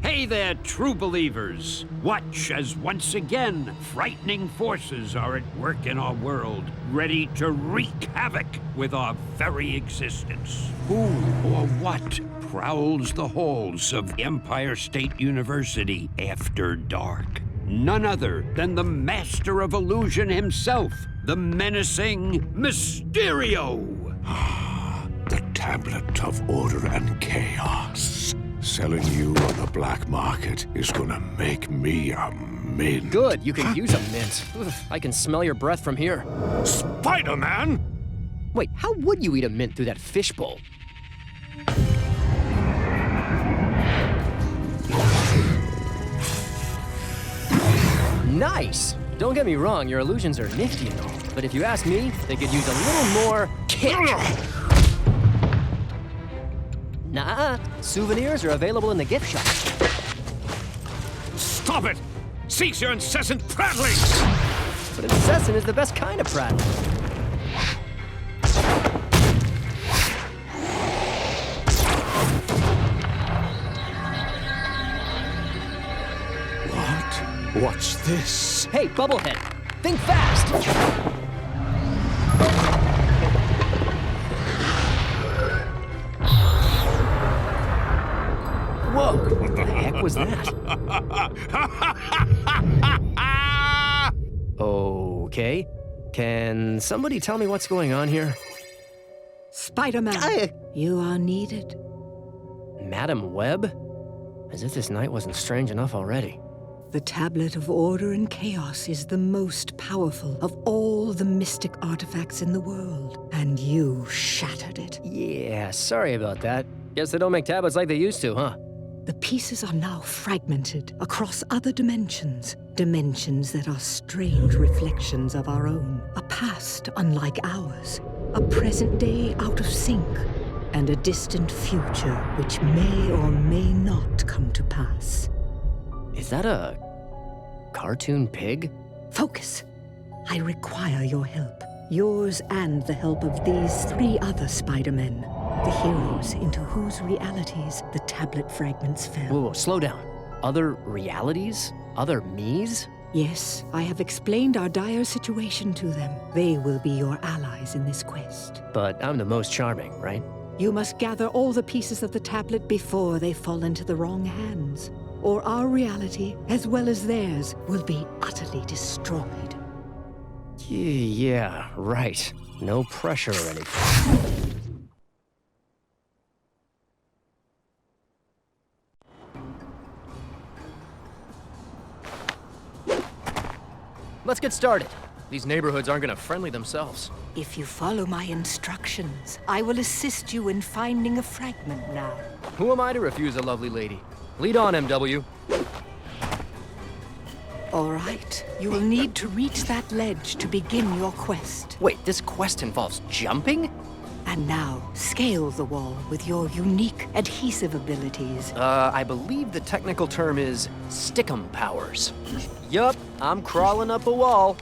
Hey there, true believers. Watch as once again, frightening forces are at work in our world, ready to wreak havoc with our very existence. Who or what prowls the halls of Empire State University after dark? None other than the master of illusion himself, the menacing Mysterio. The tablet of order and chaos. Selling you on the black market is gonna make me a mint. Good, you can use a mint. Oof, I can smell your breath from here. Spider-Man? Wait, how would you eat a mint through that fishbowl? Nice! Don't get me wrong, your illusions are nifty and all, but if you ask me, they could use a little more kick. Nah, souvenirs are available in the gift shop. Stop it! Cease your incessant prattling! But incessant is the best kind of prattling. What? What's this? Hey, Bubblehead, think fast! Whoa, what the heck was that? Okay, can somebody tell me what's going on here? Spider-Man, you are needed. Madam Web? As if this night wasn't strange enough already. The Tablet of Order and Chaos is the most powerful of all the mystic artifacts in the world, and you shattered it. Yeah, sorry about that. Guess they don't make tablets like they used to, huh? The pieces are now fragmented across other dimensions, dimensions that are strange reflections of our own, a past unlike ours, a present day out of sync, and a distant future which may or may not come to pass. Is that a cartoon pig? Focus. I require your help. Yours and the help of these 3 other Spider-Men, the heroes into whose realities the tablet fragments fell. Whoa, slow down. Other realities? Other me's? Yes, I have explained our dire situation to them. They will be your allies in this quest. But I'm the most charming, right? You must gather all the pieces of the tablet before they fall into the wrong hands, or our reality, as well as theirs, will be utterly destroyed. Yeah, right. No pressure or anything. Let's get started. These neighborhoods aren't gonna friendly themselves. If you follow my instructions, I will assist you in finding a fragment now. Who am I to refuse a lovely lady? Lead on, MW. All right, you will need to reach that ledge to begin your quest. Wait, this quest involves jumping? And now, scale the wall with your unique adhesive abilities. I believe the technical term is stickum powers. Yup, I'm crawling up a wall.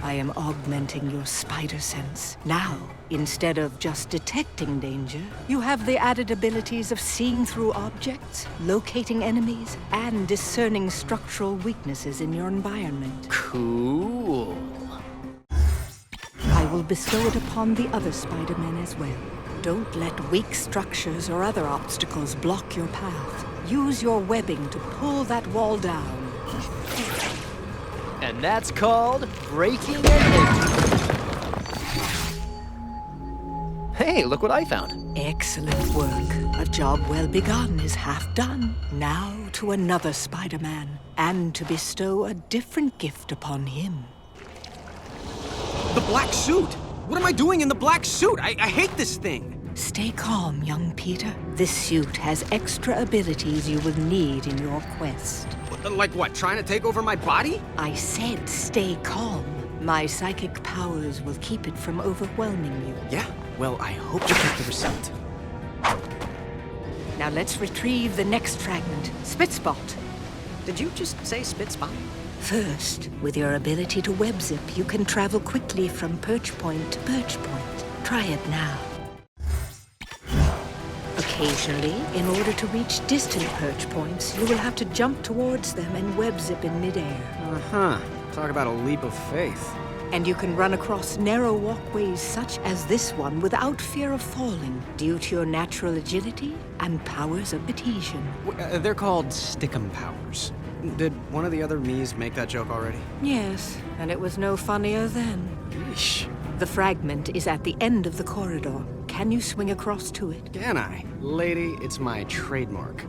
I am augmenting your spider sense. Now, instead of just detecting danger, you have the added abilities of seeing through objects, locating enemies, and discerning structural weaknesses in your environment. Cool. I will bestow it upon the other Spider-Men as well. Don't let weak structures or other obstacles block your path. Use your webbing to pull that wall down. And that's called breaking and entering. Hey, look what I found. Excellent work. A job well begun is half done. Now to another Spider-Man, and to bestow a different gift upon him. The black suit! What am I doing in the black suit? I hate this thing! Stay calm, young Peter. This suit has extra abilities you will need in your quest. Like what, trying to take over my body? I said stay calm. My psychic powers will keep it from overwhelming you. Yeah, well, I hope you get the receipt. Now let's retrieve the next fragment, Spitspot. Did you just say spit spot? First, with your ability to web zip, you can travel quickly from perch point to perch point. Try it now. Occasionally, in order to reach distant perch points, you will have to jump towards them and web zip in midair. Uh-huh. Talk about a leap of faith. And you can run across narrow walkways such as this one without fear of falling due to your natural agility and powers of adhesion. They're called stickum powers. Did one of the other me's make that joke already? Yes, and it was no funnier then. Yeesh. The fragment is at the end of the corridor. Can you swing across to it? Can I? Lady, it's my trademark.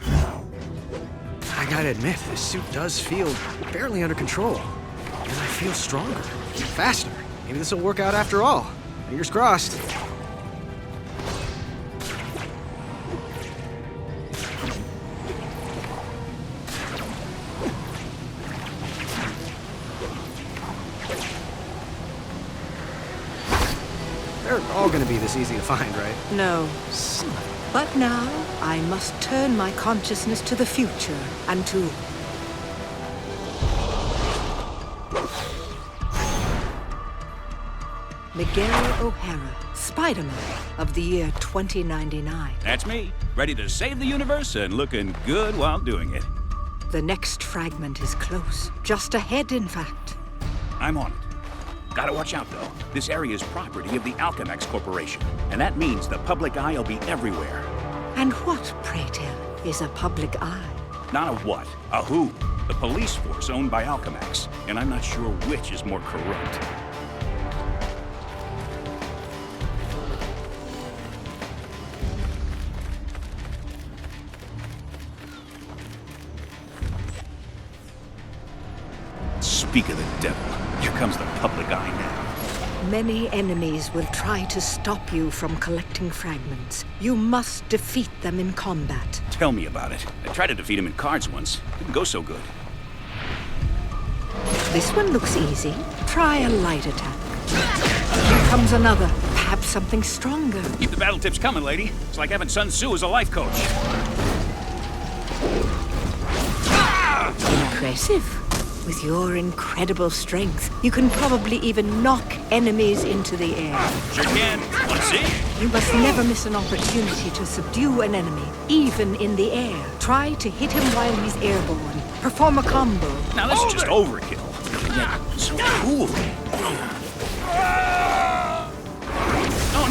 I gotta admit, this suit does feel barely under control. And I feel stronger, faster. Maybe this will work out after all. Fingers crossed. They're all gonna be this easy to find, right? No. But now, I must turn my consciousness to the future and to... Miguel O'Hara, Spider-Man of the year 2099. That's me, ready to save the universe and looking good while doing it. The next fragment is close. Just ahead, in fact. I'm on it. Gotta watch out, though. This area is property of the AMHarbinger Corporation, and that means the public eye will be everywhere. And what, pray tell, is a public eye? Not a what, a who. The police force owned by AMHarbinger, and I'm not sure which is more corrupt. Speak of the devil, here comes the public eye now. Many enemies will try to stop you from collecting fragments. You must defeat them in combat. Tell me about it. I tried to defeat him in cards once. Didn't go so good. This one looks easy. Try a light attack. Here comes another. Perhaps something stronger. Keep the battle tips coming, lady. It's like having Sun Tzu as a life coach. Impressive. With your incredible strength, you can probably even knock enemies into the air. Sure can. Want to see? You must never miss an opportunity to subdue an enemy, even in the air. Try to hit him while he's airborne. Perform a combo. Now this is just overkill. Yet so cool. Oh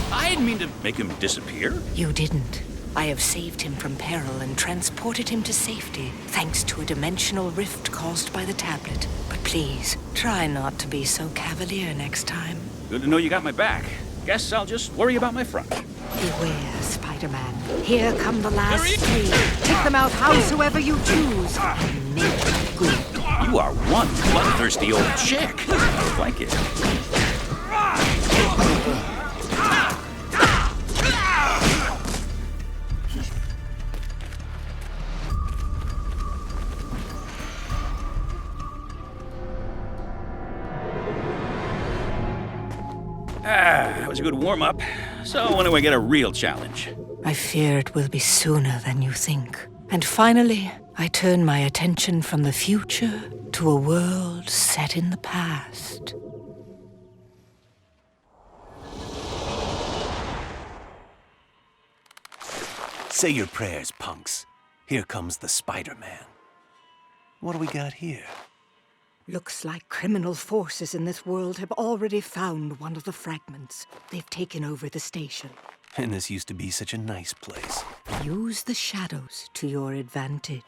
no, I didn't mean to make him disappear. You didn't. I have saved him from peril and transported him to safety, thanks to a dimensional rift caused by the tablet. But please, try not to be so cavalier next time. Good to know you got my back. Guess I'll just worry about my front. Beware, Spider-Man. Here come the last three. Take them out howsoever you choose, and make it good. You are one bloodthirsty old chick. I like it. That was a good warm-up. So when do I get a real challenge? I fear it will be sooner than you think. And finally, I turn my attention from the future to a world set in the past. Say your prayers, punks. Here comes the Spider-Man. What do we got here? Looks like criminal forces in this world have already found one of the fragments. They've taken over the station. And this used to be such a nice place. Use the shadows to your advantage.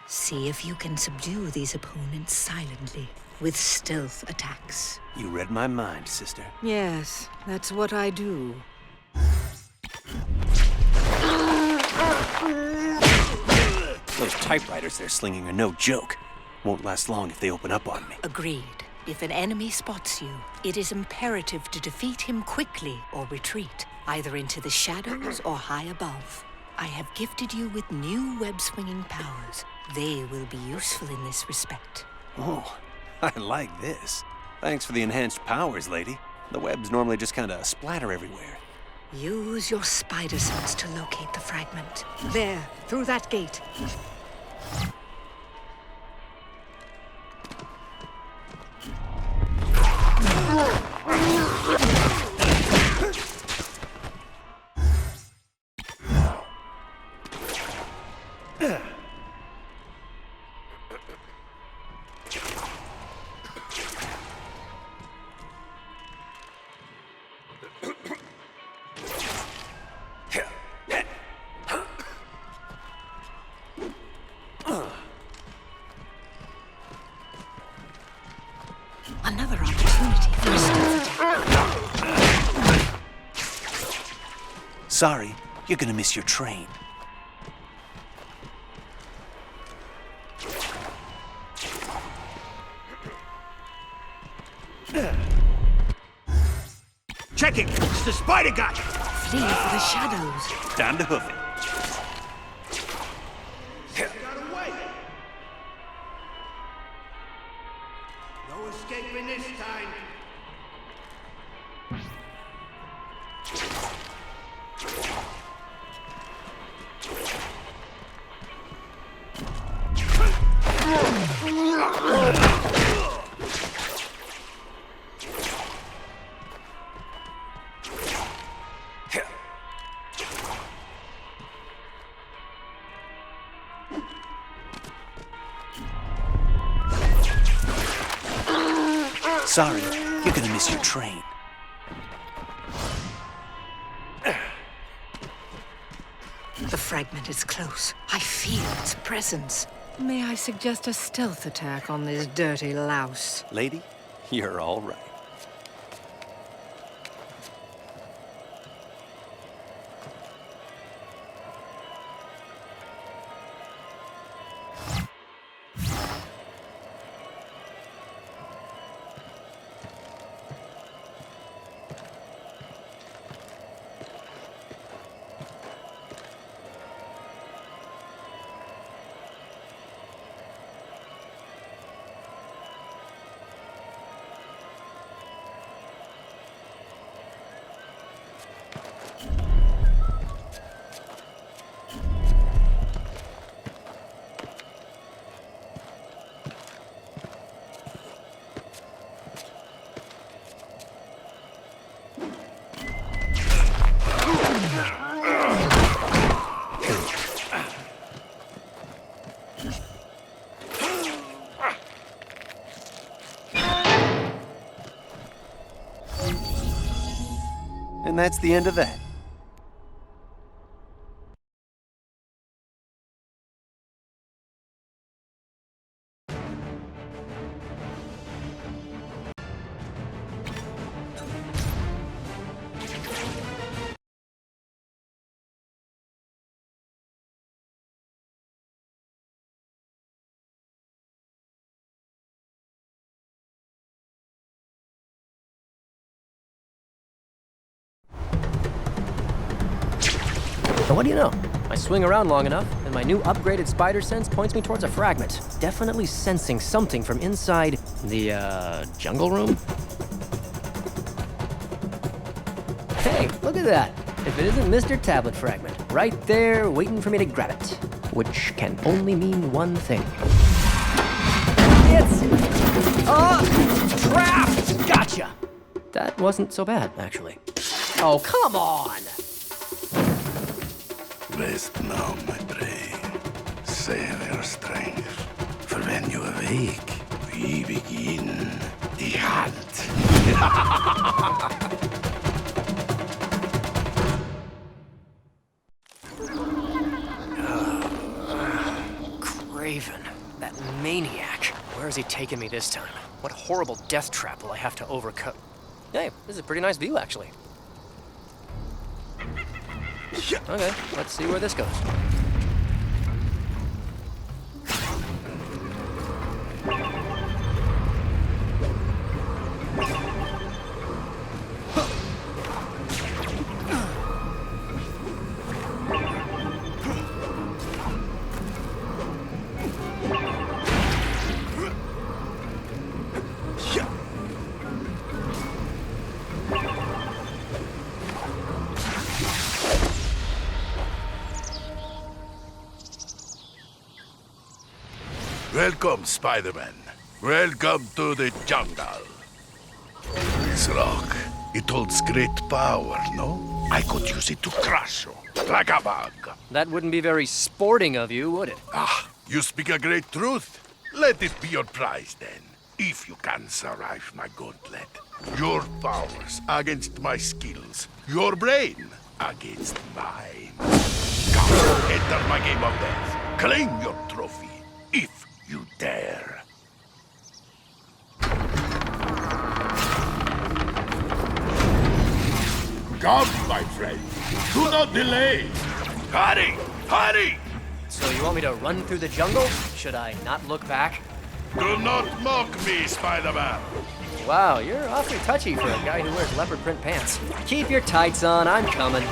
See if you can subdue these opponents silently, with stealth attacks. You read my mind, sister. Yes, that's what I do. Those typewriters they're slinging are no joke. Won't last long if they open up on me. Agreed. If an enemy spots you, it is imperative to defeat him quickly or retreat, either into the shadows or high above. I have gifted you with new web-swinging powers. They will be useful in this respect. Oh, I like this. Thanks for the enhanced powers, lady. The webs normally just kind of splatter everywhere. Use your spider sense to locate the fragment. There, through that gate. Sorry, you're gonna miss your train. Check it! It's the spider guy! Flee for the shadows. Time to hoof it. Got away! No escaping this time! Sorry, you're gonna miss your train. The fragment is close. I feel its presence. May I suggest a stealth attack on this dirty louse? Lady, you're all right. And that's the end of that. So what do you know? I swing around long enough, and my new upgraded spider sense points me towards a fragment. Definitely sensing something from inside the, jungle room? Hey, look at that! If it isn't Mr. Tablet Fragment, right there waiting for me to grab it. Which can only mean one thing. It's... trapped! Gotcha! That wasn't so bad, actually. Oh, come on! Rest now, my prey. Save your strength. For when you awake, we begin the hunt. Kraven, that maniac. Where is he taking me this time? What horrible death trap will I have to overcome? Hey, this is a pretty nice view, actually. Okay, let's see where this goes. Welcome, Spider-Man. Welcome to the jungle. This rock, it holds great power, no? I could use it to crush you, like a bug. That wouldn't be very sporting of you, would it? Ah, you speak a great truth. Let it be your prize, then. If you can survive my gauntlet. Your powers against my skills. Your brain against mine. Come, enter my game of death. Claim your trophy, if you dare. Come, my friend. Do not delay. Hurry! Hurry! So you want me to run through the jungle? Should I not look back? Do not mock me, Spider-Man. Wow, you're awfully touchy for a guy who wears leopard print pants. Keep your tights on, I'm coming.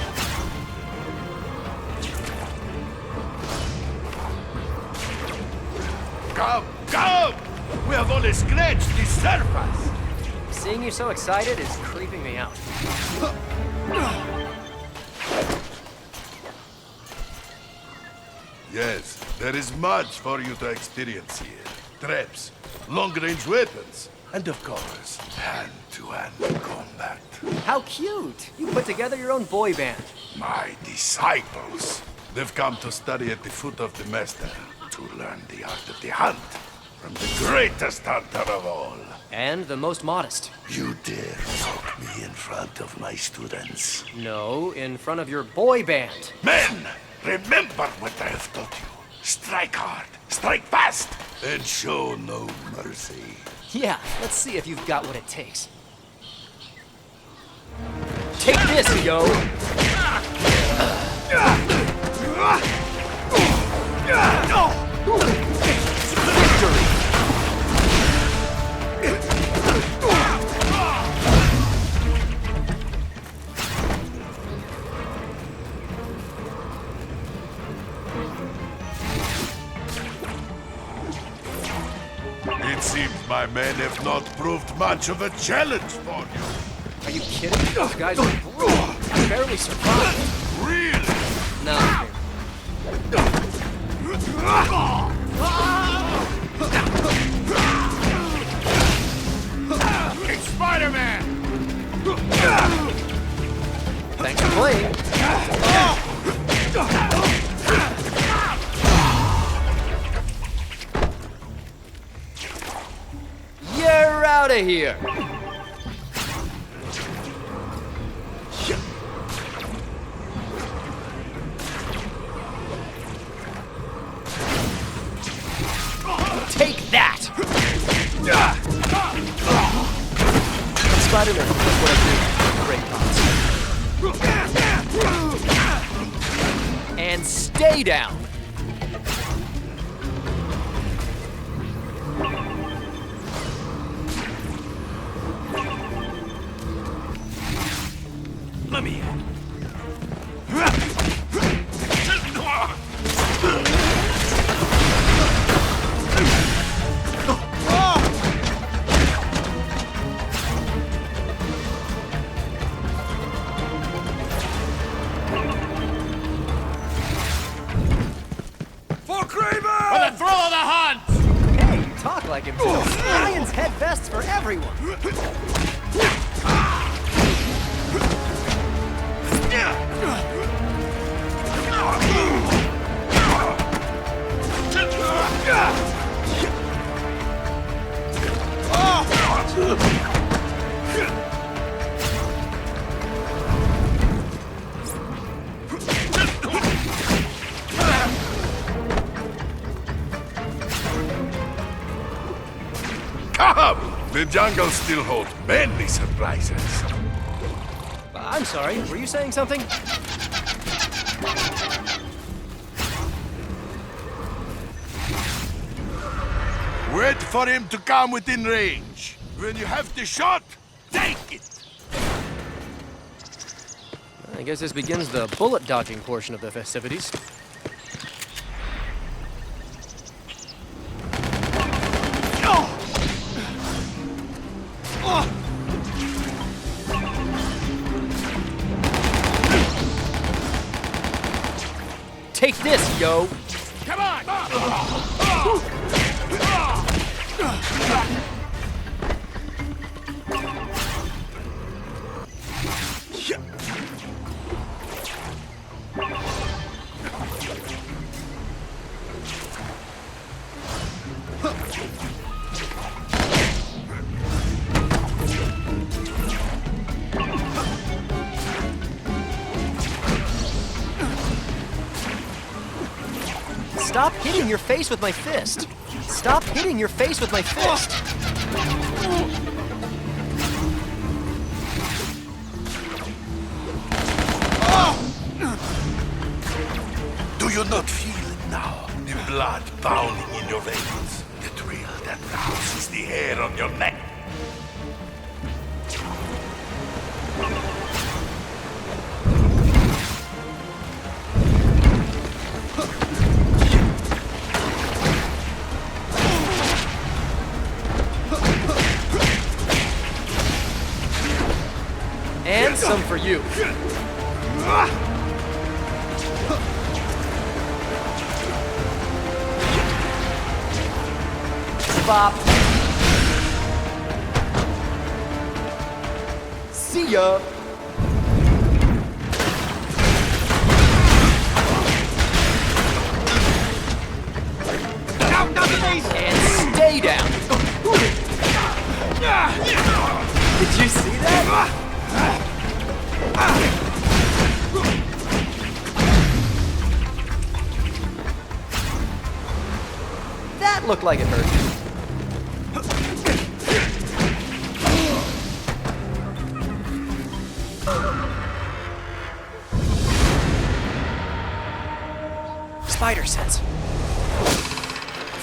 Come, come! We have only scratched the surface. Seeing you so excited is creeping me out. Yes, there is much for you to experience here. Traps, long-range weapons, and of course, hand-to-hand combat. How cute! You put together your own boy band. My disciples. They've come to study at the foot of the master, to learn the art of the hunt from the greatest hunter of all. And the most modest. You dare mock me in front of my students. No, in front of your boy band. Men, remember what I have taught you. Strike hard, strike fast, and show no mercy. Yeah, let's see if you've got what it takes. Take this, yo! Victory! It seems my men have not proved much of a challenge for you. Are you kidding? Those guys are brutal. I barely survived. Really? No. King Spider-Man! Thanks for playing. You're out of here. Take that! Spider-Man, that's what I do. Great pops. And stay down! Let me in. For Kraven! For the thrill of the hunt! Hey, you talk like him too. Lion's head vests for everyone. Come! The jungle still holds many surprises. I'm sorry, were you saying something? Wait for him to come within range. When you have the shot, take it! I guess this begins the bullet dodging portion of the festivities. Take this, yo! Come on! Stop hitting your face with my fist! Stop hitting your face with my fist! you not feel it now? The blood pounding in your veins. The thrill that rouses the hair on your neck. And some for you. Bop. See ya. Down, and stay down. Did you see that? That looked like it hurt. Spider sense.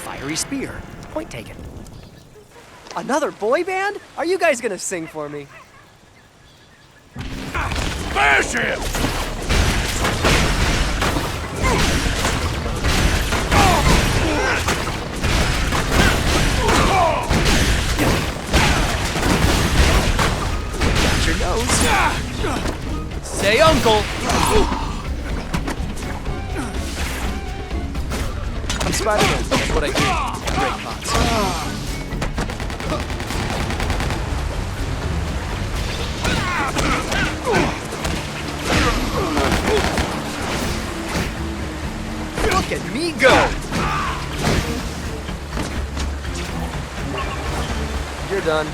Fiery spear. Point taken. Another boy band? Are you guys gonna sing for me? Smash him! Got your nose. Say uncle. I'm Spider-Man. That's what I do. Great pots. Look at me go! You're done.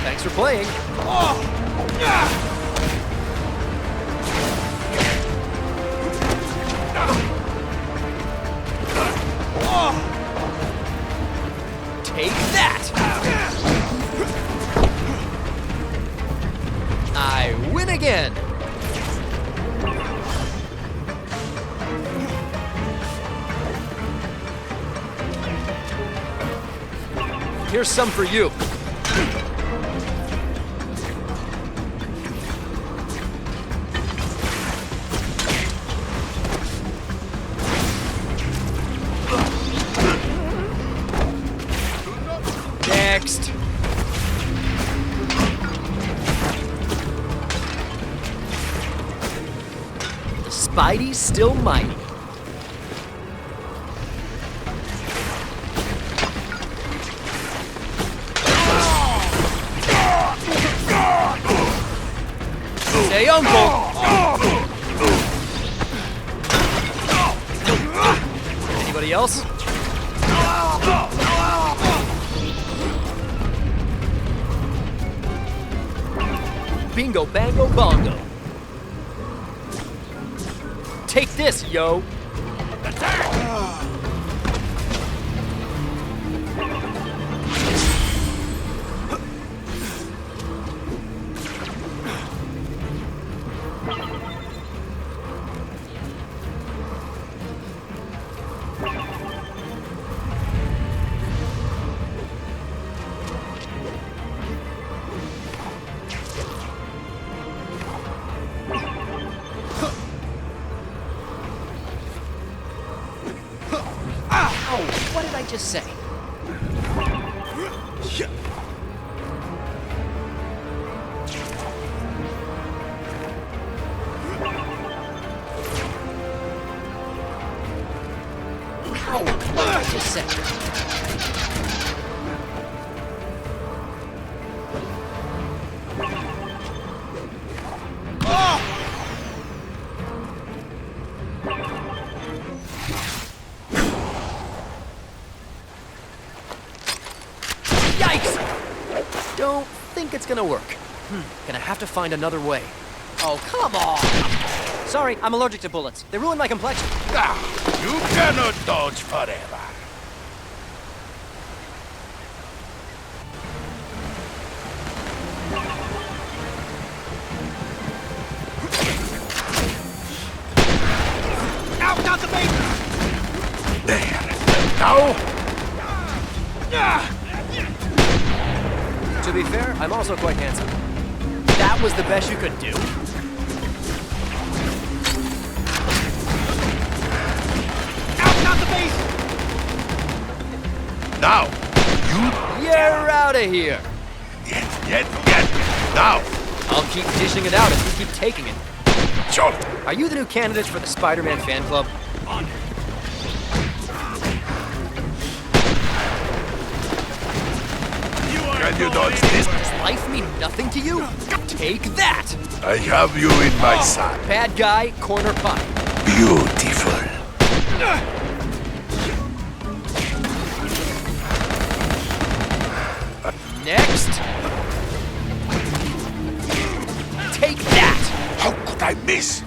Thanks for playing. Take that! I win again! Here's some for you. Next. Spidey's still mighty. Say uncle. Anybody else? Bingo, bango, bongo. Take this, yo. What did I just say? Ow, what did I just say? Yikes! Don't think think it's gonna work. Gonna have to find another way. Oh, come on! Sorry, I'm allergic to bullets. They ruin my complexion. Ah, you cannot dodge forever. Out, not the bait! There. Now? To be fair, I'm also quite handsome. That was the best you could do? Out, not the bait! Now. You... You're out of here! Get. Now. I'll keep dishing it out if you keep taking it. Jolt. Are you the new candidates for the Spider-Man fan club? Can you dodge this? Does life mean nothing to you? Take that! I have you in my sight. Bad guy, corner pocket. Beautiful. Next. Take that! How could I miss?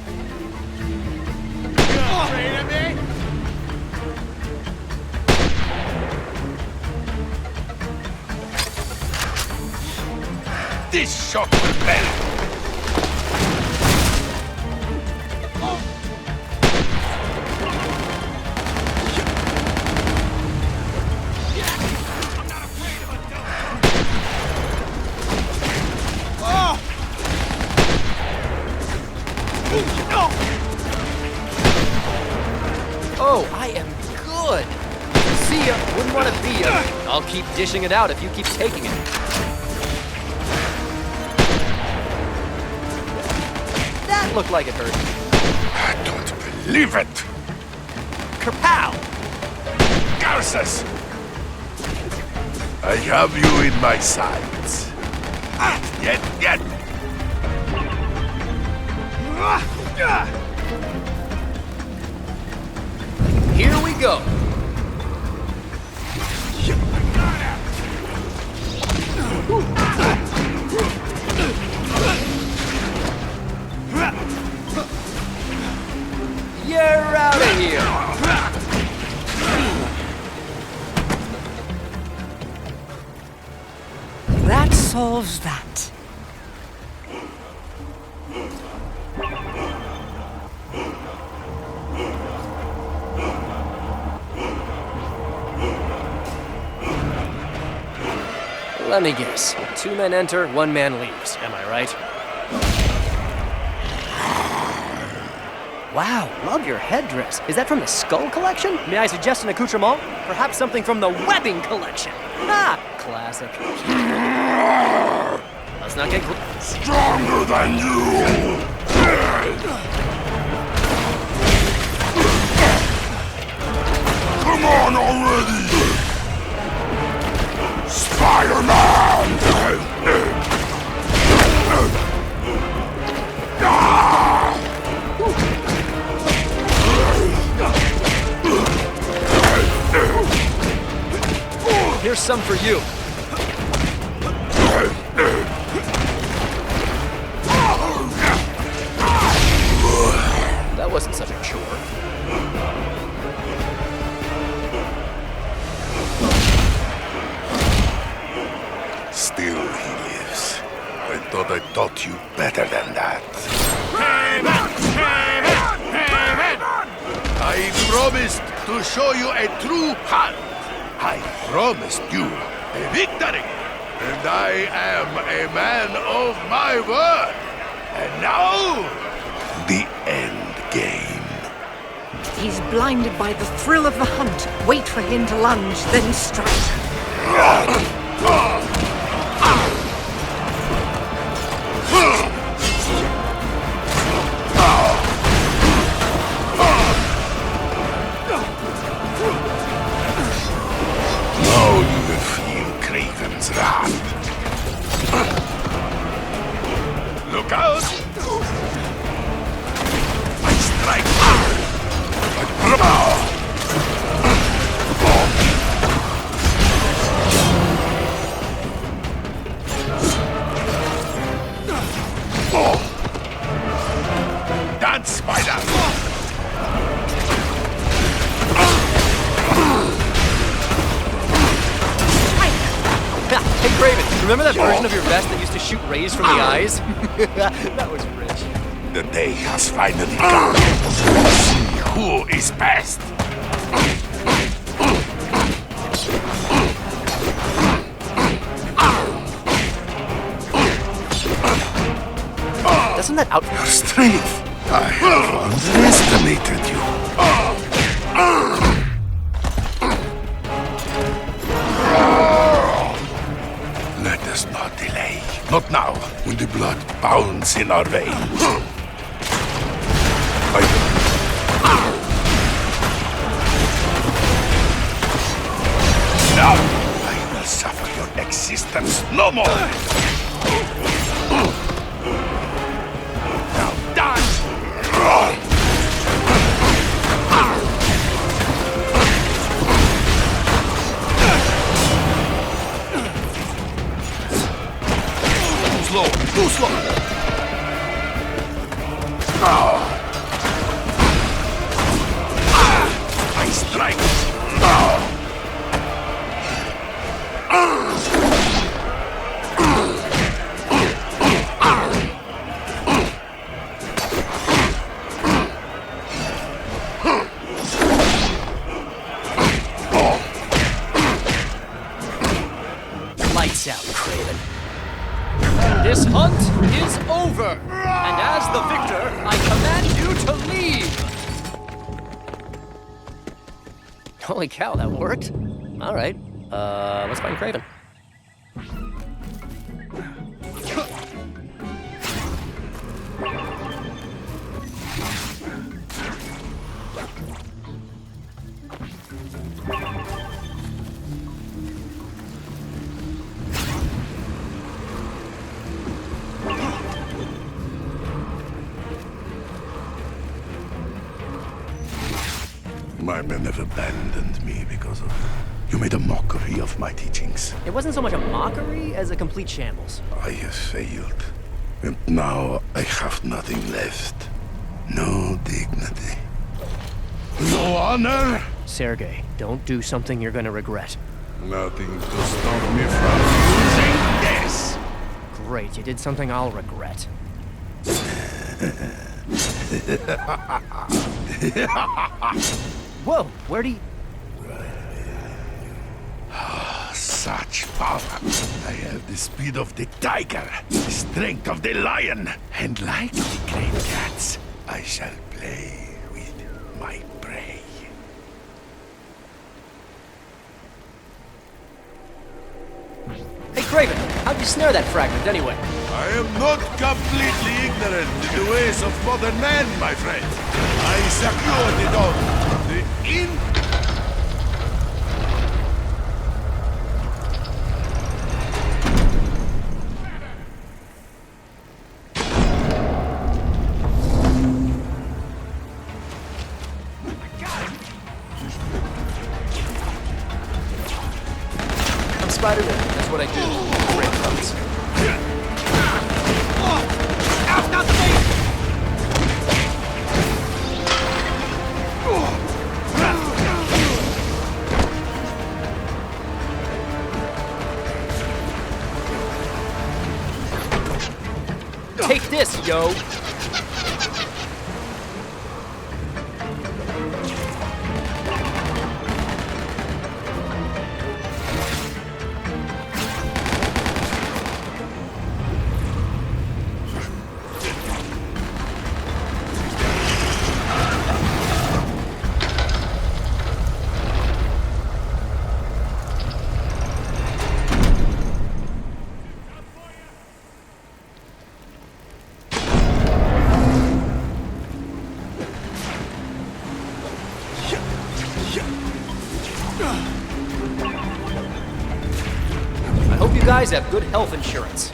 This shot will bend. Oh, I am good. See ya. Wouldn't want to be ya. I'll keep dishing it out if you keep taking it. That looked like it hurt. I don't believe it. Kerpow! Garces! I have you in my sights. Get. Here we go. You're out of here. That solves that. Let me guess. 2 men enter, 1 man leaves. Am I right? Wow, love your headdress. Is that from the Skull Collection? May I suggest an accoutrement? Perhaps something from the Webbing Collection. Ah, classic. Let's not get Stronger than you! Come on already! Spider-Man! Here's some for you. That wasn't such a chore. Still he lives. I thought I taught you better than that. I promised to show you a true hand. I promised you a victory. And I am a man of my word. And now, the end game. He's blinded by the thrill of the hunt. Wait for him to lunge, then strike. Now you will feel Kraven's wrath. Look out! I strike hard! Hey, Kraven, remember that version of your vest that used to shoot rays from the eyes? That was rich. The day has finally come. See who is best. Doesn't that outfit... Your strength. I have underestimated you. Let us not delay. Not now, when the blood pounds in our veins. Now, I will suffer your existence no more. Now, dance! Too slow! I strike! Lights out, Kraven. This hunt is over! And as the victor, I command you to leave! Holy cow, that worked. Alright, let's find Kraven. My men have abandoned me because of you. You made a mockery of my teachings. It wasn't so much a mockery as a complete shambles. I have failed. And now I have nothing left. No dignity. No honor. Sergei, don't do something you're gonna regret. Nothing to stop me from using this. Great, you did something I'll regret. Whoa, where do you... Such power. I have the speed of the tiger, the strength of the lion, and like the great cats, I shall play with my prey. Hey, Kraven, how'd you snare that fragment anyway? I am not completely ignorant in the ways of modern man, my friend. I secured it all. The inn. I'm Spider-Man, that's what I do. Break comes. Out, not me! Take this, yo! I hope you guys have good health insurance.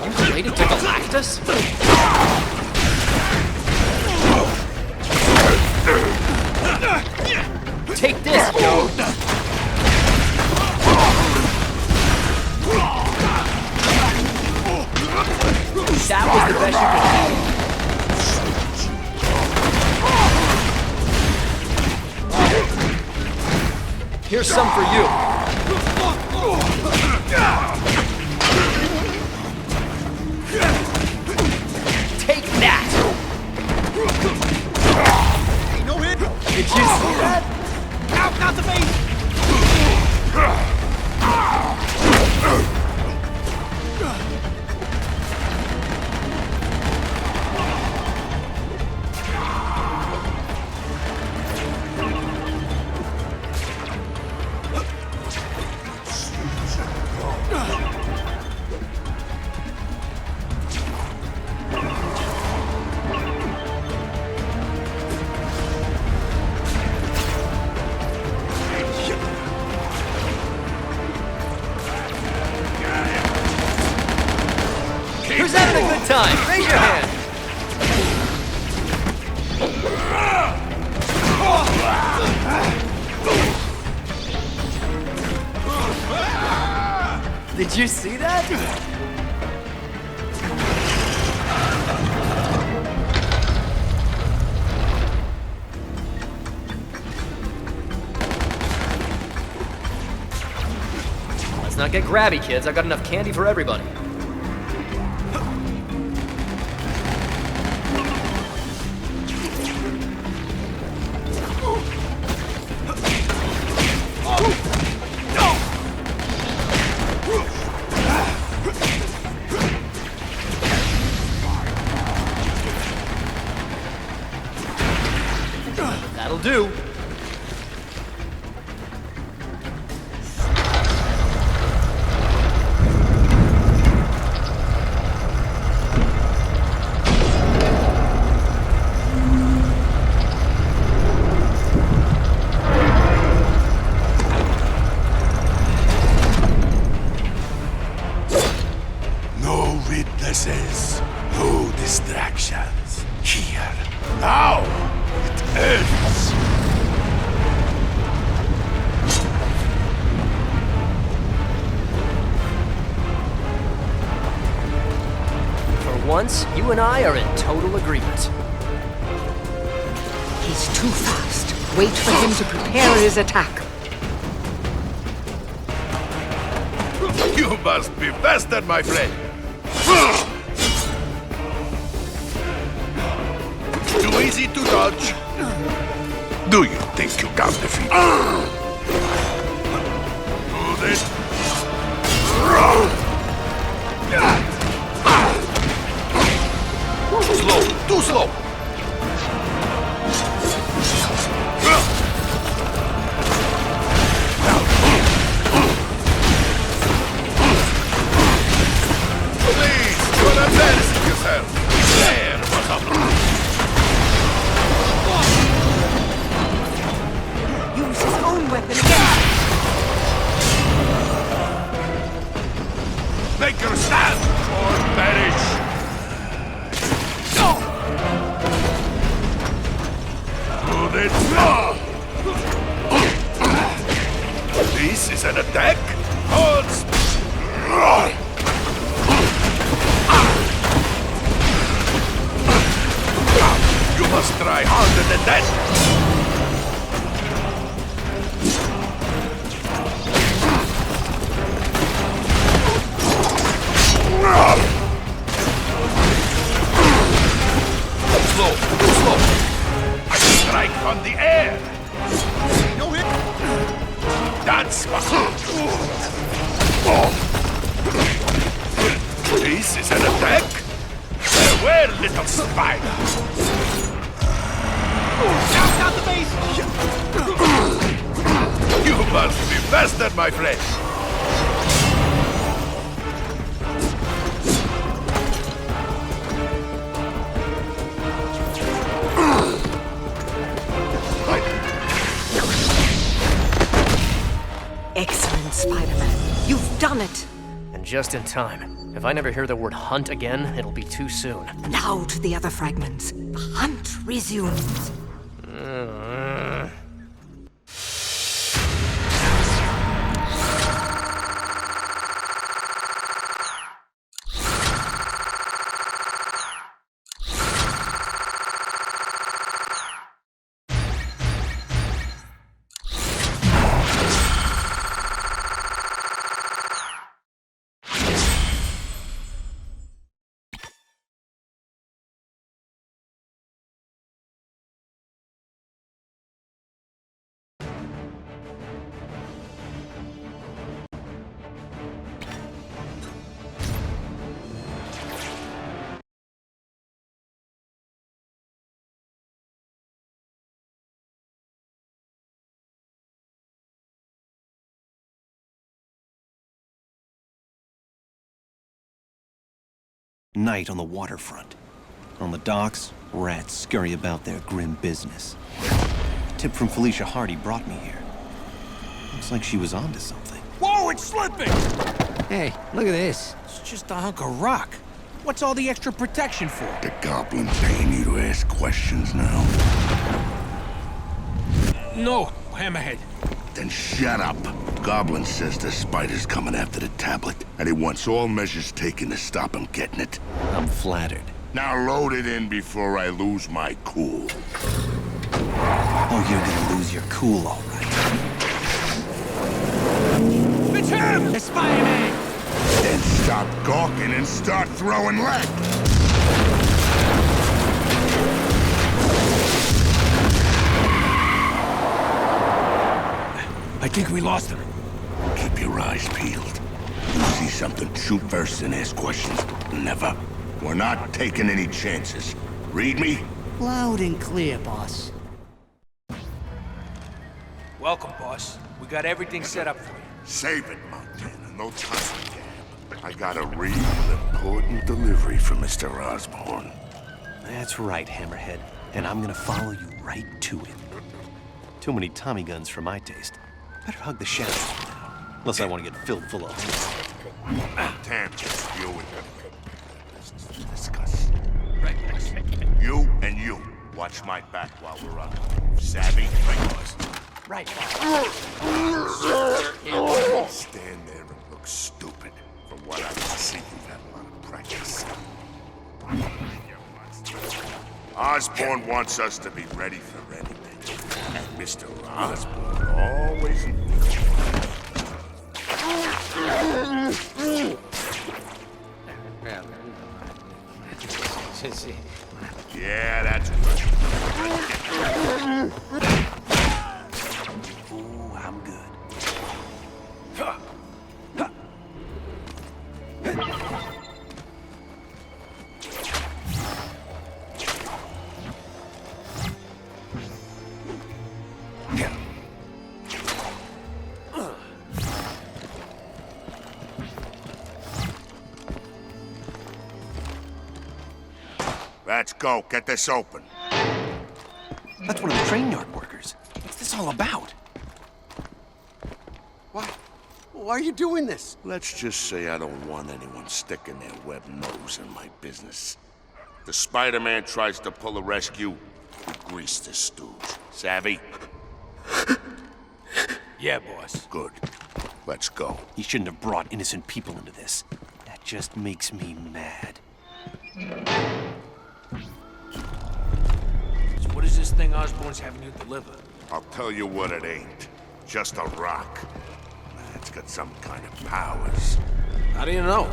You related to Galactus? Take this, yo! the best you can do. Here's some for you. Take that! Hey, no hit! Did you see that? Out, not the base! Who's having a good time? Raise your hand. Did you see that? Let's not get grabby, kids. I've got enough candy for everybody. That'll do. No witnesses, no distractions. Here, now, it ends. For once, you and I are in total agreement. He's too fast. Wait for him to prepare his attack. You must be faster, my friend. Too easy to dodge. Do you think you can defeat me? Do this. Slow, too slow. Please, you're embarrassing yourself. There was a Use his own weapon again. Make your stand or perish. Do this. This is an attack. Hold. You must try harder than that. Slow, slow. I strike from the air. No hit! That's what. This is an attack? Farewell, little spider. Out, not the base! You must be faster, my friend. Excellent, Spider-Man. You've done it. And just in time. If I never hear the word hunt again, it'll be too soon. Now to the other fragments. The hunt resumes. Night on the waterfront. On the docks, rats scurry about their grim business. Tip from Felicia Hardy brought me here. Looks like she was onto something. Whoa, it's slipping! Hey, look at this. It's just a hunk of rock. What's all the extra protection for? The goblin paying you to ask questions now? No, Hammerhead. Then shut up. Goblin says the spider's coming after the tablet, and he wants all measures taken to stop him getting it. I'm flattered. Now load it in before I lose my cool. Oh, you're gonna lose your cool, all right. It's him! It's Spider-Man! Then stop gawking and start throwing lead. I think we lost him. Keep your eyes peeled. You see something, shoot first and ask questions. Never. We're not taking any chances. Read me? Loud and clear, boss. Welcome, boss. We got everything set up for you. Save it, Montana. No time for gab. I got a real important delivery for Mr. Osborn. That's right, Hammerhead. And I'm gonna follow you right to it. Too many Tommy guns for my taste. Better hug the shadows for now. Unless I want to get filled full of holes. Tam, just deal with it. Business to discuss. Right, boss. You and you. Watch my back while we're on. Savvy? Right, boss. Right, boss. Stand there and look stupid. From what I can see, you've had a lot of practice. Osborn wants us to be ready for anything. And Mr. Osborn always... Yeah, that's right. Ooh, I'm good. Let's go. Get this open. That's one of the train yard workers. What's this all about? Why are you doing this? Let's just say I don't want anyone sticking their web nose in my business. The Spider-Man tries to pull a rescue, we grease the stooge. Savvy? Yeah, boss. Good. Let's go. He shouldn't have brought innocent people into this. That just makes me mad. So what is this thing Osborn's having you deliver? I'll tell you what it ain't. Just a rock. It's got some kind of powers. How do you know?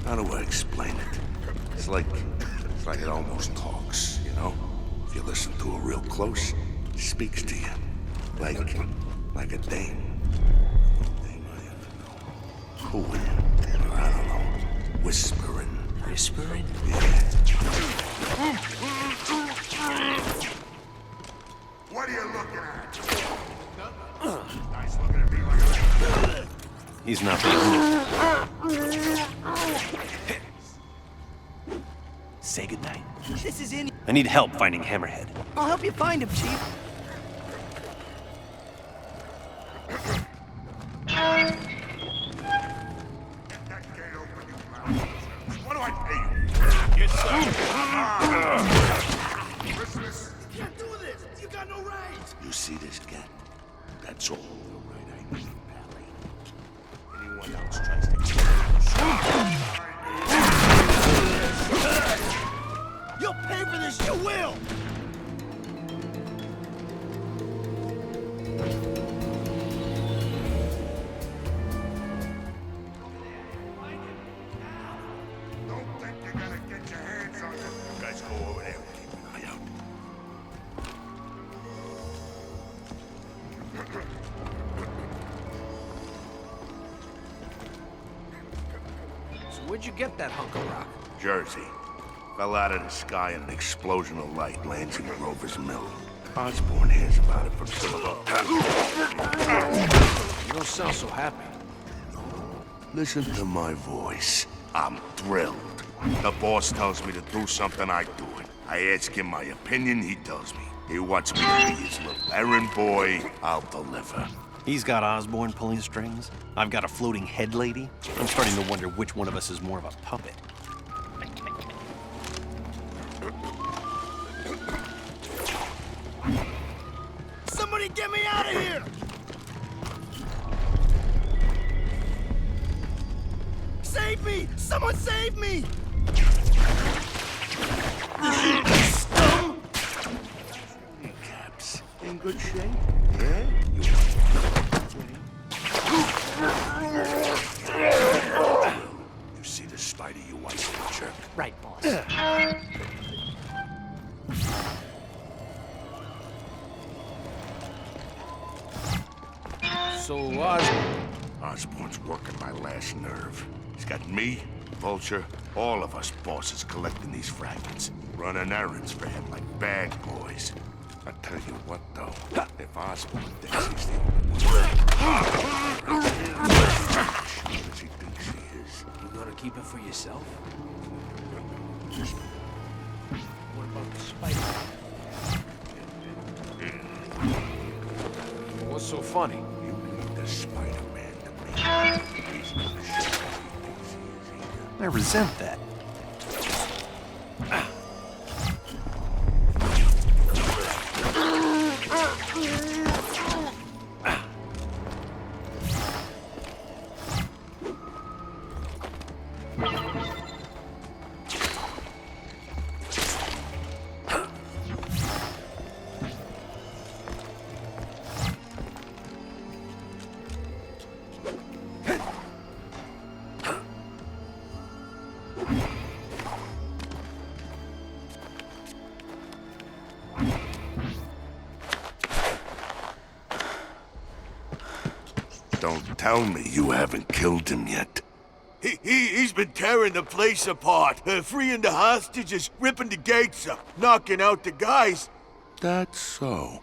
How do I explain it? It's like it almost talks, you know? If you listen to it real close, it speaks to you. Like a dame. Dame I ever know. Cooing, or I don't know, whispering. Whispering? Yeah. What are you looking at? Nice looking at me like that. He's not being Say goodnight. This is in. I need help finding Hammerhead. I'll help you find him, Chief. What do I pay you? Yes, sir. Christmas. You can't do this. You got no rights. You see this cat? That's all the right I need, Pally. Anyone else tries to kill You'll pay for this. You will. Don't think you're gonna get your hands on them. You guys go over there and keep an eye out. So where'd you get that hunk of rock? Jersey. Fell out of the sky and an explosion of light lands in Grover's Mill. Osborn hears about it from some of our... You don't sound so happy. Listen to my voice. I'm thrilled. The boss tells me to do something, I do it. I ask him my opinion, he tells me. He wants me to be his little errand boy, I'll deliver. He's got Osborn pulling strings. I've got a floating head lady. I'm starting to wonder which one of us is more of a puppet. Somebody get me out of here! Save me! Someone save me! Caps, in good shape? Yeah? You see the spider you want to jerk? Right, boss. So, Osborn's working my last nerve. He's got me, Vulture, all of us bosses collecting these fragments, running errands for him like bad boys. I tell you what, though, if Osborn thinks he's the only one, as he thinks he is. you gonna keep it for yourself? What about the spider? What's so funny? You leave the Spider-Man to me. He's not as sure as he thinks he is either. I resent that. Don't tell me you haven't killed him yet. He's been tearing the place apart, freeing the hostages, ripping the gates up, knocking out the guys. That's so.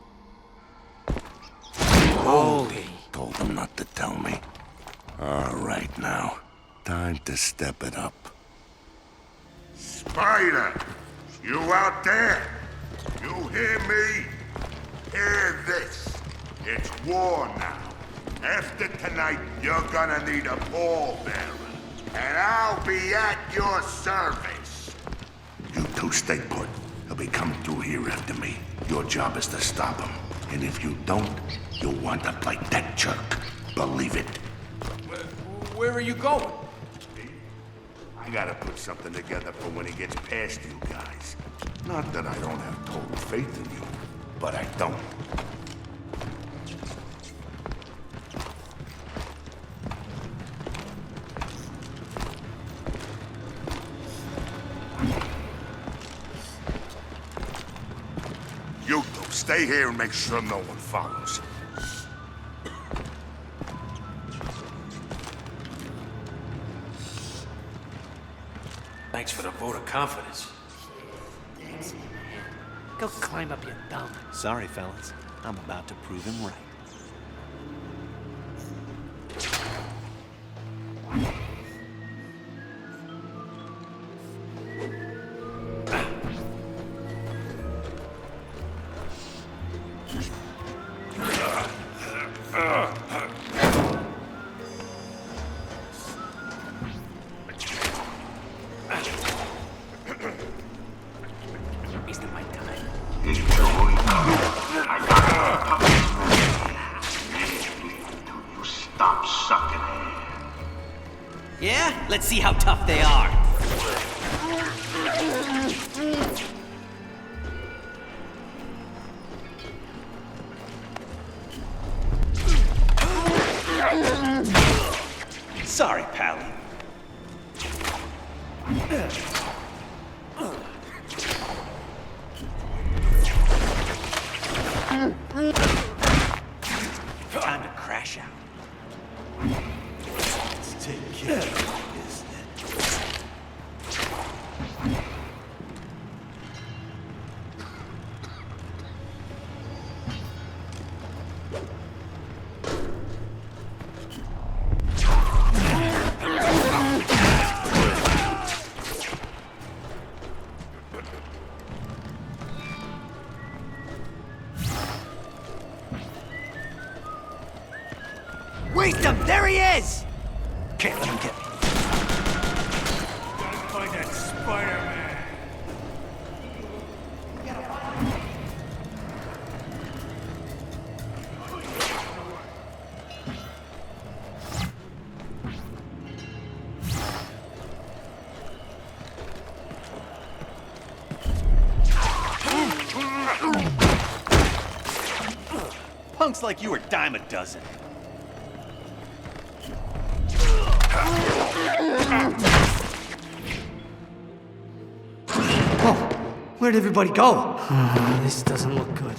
Holy. Told him not to tell me. All right now, time to step it up. Spider! You out there? You hear me? Hear this. It's war now. After tonight, you're gonna need a pallbearer. And I'll be at your service. You two stay put. He'll be coming through here after me. Your job is to stop him. And if you don't, you'll wind up like that jerk. Believe it. Where are you going? I gotta put something together for when he gets past you guys. Not that I don't have total faith in you, but I don't. You two, stay here and make sure no one follows. Thanks for the vote of confidence. Go climb up your thumb. Sorry, fellas. I'm about to prove him right. Wasting my time. You stop sucking air. Yeah? Let's see how tough they are. Sorry, Pally. Time to crash out. Let's take care of this then. waste him! There he is! Can't let him get me. Gotta find that Spider-Man. Punks like you are dime a dozen. Oh, where'd everybody go? This doesn't look good.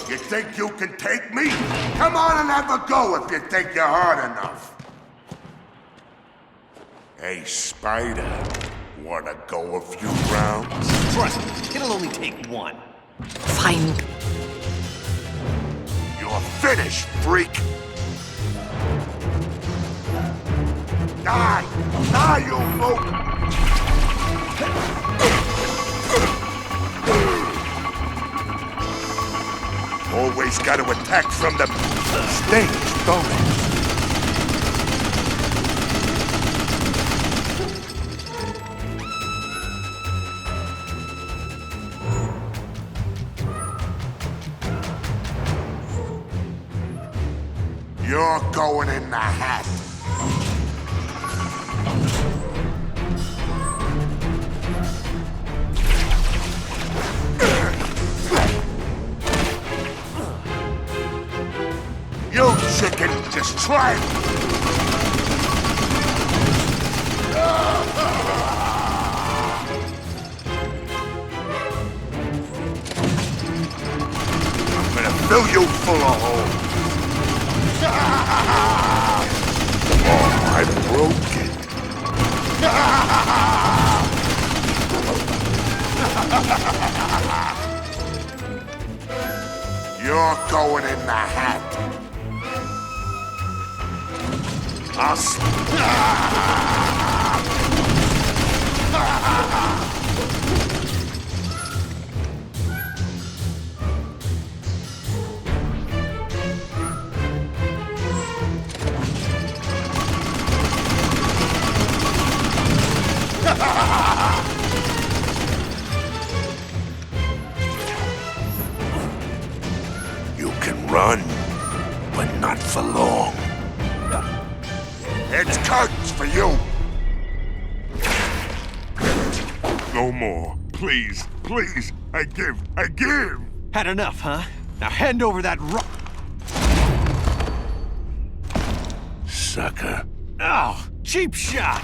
You think you can take me? Come on and have a go if you think you're hard enough. Hey, Spider, wanna go a few rounds? Trust me, it'll only take one. Fine. You're finished, freak! Die! Die, you moke! Always got to attack from the stage, don't it? You're going in the hat. You chicken, just try it! I'm gonna fill you full of holes. Oh, I broke it. You're going in the hat. You can run, but not for long. It's curtains for you! No more. Please, please. I give. Had enough, huh? Now hand over that rock. Sucker. Oh, cheap shot!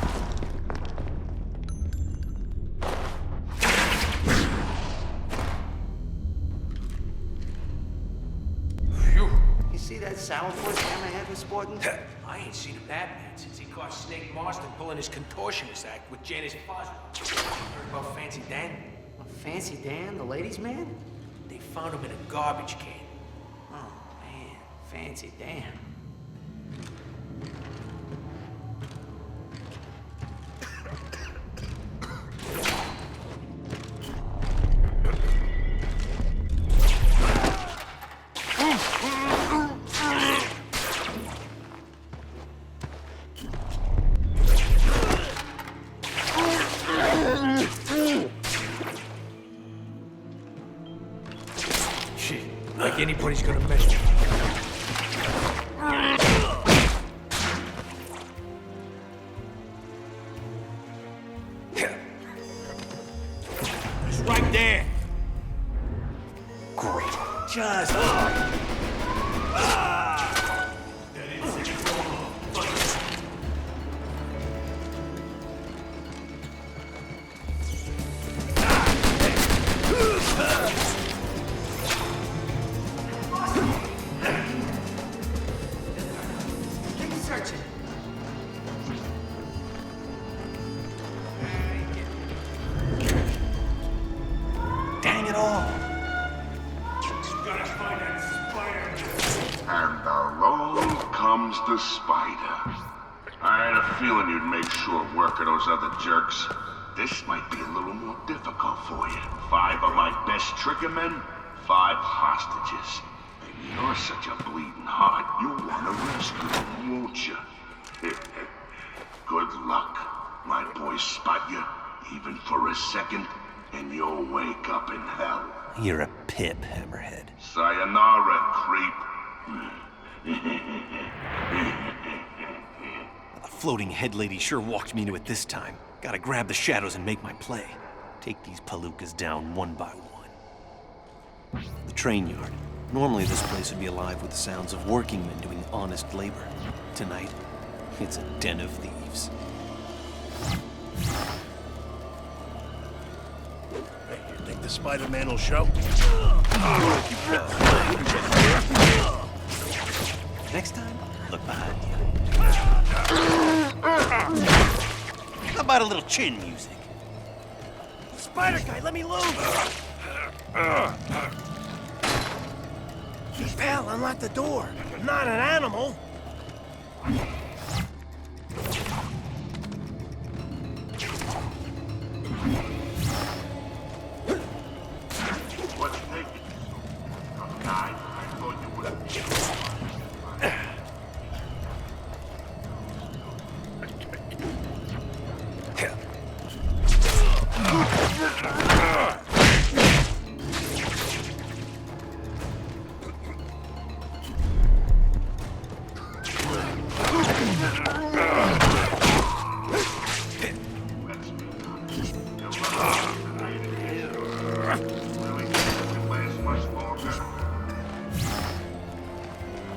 You see that sourpuss Hammerhead was sporting? I ain't seen a Batman since he caught Snake Marston pulling his contortionist act with Janice Boswell. Heard about Fancy Dan? Fancy Dan, the ladies' man? They found him in a garbage can. Oh, man. Fancy Dan. Like anybody's gonna mess with him. It's right there. Great. Just. Dang at all. And along comes the spider. I had a feeling you'd make short work of those other jerks. This might be a little more difficult for you. 5 of my best triggermen, 5 hostages. And you're such a bleeding heart, you'll want to rescue them, won't you? Good luck. My boys spot you, even for a second, and you'll wake up in hell. You're a pip, Hammerhead. Sayonara, creep. The floating head lady sure walked me into it this time. Gotta grab the shadows and make my play. Take these palookas down one by one. The train yard. Normally this place would be alive with the sounds of working men doing honest labor. Tonight, it's a den of thieves. Hey, you think the Spider-Man will show? Next time, look behind you. How about a little chin music? Spider guy, let me loose! Hey, pal, unlock the door. I'm not an animal. What's taking you so? Guys, I thought you would have...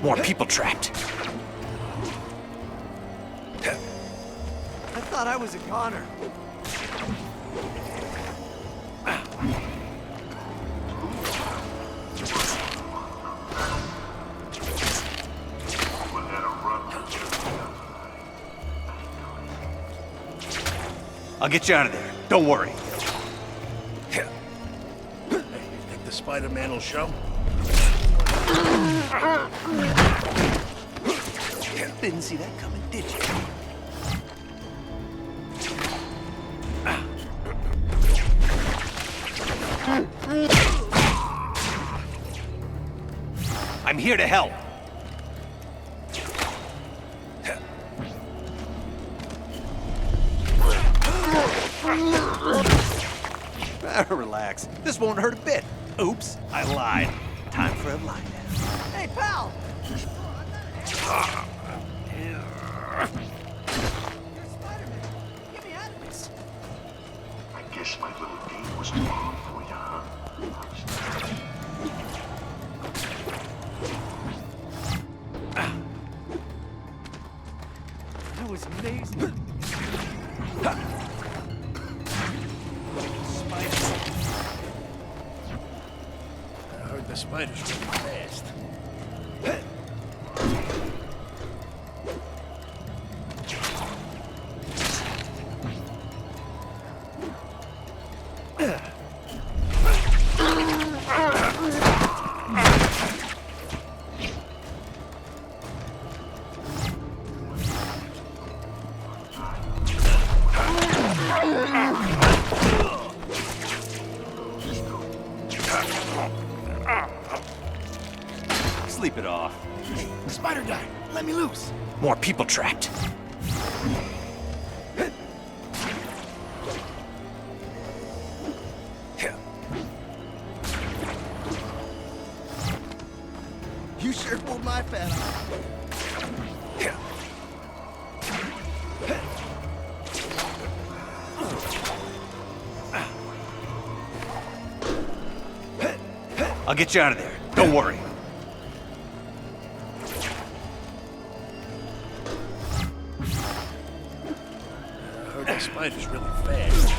More people trapped. I thought I was a goner. I'll get you out of there. Don't worry. Hey, you think the Spider-Man will show? Didn't see that coming, did you? I'm here to help. Relax. This won't hurt a bit. Oops, I lied. Time for a lie down. Hey, pal! You're Spider-Man. Get me out of this. I guess my little game was too hard for you, huh? That was amazing. I heard the spider's really fast. Sleep it off. Hey, spider guy, let me loose. More people trapped. You sure pulled my fat off. I'll get you out of there. Don't worry. I heard the spider's really fast.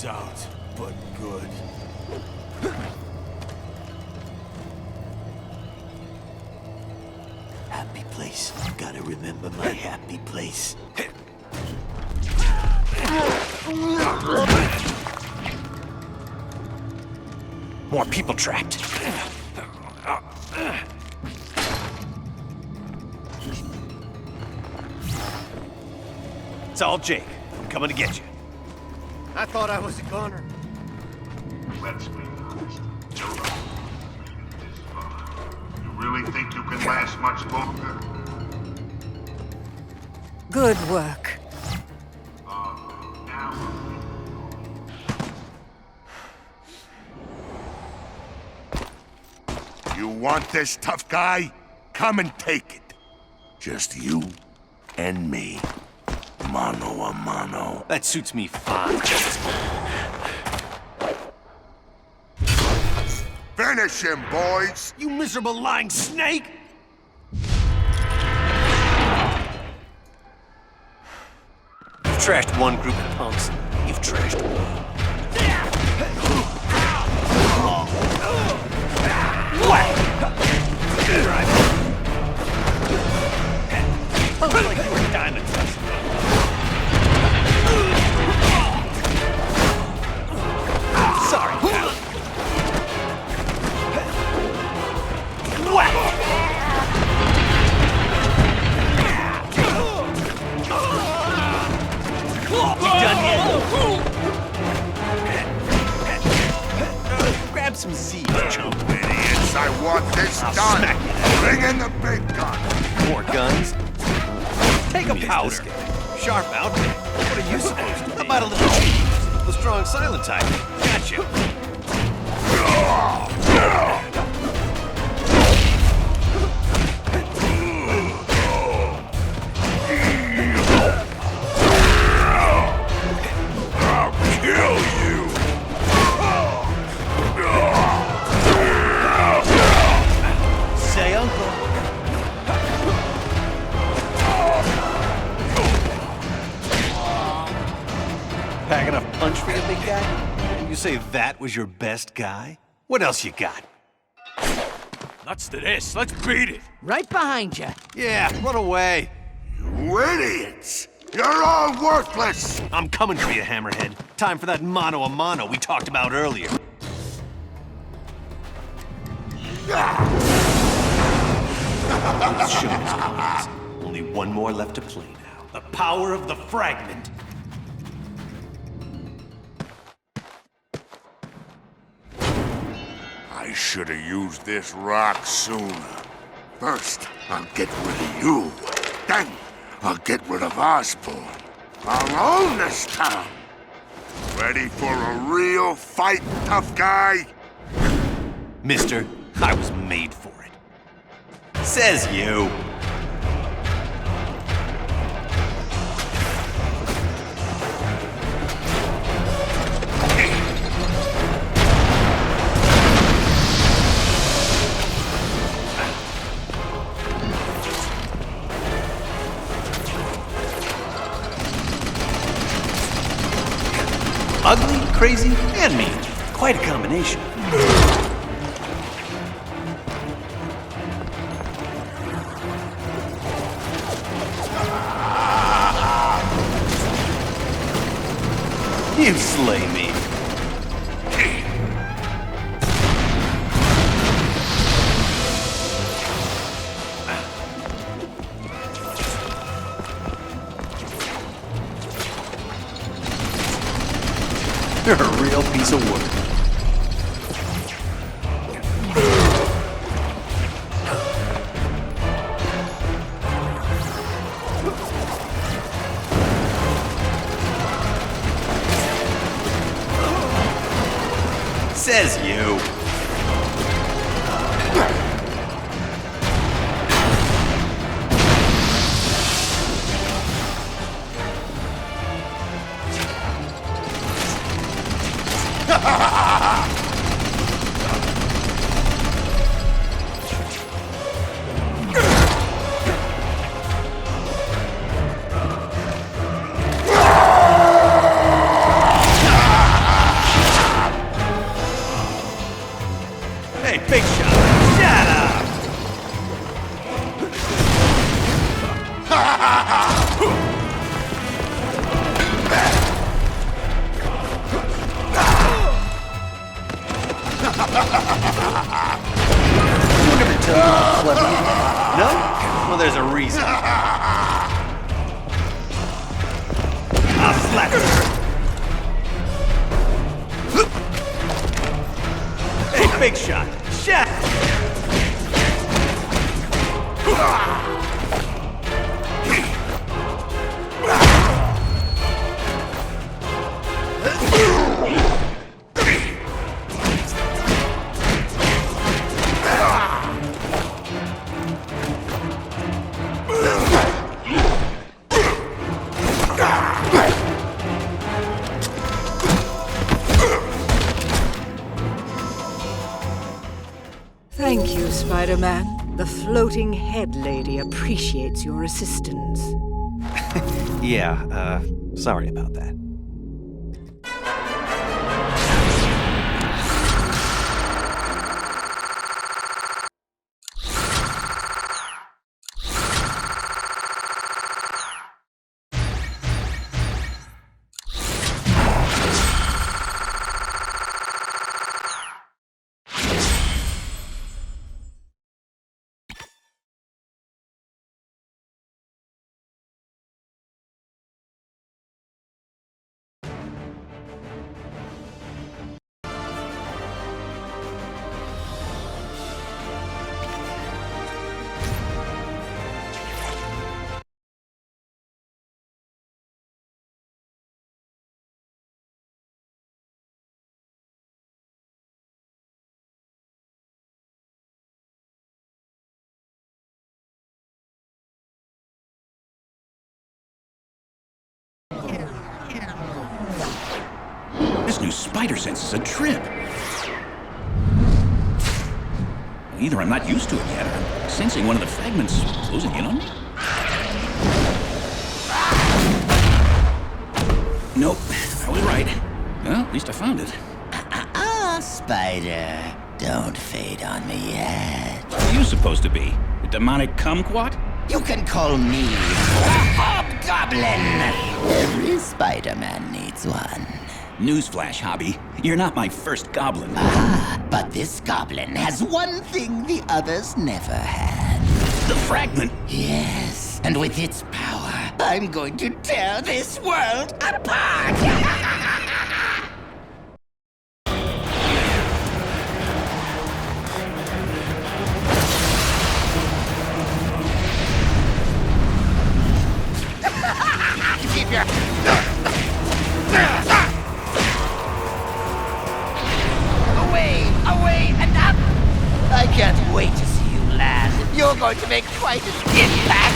lights out, but good. Happy place. Gotta remember my happy place. More people trapped. It's all Jake. I'm coming to get you. I thought I was a goner. Let's be honest. You really think you can last much longer? Good work. You want this, tough guy? Come and take it. Just you and me. Mano a mano. That suits me fine. Finish him, boys! You miserable lying snake! You've trashed one group of punks. You've trashed one. Like you were diamond dust. Sorry, pal. Whack! You done yet? Grab some seeds, chump. Idiots, I want this done! Bring in the big gun! More guns? Take a powder. Sharp outfit. What are you supposed to be? How about a little cheese? The strong silent type. Gotcha. I'll kill you! Say uncle. Pack enough punch for you, big guy? And you say that was your best guy? What else you got? Nuts to this. Let's beat it. Right behind you. Yeah, run away. You idiots! You're all worthless! I'm coming for you, Hammerhead. Time for that mano a mano we talked about earlier. This show is closed. Only one more left to play now. The power of the fragment. I should have used this rock sooner. First, I'll get rid of you. Then, I'll get rid of Osborn. I'll own this town. Ready for a real fight, tough guy? Mister, I was made for it. Says you. Ugly, crazy, and mean. Quite a combination. You slay me. You're a real piece of work. Says you. left. Hey, big shot. Shot. Thank you, Spider-Man. The floating head lady appreciates your assistance. Yeah, sorry about that. This new spider sense is a trip. Either I'm not used to it yet, or I'm sensing one of the fragments closing in on me. Nope, I was right. Well, at least I found it. Spider. Don't fade on me yet. What are you supposed to be? A demonic kumquat? You can call me a Hobgoblin. Every Spider-Man needs one. Newsflash, Hobby. You're not my first goblin. But this goblin has one thing the others never had. The fragment? Yes, and with its power, I'm going to tear this world apart! Keep your... Away, and up! I can't wait to see you land. You're going to make quite an impact!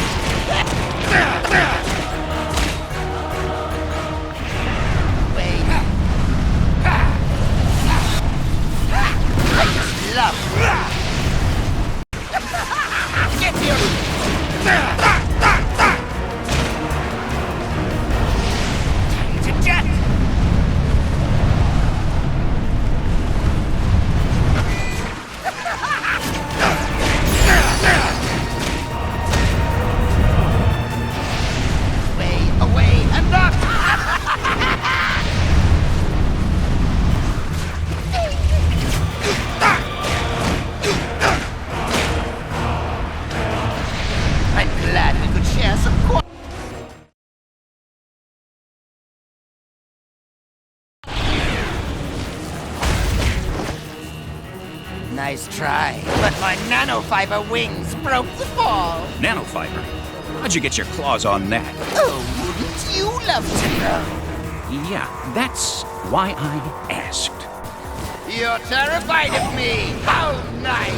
Wait. I just love... Get here! Time to jet! Away and up! I'm glad we could share some Nice try, but my nanofiber wings broke the fall. Nanofiber? How'd you get your claws on that? Oh, wouldn't you love to know? Yeah, that's why I asked. You're terrified of me! How nice!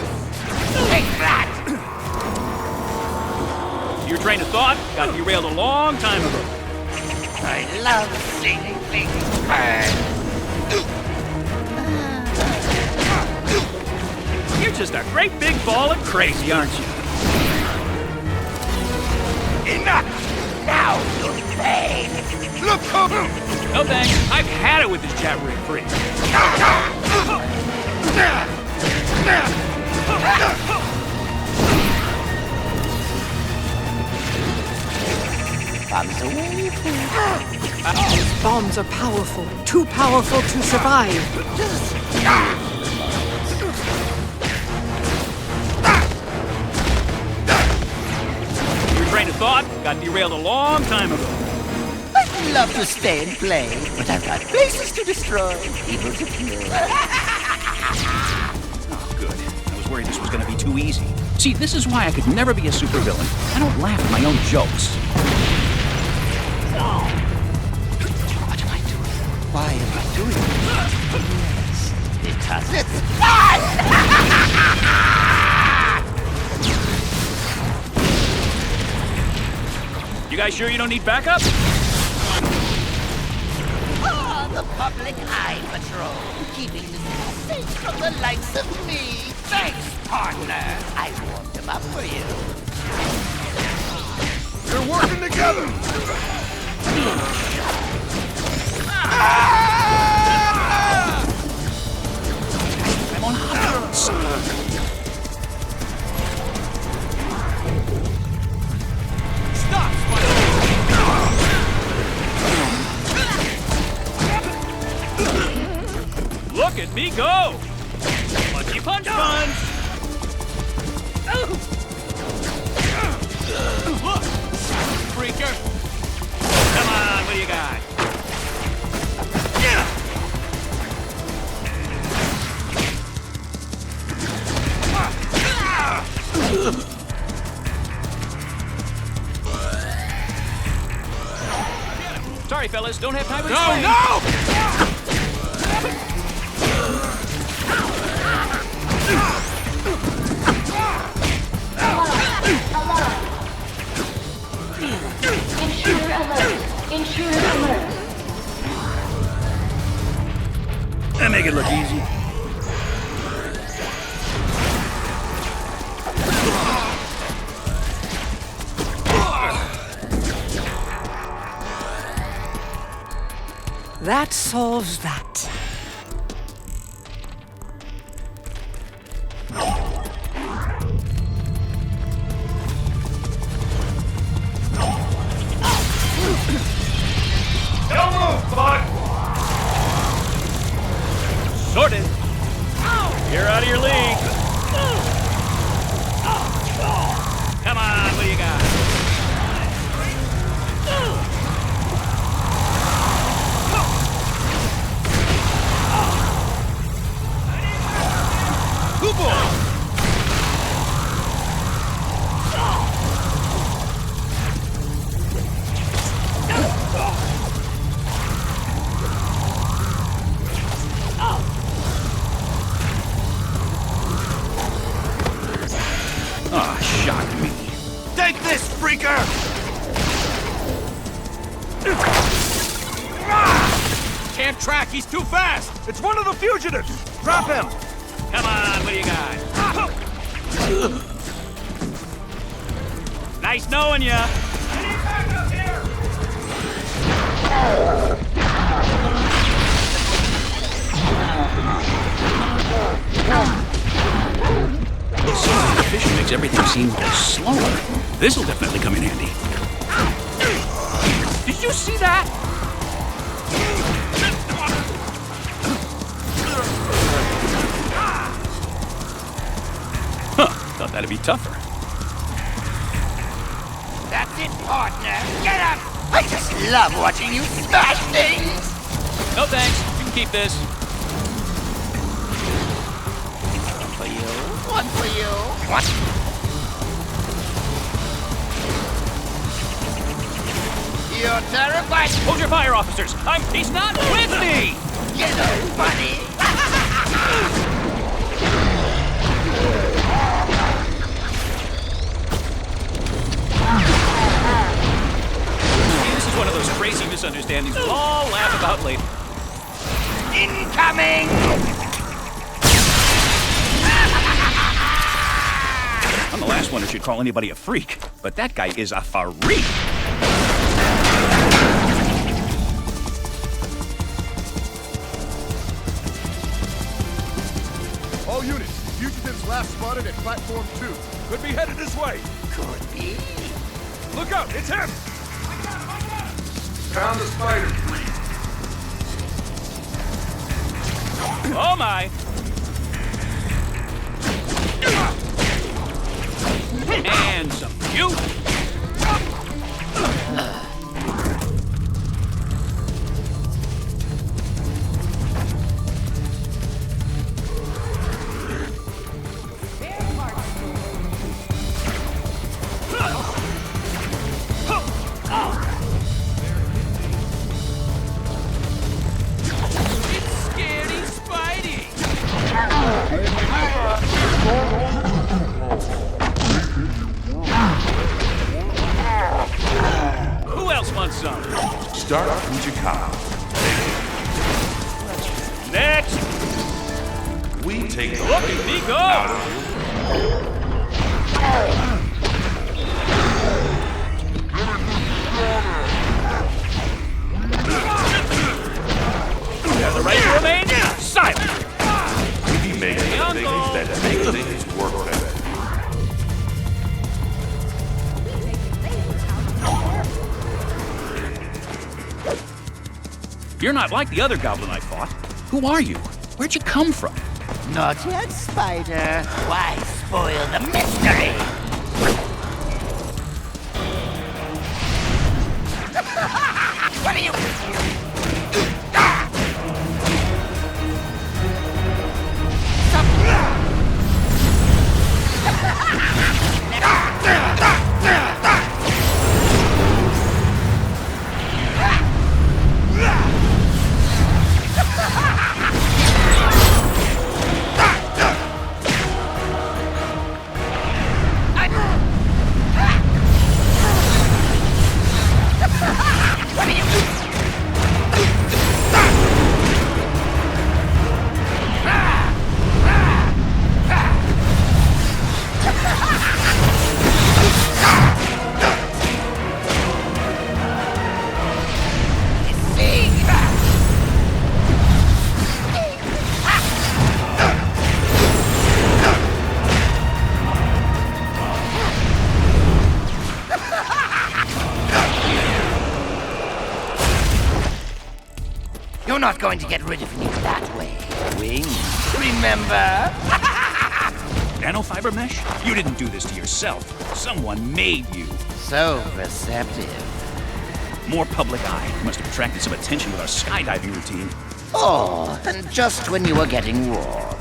Take that! Your train of thought got derailed a long time ago. I love seeing things burn! You're just a great big ball of crazy, aren't you? Enough! Now you'll pay! Look over! No thanks. I've had it with this jabbering freak. Bombs away, These bombs are powerful. Too powerful to survive. Your train of thought got derailed a long time ago. I love to stay and play, but I've got places to destroy, people to kill. Oh, good. I was worried this was going to be too easy. See, this is why I could never be a supervillain. I don't laugh at my own jokes. What am I doing? Why am I doing this? Yes, because it's fun! You guys sure you don't need backup? Ah, the Public Eye Patrol, keeping the city safe from the likes of me. Thanks, partner. I warmed them up for you. They're working together! I'm on Hobgoblins. Stop, Look at me go! Punchy punch punch! Look! Freaker! Come on, what do you got? Sorry, fellas, don't have time to explain. No! Intruder alert! Intruder alert! That make it look easy. That solves that. Don't move, bud! Sorted. You're out of your league. Come on, what do you got? Ah, shock me. Take this, freaker! Can't track, he's too fast! It's one of the fugitives! Drop him! Come on, what do you got? Nice knowing ya. So the fish makes everything seem slower. This'll definitely come in handy. Did you see that? Huh, thought that'd be tougher. That's it, partner. Get up! I just love watching you smash things! No thanks, you can keep this. One for you. One for you. One. You're terrified. Hold your fire, officers. He's not with me! You know, buddy. This is one of those crazy misunderstandings we'll all laugh about later. Incoming! I'm the last one who should call anybody a freak, but that guy is a freak. All units, fugitives last spotted at platform 2. Could be headed this way! Could be. Look out, it's him! Found the spider. Oh my! And some you. cow. Next! We take the Look at me go! There's the right to remain silent! We make things that make things work better. You're not like the other goblin I fought. Who are you? Where'd you come from? Not yet, Spider. Why spoil the mystery? What are you... You're not going to get rid of me that way, Wings. Remember? Nanofiber mesh? You didn't do this to yourself. Someone made you. So perceptive. More public eye. Must have attracted some attention with our skydiving routine. Oh, and just when you were getting warm.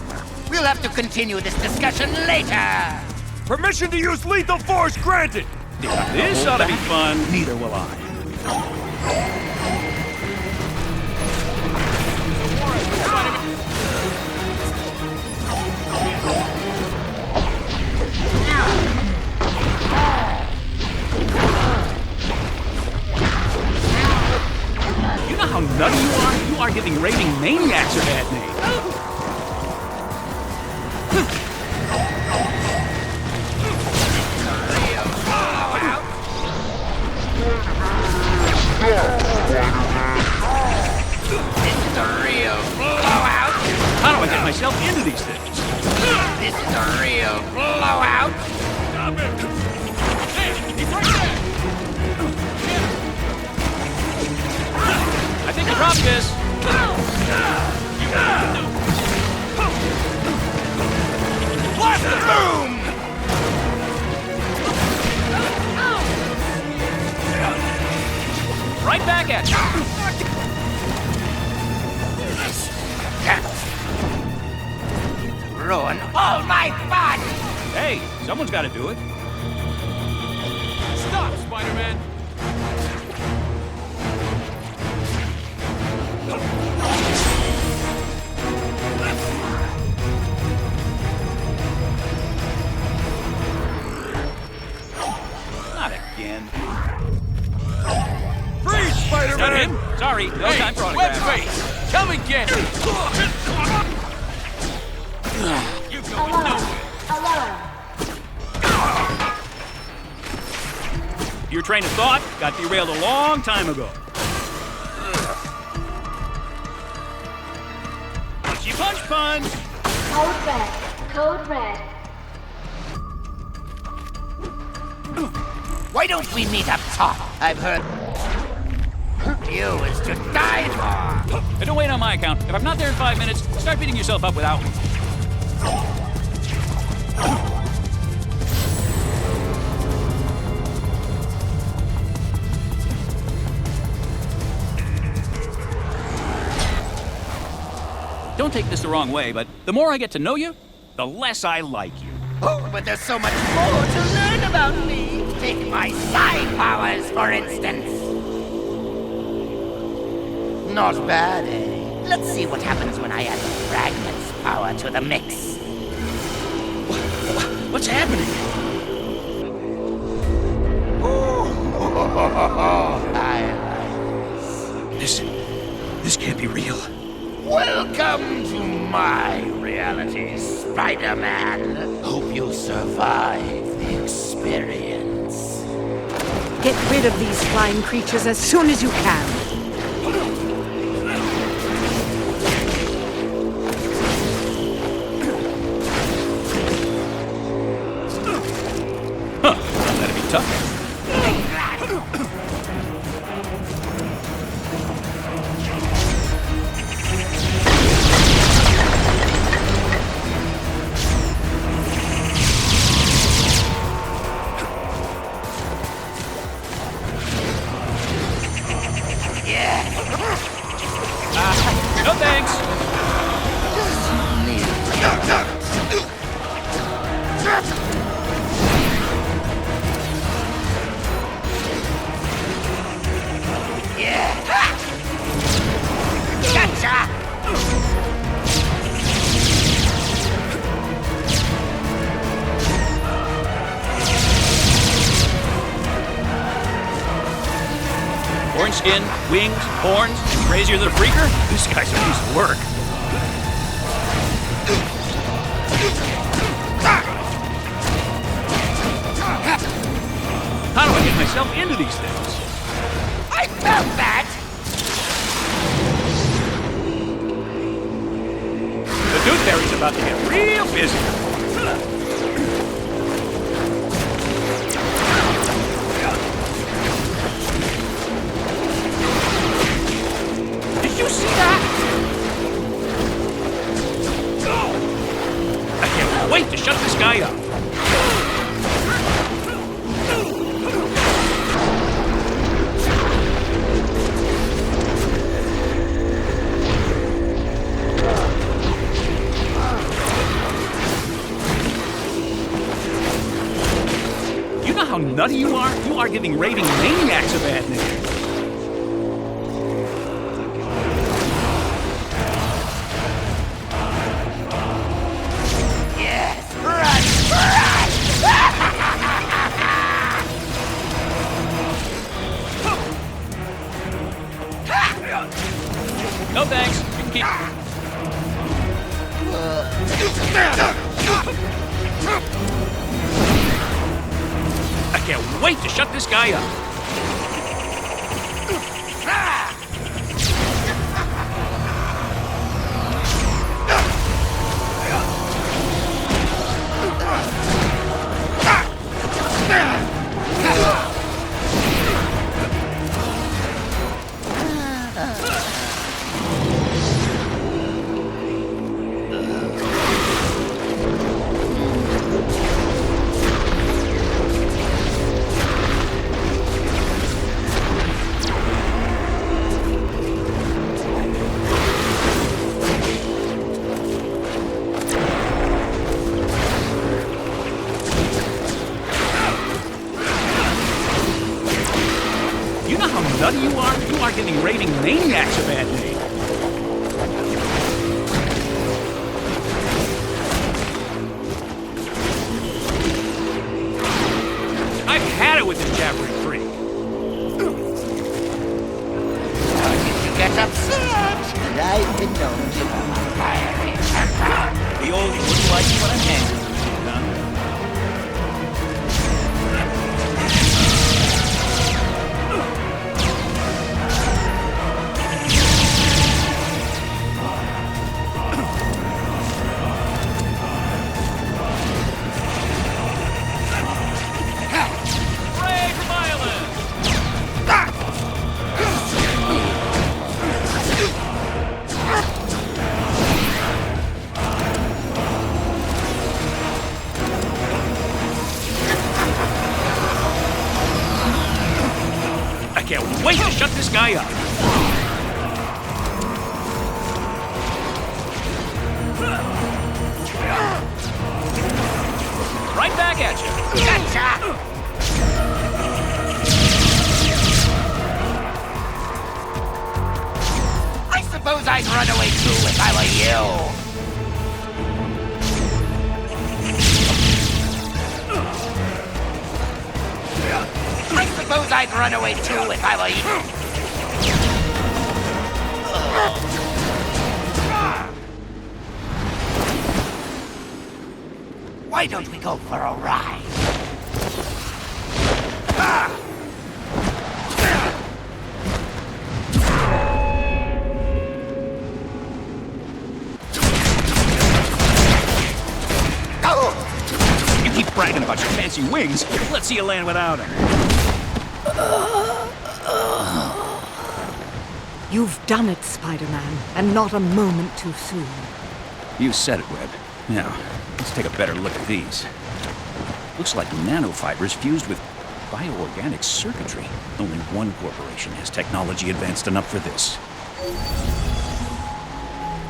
We'll have to continue this discussion later. Permission to use lethal force granted! This ought to be fun. Neither will I. You know how nutty you are? You are giving raving maniacs a bad name. This is a real blowout. How do I get myself into these things? This is a real blowout. I think I dropped this. Blast the boom! Right back at you. Ruin all my fun! Hey, someone's got to do it. Stop, Spider-Man! Not again. Freeze, Is Spider-Man! that him? Sorry, no time for autographs. Webface! Come again! You going nowhere! Alarm. Your train of thought got derailed a long time ago. Punchy punch punch! Code red. Code red. Why don't we meet up top? I've heard you is to die for. Hey, don't wait on my account. If I'm not there in 5 minutes, start beating yourself up without me. Don't take this the wrong way, but the more I get to know you, the less I like you. Oh, but there's so much more to learn about me. Take my psi powers, for instance. Not bad, eh? Let's see what happens when I add the fragments power to the mix. What's happening? I Listen. This can't be real. Welcome to my reality, Spider-Man. Hope you'll survive the experience. Get rid of these flying creatures as soon as you can. Huh, that'd be tough. No thanks. Gotcha! Orange skin, wings, horns, and crazier than a freaker? This guy's a piece of work. How do I get myself into these things? I felt that! The Dude Fairy's about to get real busy. Did you see that? I can't wait to shut this guy up. You know how nutty you are? You are giving raving maniacs a bad name. No thanks. You can keep. I can't wait to shut this guy up. Nutty you are giving raving maniacs a bad name. I've had it with this jabbering freak. Why did you get upset? I've been known to fiery temper. The old wouldn't like what I'm angry, huh? Can't wait to shut this guy up. Right back at you. Gotcha! I suppose I'd run away too if I were you. I suppose I'd run away too if I were you. Why don't we go for a ride? Ah! You keep bragging about your fancy wings. Let's see you land without them. You've done it, Spider-Man, and not a moment too soon. You said it, Webb. Now, let's take a better look at these. Looks like nanofibers fused with bioorganic circuitry. Only one corporation has technology advanced enough for this.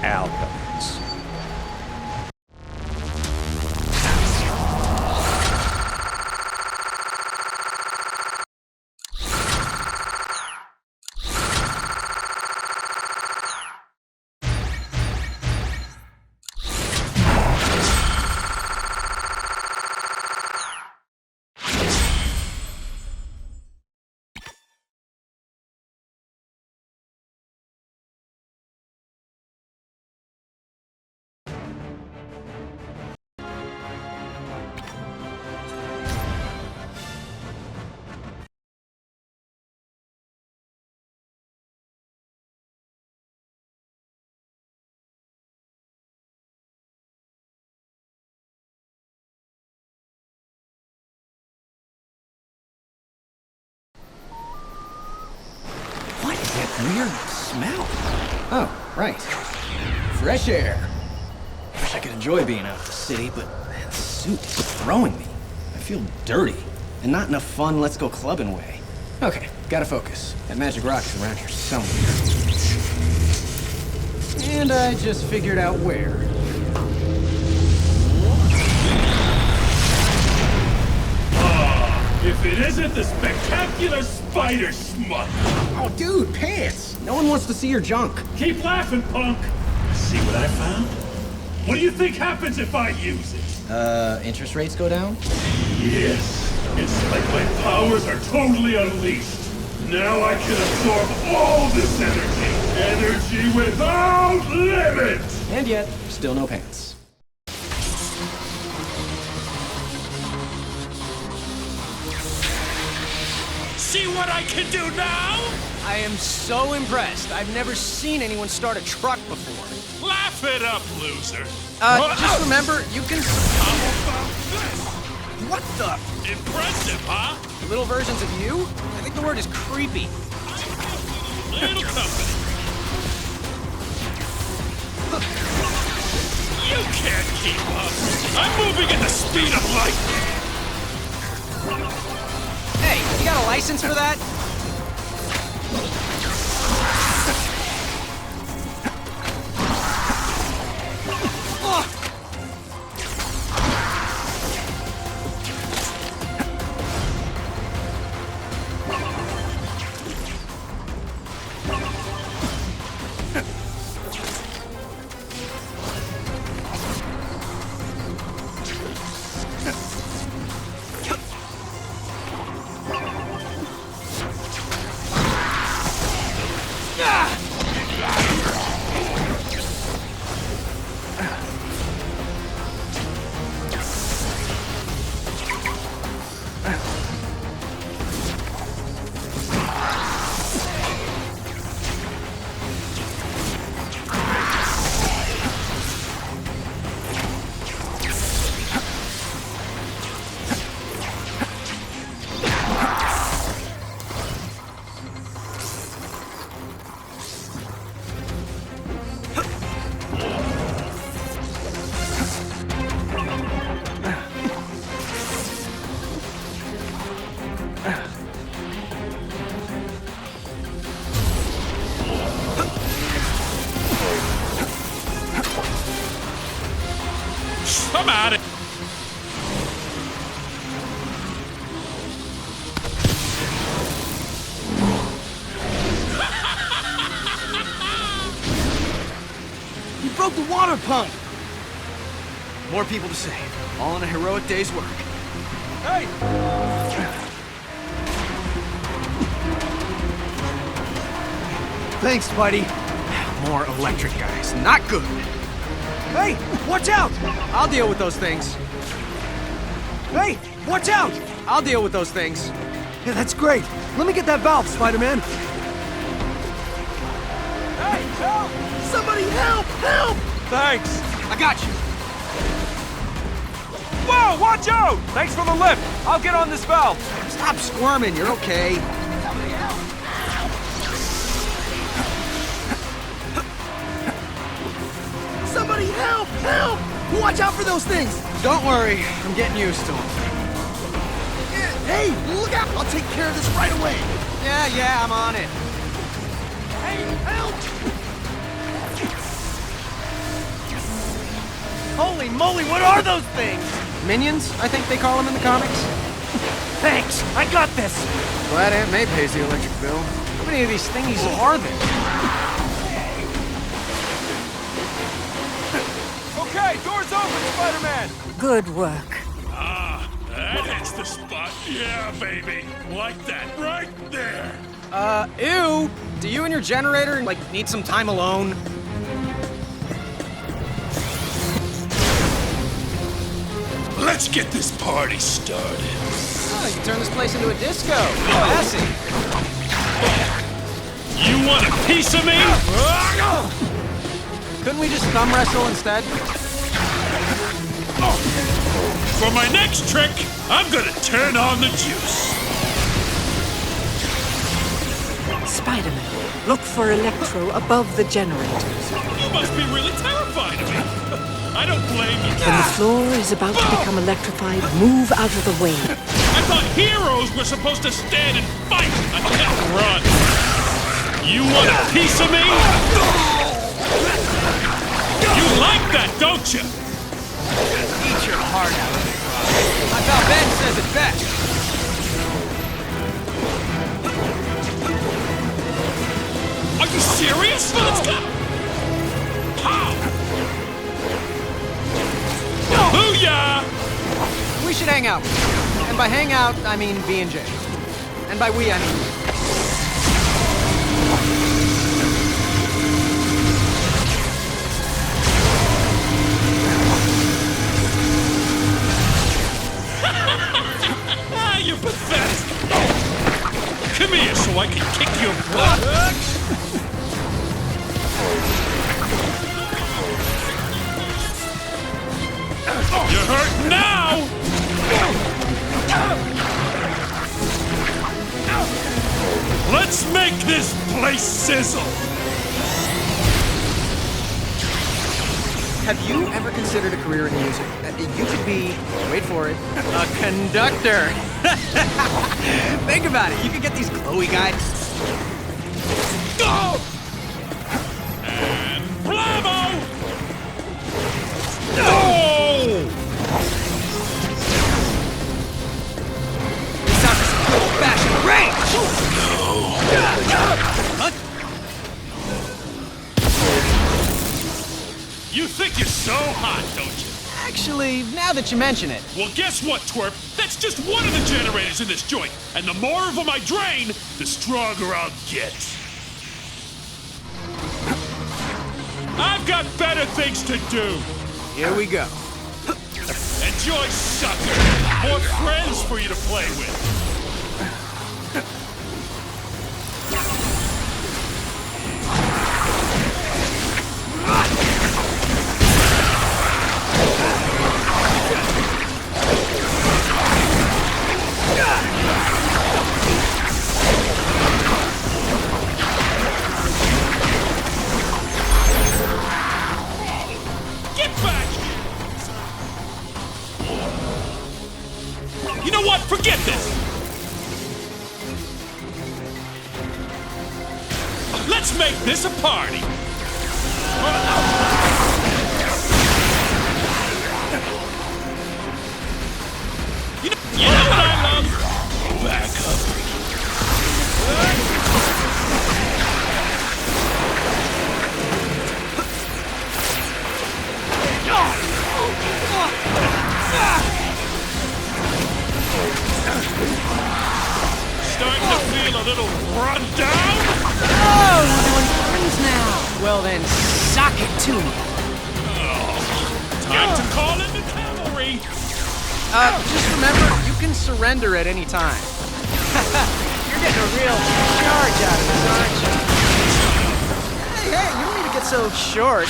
AMHarbinger. Weird smell. Oh, right. Fresh air. Wish I could enjoy being out in the city, but man, the suit is throwing me. I feel dirty, and not in a fun let's go clubbing way. Okay, gotta focus. That magic rock is around here somewhere. And I just figured out where. If it isn't the spectacular spider smut! Oh, dude, pants! No one wants to see your junk. Keep laughing, punk! See what I found? What do you think happens if I use it? Interest rates go down? Yes. It's like my powers are totally unleashed. Now I can absorb all this energy. Energy without limit! And yet, still no pants. See what I can do now? I am so impressed. I've never seen anyone start a truck before. Laugh it up, loser. Just remember, you can... How about this? What the? Impressive, huh? Little versions of you? I think the word is creepy. Little company. You can't keep up. I'm moving at the speed of light. Hey, you got a license for that? I'm at it. You broke the water pump! More people to save, all in a heroic day's work. Hey! Thanks, buddy. More electric guys, not good. Hey, watch out! I'll deal with those things. Hey, watch out! I'll deal with those things. Yeah, that's great. Let me get that valve, Spider-Man. Hey, help! Somebody help! Help! Thanks. I got you. Whoa, watch out! Thanks for the lift. I'll get on this valve. Stop squirming, you're okay. Somebody help! Help! Watch out for those things! Don't worry, I'm getting used to them. Hey, look out! I'll take care of this right away! Yeah, I'm on it. Hey, help! Holy moly, what are those things? Minions, I think they call them in the comics. Thanks, I got this! Glad Aunt May pays the electric bill. How many of these thingies are there? Okay, door's open, Spider-Man! Good work. Ah, that is the spot. Yeah, baby. Like that, right there. Ew! Do you and your generator, like, need some time alone? Let's get this party started. Oh, you can turn this place into a disco. Classy. You want a piece of me? Couldn't we just thumb wrestle instead? For my next trick, I'm gonna turn on the juice. Spider-Man, look for Electro above the generators. You must be really terrified of me. I don't blame you. When the floor is about to become electrified, move out of the way. I thought heroes were supposed to stand and fight, not run. You want a piece of me? You like that, don't you? Eat your heart out. I thought Ben says it best. Are you serious? Let's go! How? Booyah! We should hang out. And by hang out, I mean B&J. And by we, I mean... You're pathetic. Come here so I can kick your butt. You're hurt now! Let's make this place sizzle! Have you ever considered a career in music? You could be, wait for it, a conductor. Think about it. You could get these Chloe guys. Go! And bravo! No! This sounds like some old-fashioned range. Huh? You think you're so hot, don't you? Actually, now that you mention it. Well, guess what, twerp? That's just one of the generators in this joint. And the more of them I drain, the stronger I'll get. I've got better things to do. Here we go. Enjoy, sucker. More friends for you to play with. Get back! You know what? Forget this! Let's make this a party! You know what I love? Back up. Starting to feel a little run down? Oh, we're doing friends now. Well then, sock it to me. Time to call in the cavalry. Just remember, you can surrender at any time. You're getting a real charge out of this, aren't you? Hey, you don't need to get so short.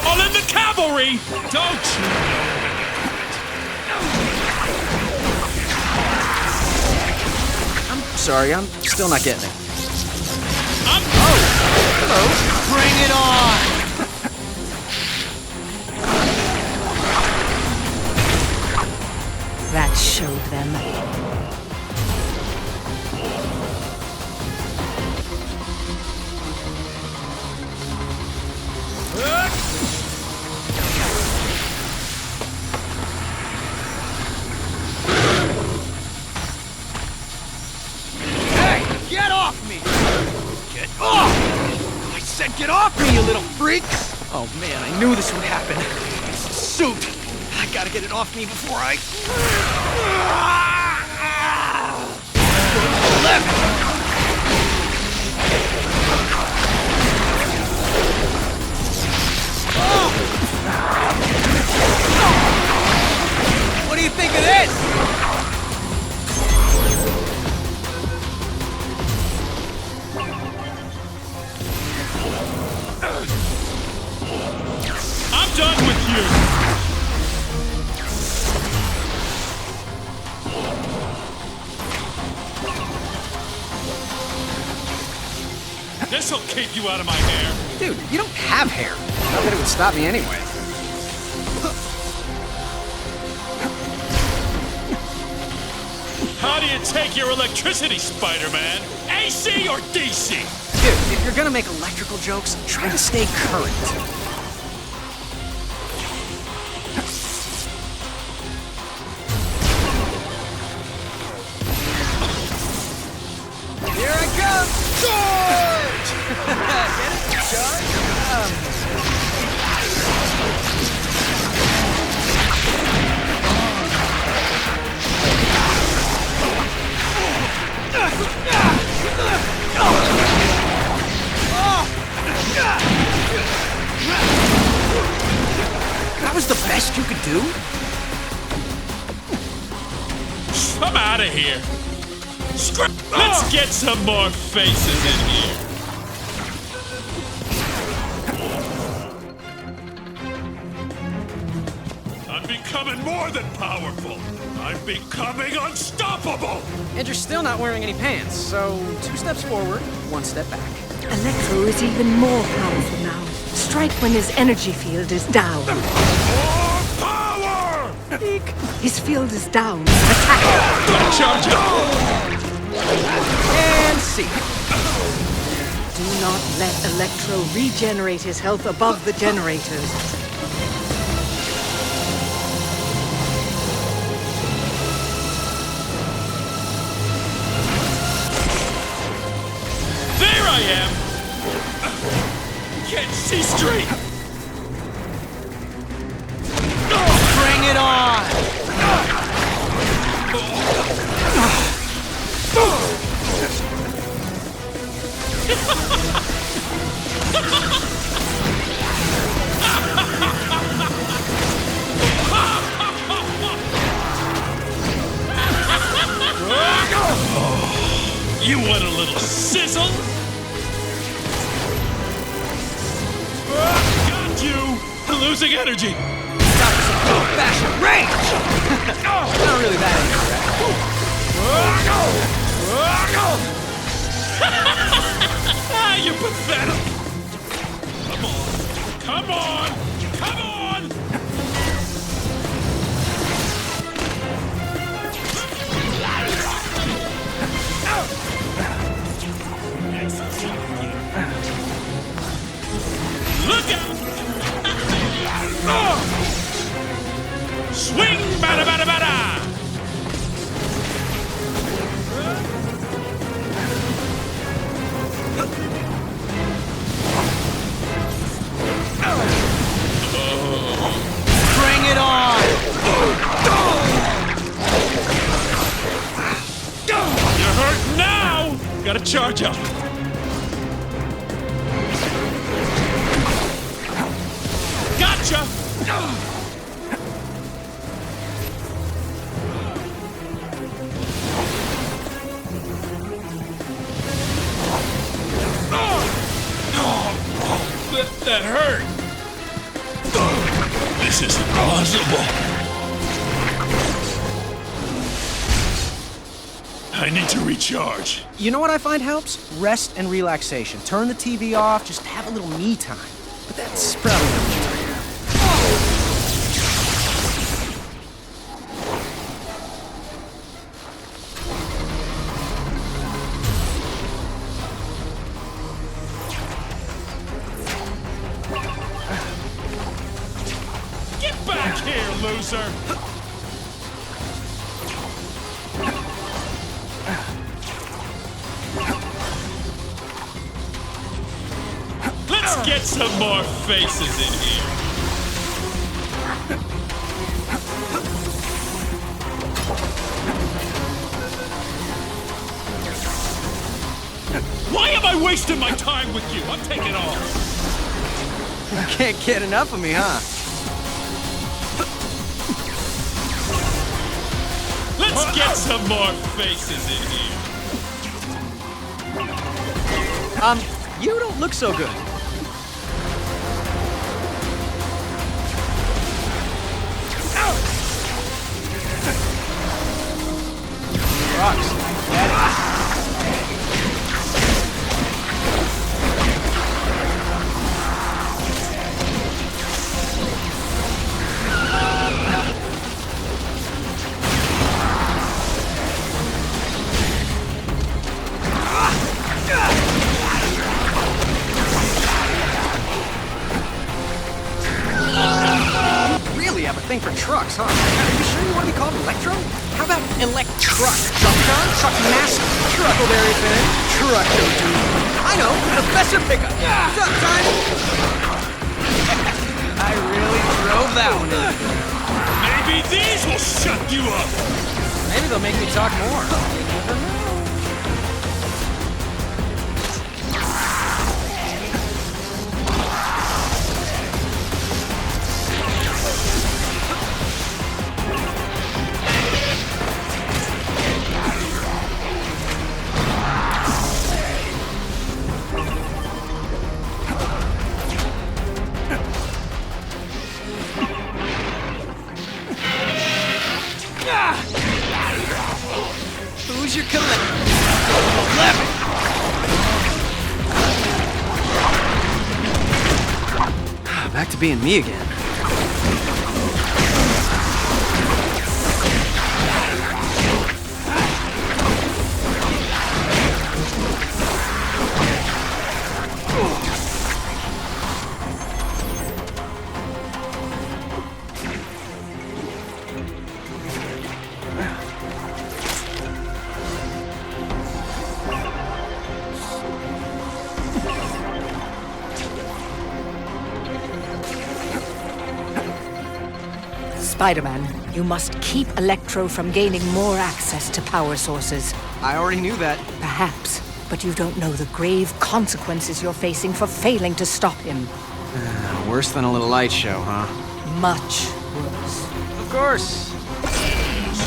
All in the cavalry! Don't you? I'm sorry, I'm still not getting it. Hello. Bring it on! That showed them. Hey, get off me! Get off! I said get off me, you little freak! Oh man, I knew this would happen. Suit! I gotta get it off me before I... What do you think of this? I'm done with you! This'll keep you out of my hair. Dude, you don't have hair. Not that it would stop me anyway. How do you take your electricity, Spider-Man? AC or DC? Dude, if you're gonna make electrical jokes, try to stay current. Here I come! Charge! Get it? Charge? That was the best you could do? I'm out of here. Let's get some more faces in here. I'm becoming more than powerful. I'm becoming unstoppable. And you're still not wearing any pants, so 2 steps forward, 1 step back. Electro is even more powerful now. Strike when his energy field is down. More power! Eek. His field is down. Attack! Charge up! And see. Do not let Electro regenerate his health above the generators. There I am! Can't see straight! Bring it on! You want a little sizzle? Got you! Losing energy! Got some old-fashioned range! Not really that Ah, you're pathetic! Come on! Come on! Look out! Swing, bada bada bada! That hurt! This isn't possible. I need to recharge. You know what I find helps? Rest and relaxation. Turn the TV off, just have a little me time. But that's probably not me. Get back here, loser! Let's get some more faces in here. Why am I wasting my time with you? I'm taking off. You can't get enough of me, huh? Let's get some more faces in here. You don't look so good. Rocks. Really have a thing for trucks, huh? Are you sure you want to be called Electro? How about Electruck? Truck-con? Truck-master? Truckleberry Finn? Trucko dude. I know! Professor Pickup! What's up, Simon? I really drove that one in. Maybe these will shut you up! Maybe they'll make me talk more. You never know. Who's your collector? Back to being me again. Spider-Man, you must keep Electro from gaining more access to power sources. I already knew that. Perhaps, but you don't know the grave consequences you're facing for failing to stop him. Worse than a little light show, huh? Much worse. Of course.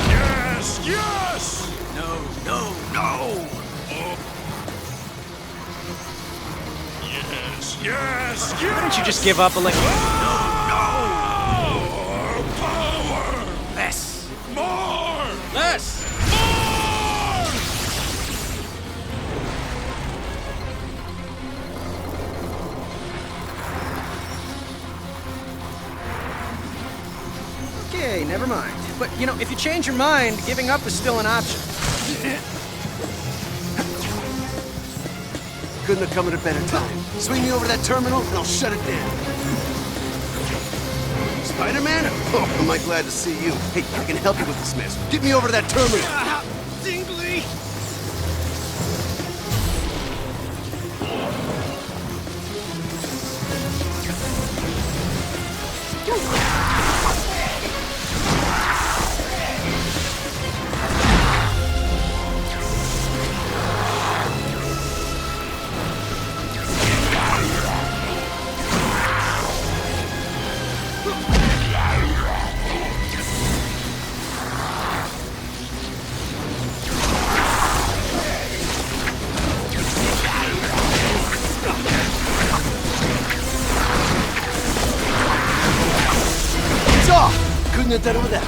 Yes! Yes! No, no, no! Yes! Yes! Yes! Why don't you just give up, Electro? Power! Less! More! Less! More! Okay, never mind. But, you know, if you change your mind, giving up is still an option. Couldn't have come at a better time. Swing me over that terminal and I'll shut it down. Spider-Man? Oh, am I glad to see you. Hey, I can help you with this mess. Get me over to that terminal. Dingley! pugnetare with that.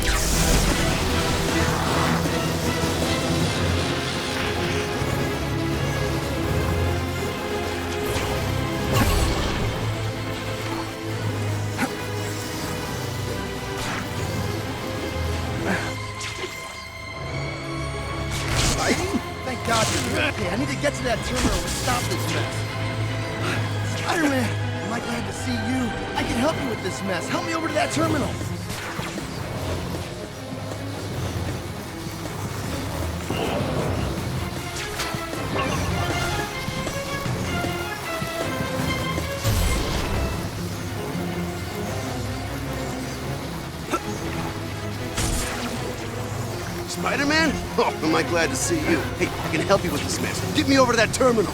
Thank God you're here. Okay, I need to get to that terminal and stop this mess. Spider-Man, am I glad to see you? I can help you with this mess. Help me over to that terminal. Spider-Man? Oh, am I glad to see you. Hey, I can help you with this mess. Get me over to that terminal.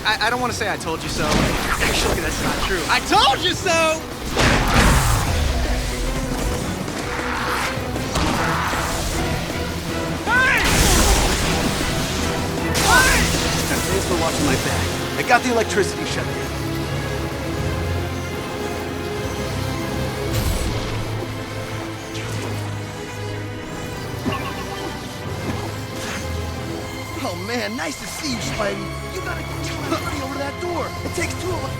I don't want to say I told you so. Actually, that's not true. I told you so! Hey! Thanks for watching my back. I got the electricity shut down. Oh man, nice to see you, Spidey. You gotta get me buddy over that door. It takes two of us.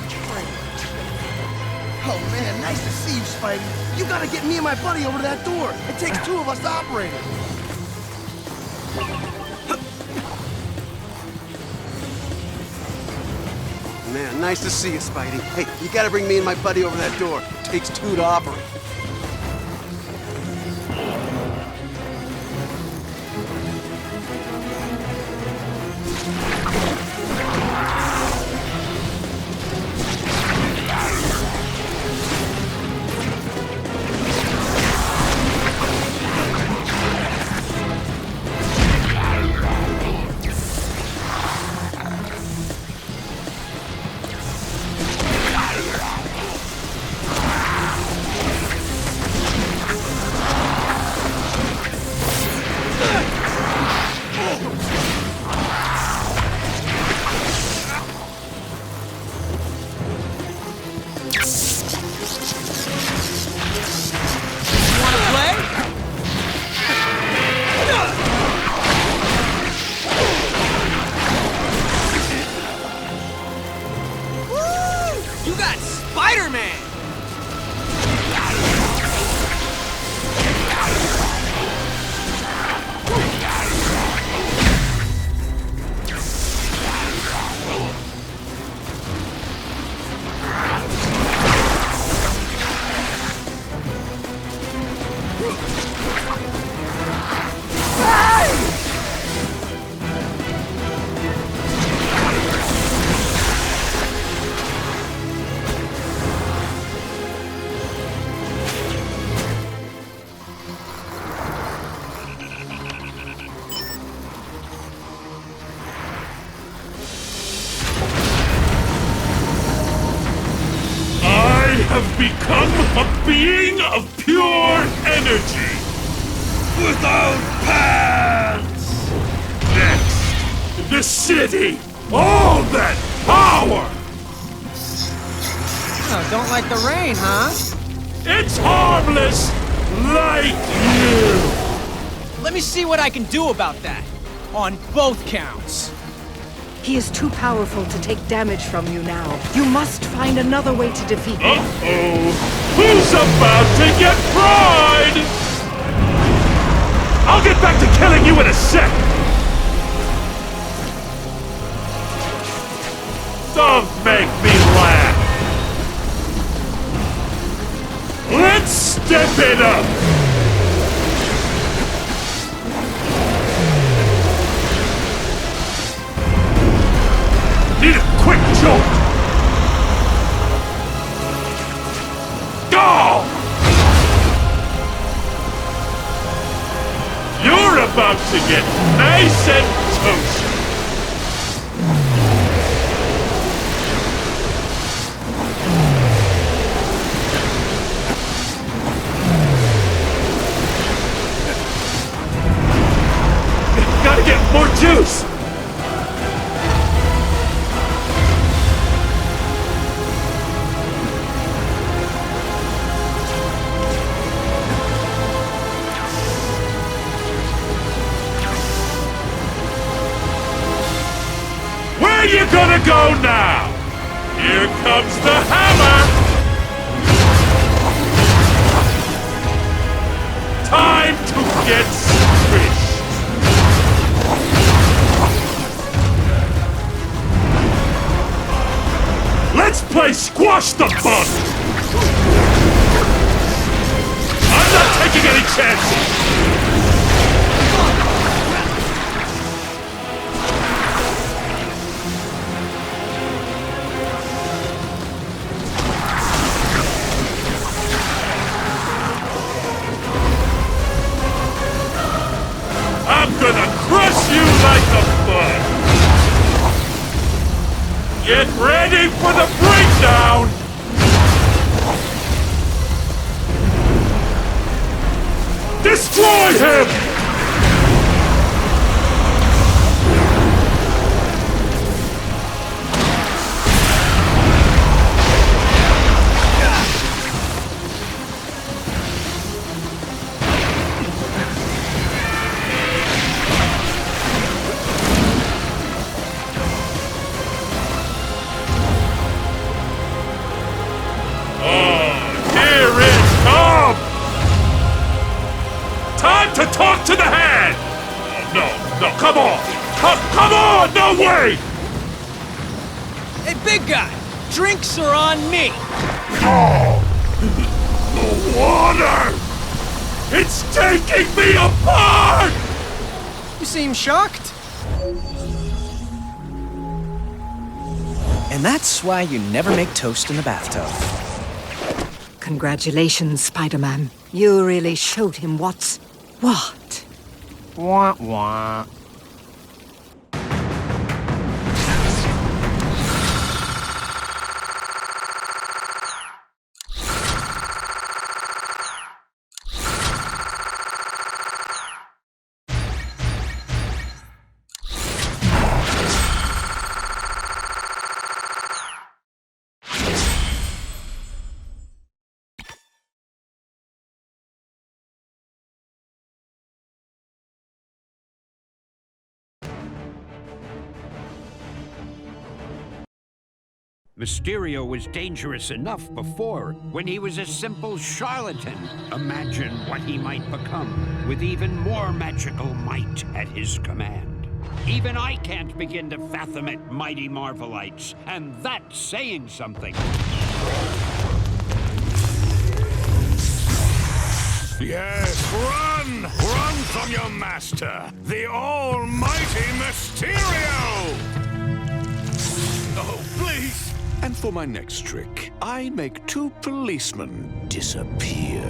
Oh man, nice to see you, Spidey. You gotta get me and my buddy over to that door. It takes two of us to operate it. Man, nice to see you, Spidey. Hey, you gotta bring me and my buddy over that door. It takes two to operate. have become a being of pure energy. Without pants. Next, the city. All that power. Oh, don't like the rain, huh? It's harmless, like you. Let me see what I can do about that. On both counts. He is too powerful to take damage from you now. You must find another way to defeat him. Uh-oh. Who's about to get fried? I'll get back to killing you in a sec! Don't make me laugh! Let's step it up! Need a quick jolt! Go! You're about to get nice and toasty! Gotta get more juice! Where you gonna go now? Here comes the hammer! Time to get squished! Let's play squash the bug! I'm not taking any chances! I'm gonna crush you like a bug! Get ready for the breakdown! Destroy him! To talk to the hand! No, come on! Come on! No way! Hey, big guy! Drinks are on me! Oh! The water! It's taking me apart! You seem shocked. And that's why you never make toast in the bathtub. Congratulations, Spider-Man. You really showed him what's what? Wah wah. Mysterio was dangerous enough before, when he was a simple charlatan. Imagine what he might become, with even more magical might at his command. Even I can't begin to fathom it, mighty Marvelites, and that's saying something. Yes, run! Run from your master, the almighty Mysterio! Oh, please! And for my next trick, I make 2 policemen disappear.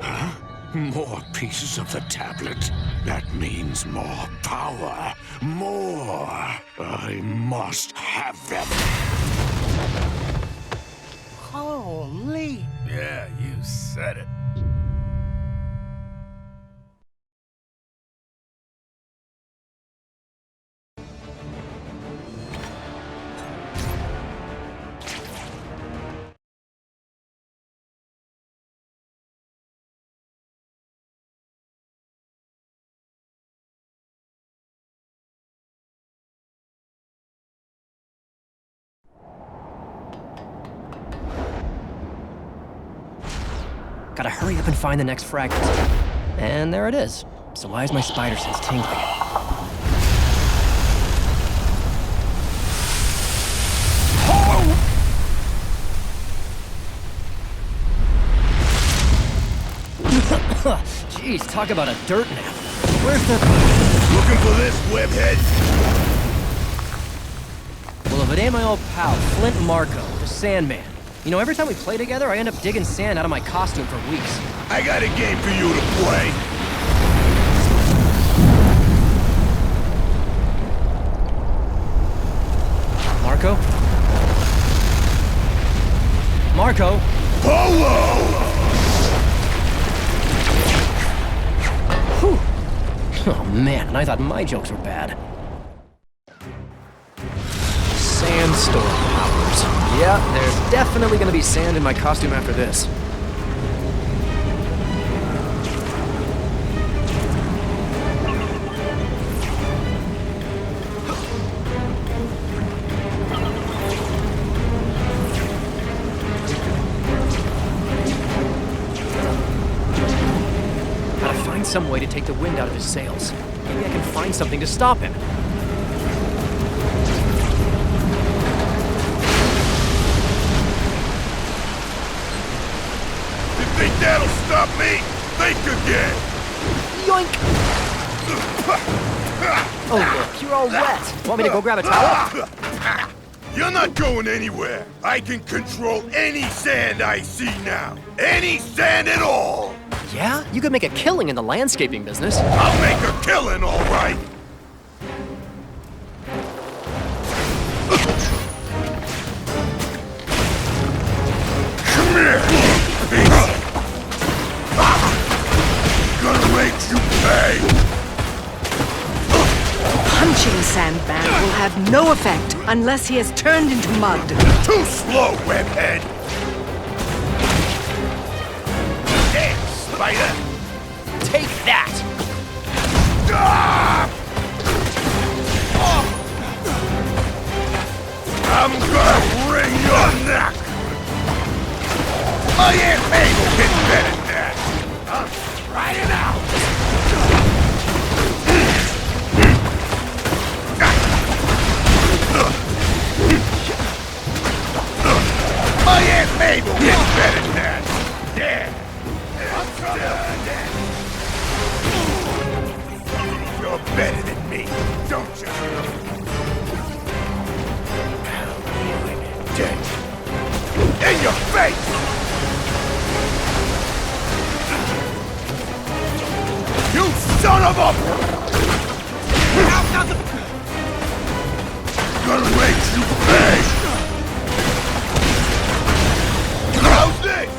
Huh? More pieces of the tablet. That means more power. More. I must have them. Holy! Yeah, you said it. Gotta hurry up and find the next fragment. And there it is. So why is my spider sense tingling? Jeez, talk about a dirt nap. Where's the... Looking for this, webhead? Well, if it ain't my old pal, Flint Marco, the Sandman. You know, every time we play together, I end up digging sand out of my costume for weeks. I got a game for you to play. Marco? Marco? Polo! Whew. Oh man, and I thought my jokes were bad. Sandstorm powers. Yeah, there's definitely gonna be sand in my costume after this. Gotta find some way to take the wind out of his sails. Maybe I can find something to stop him. Think that'll stop me? Think again! Yoink! Oh look, you're all wet. Want me to go grab a towel? You're not going anywhere. I can control any sand I see now. Any sand at all! Yeah? You could make a killing in the landscaping business. I'll make a killing, all right! Come here! Gonna make you pay! Punching Sandman will have no effect unless he is turned into mud. Too slow, webhead! There, spider! Take that! Ah! I'm gonna wring your neck! My Aunt May will get better than that! I'm trying out! My Aunt May will get better than that! Yeah! You're better than me, don't you? Dead. In your face! You son of a... Gonna make you pay! How's this?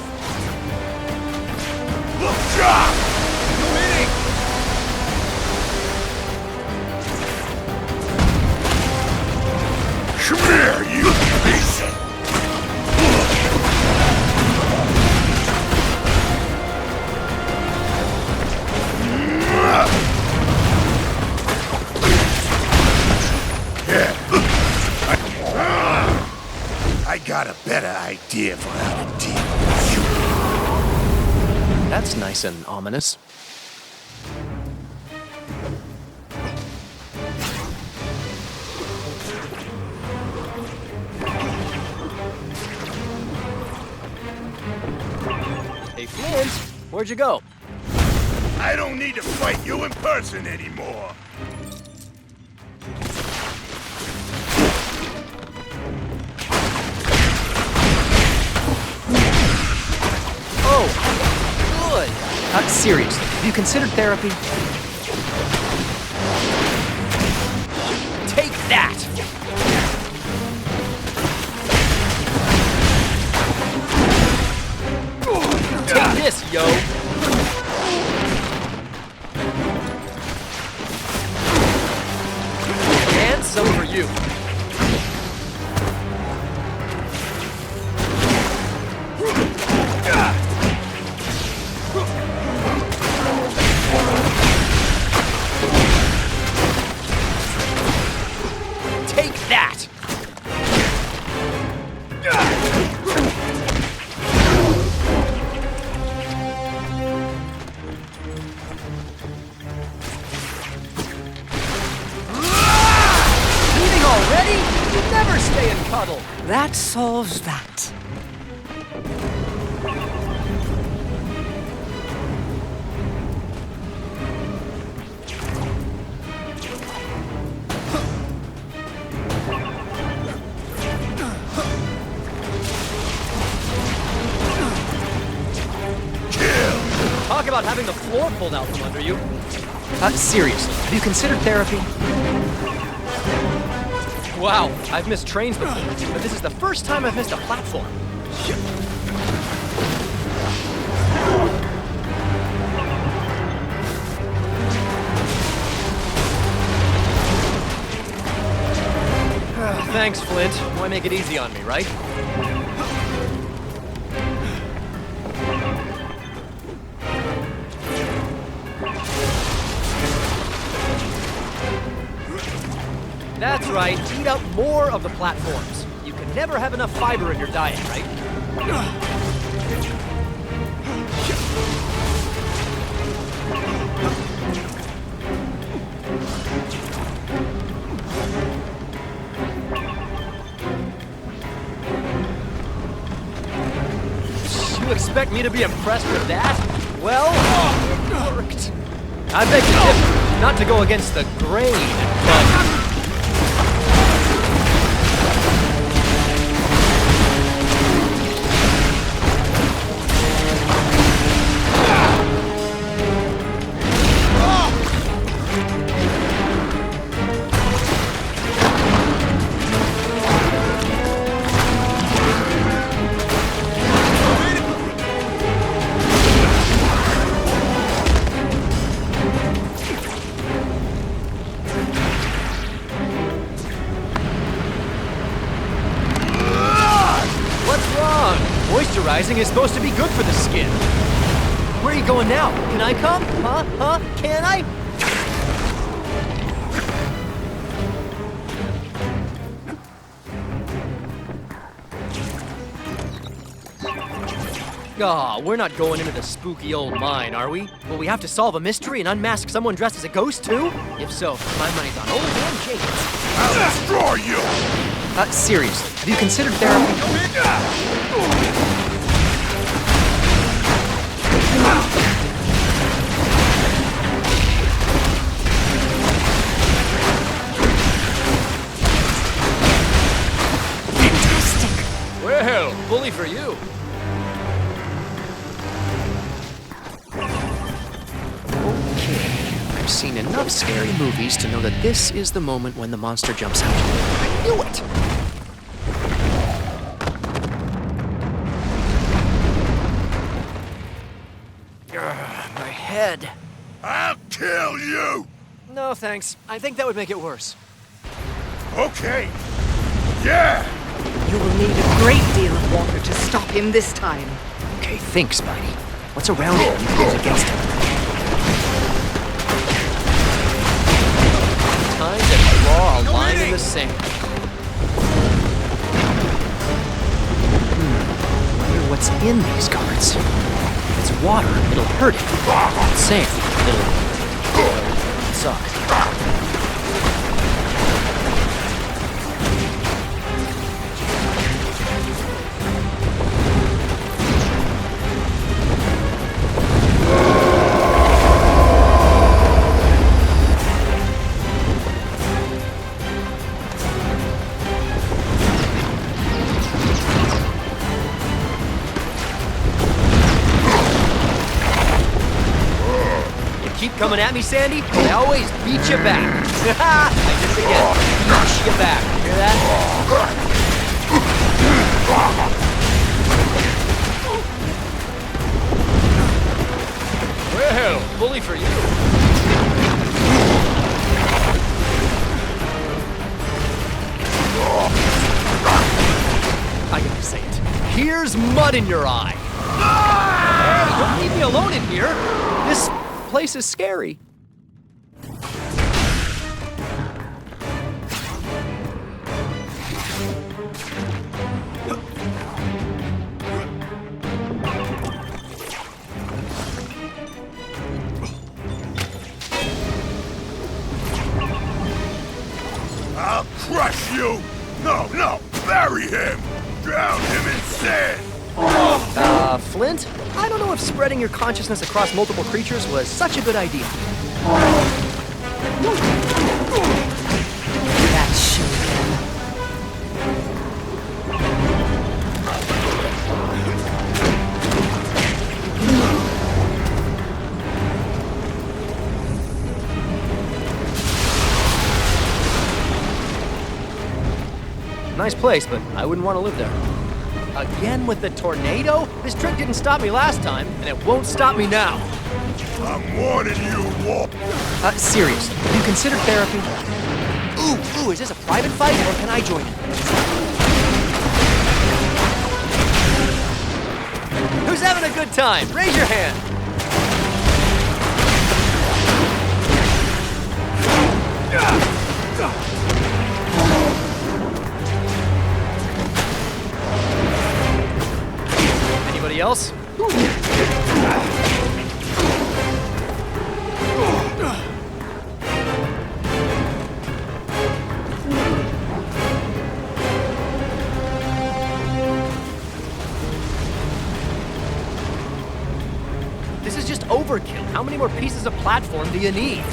Look sharp! Come here, you piece! I got a better idea for how to deal with you. That's nice and ominous. Hey, Flint, where'd you go? I don't need to fight you in person anymore. Oh, good. Seriously, have you considered therapy? Take that! Take this, yo! And some for you. Take that! solves that? Talk about having the floor pulled out from under you. Seriously, have you considered therapy? Wow, I've missed trains before, but this is the first time I've missed a platform. Thanks, Flint. Why make it easy on me, right? That's right, eat up more of the platforms. You can never have enough fiber in your diet, right? You expect me to be impressed with that? Well, it worked. I beg to differ, not to go against the grain, but... Moisturizing is supposed to be good for the skin. Where are you going now? Can I come? Huh? Can I? Aw, we're not going into the spooky old mine, are we? Will we have to solve a mystery and unmask someone dressed as a ghost, too? If so, my money's on old man Jenkins. I'll destroy you! Seriously, have you considered therapy? Fantastic! Well, bully for you. Okay, I've seen enough scary movies to know that this is the moment when the monster jumps out. I knew it! My head. I'll kill you! No, thanks. I think that would make it worse. Okay. Yeah! You will need a great deal of water to stop him this time. Okay, think, Spidey. What's around here you can use against him? Time to draw a line in the sand. Wonder what's in these cards. If it's water, it'll hurt him. If it's sand, it'll suck. Coming at me, Sandy? I always beat you back. I did it again. Beat you back. Hear that? Well, bully for you. I gotta say it. Here's mud in your eye. Hey, don't leave me alone in here. This place is scary. I'll crush you! No, bury him! Drown him instead! Flint? I don't know if spreading your consciousness across multiple creatures was such a good idea. That should them. Nice place, but I wouldn't want to live there. Again with the tornado? This trick didn't stop me last time, and it won't stop me now. I'm warning you, Wolf. Seriously, have you considered therapy? Ooh, is this a private fight, or can I join in? Who's having a good time? Raise your hand. Anybody else? This is just overkill. How many more pieces of platform do you need?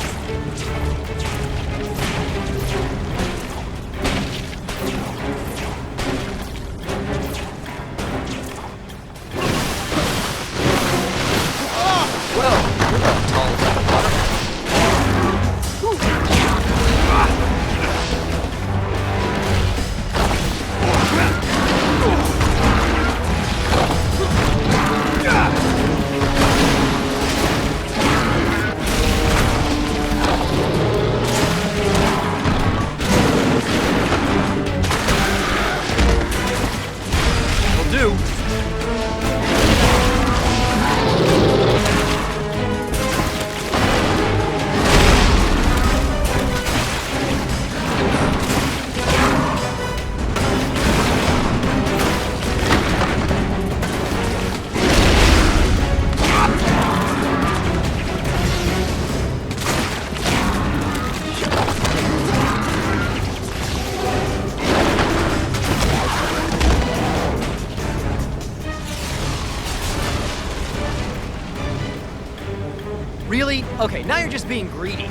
Really? Okay, now you're just being greedy.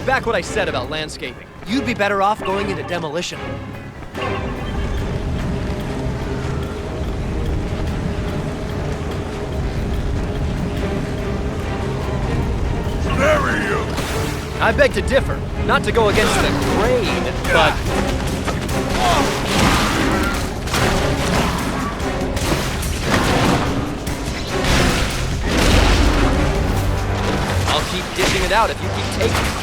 Back what I said about landscaping. You'd be better off going into demolition. Bury you! I beg to differ. Not to go against the grain, but... I'll keep dishing it out if you keep taking it.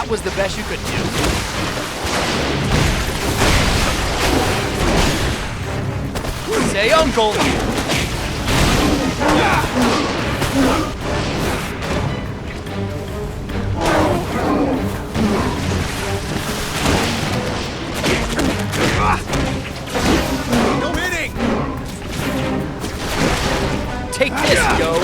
Was the best you could do. Say uncle! No hitting! Take this, yo!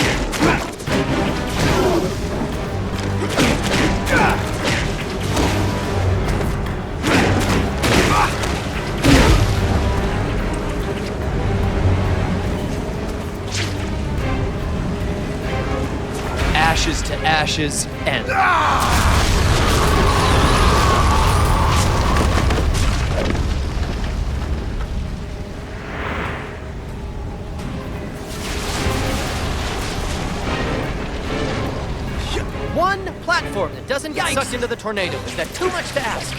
ashes to ashes end. One platform that doesn't get sucked into the tornado. Is that too much to ask?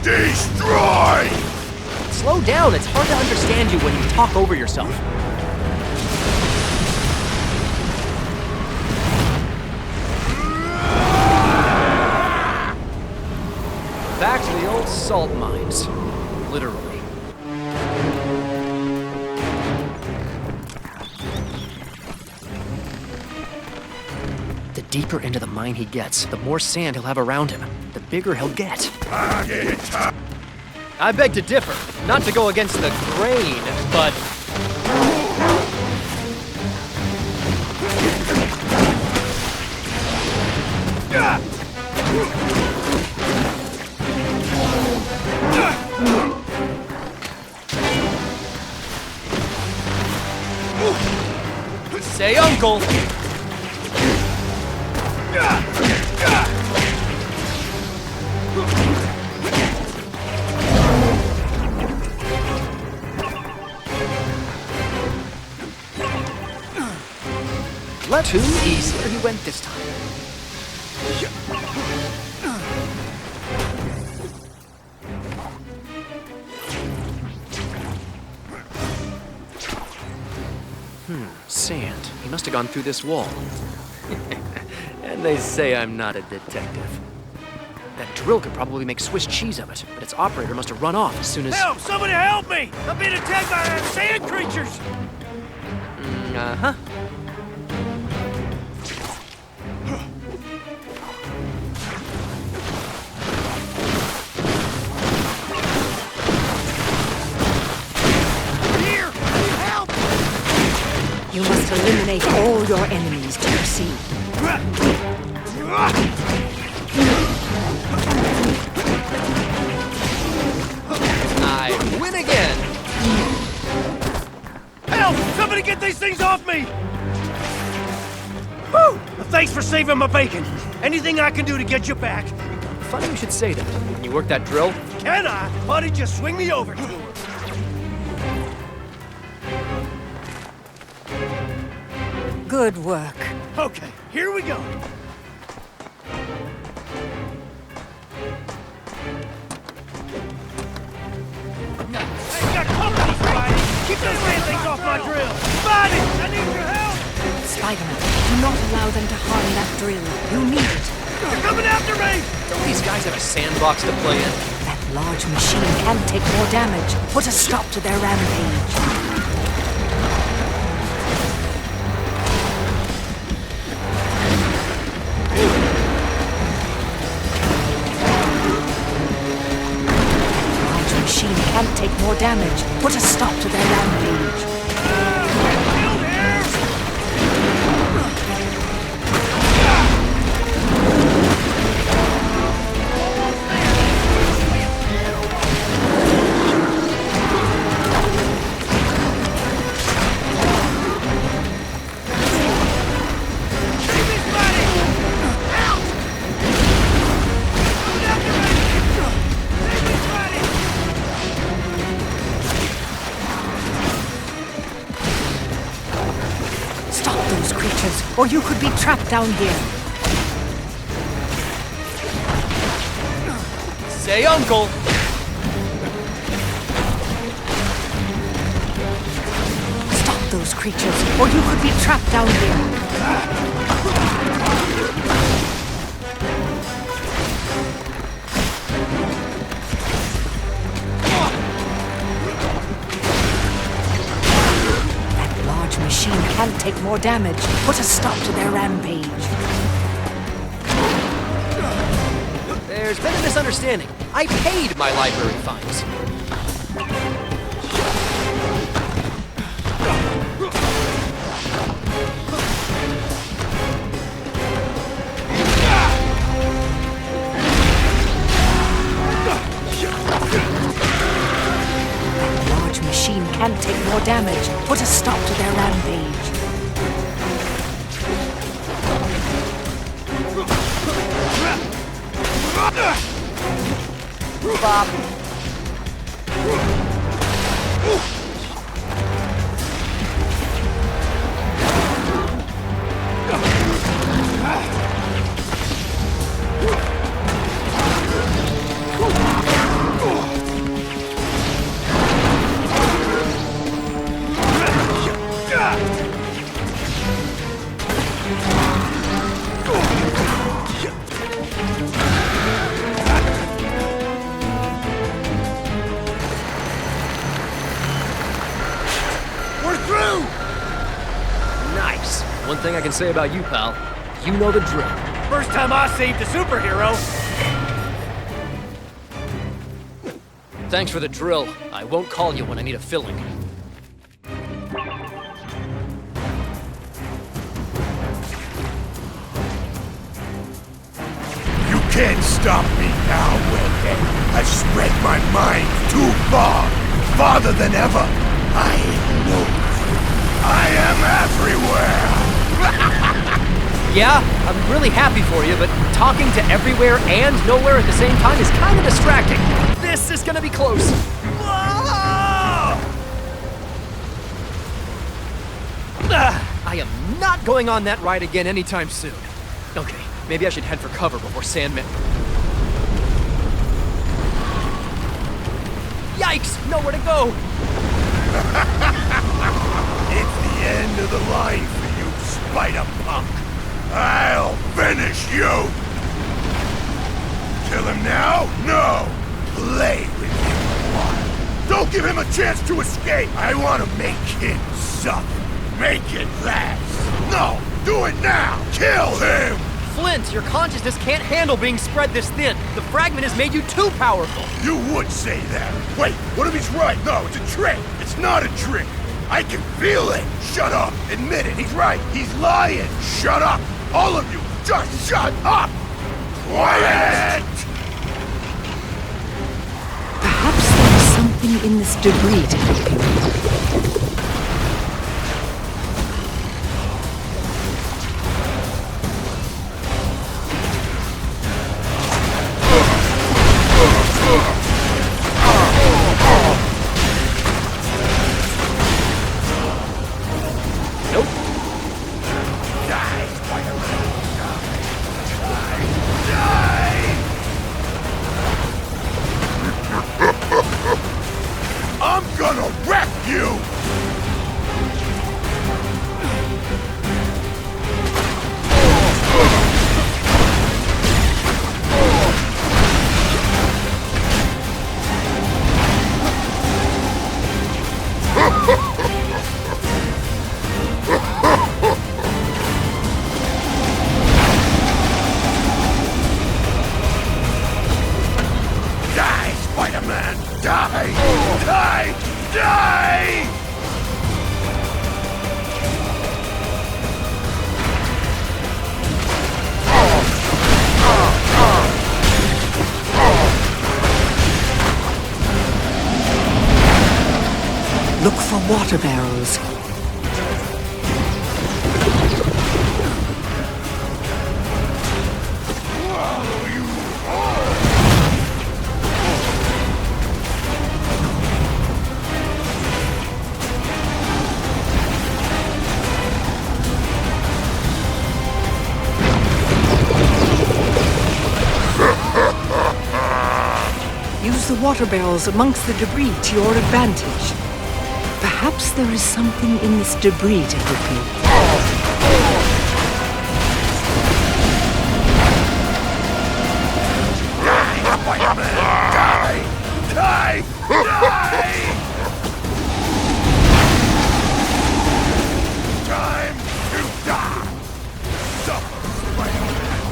Destroy! Slow down, it's hard to understand you when you talk over yourself. Back to the old salt mines. Literally. The deeper into the mine he gets, the more sand he'll have around him, the bigger he'll get. I beg to differ. Not to go against the grain, but... Say uncle! Too easy. Where he went this time. Sand. He must have gone through this wall. And they say I'm not a detective. That drill could probably make Swiss cheese of it, but its operator must have run off as soon as... Help! Somebody help me! I'm being attacked by sand creatures! Uh-huh. You must eliminate all your enemies to proceed. I win again! Help! Somebody get these things off me! Whew! Thanks for saving my bacon. Anything I can do to get you back? Funny you should say that. Can you work that drill? Can I? Buddy, just swing me over to her. Good work. Okay, here we go. Hey, got company, Spidey! Keep those damn things off my drill! Spidey, I need your help! Spider-Man, do not allow them to harm that drill. You need it. They're coming after me! Don't these guys have a sandbox to play in? That large machine can take more damage. Put a stop to their rampage. Can't take more damage. Put a stop to their rampage. Or you could be trapped down here. Say uncle! Stop those creatures, or you could be trapped down here. Machine can take more damage. Put a stop to their rampage. There There's been a misunderstanding. I paid my library fines. Large machine can't take more damage. Put a stop to their rampage. Bob. Nice. One thing I can say about you, pal, you know the drill. First time I saved a superhero. Thanks for the drill. I won't call you when I need a filling. You can't stop me now, Redhead. I've spread my mind too far. Farther than ever. I know. I am everywhere! Yeah, I'm really happy for you, but talking to everywhere and nowhere at the same time is kind of distracting. This is gonna be close. I am not going on that ride again anytime soon. Okay, maybe I should head for cover before Sandman... Yikes! Nowhere to go! It's the end of the line for you, Spider-Punk. I'll finish you! Kill him now? No! Play with him a while. Don't give him a chance to escape! I want to make him suffer. Make it last! No! Do it now! Kill him! Flint, your consciousness can't handle being spread this thin. The fragment has made you too powerful. You would say that. Wait, what if he's right? No, it's a trick. It's not a trick. I can feel it. Shut up. Admit it. He's right. He's lying. Shut up. All of you, just shut up. Quiet. Perhaps there is something in this debris to help you. I'm gonna wreck you! Die, Spider-Man! Die! Die! Die! Look for water barrels. Use the water barrels amongst the debris to your advantage. Perhaps there is something in this debris to help you. Die, Spider-Man! Die! Die! Die! Time to die! Suffer, Spider-Man!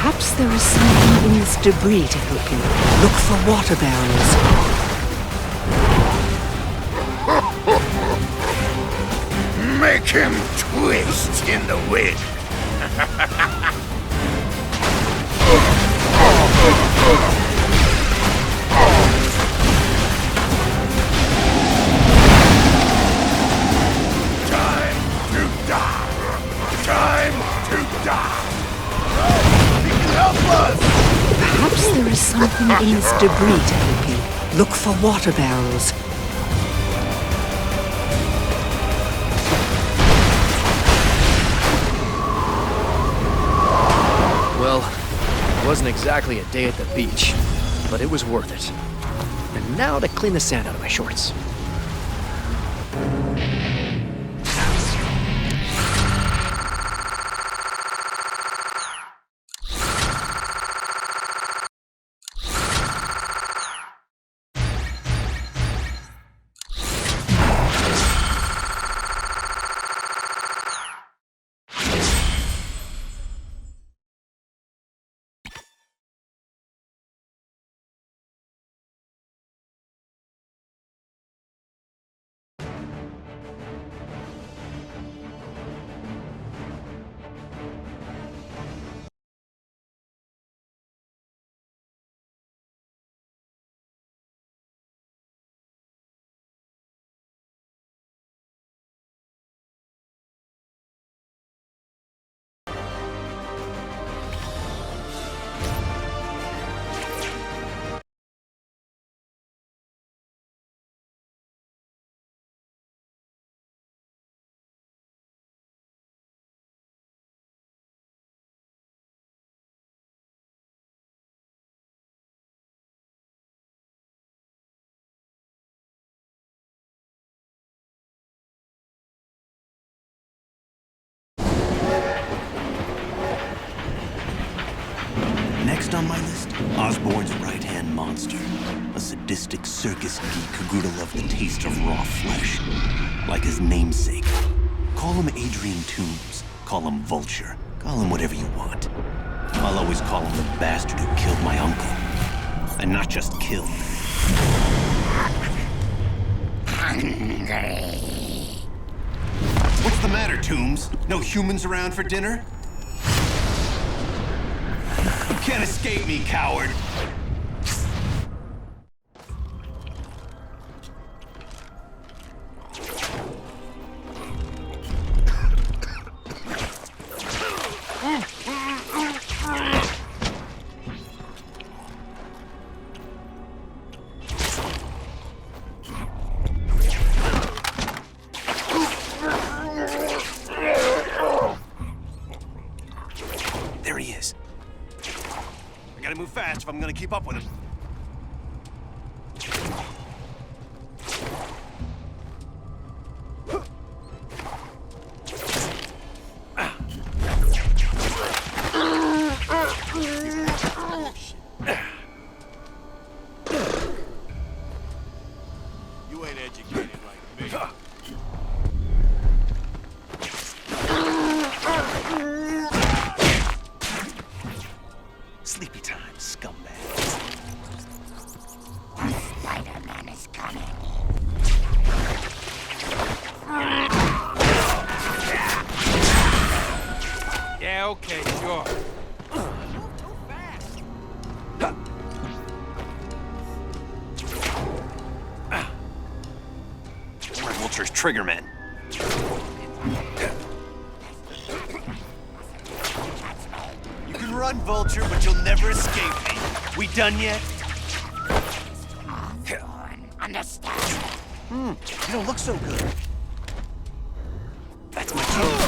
Perhaps there is something in this debris to help you. Look for water barrels. Make him twist in the wind. Time to die. Time to die. He can help us. Perhaps there is something in this debris to help you. Look for water barrels. Well, it wasn't exactly a day at the beach, but it was worth it. And now to clean the sand out of my shorts. Next on my list, Osborn's right-hand monster. A sadistic circus geek who grew to love the taste of raw flesh. Like his namesake. Call him Adrian Toombs. Call him Vulture. Call him whatever you want. I'll always call him the bastard who killed my uncle. And not just killed. Hungry. What's the matter, Toombs? No humans around for dinner? You can't escape me, coward! There he is. I gotta move fast if I'm gonna keep up with him. You ain't educated like me. Sleepy time, scumbag. Spider-Man is coming. Yeah, okay, sure. We're Vulture's trigger man. You can run, Vulture, but you'll never escape me. We done yet? Understand? You don't look so good. That's my job.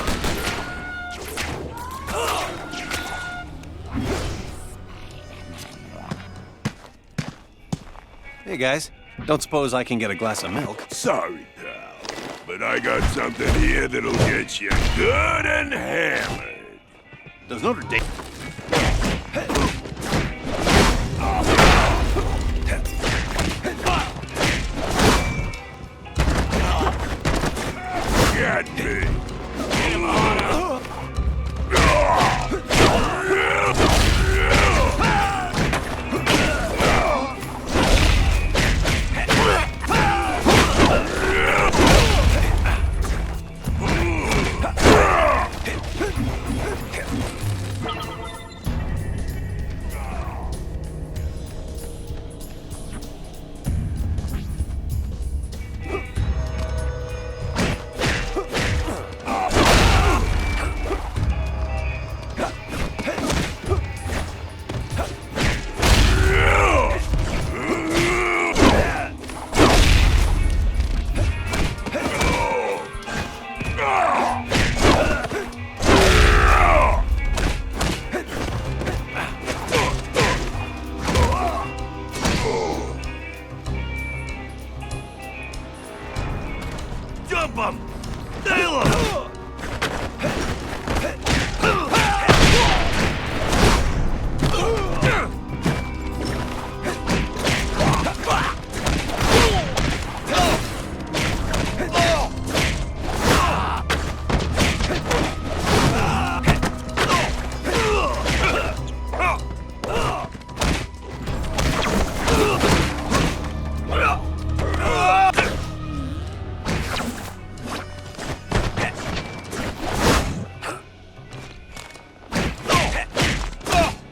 Hey, guys. Don't suppose I can get a glass of milk? Sorry, pal, but I got something here that'll get you good and hammered. Does Notre Dame... Get me. Get him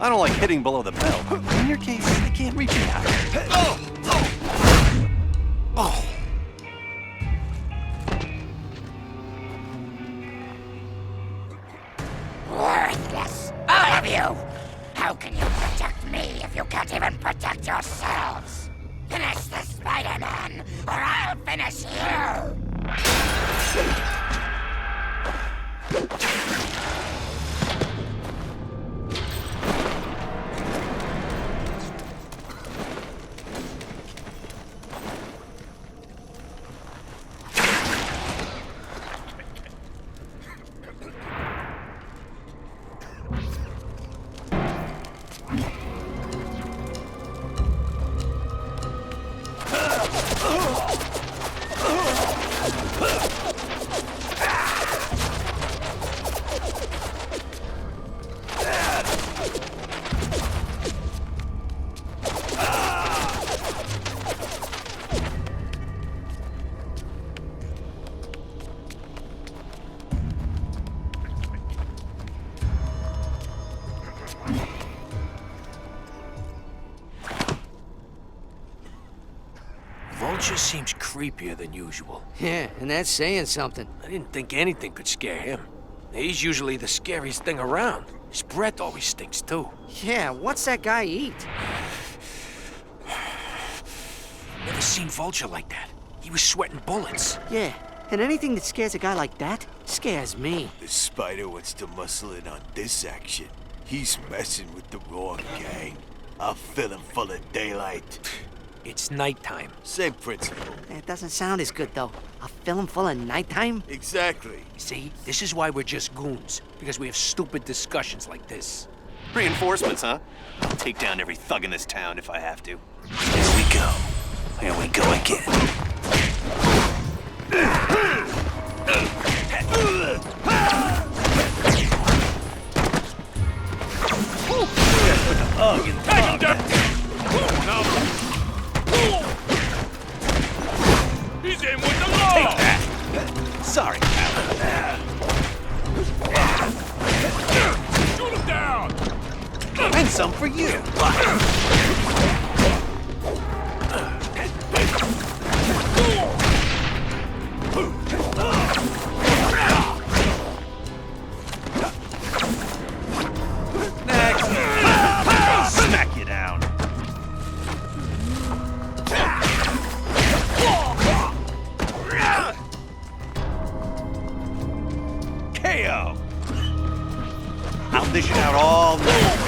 I don't like hitting below the belt. In your case, I can't reach it out. Oh! Worthless, all of you! How can you protect me if you can't even protect yourselves? Finish the Spider-Man, or I'll finish you! Vulture seems creepier than usual. Yeah, and that's saying something. I didn't think anything could scare him. He's usually the scariest thing around. His breath always stinks, too. Yeah, what's that guy eat? Never seen Vulture like that. He was sweating bullets. Yeah, and anything that scares a guy like that scares me. The spider wants to muscle in on this action. He's messing with the wrong gang. I'll fill him full of daylight. It's nighttime. Same principle. That doesn't sound as good, though. A film full of nighttime? Exactly. See, this is why we're just goons. Because we have stupid discussions like this. Reinforcements, huh? I'll take down every thug in this town if I have to. Here we go. Here we go again. Put the hug in He's in with the law! Take that! Sorry, pal. Shoot him down! And some for you. Next. Smack you down. KO. I'll dish it out all night.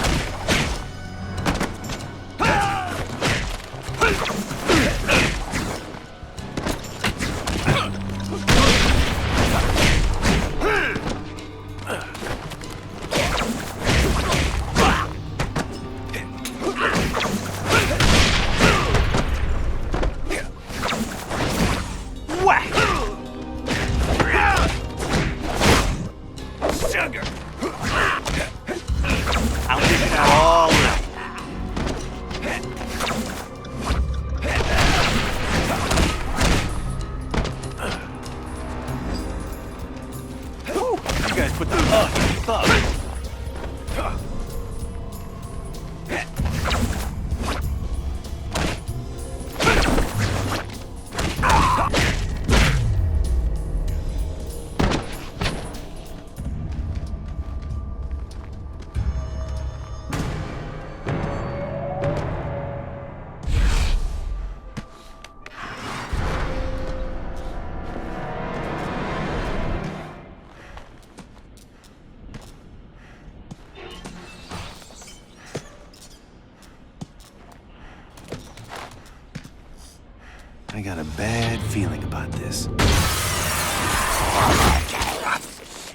I got a bad feeling about this.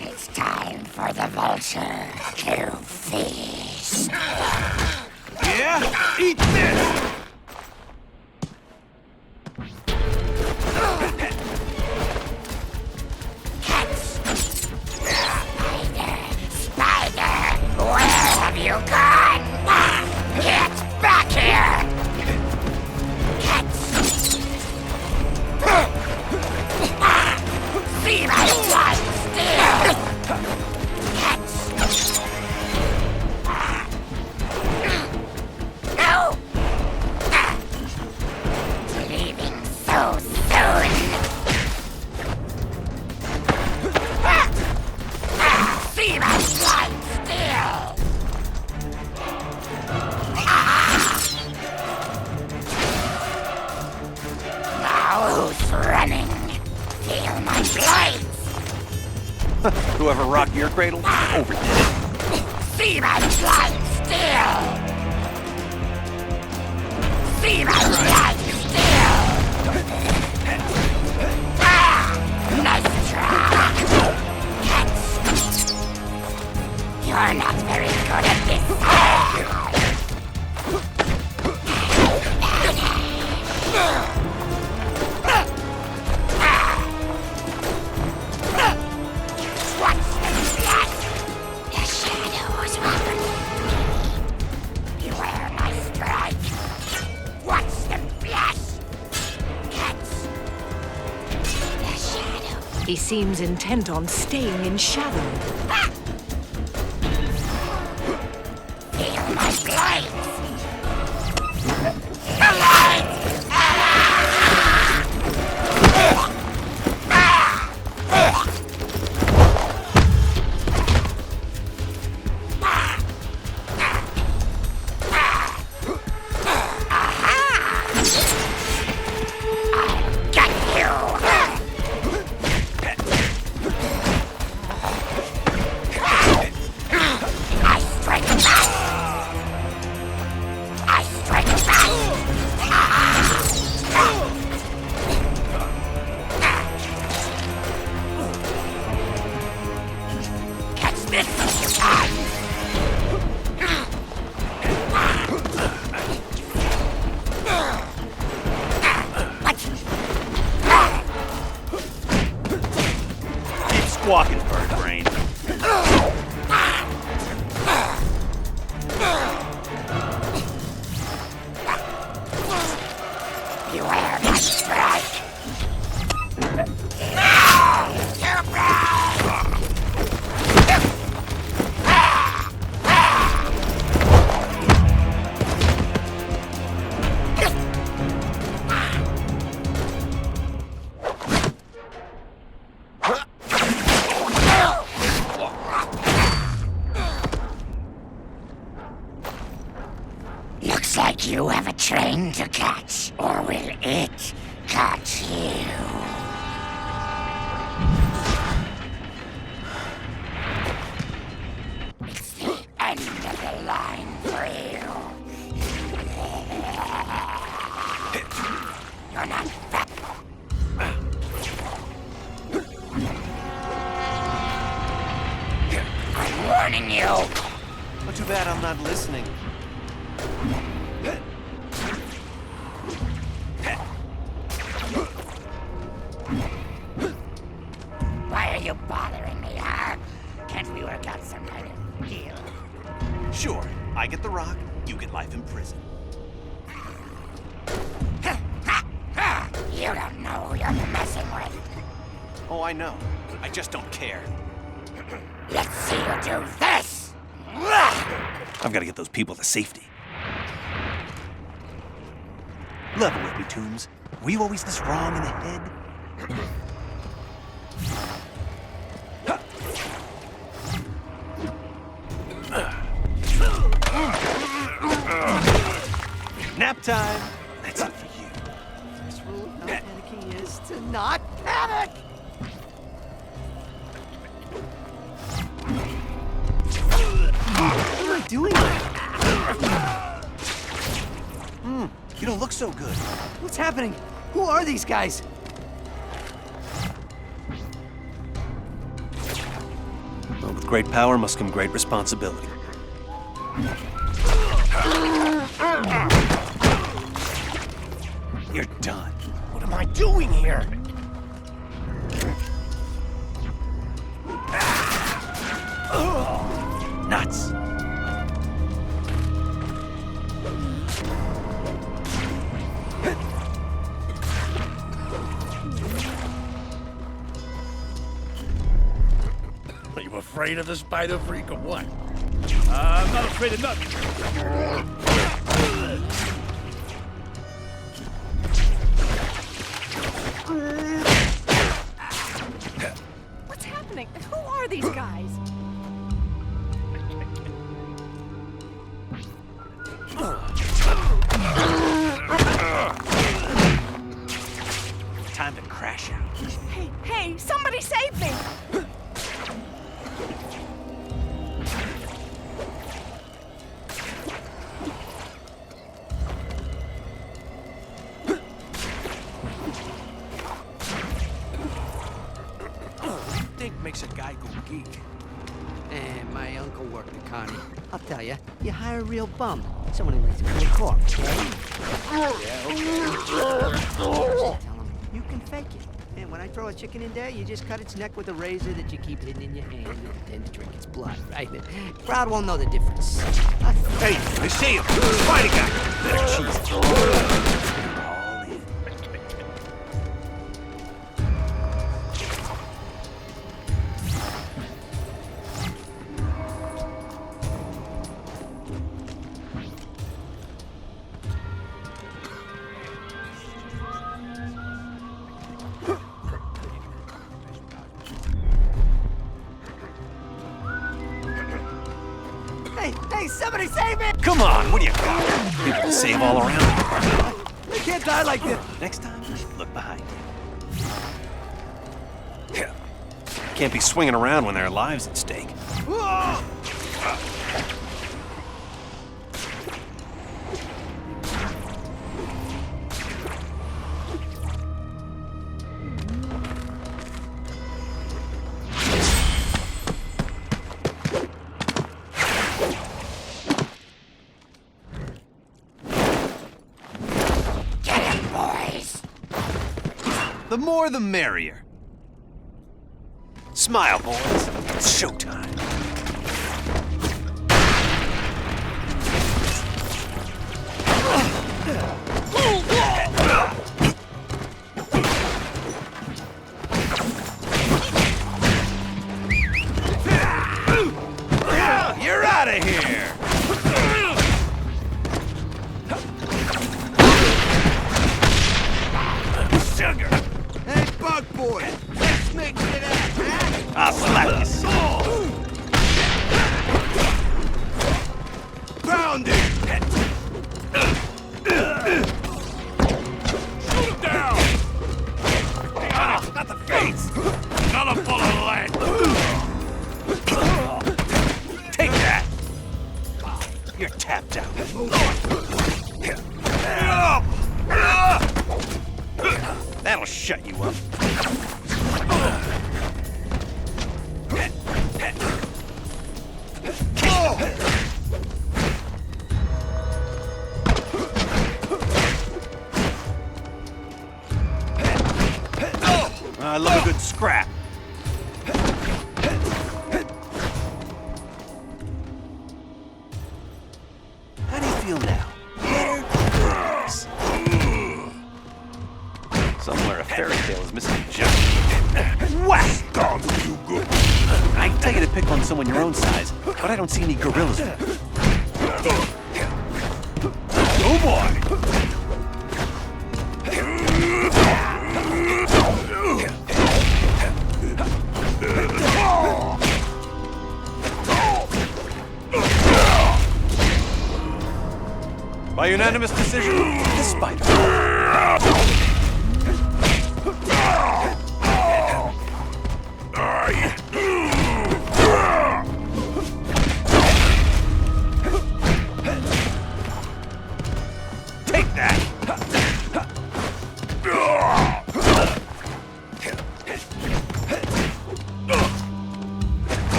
It's time for the vulture to feast. Yeah? Eat this! Spider, where have you gone? Get back here! See my blood still! Whoever rocked your cradle overdid it. See my blood still! See my blood still! Nice try! You're not very good at this. He seems intent on staying in shadow. Feel my blades! The light! Squawking bird brain. Beware my strike! No! Too bright! Looks like you have a train to catch, or will it catch you? It's the end of the line for you. You're not back. I'm warning you. Not too bad I'm not listening. Why are you bothering me, huh? Can't we work out some kind of deal? Sure, I get the rock, you get life in prison. You don't know who you're messing with. Oh, I know. I just don't care. Let's see you do this! I've got to get those people to safety. Level with me, Tombs. Were you always this wrong in the head? Nap time! That's it for you. First rule of not panicking is to not panic! What am I doing? You don't look so good. What's happening? Who are these guys? Well, with great power must come great responsibility. You're done. What am I doing here? Nuts. Are you afraid of the spider freak or what? I'm not afraid of nothing. What's happening? Who are these guys? Time to crash out. Hey, somebody save me! psycho geek. And my uncle worked at Connie. I'll tell you, you hire a real bum. Someone who likes to play corpse, okay? Tell him you can fake it. And when I throw a chicken in there, you just cut its neck with a razor that you keep hidden in your hand and pretend to drink its blood, right? Crowd won't know the difference. Hey, I see him! Spider guy! Jeez. Hey, somebody save me! Come on, what do you got? People to save all around here. They can't die like this. Next time, you should look behind you. Can't be swinging around when there are lives at stake. The more the merrier. Smile, boys. It's showtime. You're out of here! Sugar! Hey, Bug Boy! Let's mix it up, huh? I'll slap you some. Pound it! Shoot him down! Not the face! Another full of lead! Take that! You're tapped out. That'll shut you up. I love a good scrap. How do you feel now? Better? Worse? Somewhere a fairy tale is missing a jump. Whack! Don't you good. I'd tell you to pick on someone your own size, but I don't see any gorillas in it. Oh boy! By unanimous decision, the spider. Take that!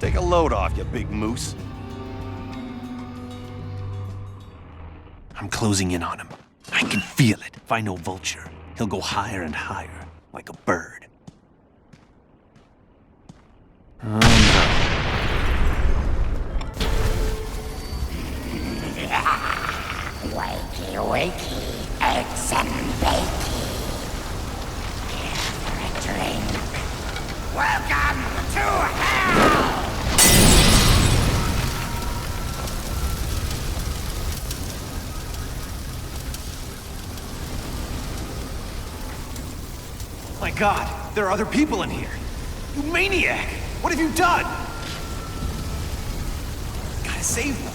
Take a load off, you big moose. I'm closing in on him. I can feel it. If I know Vulture, he'll go higher and higher, like a bird. Oh no. Wakey, wakey, eggs and bakey. Here for a drink. Welcome to hell! My God, there are other people in here. You maniac! What have you done? Gotta save them.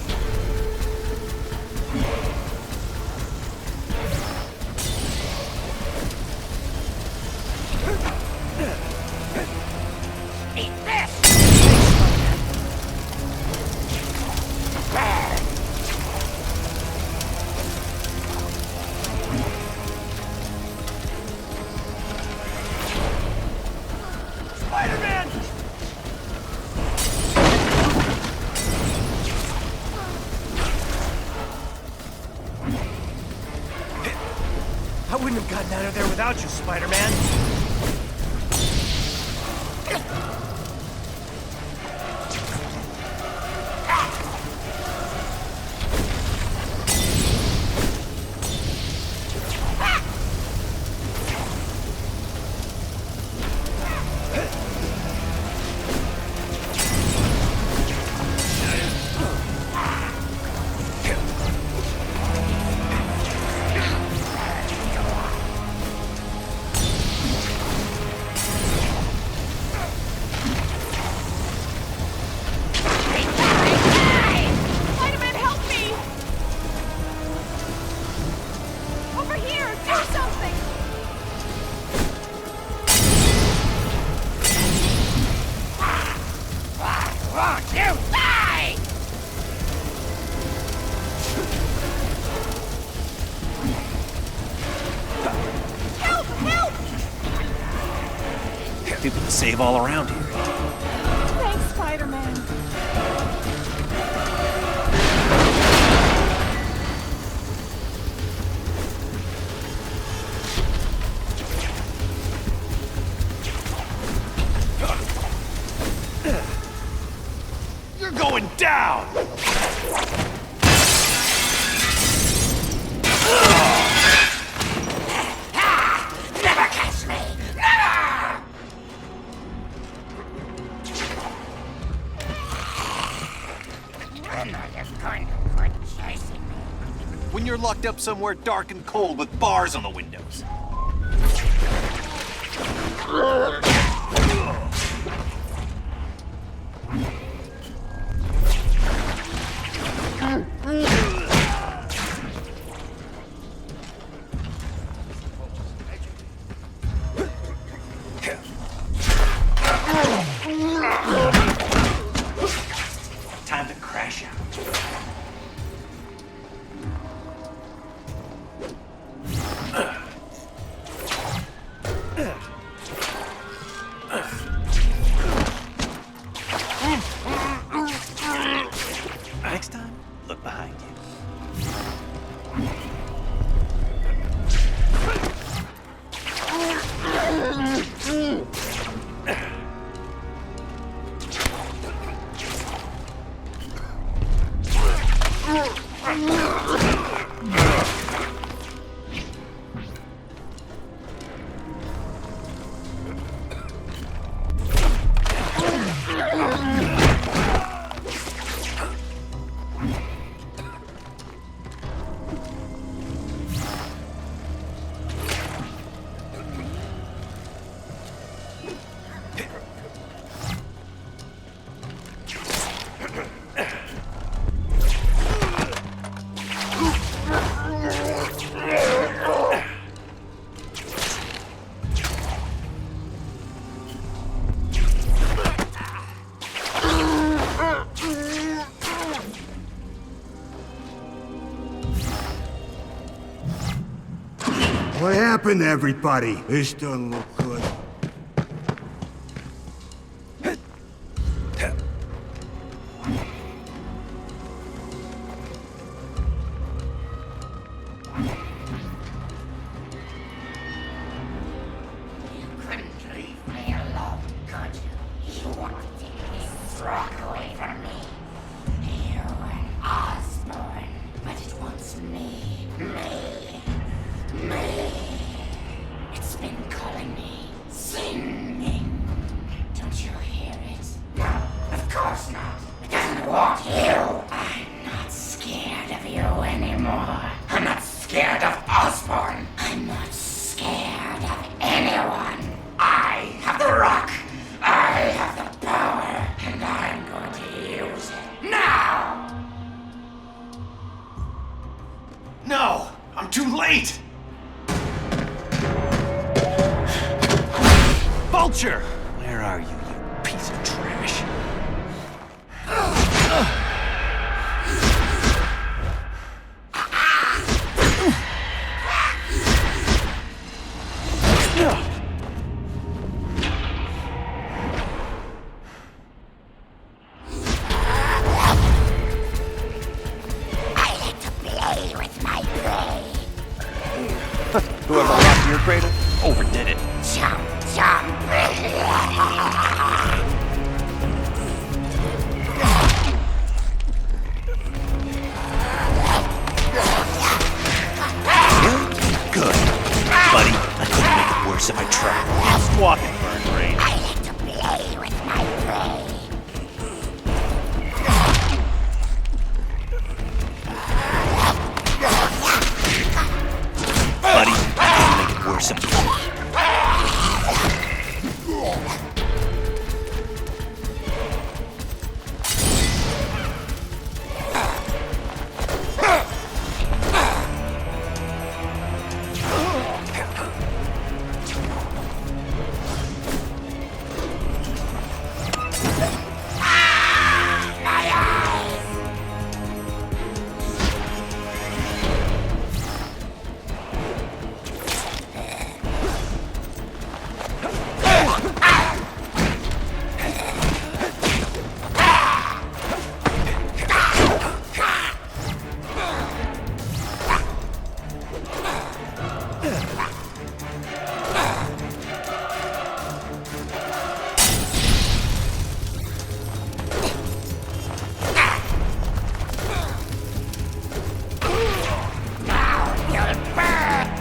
Eat this! Getting out of there without you, Spider-Man. People to save all around here. Thanks, Spider-Man. You're going down! Never catch me! Never! When are you going to quit chasing me? When you're locked up somewhere dark and cold with bars on the windows. Time to crash out. Next time, look behind you. What happened, everybody? This doesn't look good. Couldn't leave me alone, could you? You wanted to take this rock away from me. You and Osborn, but it wants me. Me. It's been calling me, singing. Don't you hear it? No, of course not. It doesn't want you. I'm not scared of you anymore. I'm not scared of Osborn. I'm not scared of anyone. I have the rock. I have the power. And I'm going to use it now. No! I'm too late! Vulture! Where are you, you piece of trash? I like to play with my prey. Whoever locked your Jump, jump. Good. Buddy, I couldn't make it worse if I tried. Just walk and burn rain. I like to play with my prey. Buddy, I couldn't make it worse if I tried.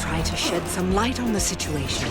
Try to shed some light on the situation.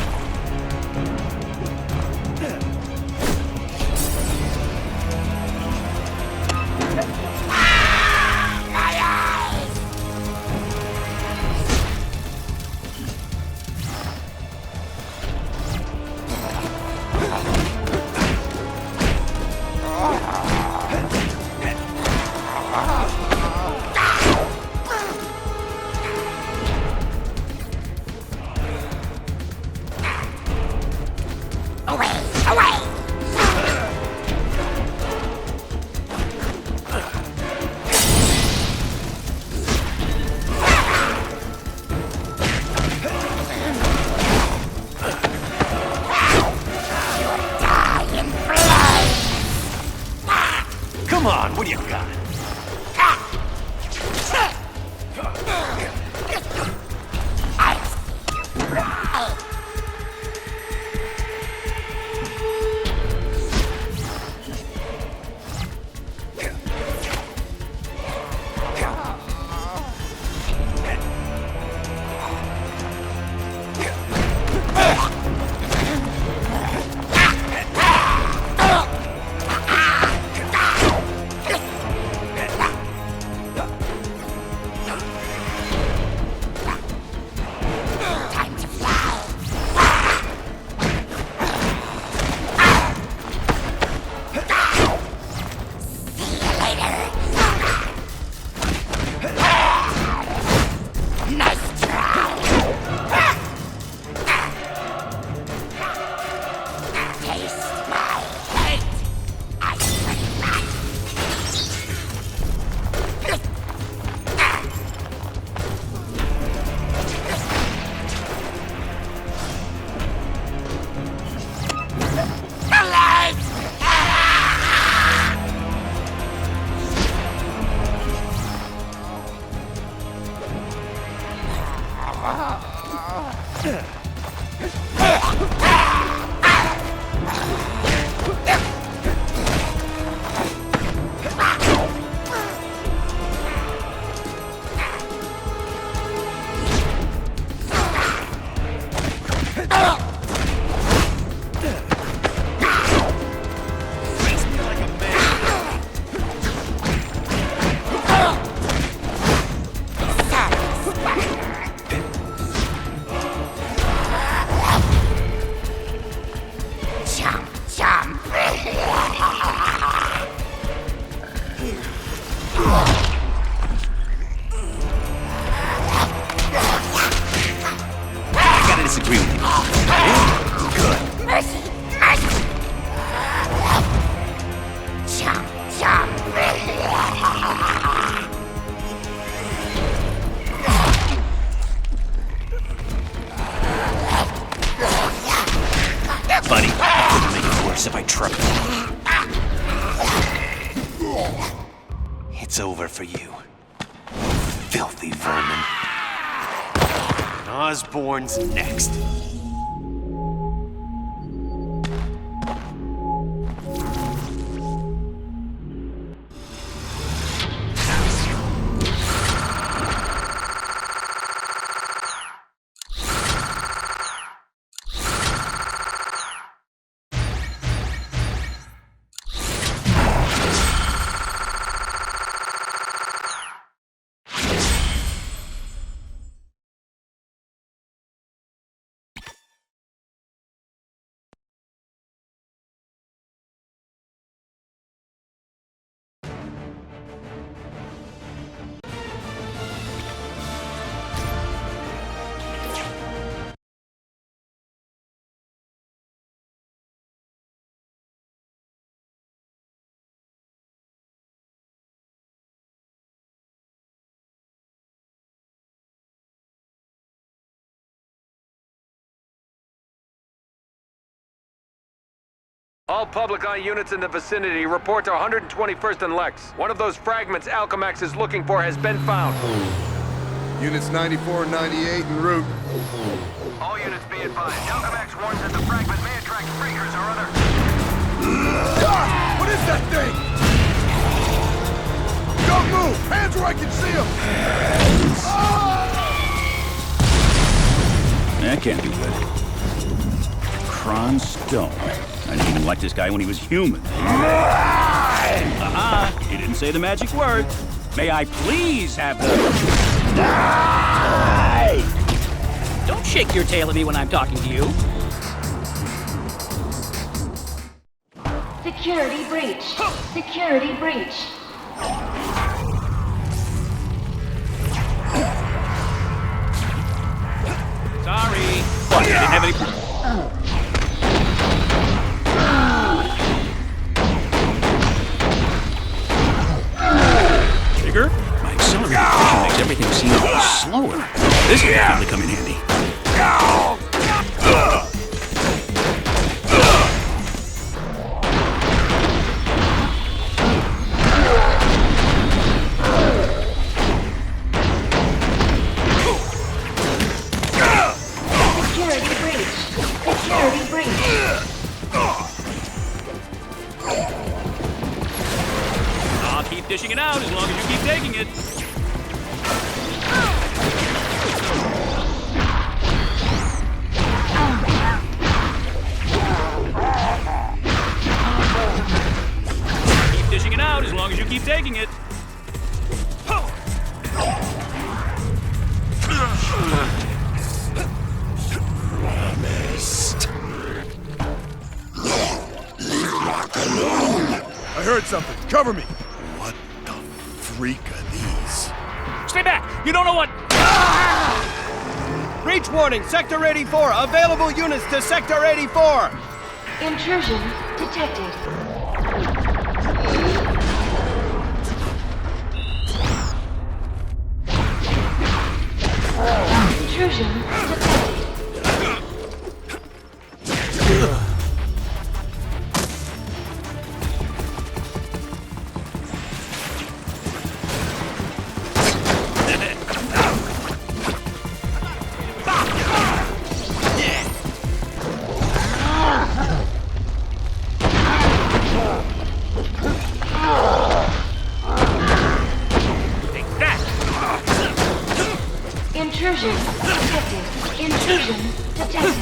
Come on, what do you got? Buddy, I couldn't make it worse if I tried. It's over for you, filthy vermin. Osborn's next. All public eye units in the vicinity report to 121st and Lex. One of those fragments Alchemax is looking for has been found. Units 94 and 98 en route. All units be advised. Alchemax warns that the fragment may attract freakers or other... What is that thing? Don't move! Hands where I can see them! That can't be good. Kron Stone. I didn't even like this guy when he was human. He didn't say the magic word. May I please have the... Don't shake your tail at me when I'm talking to you. Security breach. Security breach. Sorry. What, you didn't have any... Bigger? My accelerator function makes everything seem a little slower. This will probably come in handy. Security breach. Security breach. I'll keep dishing it out as long as you keep taking it. Keep dishing it out as long as you keep taking it. I heard something. Cover me. What the freak are these? Stay back! You don't know what... Breach warning, Sector 84. Available units to Sector 84. Intrusion detected. Intrusion detected. Intrusion detected. Intrusion detected.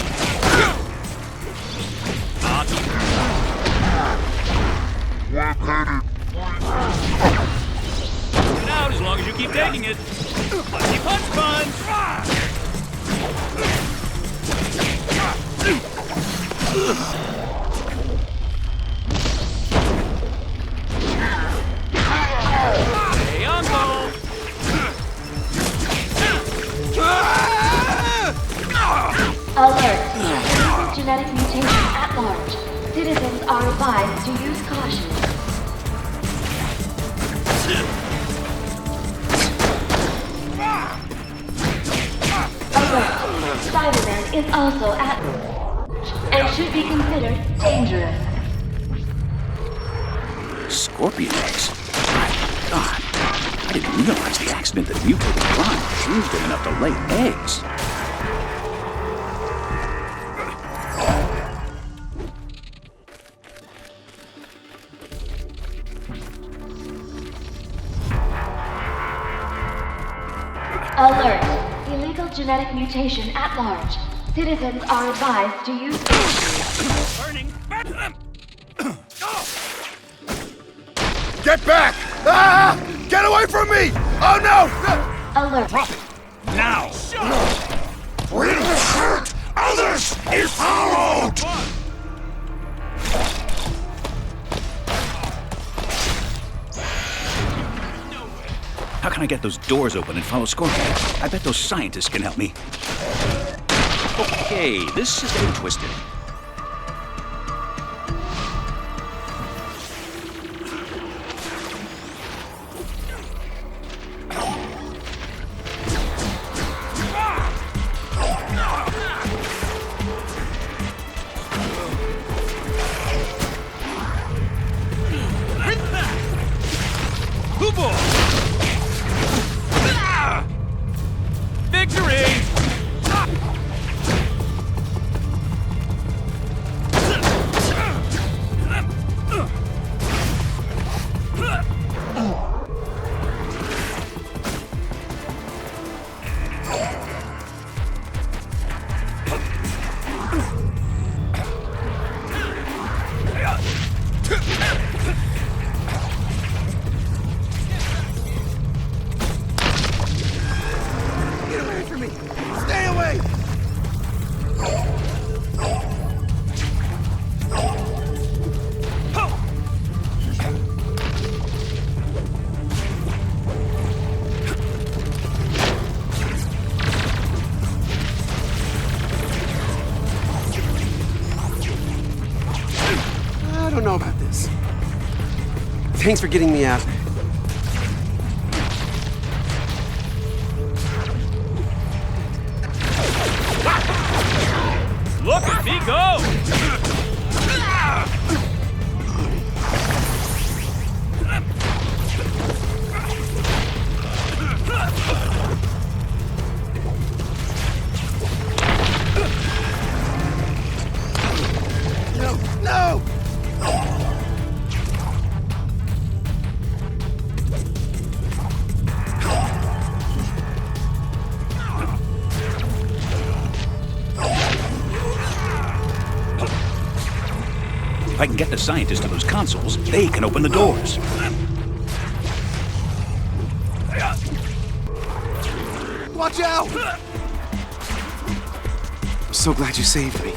Get it out as long as you keep taking it. Punchy punch punch! Hey, Uncle! Alert. Genetic mutation at large. Citizens are advised to use caution. Alert. Spider-Man is also at large and should be considered dangerous. Scorpion eggs? God, I didn't realize the accident that mutated Kron was big enough to lay eggs. Alert. Illegal genetic mutation at large. Citizens are advised to use caution. Burning! Get back! Ah! Get away from me! Oh no! Alert. Drop it! Now! We'll hurt others if followed! How can I get those doors open and follow Scorpion? I bet those scientists can help me. Okay, this is getting twisted. Thanks for getting me out. Look at me go! No! If I can get the scientists to those consoles, they can open the doors. Watch out! I'm so glad you saved me.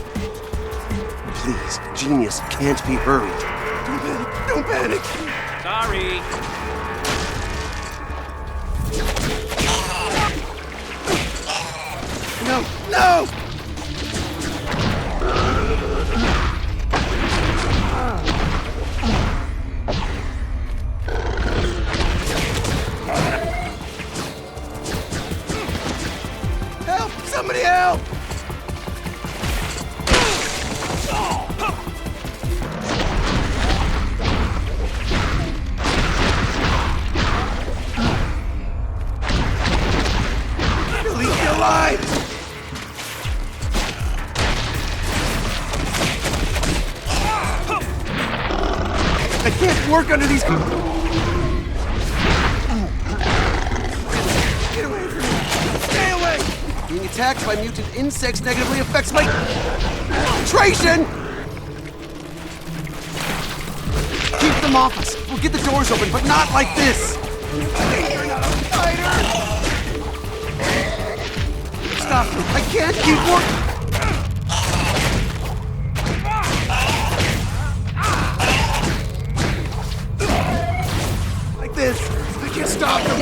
Please, genius can't be hurried. Don't panic! Sorry. No! No! Help! Somebody help! Billy, get alive! I can't work under these. Get away from me! Stay away! Being attacked by mutant insects negatively affects my concentration! Keep them off us. We'll get the doors open, but not like this! You're not a fighter! Stop! I can't keep working! Like this! I can't stop them!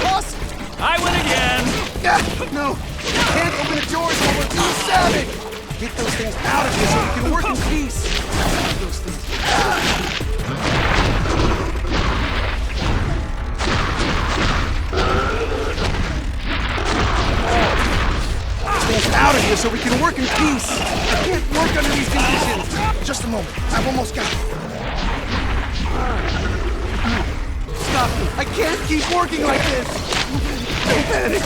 Boss! I win again! No! You can't open the doors while we're being savage! Get those things out of here so we can work in peace! Those things. Things out of here so we can work in peace! I can't work under these conditions! Just a moment. I've almost got it. Stop! I can't keep working like this! Don't panic!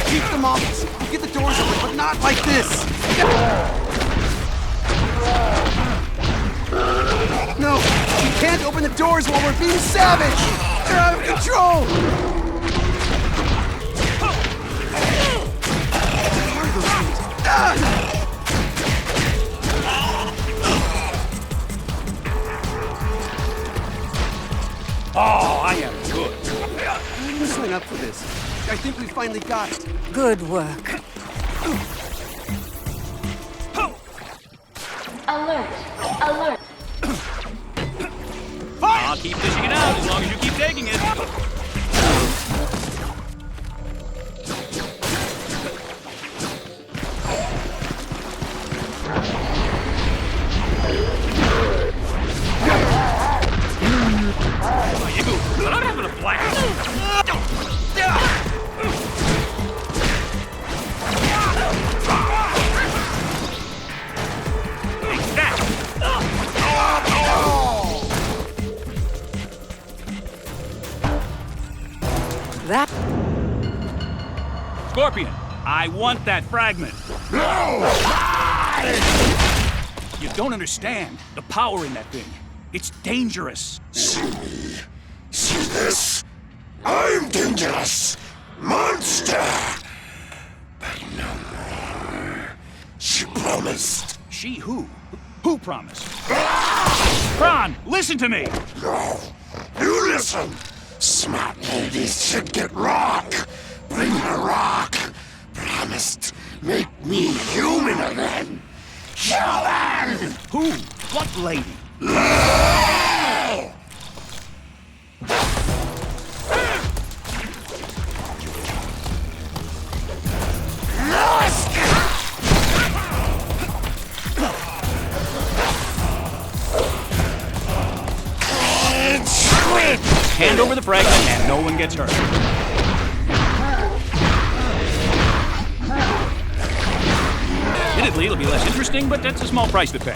Keep them off us! We'll get the doors open, but not like this! No! You can't open the doors while we're being savage! They're out of control! What are those things? Ah! Oh, I am good. I didn't sign up for this. I think we finally got it. Good work. Alert! Alert! I'll keep dishing it out as long as you keep taking it. But I'm having a blast. That. Scorpion, I want that fragment. No! You don't understand the power in that thing. It's dangerous. See me. See this? I'm dangerous. Monster! But no more. She promised. She who? Who promised? Kron, listen to me! No. You listen. Smart ladies should get rock. Bring her rock. Promised. Make me human again. Human! Who? What lady? the fragment and no one gets hurt. Admittedly, it'll be less interesting, but that's a small price to pay.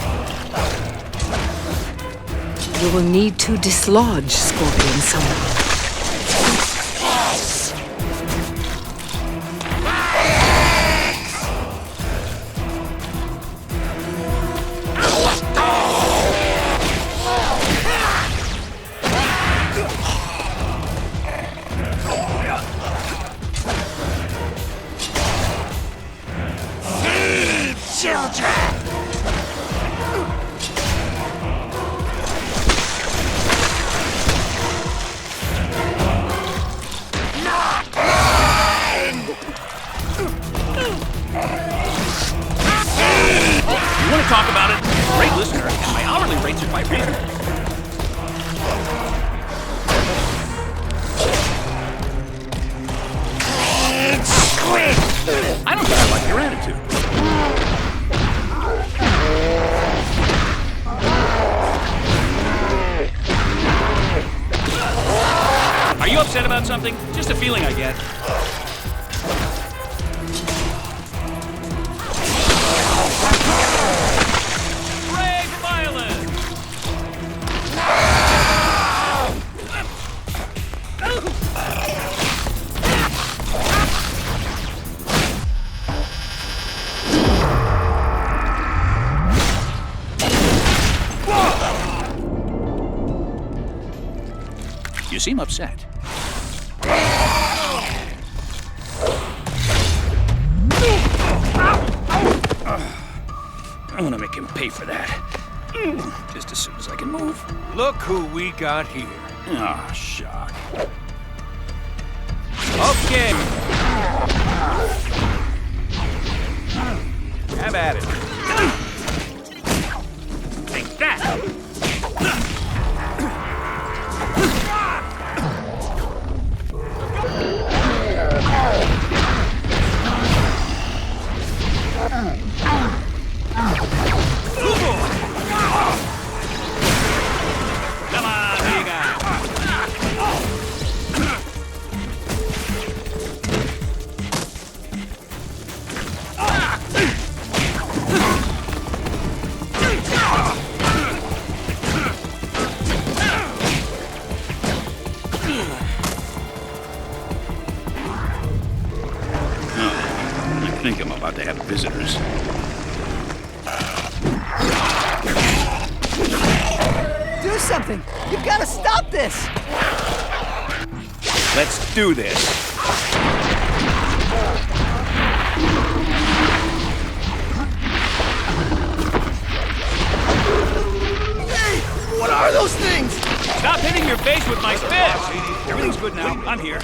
You will need to dislodge Scorpion somehow. Talk about it. Great listener, and my hourly rates are quite reasonable. I don't think I like your attitude. Are you upset about something? Just a feeling I get. You seem upset. I'm gonna make him pay for that. Just as soon as I can move. Look who we got here. Ah, shock. Okay. Have at it. Take that! I think I'm about to have visitors. Do something! You've got to stop this! Let's do this. Hey! What are those things? Stop hitting your face with my fist! Everything's good now. I'm here.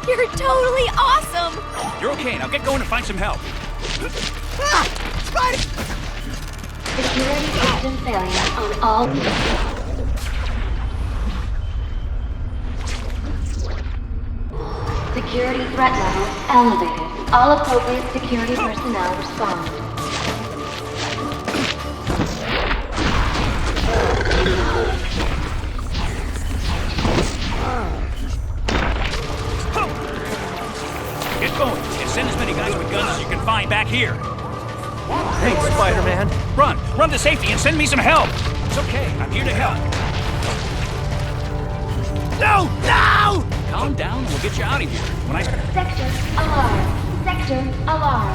You're totally awesome! You're okay. Now get going and find some help. Ah! Spider! Security system failure on all... Security threat level elevated. All appropriate security personnel respond. Get going and send as many guys with guns as you can find back here. Thanks, Spider-Man. Run to safety and send me some help. It's okay. I'm here to help. No! No! Calm down and we'll get you out of here. When I... Sector alarm. Sector alarm.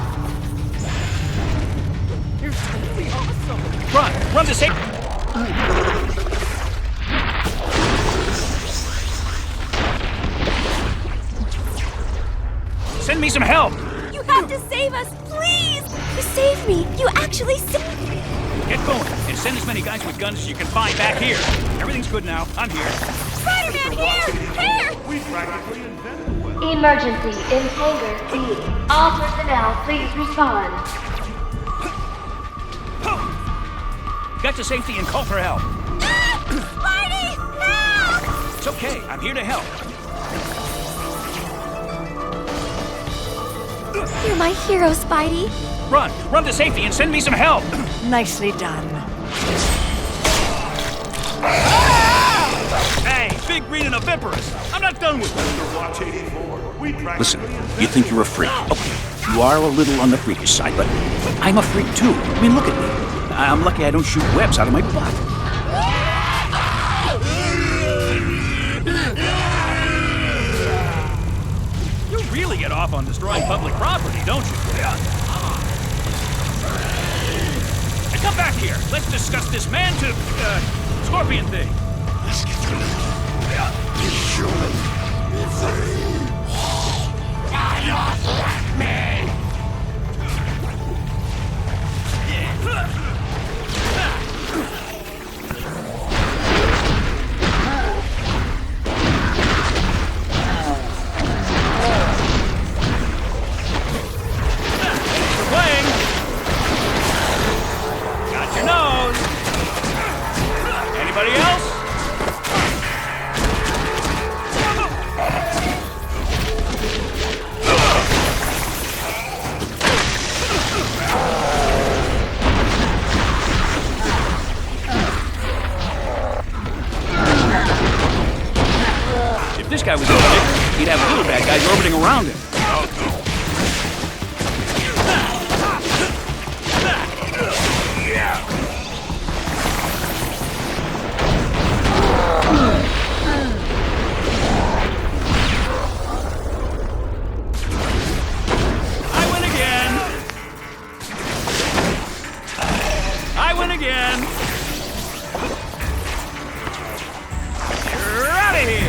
You're totally awesome! Run to safety. Send me some help. You have to save us, please! You saved me! You actually saved me! Get going and send as many guys with guns as you can find back here. Everything's good now. I'm here. Spider-Man, here! We practically invented one. Emergency in Hangar D. All personnel, please respond. Get to safety and call for help. Spidey! Help! It's okay. I'm here to help. You're my hero, Spidey. Run to safety and send me some help. Nicely done. Hey, big, green, and oviparous. I'm not done with it. Watch 84. We Listen, you think you're a freak. Okay, you are a little on the freakish side, but I'm a freak too. I mean, look at me. I'm lucky I don't shoot webs out of my butt. You really get off on destroying public property, don't you? Hey, come back here. Let's discuss this man to scorpion thing. Let's get through it. Human thing. Playing. Got your nose. Anybody else? If this guy was a big, he'd have little bad guys orbiting around him. I win again. You're out of here.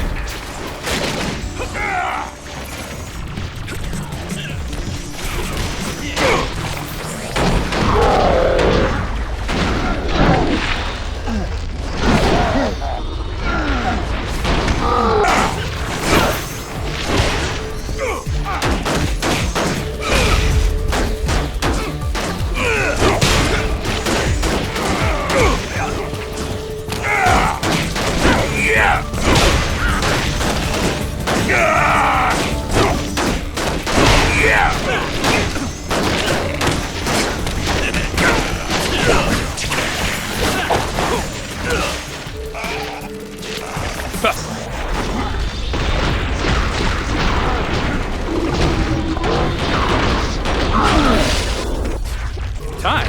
Time.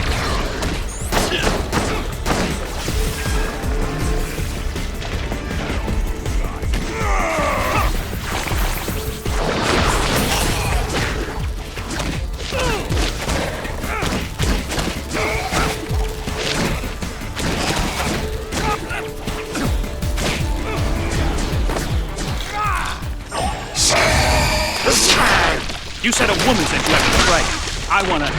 You said a woman said you had to right. I wanna...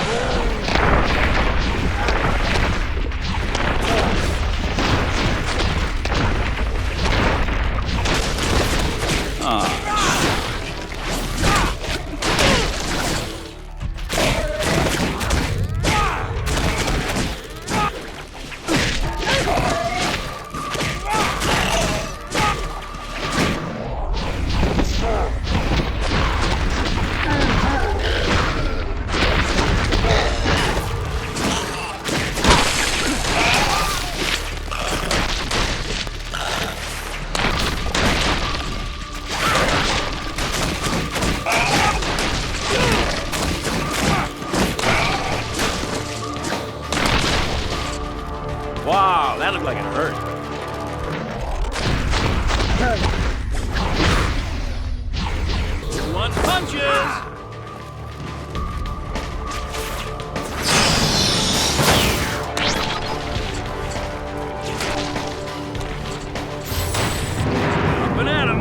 Wow, that looked like it hurt. One punches! Jumping at him.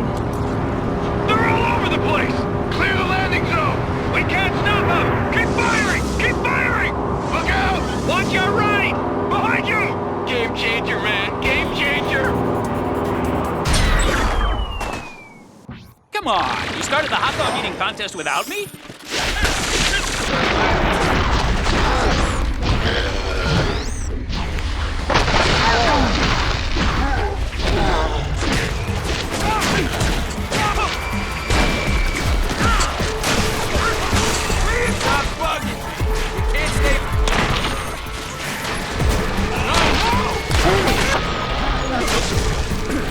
They're all over the place! Clear the landing zone! We can't stop them! Keep firing! Keep firing! Look out! Watch your right! Behind you! Game changer, man! Game changer! Come on, you started the hot dog eating contest without me?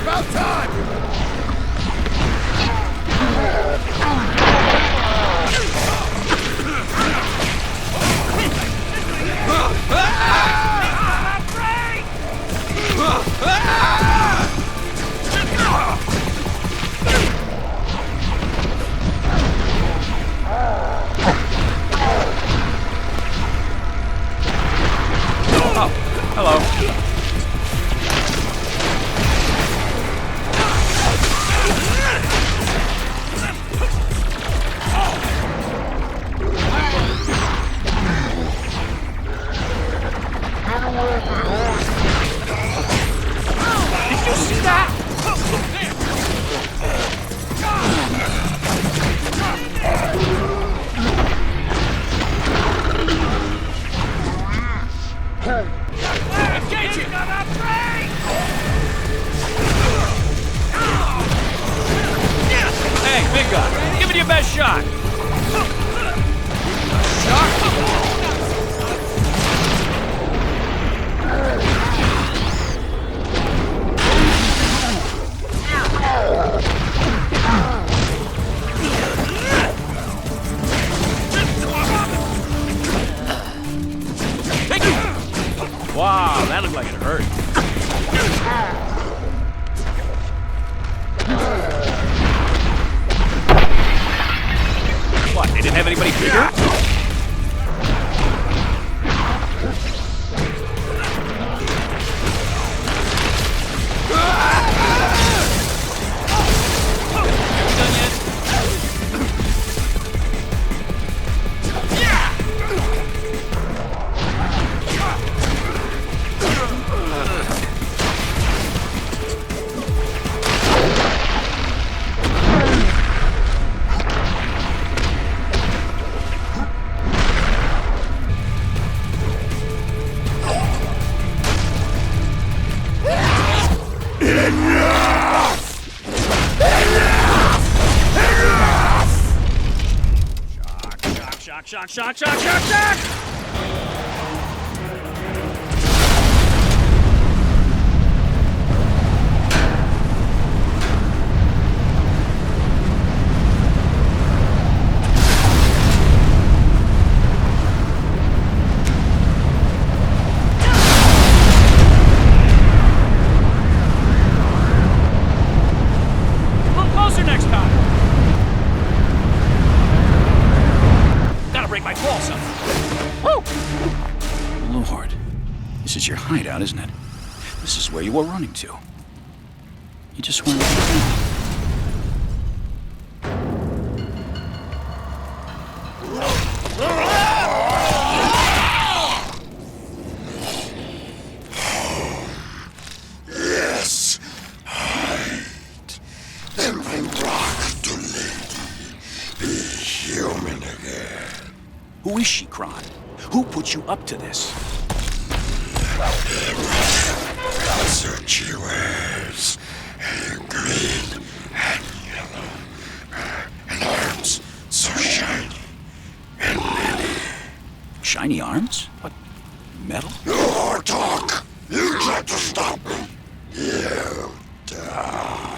About time! got? Give it your best shot. Wow, that looked like it hurt. What, they didn't have anybody bigger? Shock! Lord, this is your hideout, isn't it? This is where you were running to. You just weren't... Yes, hide. Then bring rock to lady. Be human again. Who is she, Kron? Who put you up to this? The suit she wears. Green and yellow. And arms so shiny and many. Shiny arms? What? Metal? No more talk! You tried to stop me. You die.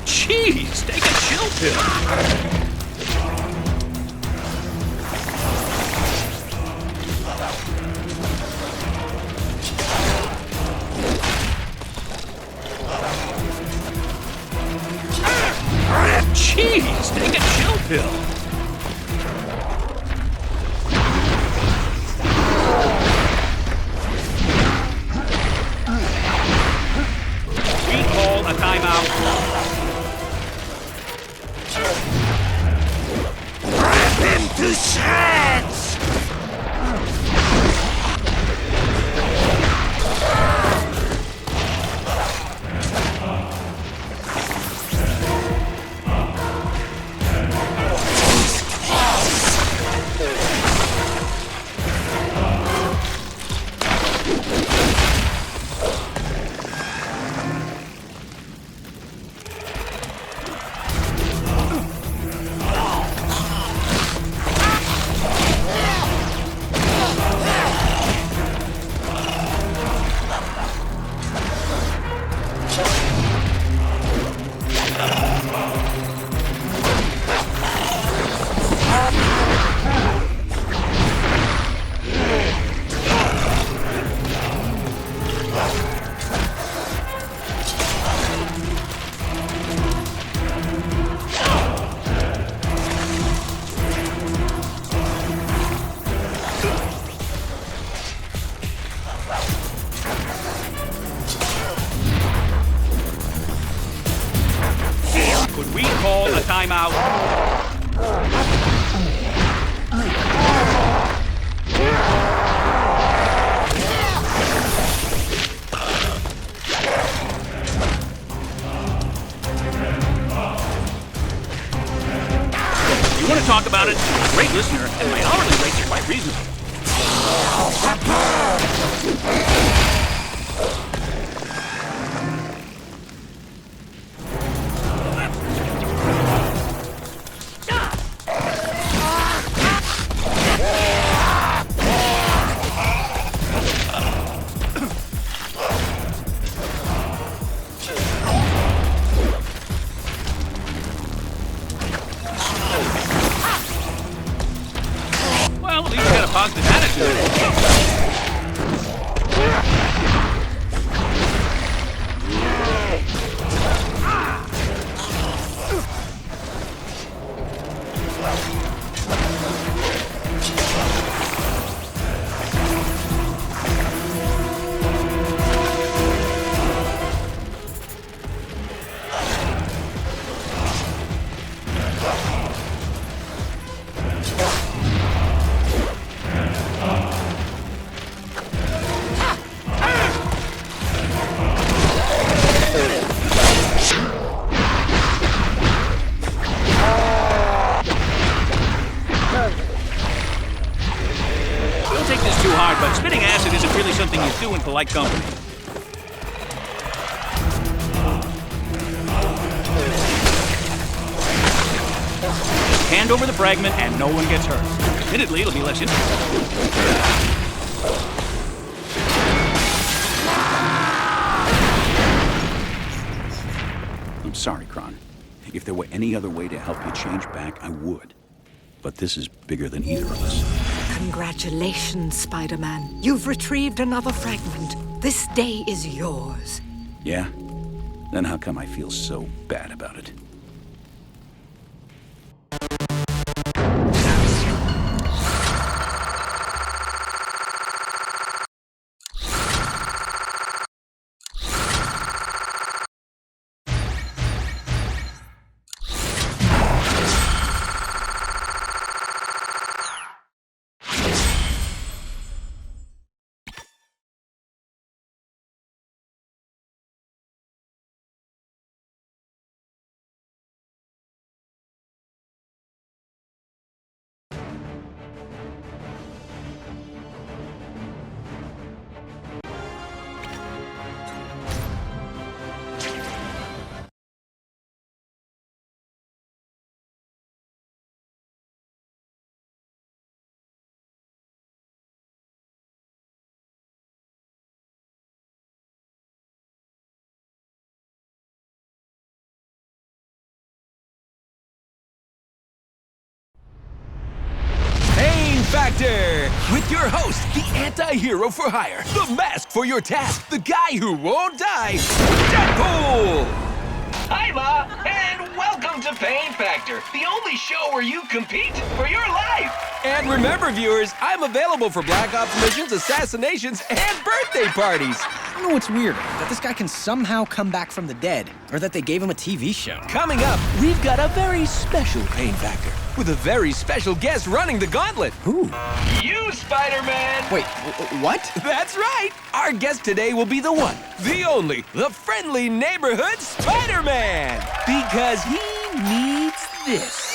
Jeez, take a chill pill. Jeez, take a chill pill. We call a timeout. To shreds! Could we call a timeout? You want to talk about it? I'm a great listener, and my hourly rates are quite reasonable. Well, at least you got a positive attitude. But spitting acid isn't really something you do in polite company. Hand over the fragment and no one gets hurt. Admittedly, it'll be less interesting. I'm sorry, Kron. If there were any other way to help you change back, I would. But this is bigger than either of us. Congratulations, Spider-Man. You've retrieved another fragment. This day is yours. Yeah? Then how come I feel so bad about it? Factor! With your host, the anti-hero for hire, the mask for your task, the guy who won't die, Deadpool! Hi, Ma, and welcome to Pain Factor, the only show where you compete for your life. And remember, viewers, I'm available for Black Ops missions, assassinations, and birthday parties. I don't know what's weirder, that this guy can somehow come back from the dead, or that they gave him a TV show. Coming up, we've got a very special Pain Factor, with a very special guest running the gauntlet. Who? You, Spider-Man! Wait, what? That's right! Our guest today will be the one, the only, the friendly neighborhood Spider-Man! Because he needs this.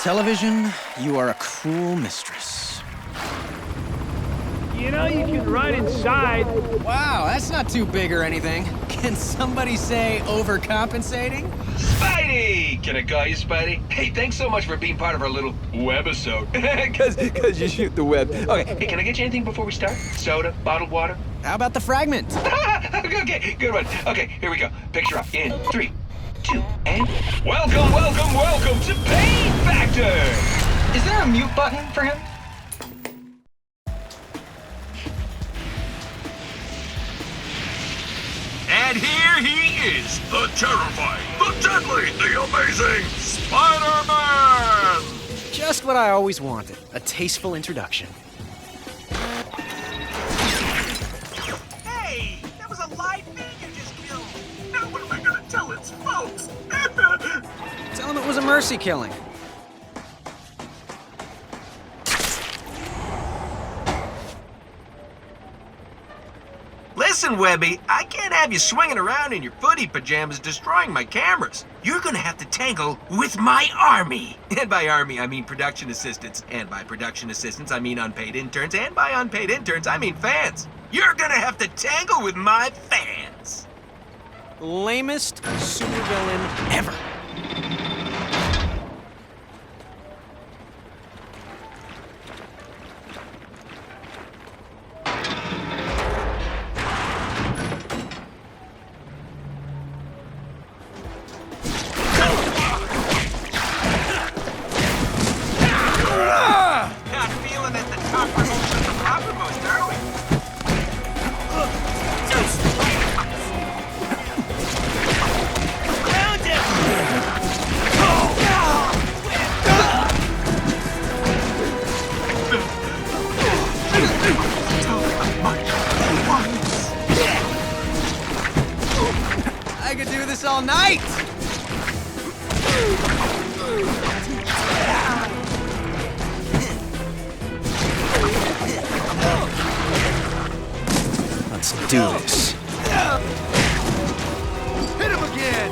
Television, you are a cruel mistress. You know, you can run inside. Wow, that's not too big or anything. Can somebody say overcompensating? Spidey! Can I call you Spidey? Hey, thanks so much for being part of our little webisode. Cause you shoot the web. Okay, hey, can I get you anything before we start? Soda, bottled water? How about the fragment? Okay, good one. Okay, here we go. Picture up in 3, 2, and... Welcome, welcome, welcome to Pain Factor! Is there a mute button for him? And here he is, the terrifying, the deadly, the amazing Spider-Man! Just what I always wanted, a tasteful introduction. Hey, that was a live thing you just killed. Now what am I gonna tell its folks? mercy killing. Listen, Webby, I can't have you swinging around in your footy pajamas destroying my cameras. You're gonna have to tangle with my army. And by army, I mean production assistants. And by production assistants, I mean unpaid interns. And by unpaid interns, I mean fans. You're gonna have to tangle with my fans. Lamest supervillain ever. Not feeling at the toppermost of the toppermost, are we? Found him! I could do this all night! Let's do this. Hit him again!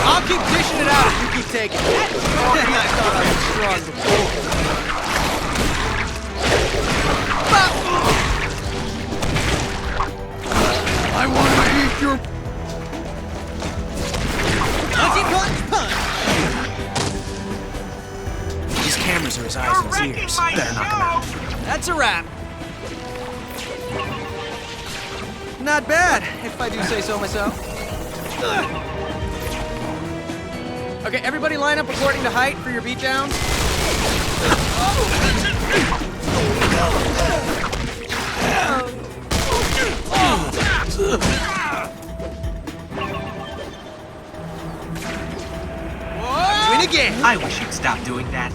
I'll keep dishing it out if you keep taking it. I thought I was strong before. I want to eat your... These cameras are his eyes and his ears. Better knock him out. That's a wrap. Not bad, if I do say so myself. Okay, everybody line up according to height for your beatdowns. Win again! I wish you'd stop doing that.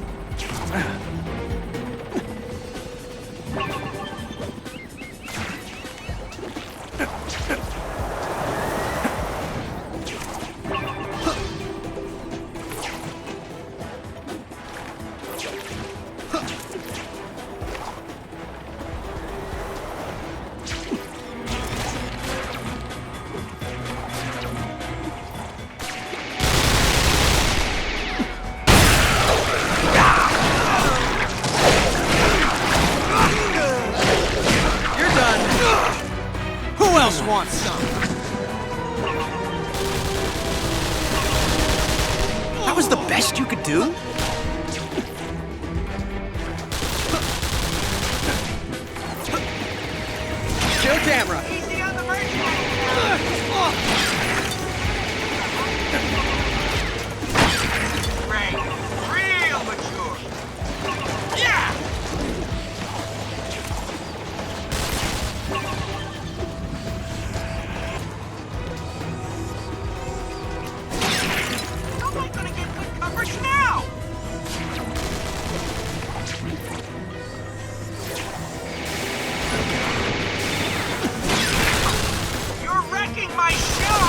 Who else wants some? That was the best you could do? Chill camera. Easy on the mercy. Right. Real mature. Yeah! How am I gonna get good coverage now? You're wrecking my show!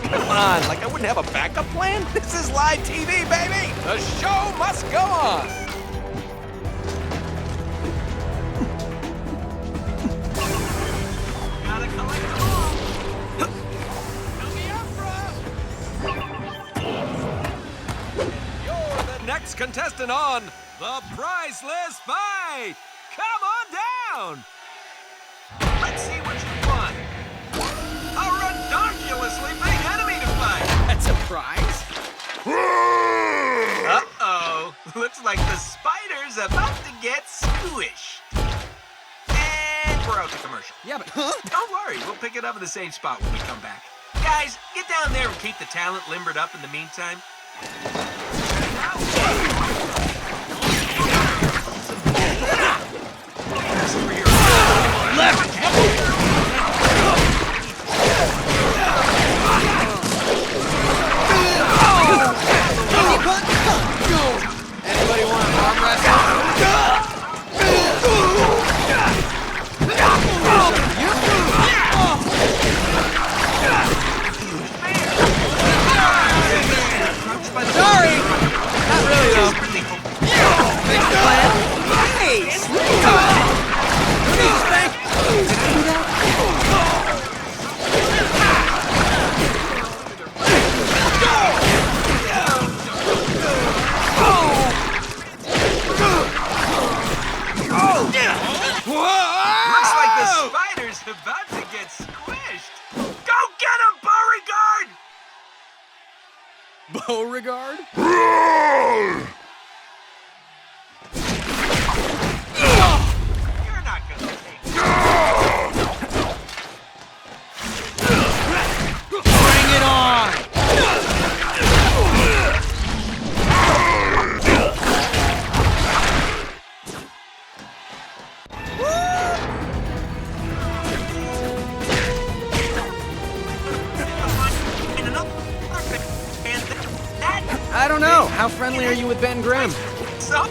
Come on, like I wouldn't have a backup plan? This is live TV, baby! The show must go on! Gotta collect them all! Fill me up, bro! You're the next contestant on The Priceless Fight! Come on down! Let's see what you won! A redonkulously big enemy to fight! That's a prize? Uh-oh. Looks like the spider's about to get squished. And we're out to commercial. Yeah, but Don't worry, we'll pick it up in the same spot when we come back. Guys, get down there and keep the talent limbered up in the meantime. Anybody want an arm wrestle? Beauregard? Bring it on! I don't know. How friendly are you with Ben Grimm? So,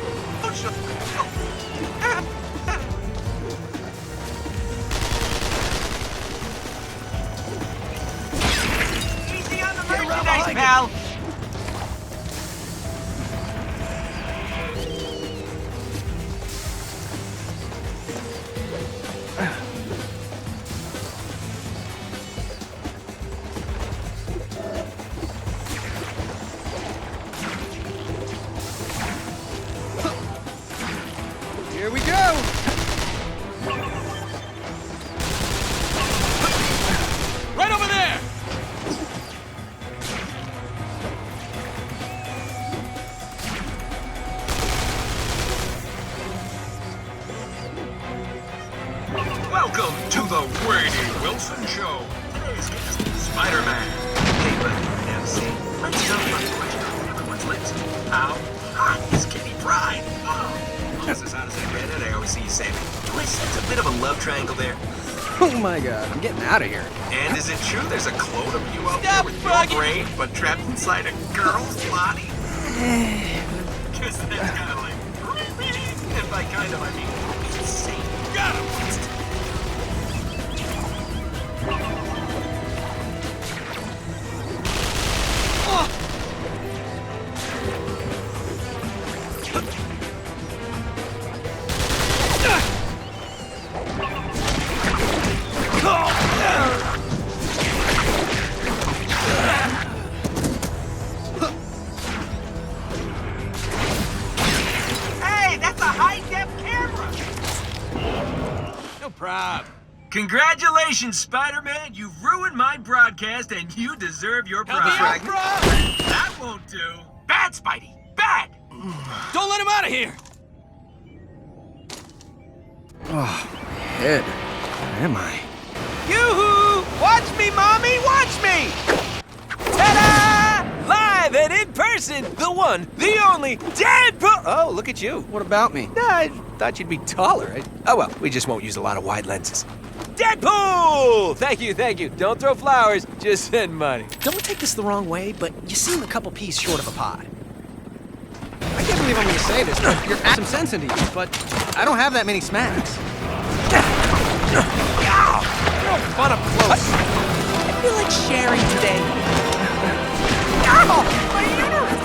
easy on the merchandise, pal. Here we go! Right over there! Welcome to the Wade Wilson Show. Today's guest is Spider-Man. Hey, but now see, let's talk about the question on everyone's lips. How hot is Kitty Pryde? Oh, almost as hot as I get it. I always see you say, do I sense a bit of a love triangle there? Oh my god, I'm getting out of here. And is it true there's a clone of you out there with your brain, but trapped inside a girl's body? Guess that's kind of like, and by kind of I mean insane. Got him! Hey, that's a high-def camera! No prob. Congratulations, Spider-Man! You've ruined my broadcast, and you deserve your prize. That won't do. Bad, Spidey. Bad. Don't let him out of here! Oh, my head. Where am I? Yoo-hoo! Watch me, Mommy! Watch me! Ta-da! Live and in person, the one, the only, Deadpool! Oh, look at you. What about me? I thought you'd be taller. Oh, well, we just won't use a lot of wide lenses. Deadpool! Thank you, thank you. Don't throw flowers, just send money. Don't take this the wrong way, but you seem a couple peas short of a pod. I can't believe I'm gonna say this, but you're adding some sense into you, but I don't have that many smacks. Fun up close. I feel like sharing today. Ow! My uterus!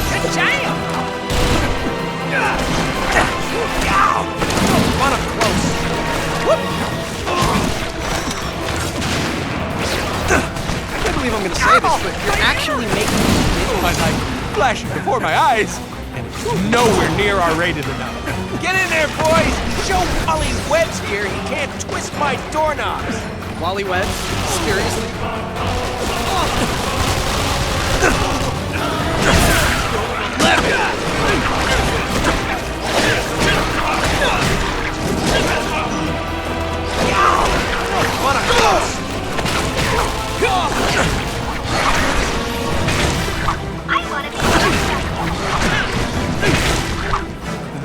Ka-jam! Ow! Fun up close. Whoop! I can't believe I'm gonna say this, but you're actually making me My life flashing before my eyes, and it's nowhere near R-rated enough. Get in there, boys! Show Wally Webb's here he can't twist my doorknobs! Wally Webb? Seriously?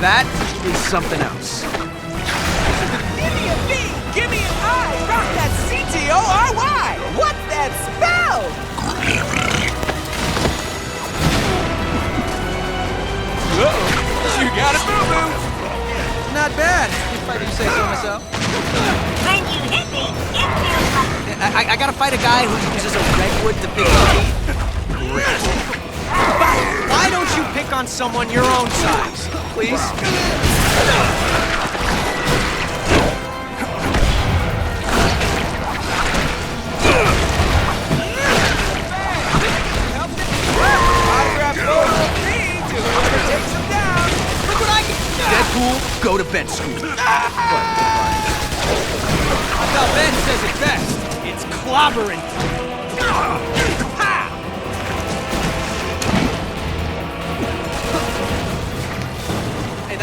That is something else. Give me a B! Give me an I! Rock that C-T-O-R-Y! What's that spell? Uh-oh. You got it, boo-boo! Not bad, if I do say so myself. When you hit me, it feels like... I gotta fight a guy who uses a redwood to pick on me. Great. Why don't you pick on someone your own size, please? Deadpool, go to bed, Scoot. I thought Ben says it best. It's clobbering.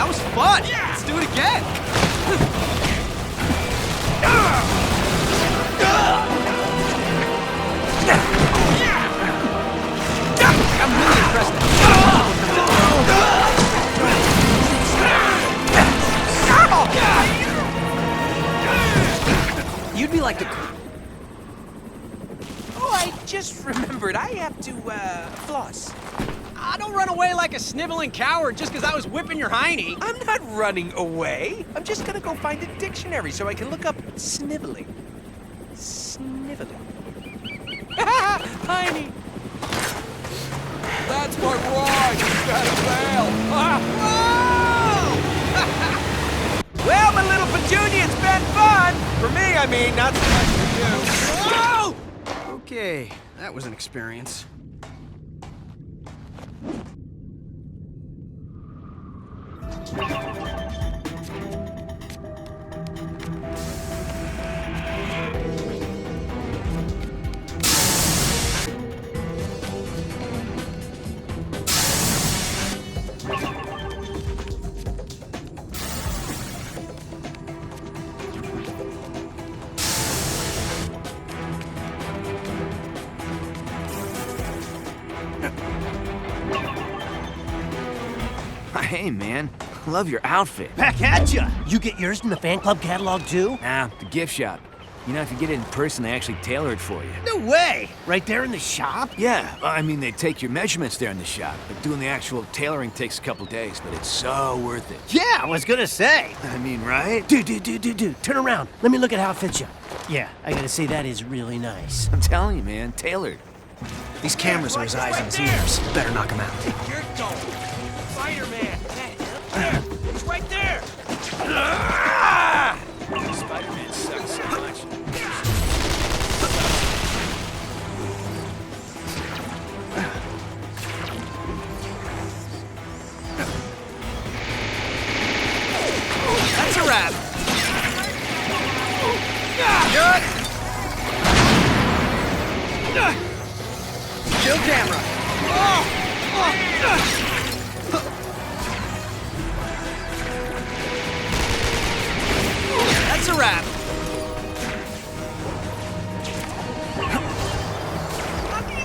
that was fun! Let's do it again! I'm really impressed. You'd be like the... Oh, I just remembered. I have to, floss. Don't run away like a sniveling coward just because I was whipping your hiney. I'm not running away. I'm just gonna go find a dictionary so I can look up sniveling. Sniveling. Hiney. That's my ride! You gotta bail! Well, my little petunia, it's been fun! For me, I mean, not so much for you. Whoa! Okay, that was an experience. Hey, man. Love your outfit. Back at ya! You get yours from the fan club catalog, too? Nah, the gift shop. You know, if you get it in person, they actually tailor it for you. No way! Right there in the shop? Yeah, I mean, they take your measurements there in the shop. But doing the actual tailoring takes a couple days, but it's so worth it. Yeah, I was gonna say. I mean, right? Dude, turn around. Let me look at how it fits you. Yeah, I gotta say, that is really nice. I'm telling you, man, tailored. These cameras are his eyes and his ears. Better knock him out. You're going. Spider-Man. There. He's right there. Spider-Man sucks so much. That's a wrap. Good. Kill camera. That's a wrap.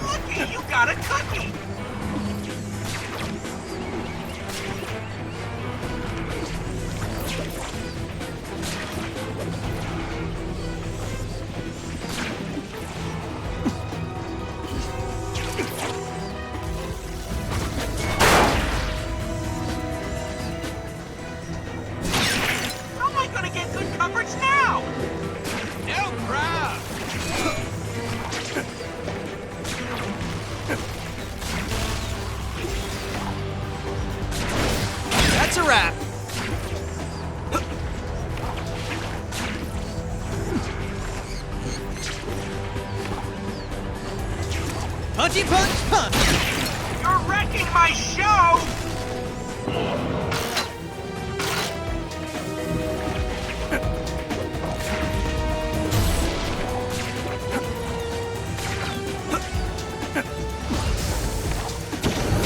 Looky, you got a cookie. How am I gonna get good coverage now? No crowd. That's a wrap. Punchy punch punch. You're wrecking my show!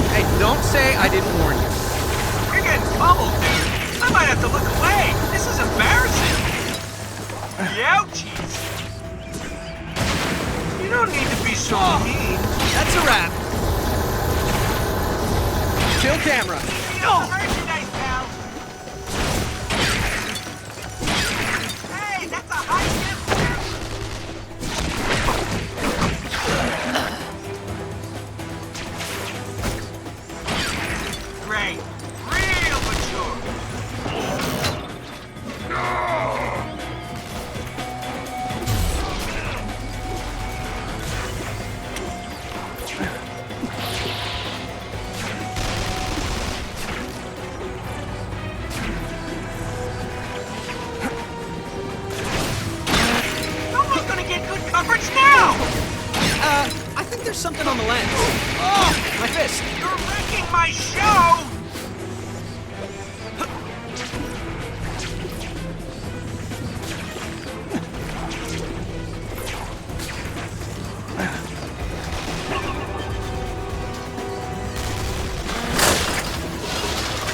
Hey, don't say I didn't warn you. You're getting pummeled, dude. I might have to look away. This is embarrassing. Ouchies. You don't need to be so mean. That's a wrap. Kill camera. No! Merchandise, pal. Hey, that's a high gift. Great. Real mature. Someone's gonna get good coverage now! I think there's something on the lens. Oh, my fist. You're wrecking my show!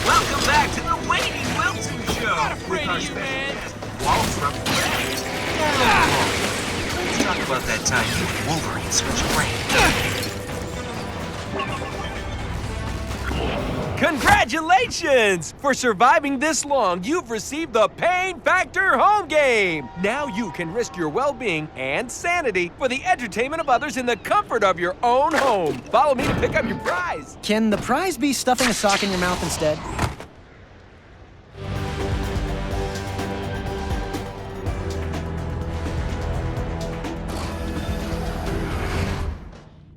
Welcome back to the waiting our special guest, Walt from Let's talk about that time you and Wolverine switched brains. Congratulations! For surviving this long, you've received the Pain Factor home game! Now you can risk your well-being and sanity for the entertainment of others in the comfort of your own home. Follow me to pick up your prize. Can the prize be stuffing a sock in your mouth instead?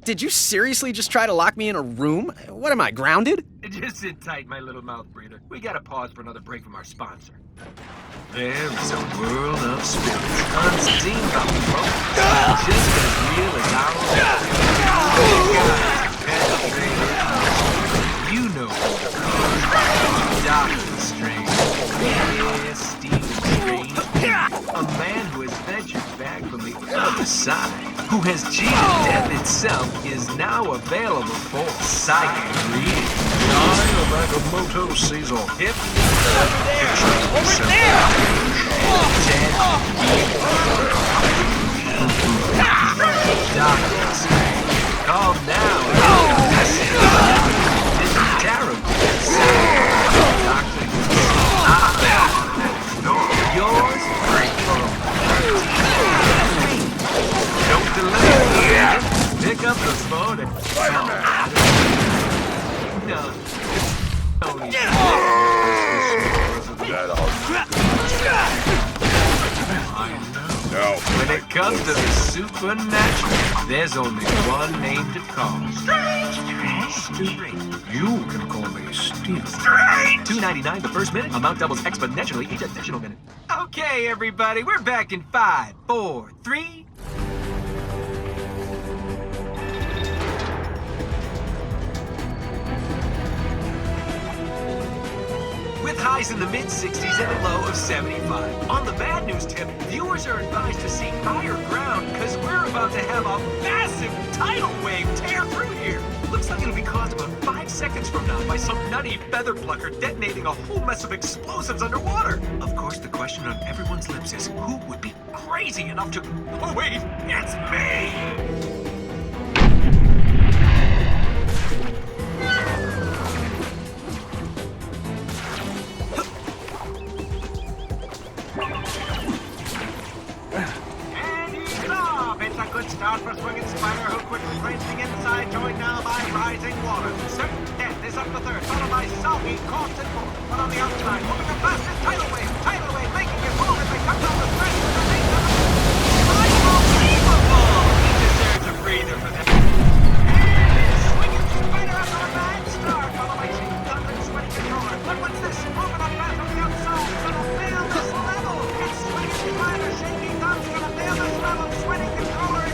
Did you seriously just try to lock me in a room? What am I, grounded? Just sit tight, my little mouth breather. We gotta pause for another break from our sponsor. There is a world of spirits unseen by the road, just as real as our own. You know, Doctor Strange. Yes, Stephen Strange. A man who has ventured back from the other side, who has cheated death itself, is now available for psychic reading. Nagamoto sees all. Hip. Over there! Doctor Strange. Calm down. This is terrible. Doctor. Yours. Don't delay. Pick up the phone and Spider-Man. No. When it comes to the supernatural, there's only one name to call. Strange. You can call me Steve. Strange. $2.99 the first minute. Amount doubles exponentially each additional minute. Okay, everybody, we're back in 5, 4, 3. With highs in the mid-60s and a low of 75. On the bad news tip, viewers are advised to seek higher ground because we're about to have a massive tidal wave tear through here. Looks like it'll be caused about 5 seconds from now by some nutty feather plucker detonating a whole mess of explosives underwater. Of course, the question on everyone's lips is who would be crazy enough to... Oh wait, it's me! Start for swinging spider who quickly breaks the inside, joined now by rising water. Certain death is up the third, followed by sulky, corpse and fourth. But on the outside, moving the fastest tidal wave, making it move as they come down the stretch to the main level. Unbelievable! He deserves a breather for that. And swinging spider up on a bad start, followed by cheap thunder and sweaty controller. But what's this? Moving up fast on the outside, gonna fail this level. It's swinging spider, shaky thumbs, gonna fail this level, sweaty controller.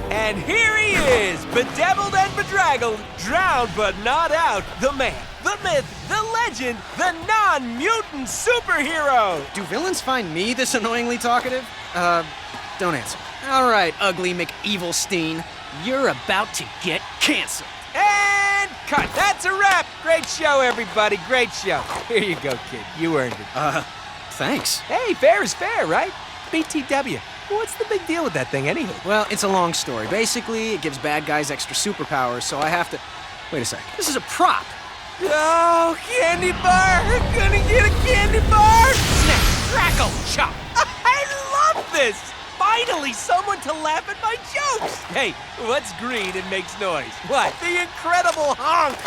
And here he is, bedeviled and bedraggled, drowned but not out, the man, the myth, the legend, the non-mutant superhero! Do villains find me this annoyingly talkative? Don't answer. All right, ugly McEvilstein. You're about to get canceled. And cut! That's a wrap! Great show, everybody, great show. Here you go, kid, you earned it. Thanks. Hey, fair is fair, right? BTW. What's the big deal with that thing, anywho? Well, it's a long story. Basically, it gives bad guys extra superpowers, so I have to... Wait a sec. This is a prop. Oh, candy bar! Gonna get a candy bar! Snap, crackle, chop! I love this! Finally, someone to laugh at my jokes! Hey, what's green and makes noise? What? The Incredible Honk!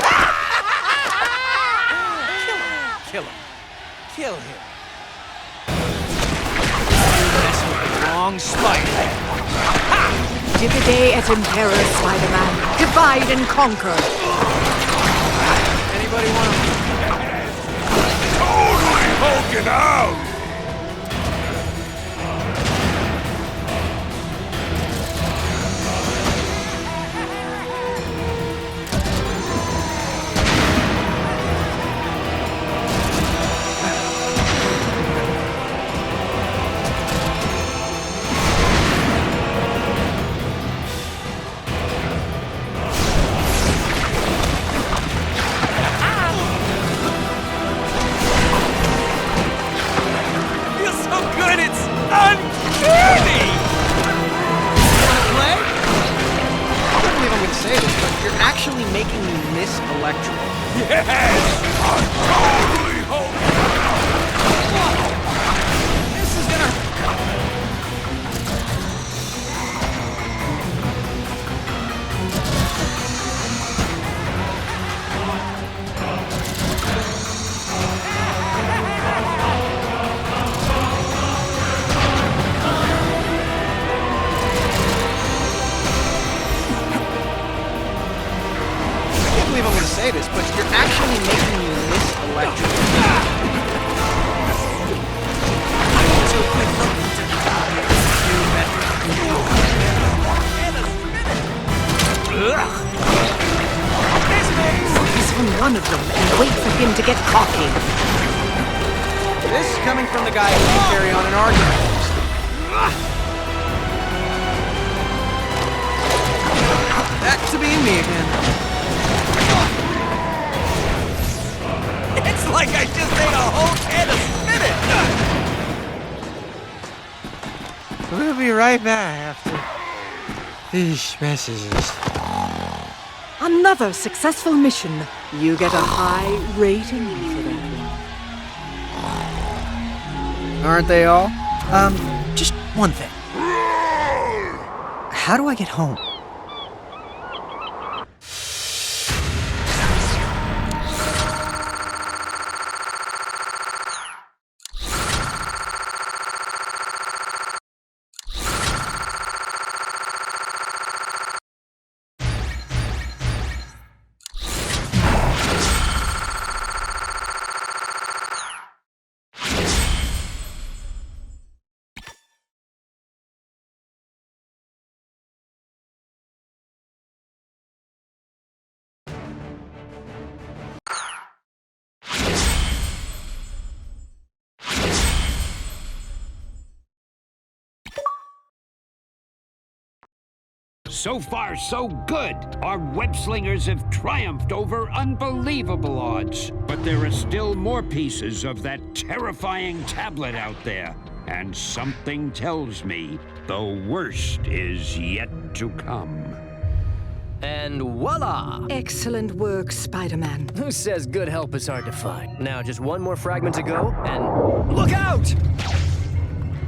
Kill him. Kill him. Long spider. Ha! Divide et Impera, Spider-Man. Divide and conquer. Anybody want to... Totally hulking out! Actually making me miss Electro. Yes! I'm totally This is gonna... I'm gonna say this, but you're actually making me miss Electro. Focus on one of them and wait for him to get cocky. This is coming from the guy who can carry on an argument. Back to being me again. It's like I just ate a whole can of spinach! We'll be right back after these messages. Another successful mission. You get a high rating for that one. Aren't they all? Just one thing. How do I get home? So far, so good. Our web-slingers have triumphed over unbelievable odds. But there are still more pieces of that terrifying tablet out there. And something tells me the worst is yet to come. And voila! Excellent work, Spider-Man. Who says good help is hard to find? Now, just one more fragment to go, and look out!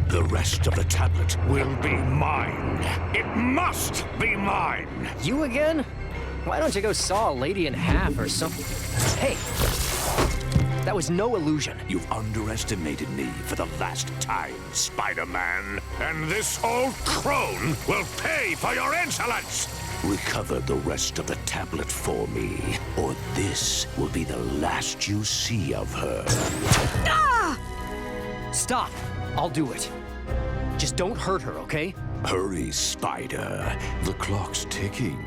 The rest of the tablet will be mine. It must be mine! You again? Why don't you go saw a lady in half or something? Hey! That was no illusion. You've underestimated me for the last time, Spider-Man. And this old crone will pay for your insolence! Recover the rest of the tablet for me, or this will be the last you see of her. Ah! Stop! I'll do it. Just don't hurt her, okay? Hurry, Spider. The clock's ticking.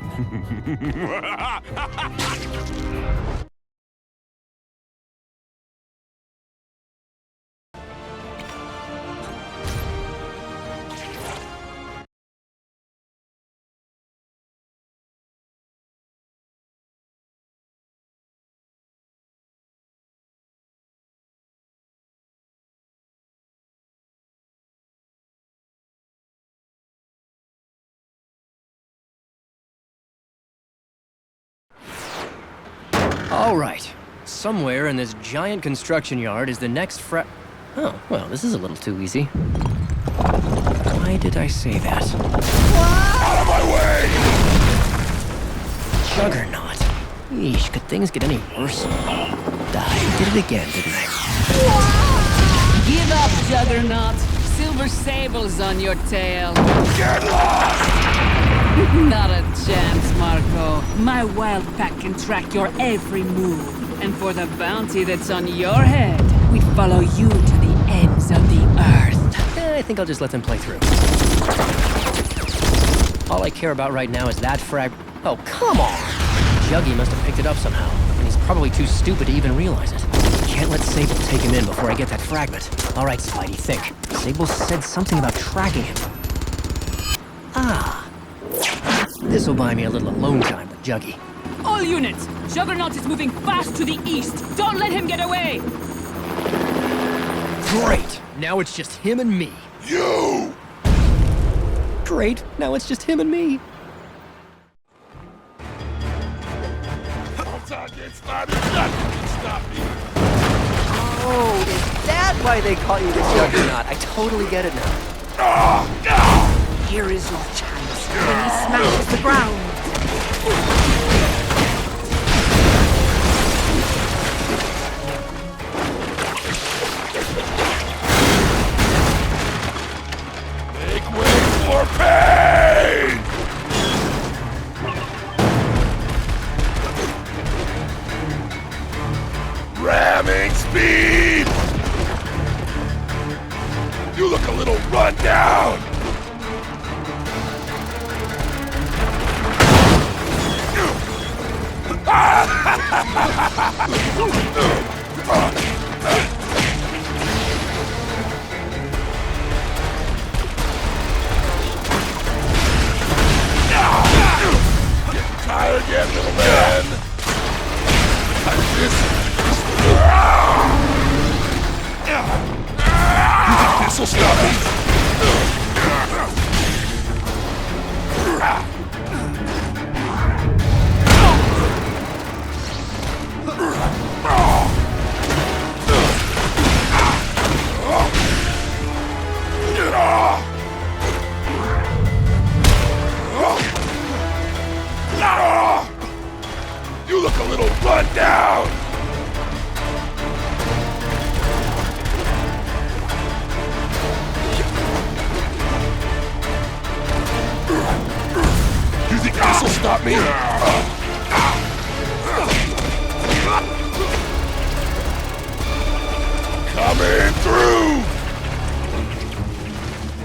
All right. Somewhere in this giant construction yard is the next Oh, well, this is a little too easy. Why did I say that? Out of my way! Juggernaut. Yeesh, could things get any worse? I did it again, didn't I? Give up, Juggernaut. Silver Sable's on your tail. Get lost! chance, Marco. My wild pack can track your every move. And for the bounty that's on your head, we'd follow you to the ends of the earth. I think I'll just let them play through. All I care about right now is that frag... Oh, come on! Juggy must have picked it up somehow, and he's probably too stupid to even realize it. Can't let Sable take him in before I get that fragment. All right, Spidey, think. Sable said something about tracking him. Ah. This'll buy me a little alone time with Juggy. All units! Juggernaut is moving fast to the east! Don't let him get away! Great! Now it's just him and me. You! Great! Now it's just him and me. Oh, is that why they call you the Juggernaut? I totally get it now. Here is your chance when he smashes the ground. Make way for pain! Ramming speed! You look a little run down! Getting tired yet, little man? This. You think this'll stop me? You look a little run down! You think this'll stop me? Coming through!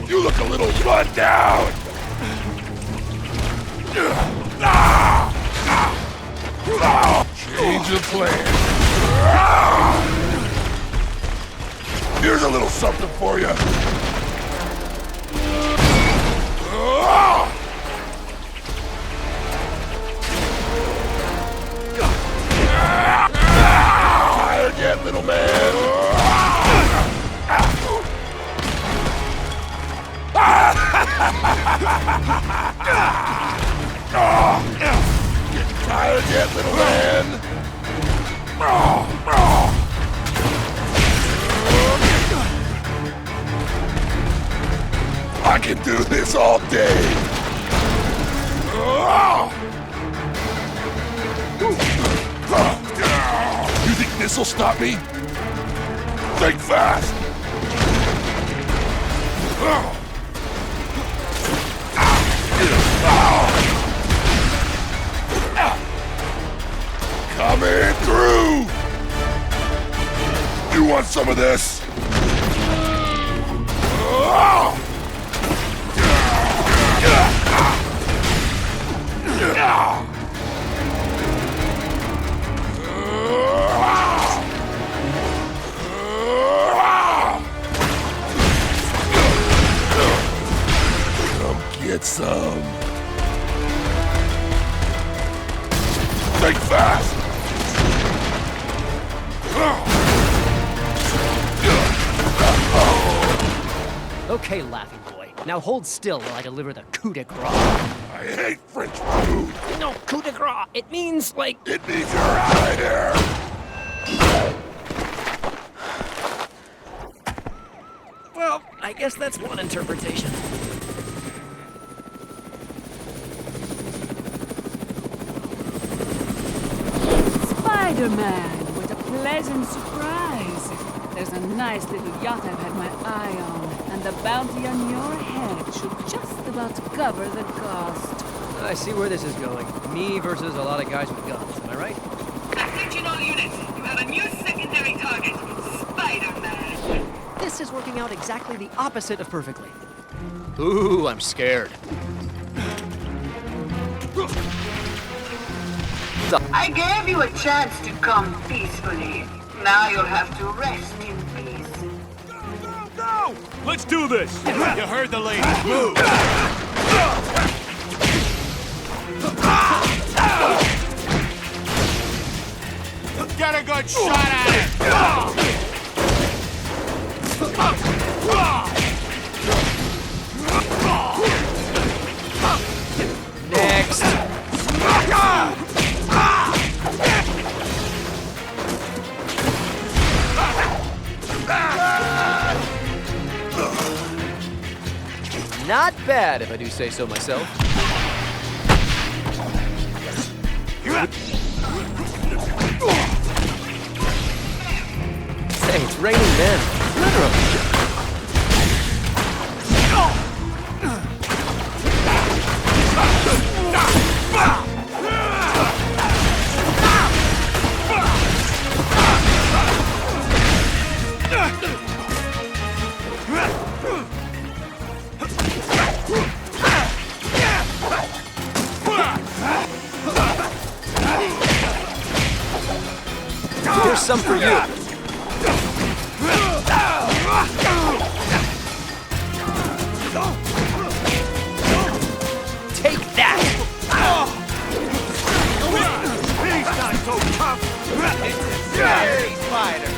You look a little run down! Change of plan. Here's a little something for you. Tired yet, little man? Getting tired yet, little man? I can do this all day. You think this'll stop me? Think fast. Coming through! You want some of this? Come get some. Think fast! Okay, laughing boy. Now hold still while I deliver the coup de grace. I hate French food. No, coup de grace. It means, like... It means you're out of here. Well, I guess that's one interpretation. Spider-Man, what a pleasant surprise. There's a nice little yacht I've had my eye on, and the bounty on your head should just about cover the cost. I see where this is going. Me versus a lot of guys with guns, am I right? Attention all units! You have a new secondary target, Spider-Man! This is working out exactly the opposite of perfectly. Ooh, I'm scared. I gave you a chance to come peacefully. Now you'll have to rest in peace. Go! Let's do this! You heard the lady. Move! Get a good shot at it! Next! Not bad, if I do say so myself. Hey, it's raining men. Literally. Here's some for you. Take that! He's not so tough! It's a scary spider!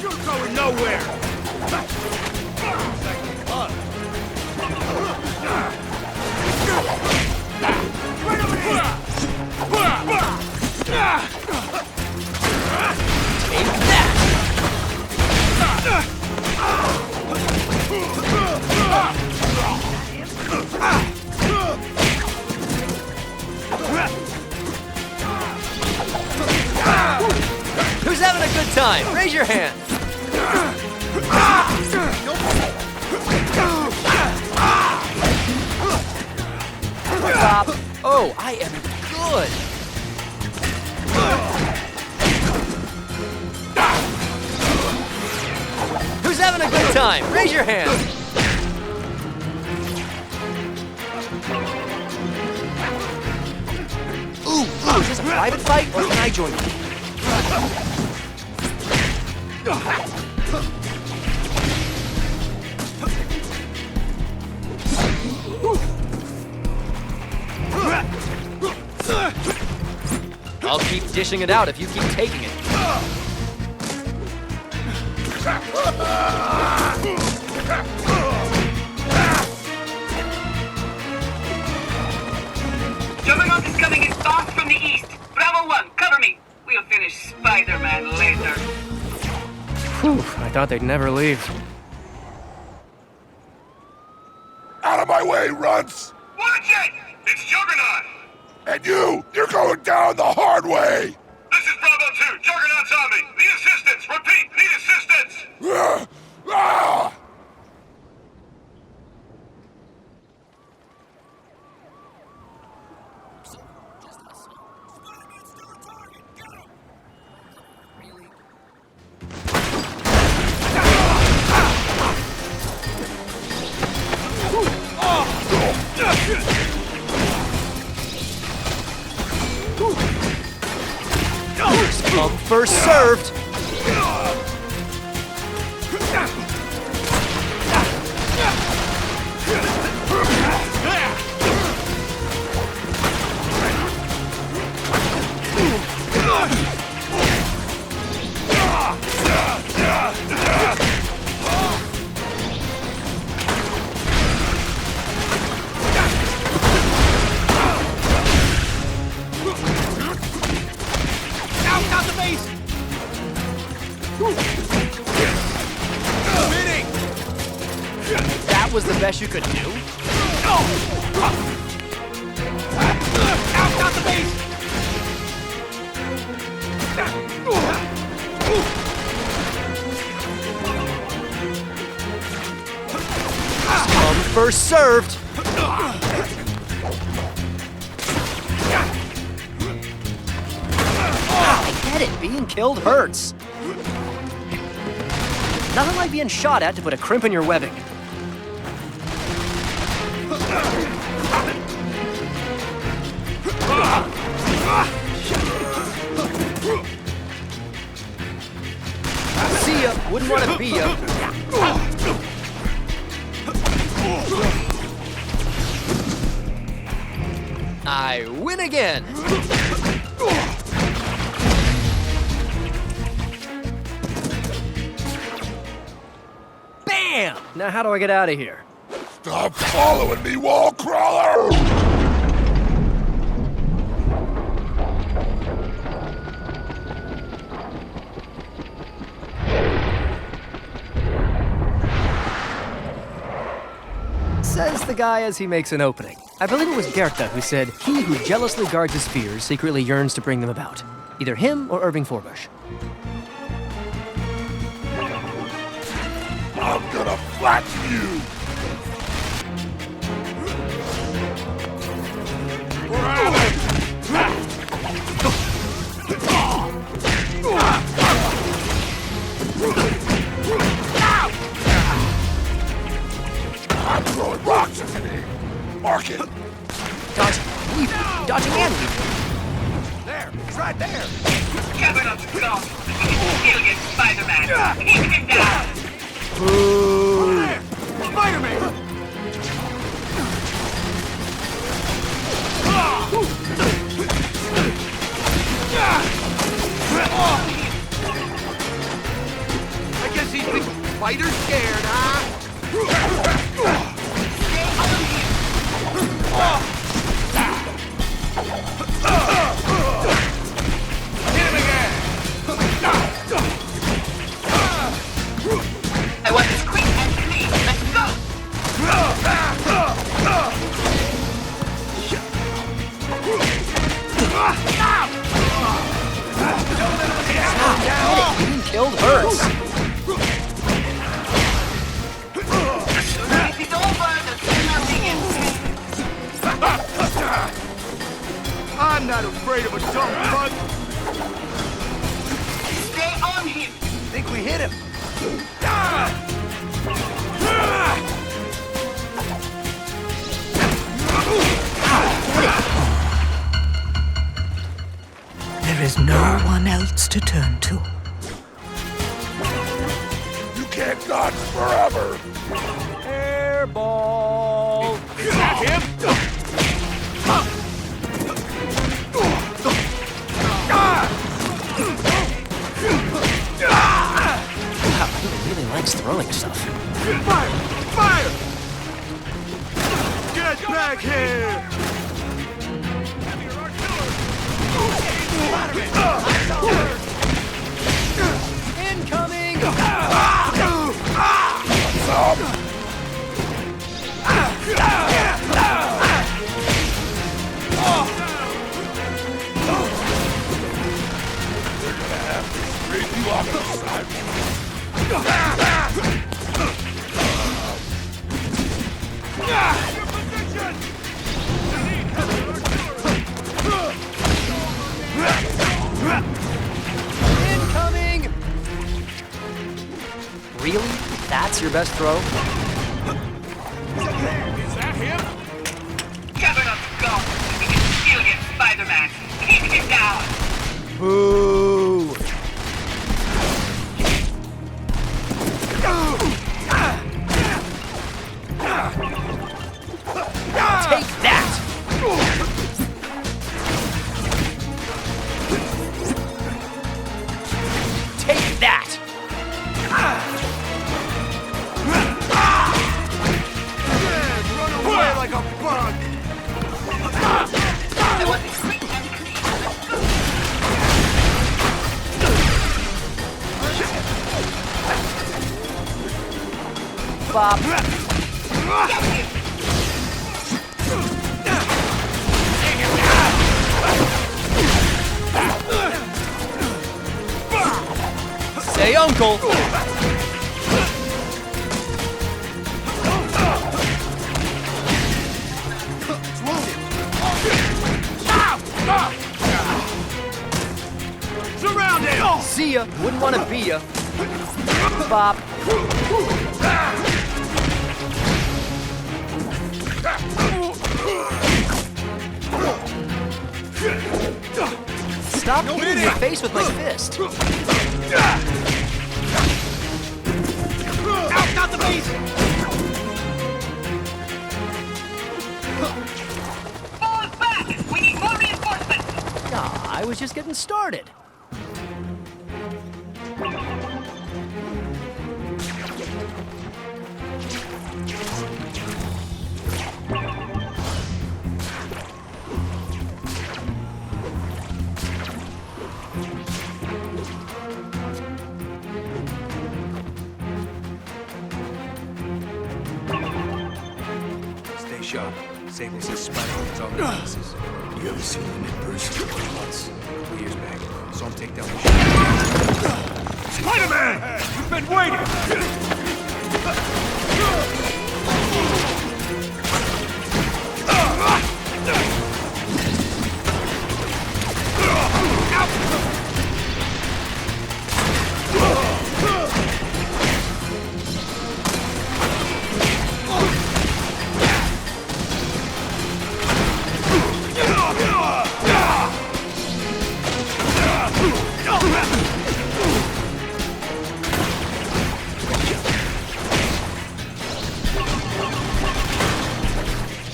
You're going nowhere! Right over here! Take that! Who's having a good time? Raise your hand. Stop. Oh, I am good. Who's having a good time? Raise your hand. Ooh, is this a private fight, or can I join you? I'll keep dishing it out if you keep taking it. Juggernaut is coming in fast from the east. Bravo 1, cover me. We'll finish Spider-Man later. Whew, I thought they'd never leave. Out of my way, runts! Watch it! It's Juggernaut! And you're going down the hard way! This is Bravo 2. Juggernaut's on me. Need assistance. Repeat, need assistance. Come first served. Out the base! That was the best you could do? Out the base! First served. I get it. Being killed hurts. Nothing like being shot at to put a crimp in your webbing. See ya. Wouldn't want to be ya. I win again. Bam! Now how do I get out of here? Stop following me, wall crawler! Says the guy as he makes an opening. I believe it was Goethe who said, "He who jealously guards his fears secretly yearns to bring them about." Either him or Irving Forbush. I'm gonna flatten you! I'm throwing rocks at me! Mark it! Dodging, weaving, dodging and weaving. There! It's right there! Cover up the ghost! Still get Spider-Man! Take him down! Spider-Man! I guess he thinks Spider's scared, huh? Hit him again! I want this quick and clean. Let's go! Being killed hurts. It's over, there's nothing in I'm not afraid of a dumb bug. Stay on him! Think we hit him? There is no one else to turn to. You can't dodge forever! Airball. Is that him? Wow, he really likes throwing stuff. Fire! Fire! Get back here! Incoming! Incoming! Really? That's your best throw? Is that him? Cover up the ghost! We can still get Spider-Man! Take him down! Boo! Take that! Take that! Run away like a bug! I want this quick and clean. Let's go! Bop. Get him! Say uncle! See ya. Wouldn't want to be ya. Bop. Stop hitting your face with my fist. Out, not the beast! Falls back! We need more reinforcements! Nah, I was just getting started. Stay sharp. Sable says Spider-Man's already pieces. You ever seen the nippers? Once. A couple years back. Saw him take down the ship. Spider-Man! You've been waiting!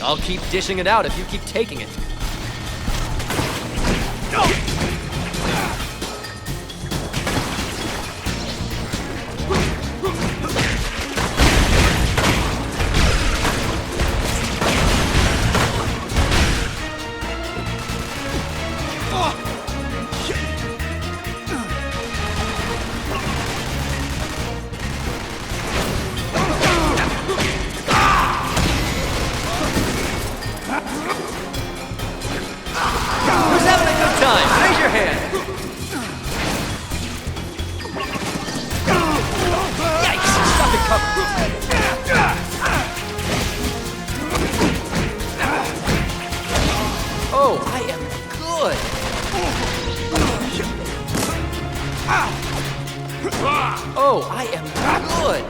I'll keep dishing it out if you keep taking it. Oh, I am good. Oh, I am good.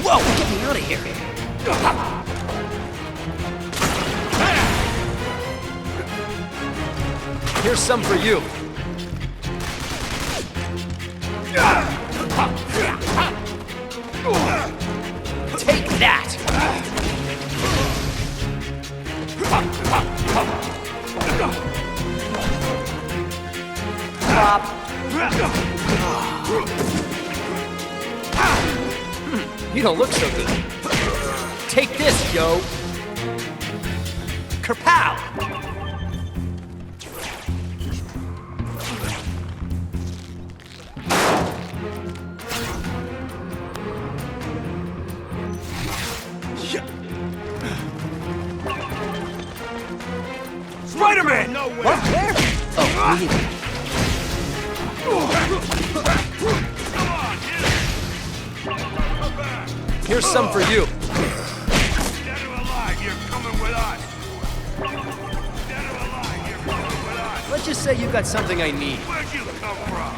Whoa, get me out of here. Here's some for you. Take that. Pop. You don't look so good. Take this, yo. Kerpow! Spider-Man! What? Where? Oh, really? Here's some for you. Dead or alive, you're coming with us. Dead or alive, you're coming with us. Let's just say you got something I need. Where'd you come from?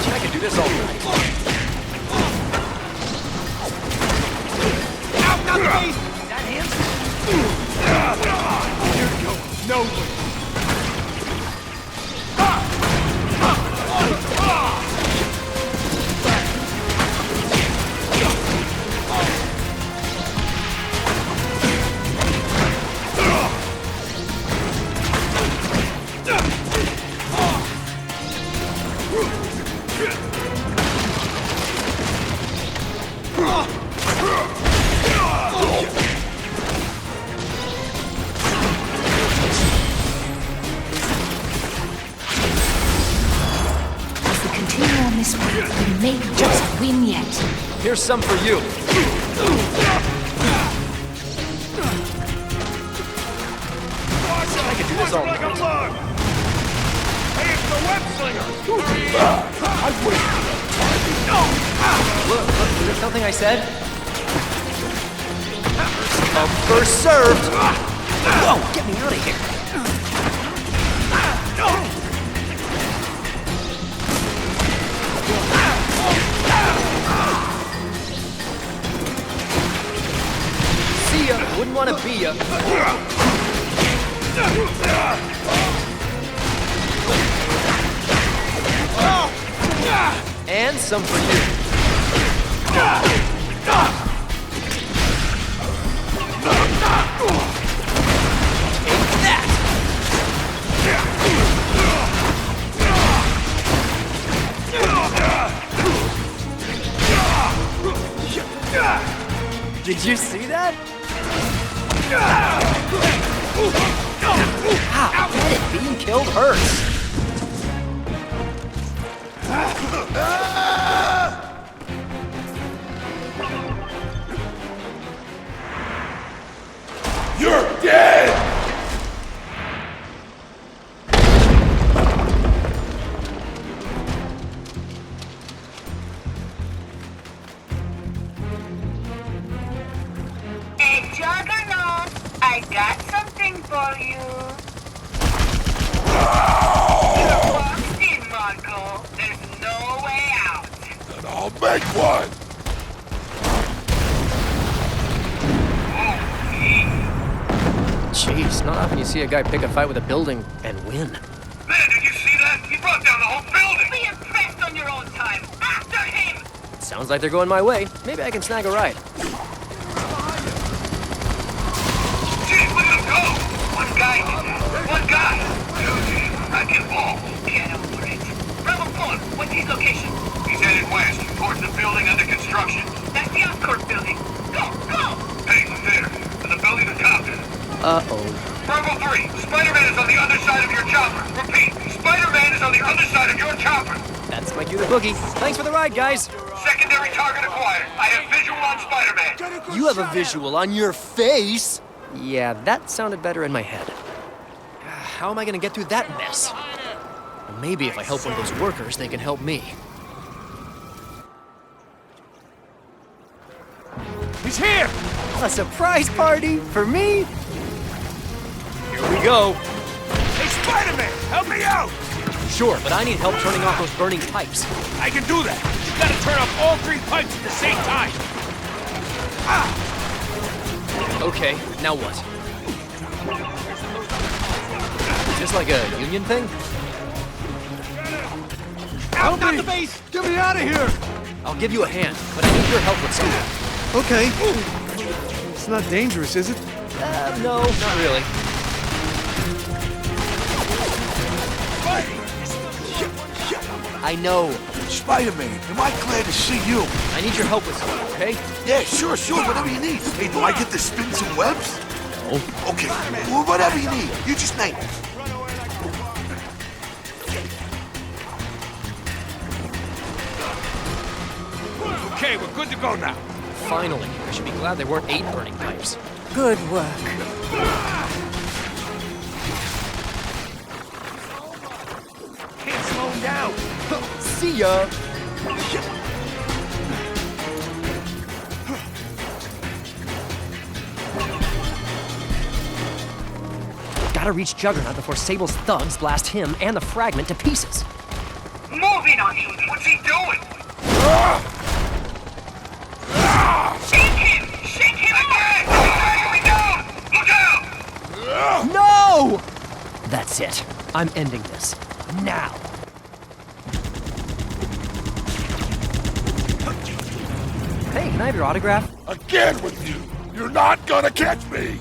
I can do this all night. Out, not the beast! That him? You're going nowhere. We may just win yet. Here's some for you. I can do is all like a right. log. Hey, it's the web slinger. Look, is there something I said? First served! Whoa, get me out of here! See ya, wouldn't want to be ya. And some for you. Did you see that? Ow, get it, being killed hurts. You're dead! Hey, Juggernaut, I got something for you. You're boxed in, Marco. There's no way out. Then I'll make one! Jeez, not often you see a guy pick a fight with a building and win. Man, did you see that? He brought down the whole building. Be impressed on your own time. After him! Sounds like they're going my way. Maybe I can snag a ride. Jeez, look at him go! One guy did that. One guy. Wrecking ball. Get over it. Bravo 4, what's his location? He's headed west, towards the building under construction. That's the Oscorp building. Go, go! Hey, there. To the building of copter. Uh-oh. Bravo 3, Spider-Man is on the other side of your chopper. Repeat, Spider-Man is on the other side of your chopper. That's my cue to boogie. Thanks for the ride, guys. Secondary target acquired. I have visual on Spider-Man. You have a visual on your face? Yeah, that sounded better in my head. How am I gonna get through that mess? Well, maybe if I help one of those workers, they can help me. He's here! A surprise party for me? Here we go. Hey, Spider-Man, help me out! Sure, but I need help turning off those burning pipes. I can do that. You gotta turn off all 3 pipes at the same time. Okay, now what? Is this like a union thing? Out the base! Get me out of here! I'll give you a hand, but I need your help with something. Okay. It's not dangerous, is it? No, not really. I know. Spider-Man, am I glad to see you? I need your help with something, okay? Yeah, sure, whatever you need. Hey, do I get to spin some webs? No. Okay, well, whatever you need. You just name it. Okay, we're good to go now. Finally. I should be glad there weren't 8 burning pipes. Good work. Can't slow him down. See ya! Gotta reach Juggernaut before Sable's thugs blast him and the fragment to pieces. Moving on him. What's he doing? Shake him again! Here we go! Look out! No! That's it. I'm ending this. Now. Hey, can I have your autograph? Again with you! You're not gonna catch me!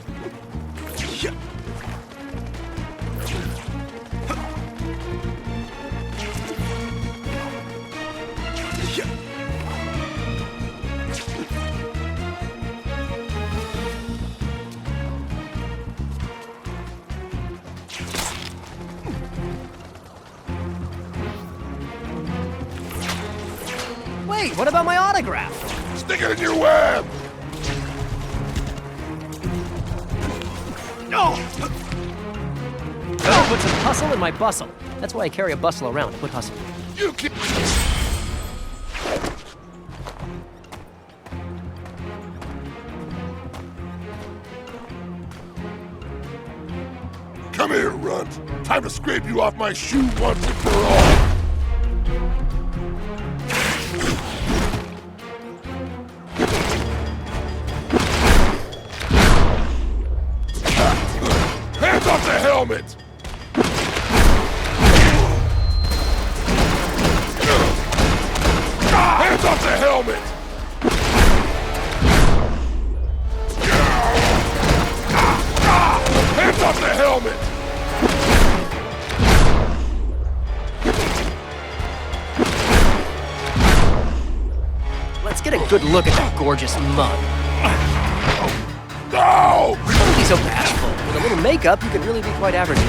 Wait, what about my autograph? Stick it in your web! No! Gotta put some hustle in my bustle. That's why I carry a bustle around to put hustle. You can... Come here, Runt. Time to scrape you off my shoe once and for all. Hands off the helmet! Hands off the helmet! Hands off the helmet! Let's get a good look at that gorgeous mug. No! Don't be so bashful. With a little makeup, you can really be quite average.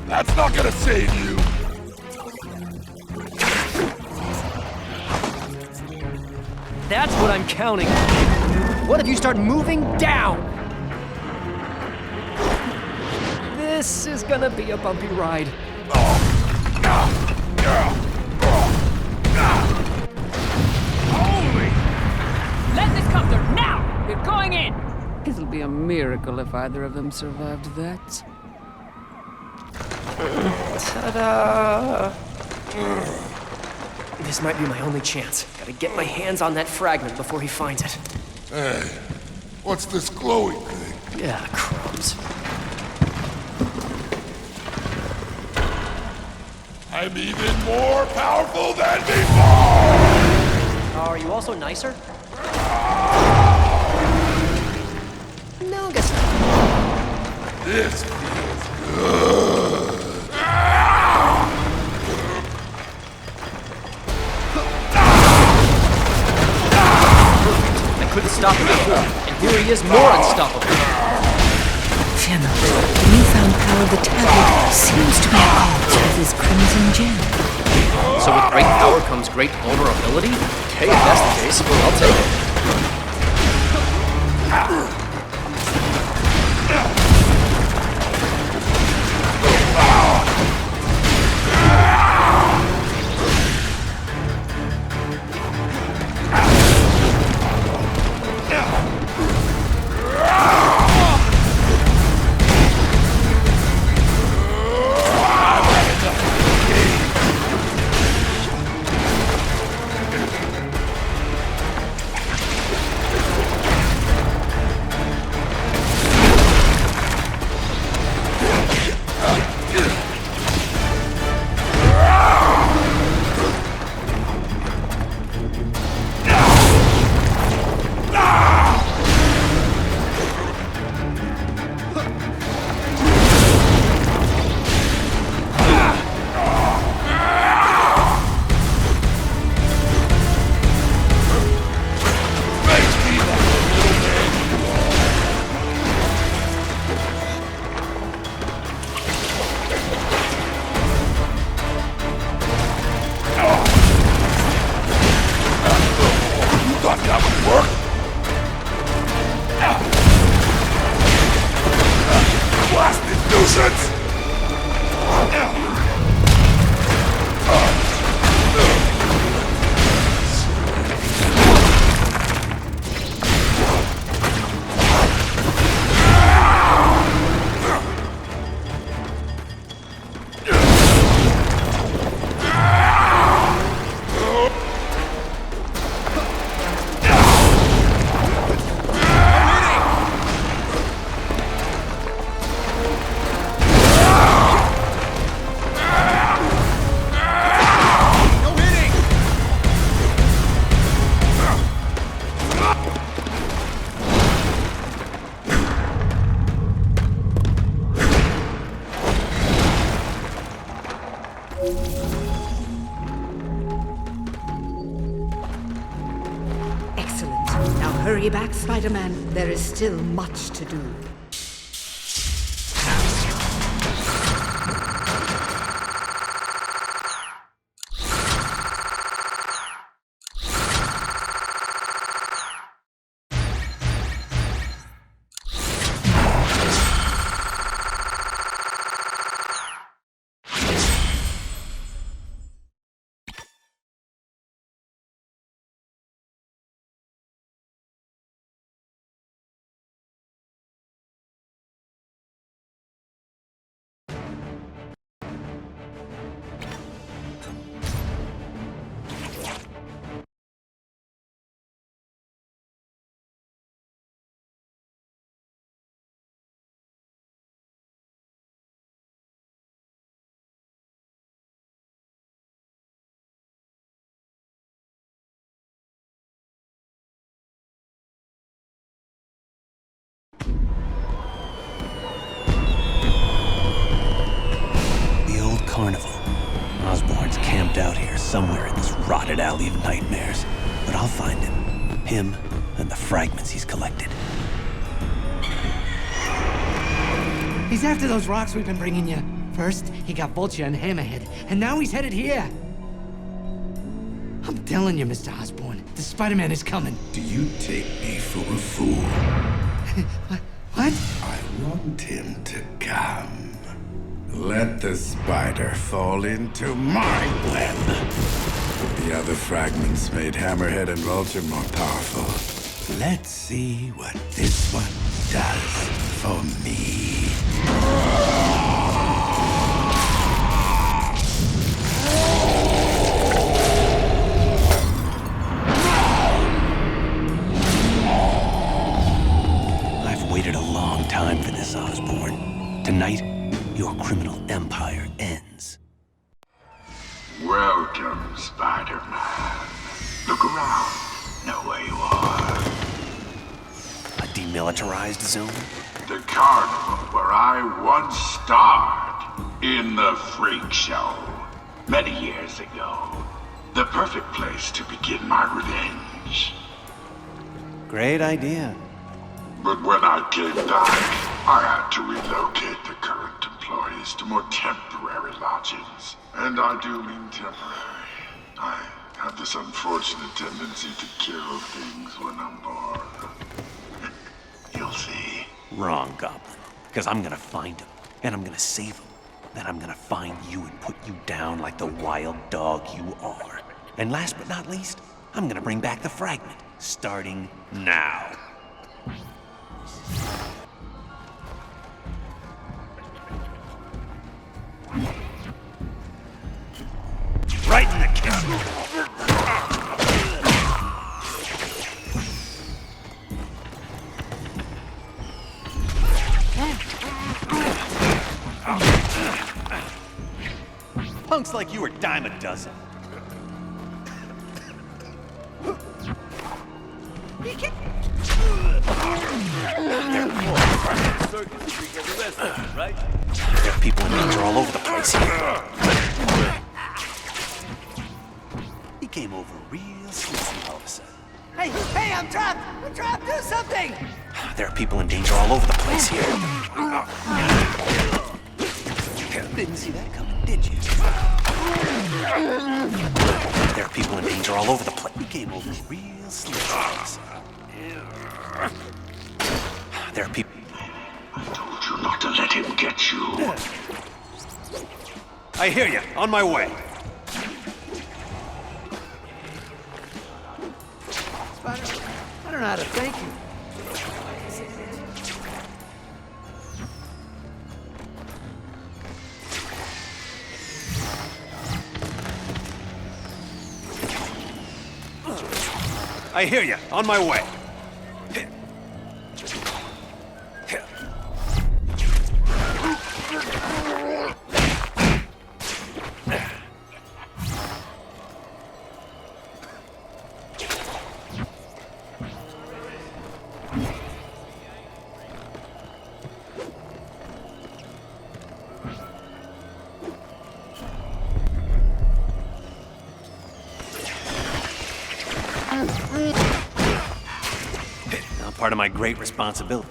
That's not gonna save you! That's what I'm counting on. What if you start moving down? This is gonna be a bumpy ride. Holy! Let this copter now! We're going in! It'll be a miracle if either of them survived that. Ta-da! This might be my only chance. Gotta get my hands on that fragment before he finds it. Hey, what's this glowing thing? Yeah, crumbs. I'm even more powerful than before! Are you also nicer? No, I guess not. This feels good. I couldn't stop him before, and here he is more unstoppable. Fear not. The newfound power of the tablet seems to be at odds with his crimson gem. So with great power comes great vulnerability? Okay, if that's the case, well, I'll take it. Hurry back, Spider-Man. There is still much to do. Carnival. Osborn's camped out here somewhere in this rotted alley of nightmares. But I'll find him. Him and the fragments he's collected. He's after those rocks we've been bringing you. First, he got Vulture and Hammerhead, and now he's headed here. I'm telling you, Mr. Osborn, the Spider-Man is coming. Do you take me for a fool? What? I want him to come. Let the spider fall into my web. The other fragments made Hammerhead and Vulture more powerful. Let's see what this one does for me. I've waited a long time for this, Osborn. Tonight, your criminal empire ends. Welcome, Spider-Man. Look around. Know where you are. A demilitarized zone? The carnival where I once starred in the Freak Show many years ago. The perfect place to begin my revenge. Great idea. But when I came back, I had to relocate the current employees to more temporary lodgings. And I do mean temporary. I have this unfortunate tendency to kill things when I'm bored. You'll see. Wrong, Goblin. Because I'm gonna find him, and I'm gonna save him. Then I'm gonna find you and put you down like the wild dog you are. And last but not least, I'm gonna bring back the fragment, starting now. Right in the camera. Punks like you are dime a dozen. There are people in danger all over the place here. He came over real sleazy all of a sudden. Hey, I'm trapped! I'm trapped! Do something! There are people in danger all over the place here. Didn't see that coming, did you? There are people in danger all over the place. He came over real sleazy all of a sudden. There are people. I told you not to let him get you. I hear you. On my way. Spider, I don't know how to thank you. I hear you. On my way. part of my great responsibility.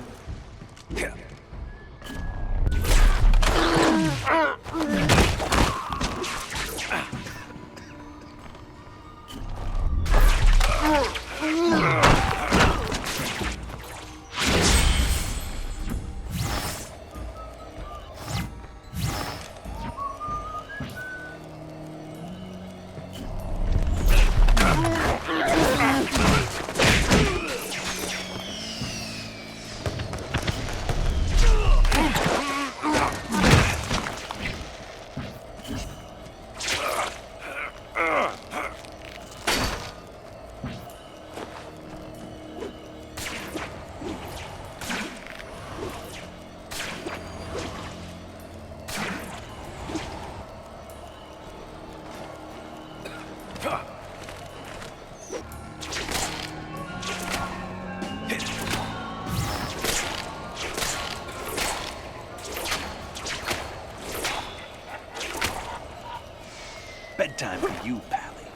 Bedtime for you, Pally.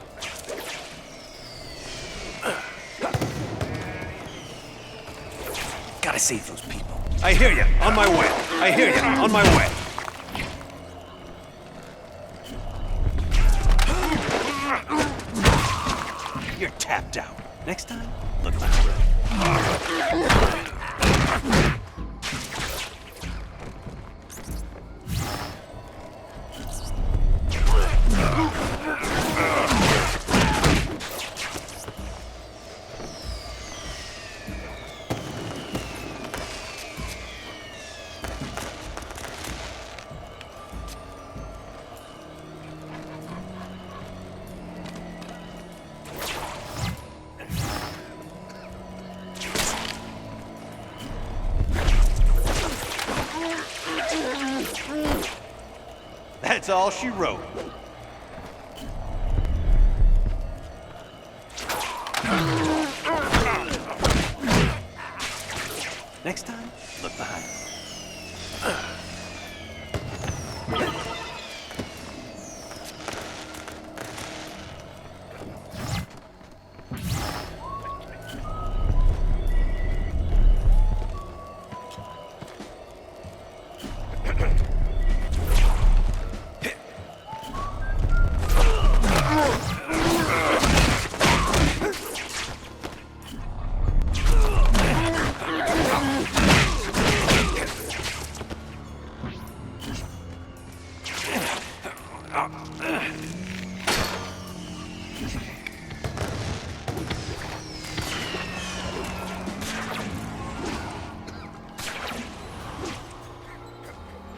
Gotta save those people. I hear you. On my way. I hear you. On my way. You're tapped out. Next time, look like ready. That's all she wrote. Next time, look behind you.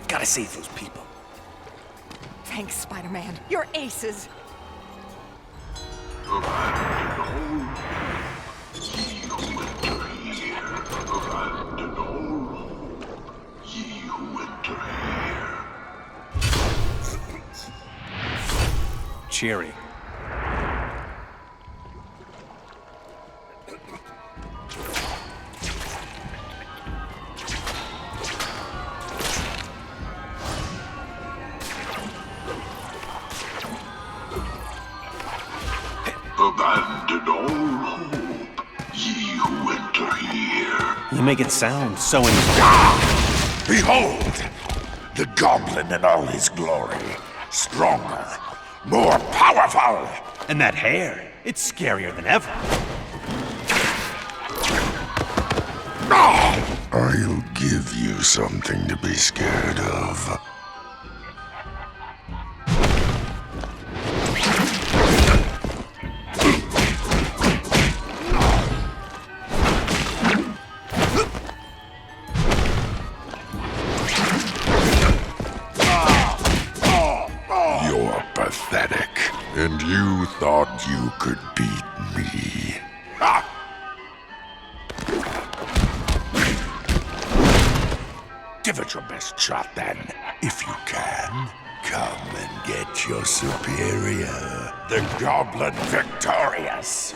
Gotta save those people. Thanks, Spider-Man. You're aces. Cheery. Abandon all hope, ye who enter here. You make it sound so Behold! The goblin in all his glory. Stronger, more powerful! And that hair, it's scarier than ever. I'll give you something to be scared of. You're pathetic, and you thought you could beat me. Ha! Give it your best shot, then. If you can, come and get your superior, the Goblin victorious.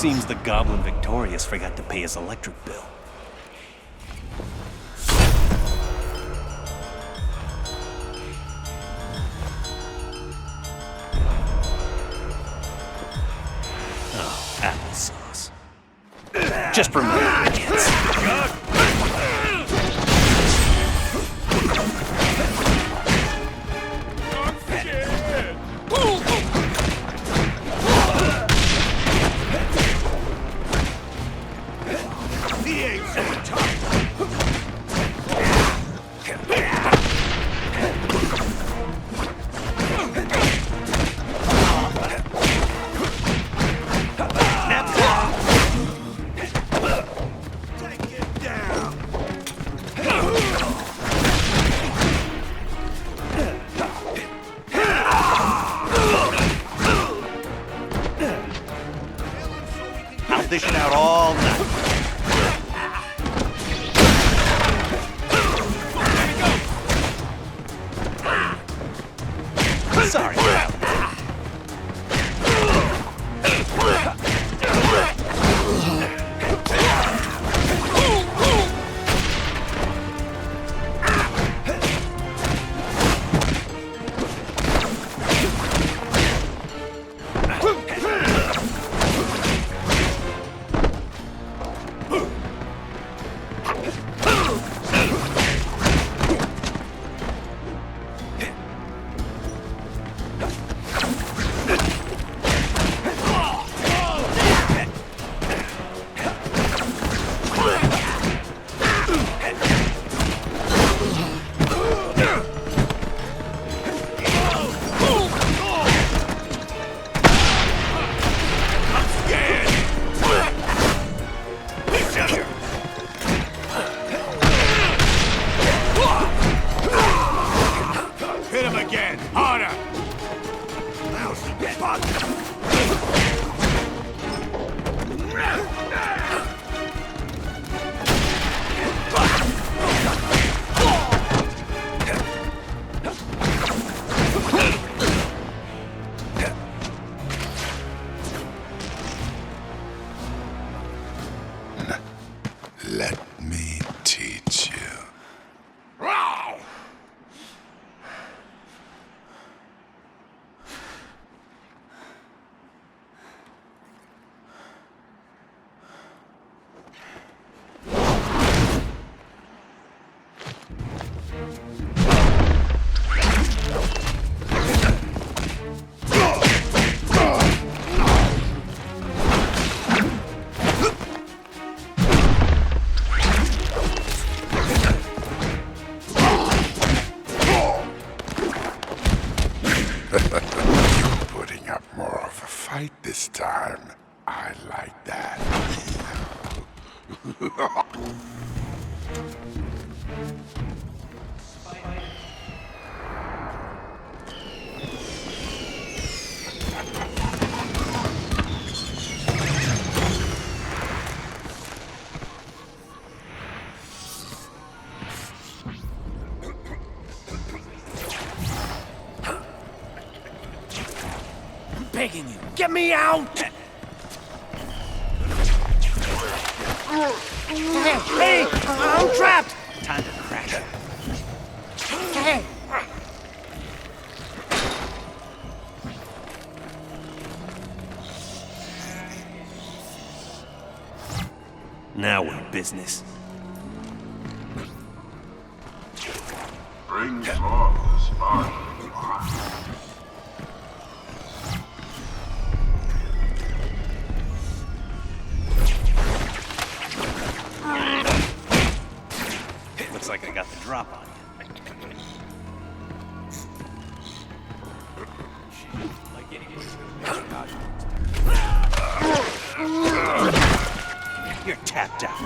Seems the Goblin Victorious forgot to pay his electric bill. Oh, applesauce. Just for my kids. I'll dish it out all night. Sorry. Hit him again! Harder! Let me teach you. You're putting up more of a fight this time. I like that. Begging you, get me out! Hey, I'm trapped! Time to crash. Hey! Now we're business. Bring forth the spark. Looks like I got the drop on you. You're tapped out.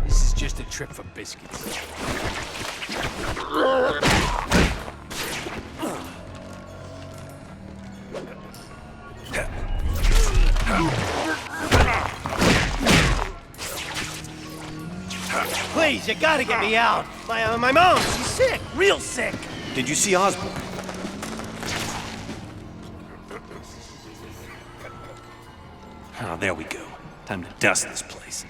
This is just a trip for biscuits. Please, you gotta get me out. My mom, she's sick, real sick. Did you see Osborn? Oh, there we go. Time to dust this place.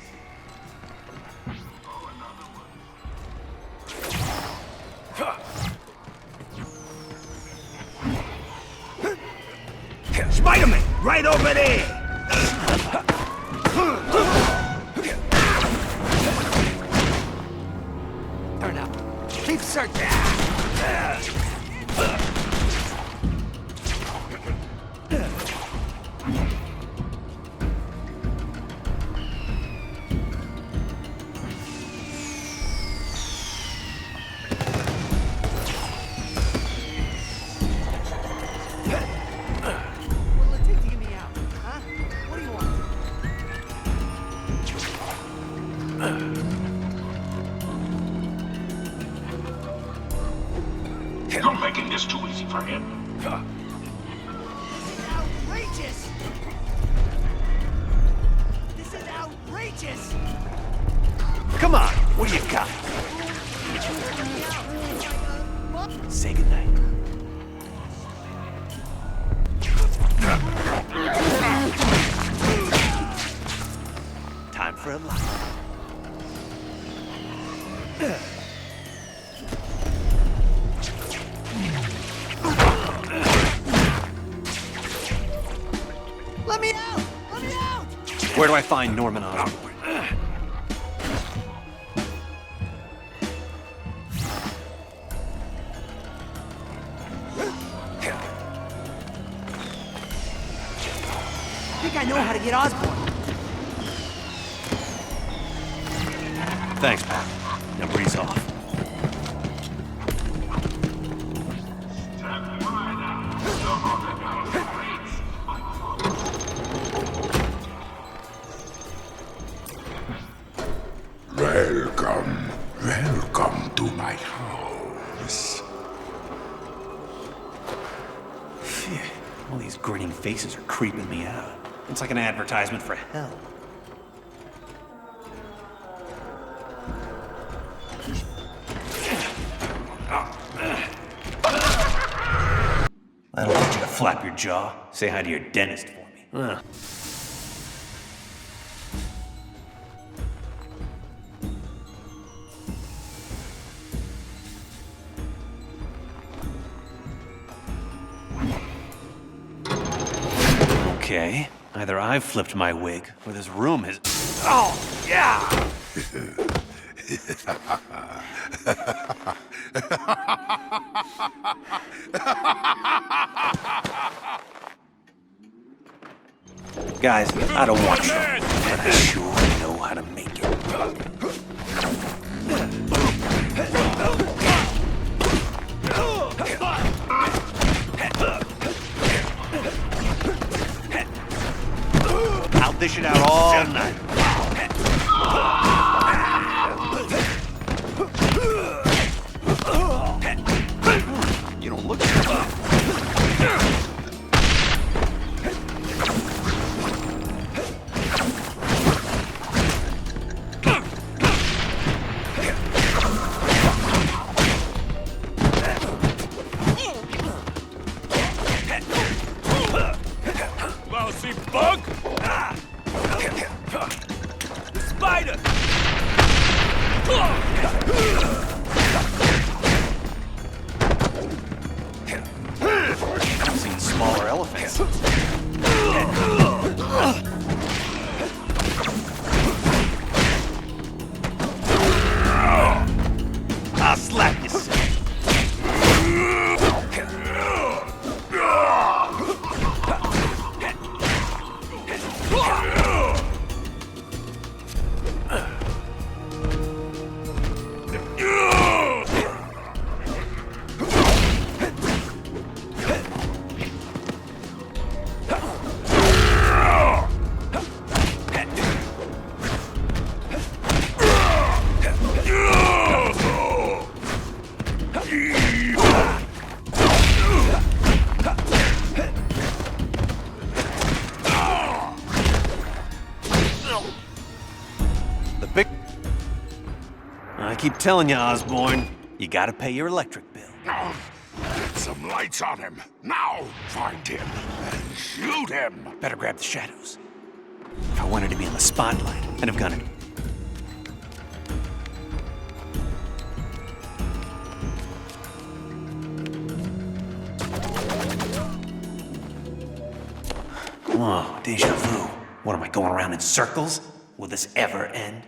Spider-Man, right over there! Turn up. Keep searching. What'll it take to get me out? Huh? What do you want? You're making this too easy for him. Outrageous! This is outrageous! Come on, what do you got? Say goodnight. Time for a lie. Let me out! Let me out! Where do I find Norman Osborn? I think I know how to get Osborn. Thanks, Pat. Now breeze off. Welcome, welcome to my house. Phew, all these grinning faces are creeping me out. It's like an advertisement for hell. That'll get you to flap your jaw. Say hi to your dentist for me. Okay, either I've flipped my wig, or this room has... Oh, yeah! Guys, I don't want you, but I sure know how to make it. I'll dish it out all night. You don't look so Lousy bug! telling you, Osborn, you gotta pay your electric bill. Get some lights on him. Now, find him and shoot him. Better grab the shadows. If I wanted to be in the spotlight, I'd have gone in. Whoa, deja vu. What am I, going around in circles? Will this ever end?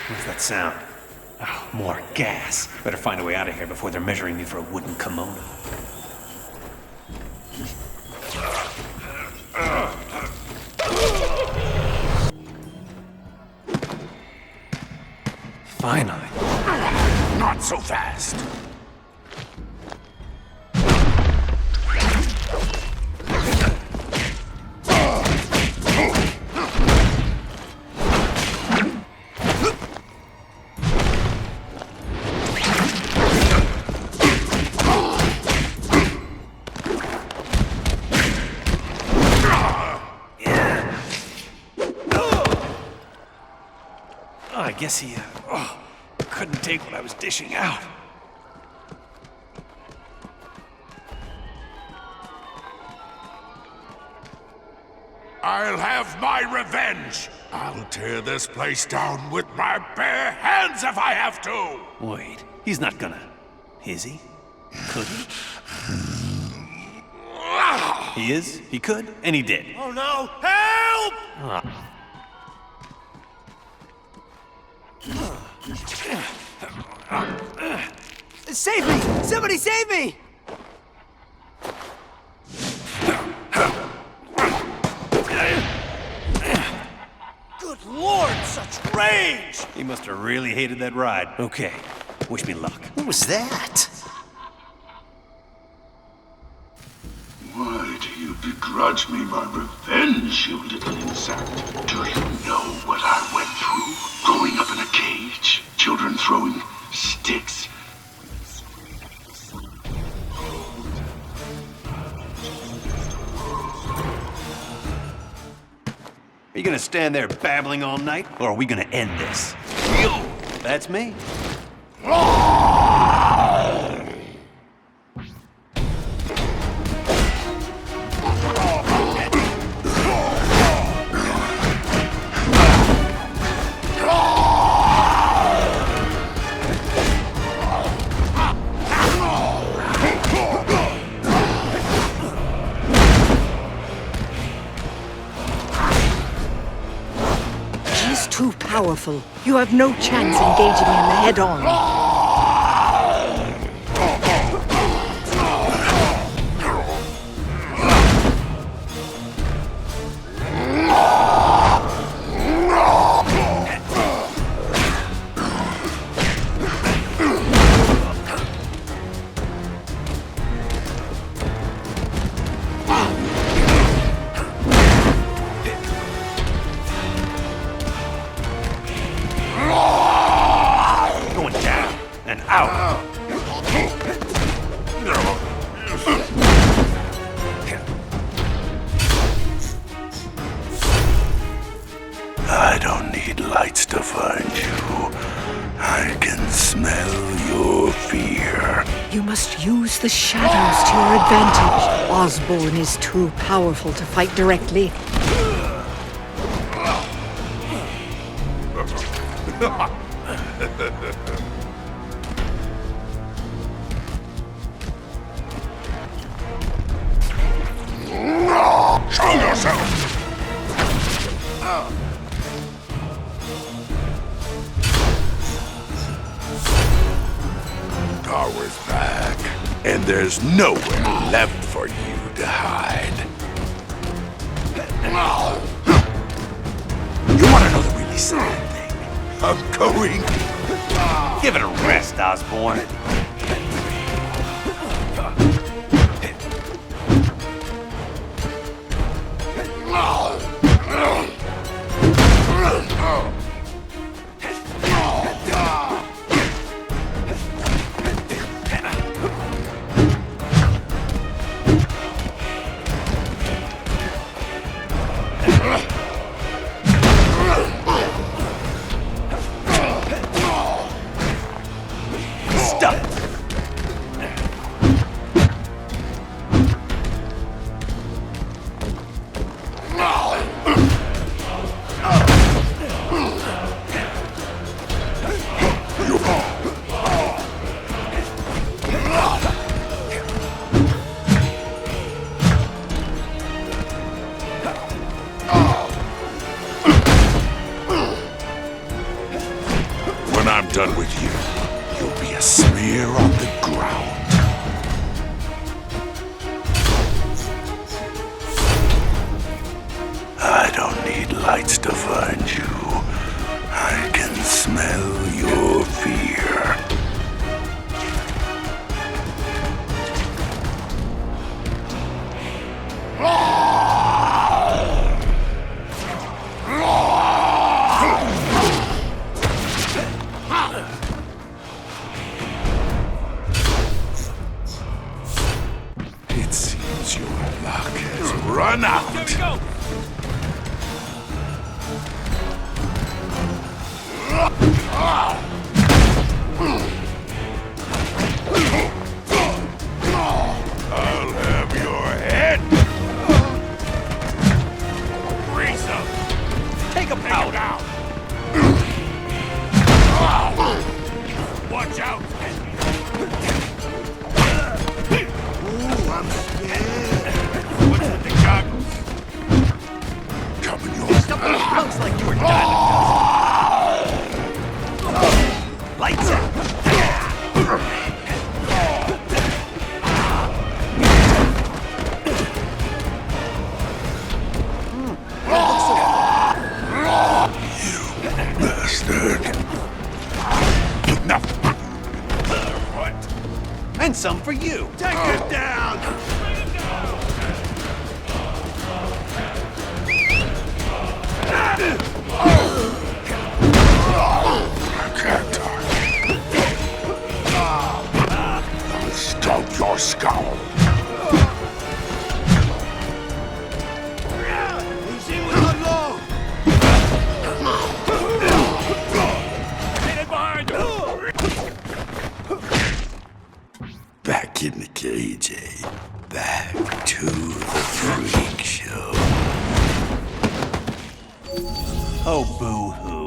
What's that sound? Oh, more gas. Better find a way out of here before they're measuring me for a wooden kimono. Finally. Not so fast. I guess he couldn't take what I was dishing out. I'll have my revenge. I'll tear this place down with my bare hands if I have to. Wait, he's not gonna, is he? Could he? He is, he could, and he did. Oh no! Help! Save me! Somebody save me! Good Lord, such range! He must have really hated that ride. Okay, wish me luck. What was that? Why do you begrudge me my revenge, you little insect? Do you know what I went through? Growing up in a cage, children throwing sticks. Are you gonna stand there babbling all night, or are we gonna end this? You! That's me. Too powerful. You have no chance engaging him head-on. I don't need lights to find you. I can smell your fear. You must use the shadows to your advantage. Osborn is too powerful to fight directly. Show yourself! Power's back, and there's nowhere left for you to hide. You want to know the really sad thing? I'm going. Give it a rest, Osborn. lights to find you. I can smell your fear. It seems your luck has run out. Here we go! I'll have your head. Freeze him! Take him out! Watch out! Ooh, I'm scared. What's with the goggles? Come in your Stuff looks like you were done. Lights out. bastard. What? And some for you. Take it down! I can't touch. I'll scout your skull. Easy with the low! Get it behind you! Back in the cage, eh? Back to the freak show. Oh, boo-hoo.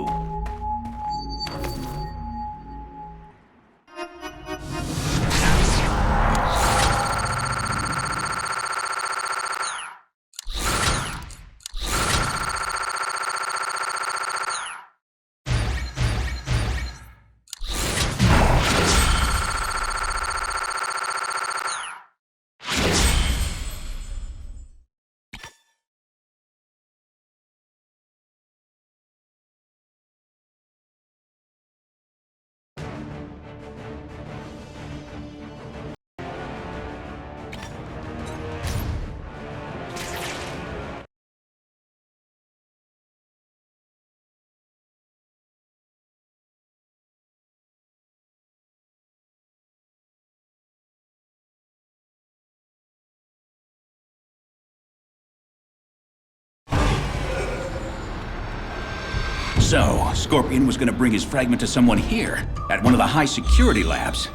So, Scorpion was gonna bring his fragment to someone here, at one of the high security labs.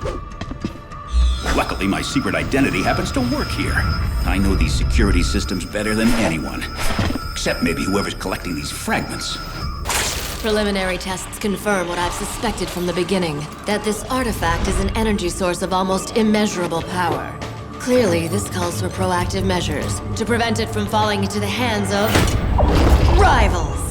Luckily, my secret identity happens to work here. I know these security systems better than anyone. Except maybe whoever's collecting these fragments. Preliminary tests confirm what I've suspected from the beginning, that this artifact is an energy source of almost immeasurable power. Clearly, this calls for proactive measures to prevent it from falling into the hands of rivals.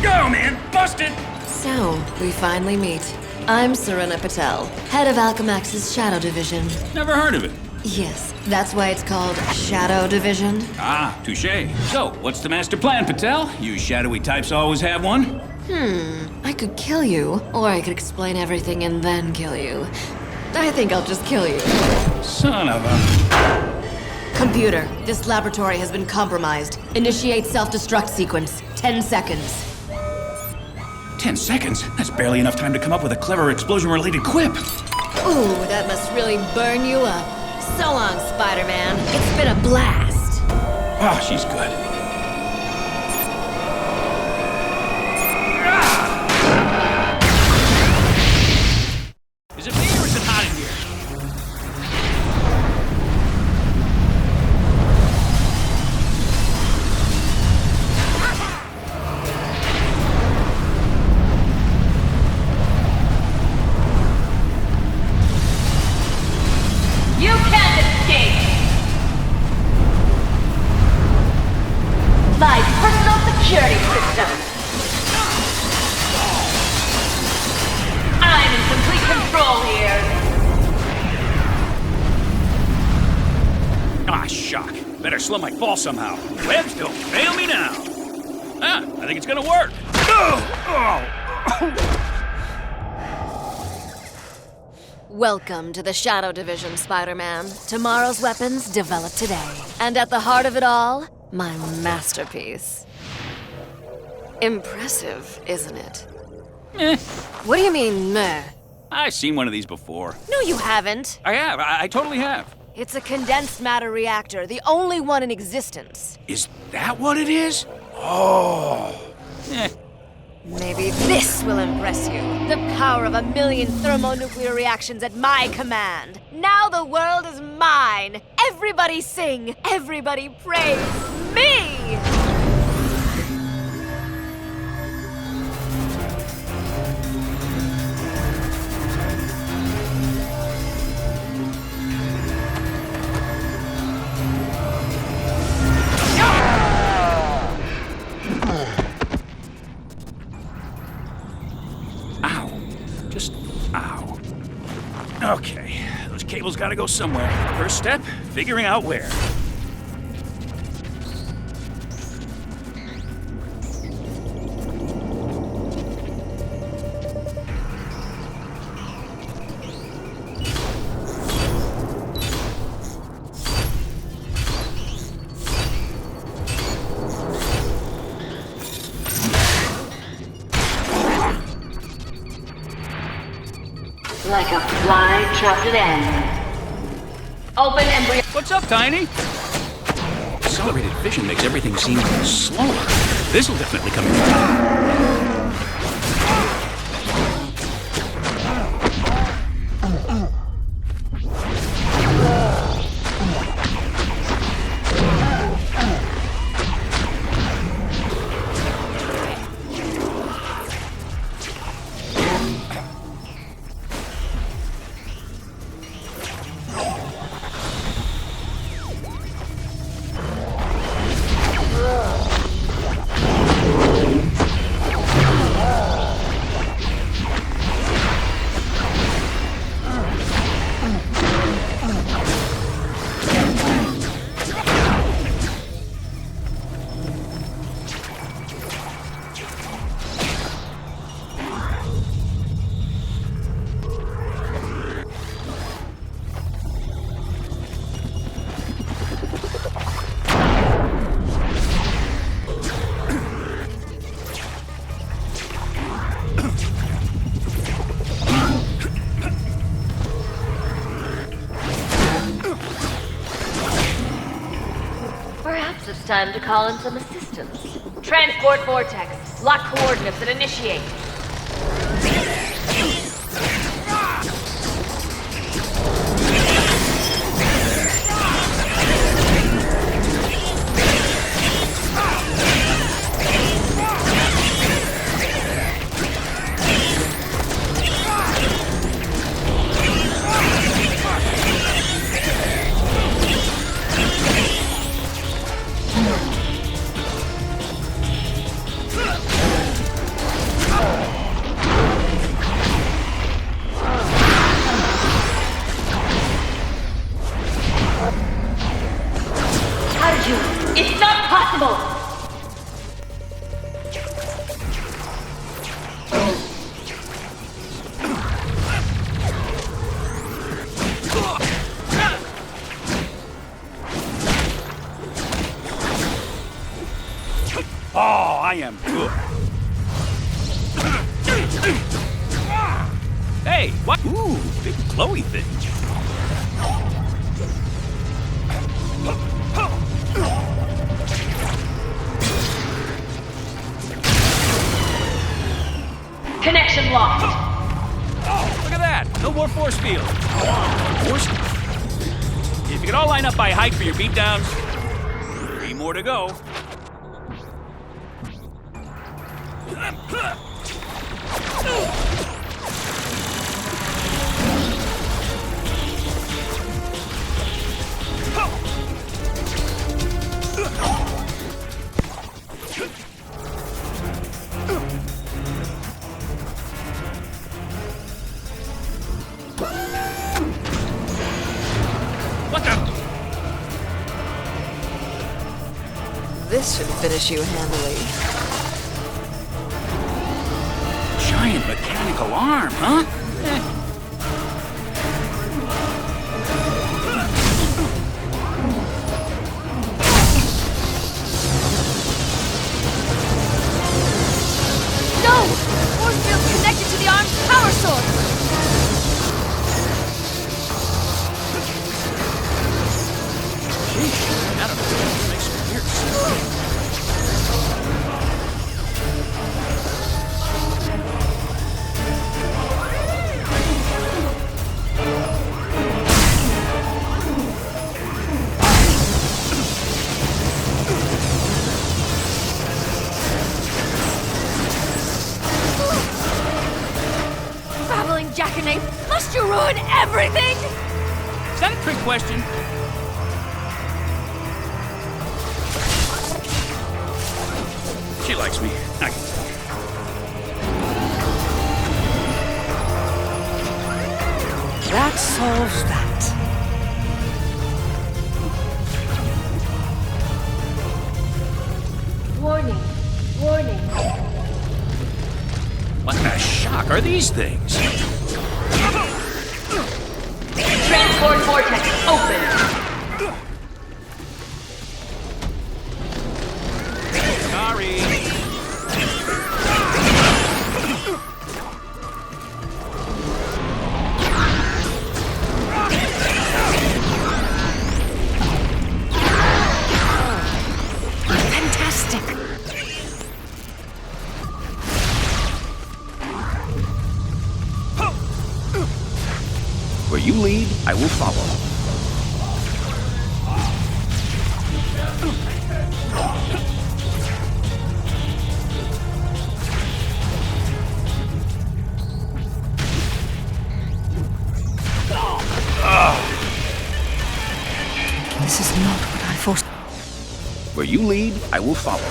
Go, man! Busted! So, we finally meet. I'm Serena Patel, head of Alchemax's Shadow Division. Never heard of it. Yes, that's why it's called Shadow Division. Ah, touche. So, what's the master plan, Patel? You shadowy types always have one? I could kill you, or I could explain everything and then kill you. I think I'll just kill you. Son of a... Computer, this laboratory has been compromised. Initiate self-destruct sequence. 10 seconds. 10 seconds? That's barely enough time to come up with a clever explosion-related quip. Ooh, that must really burn you up. So long, Spider-Man. It's been a blast. Oh, she's good. Is it me or is it hot in here? You can't escape! My personal security system! I'm in complete control here! Ah, shock. Better slow my fall somehow. Webs don't fail me now. Ah, I think it's gonna work. Welcome to the Shadow Division, Spider-Man. Tomorrow's weapons developed today. And at the heart of it all, my masterpiece. Impressive, isn't it? Eh. What do you mean, meh? I've seen one of these before. No, you haven't. I have. I totally have. It's a condensed matter reactor, the only one in existence. Is that what it is? Oh. Eh. Maybe this will impress you. The power of 1,000,000 thermonuclear reactions at my command. Now the world is mine. Everybody sing. Everybody praise me. Okay, those cables gotta go somewhere. First step, figuring out where. Like a fly trapped at end. Open embryo. What's up, Tiny? Accelerated vision makes everything seem slower. This'll definitely come in time. It's time to call in some assistance. Transport vortex. Lock coordinates and initiate. It's not possible! Oh, I am good. Hey, what? Ooh, big glowy thing. Connection locked. Oh, look at that. No more force field. Force? If you could all line up by height for your beatdowns, 3 more to go. This should finish you handily. Giant mechanical arm, huh? No! Force field connected to the arm's power source! I don't know. It makes some weird sound. Babbling jackanapes! Must you ruin everything? Is that a trick question? She likes me. I can tell. That solves that. Warning. Warning. What the shock are these things? Transport vortex open. Sorry. Fantastic. Where you lead, I will follow. This is not what I thought. Where you lead, I will follow.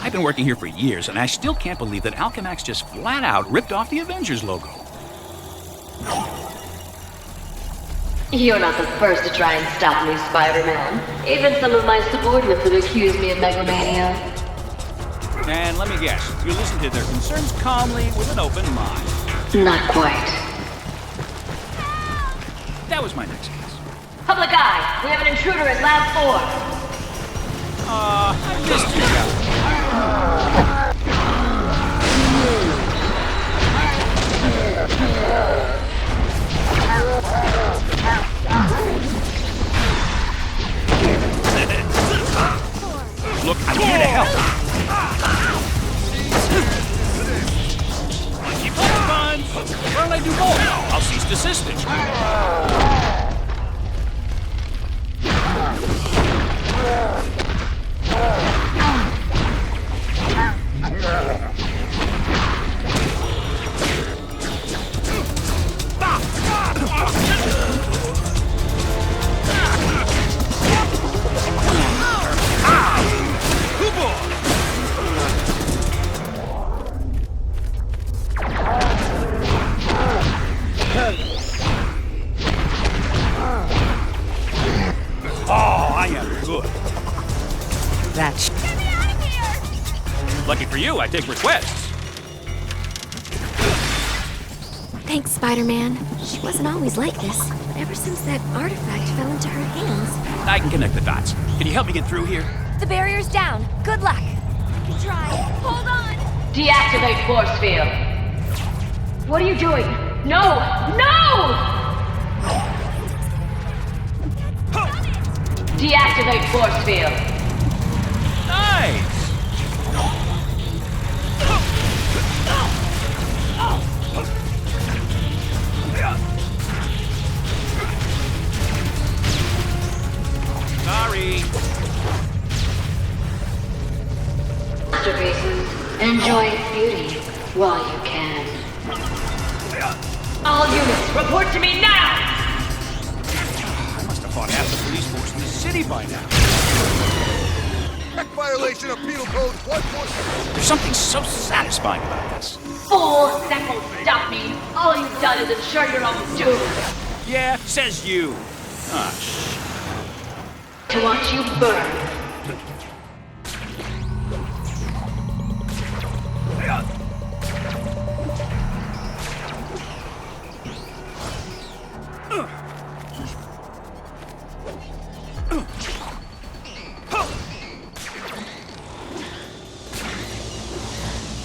I've been working here for years, and I still can't believe that Alchemax just flat out ripped off the Avengers logo. You're not the first to try and stop me, Spider-Man. Even some of my subordinates have accused me of megalomania. And let me guess, you listen to their concerns calmly with an open mind. Not quite. That was my next guess. Public eye, we have an intruder at Lab 4. I missed you guys. Look, I'm here to help. Keep on fun. What'll I do more? I'll cease desisting. Oh, I am good. That's... Lucky for you, I take requests. Thanks, Spider-Man. She wasn't always like this, but ever since that artifact fell into her hands... I can connect the dots. Can you help me get through here? The barrier's down. Good luck. You can try. Hold on! Deactivate force field. What are you doing? No! No! Deactivate force field. Nice! Sorry. Masterpieces. Enjoy its beauty while you can. All units, report to me now! I must have fought half the police force in the city by now. Heck violation of Penal Code 1.0. There's something so satisfying about this. Fool! That won't stop me. All you've done is ensure your own doom. Yeah, says you. Ah, To watch you burn.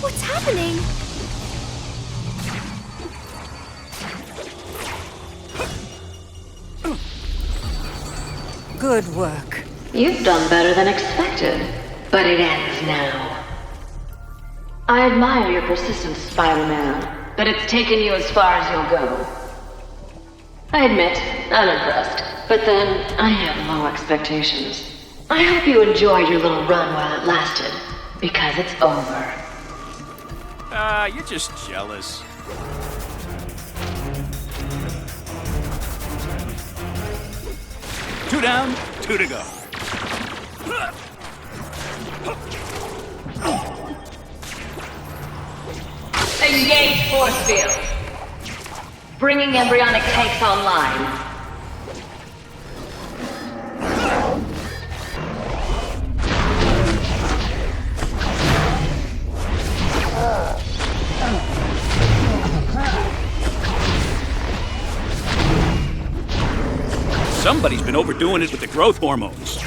What's happening? Good work. You've done better than expected, but it ends now. I admire your persistence, Spider-Man, but it's taken you as far as you'll go. I admit, I'm impressed, but then I have low expectations. I hope you enjoyed your little run while it lasted, because it's over. you're just jealous. Two down, two to go. Engage force field. Bringing embryonic tanks online. Somebody's been overdoing it with the growth hormones.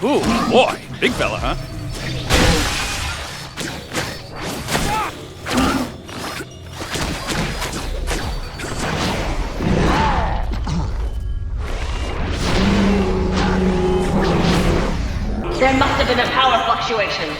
Ooh, boy. Big fella, huh? There must have been a power fluctuation.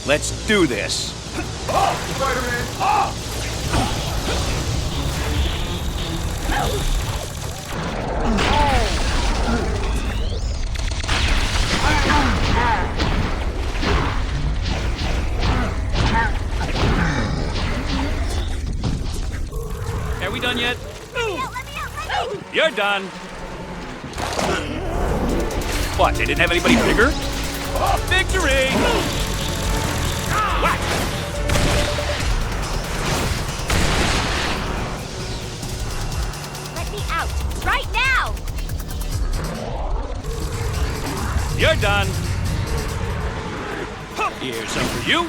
Let's do this. Oh, Spider-Man! Oh! Are we done yet? You're done. What, they didn't have anybody bigger? Victory! Whack! Let me out! Right now! You're done. Here's some for you.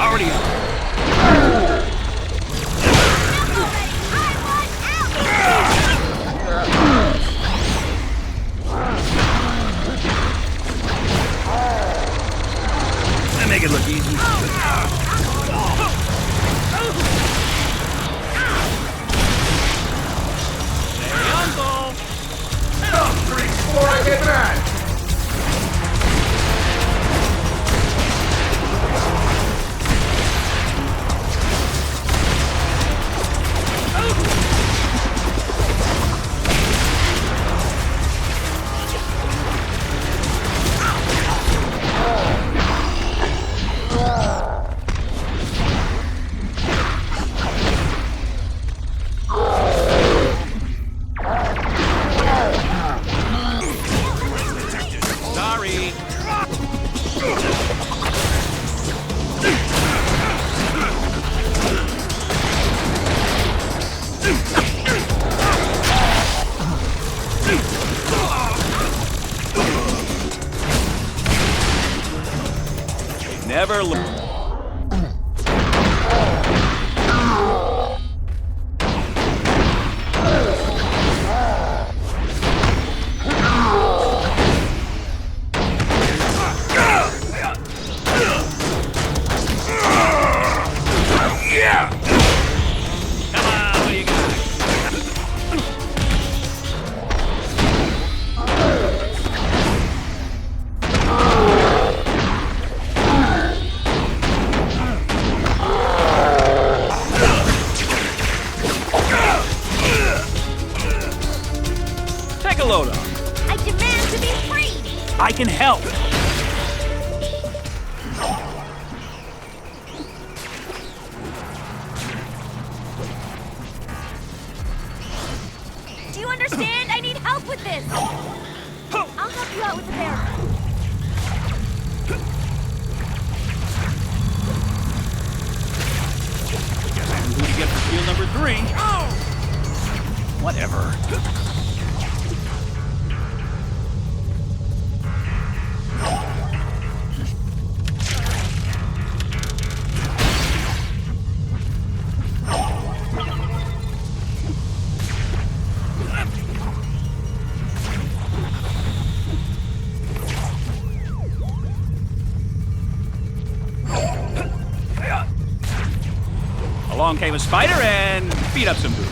Already up. I make it look easy. Hey, Uncle! 3, 4, get back! Never look. I can help. Do you understand? I need help with this. I'll help you out with the barrel. Guess I knew who to get for field number 3. Oh! Whatever. Along came a spider and beat up some dudes.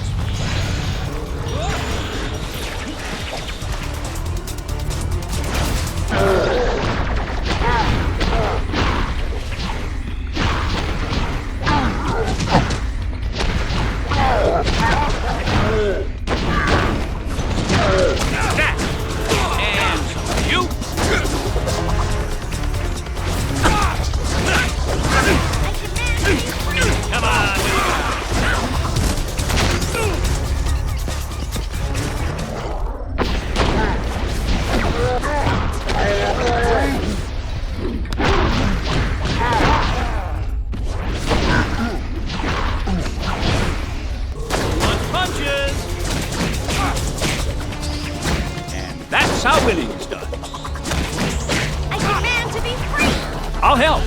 That's how winning is done. I demand to be free! I'll help.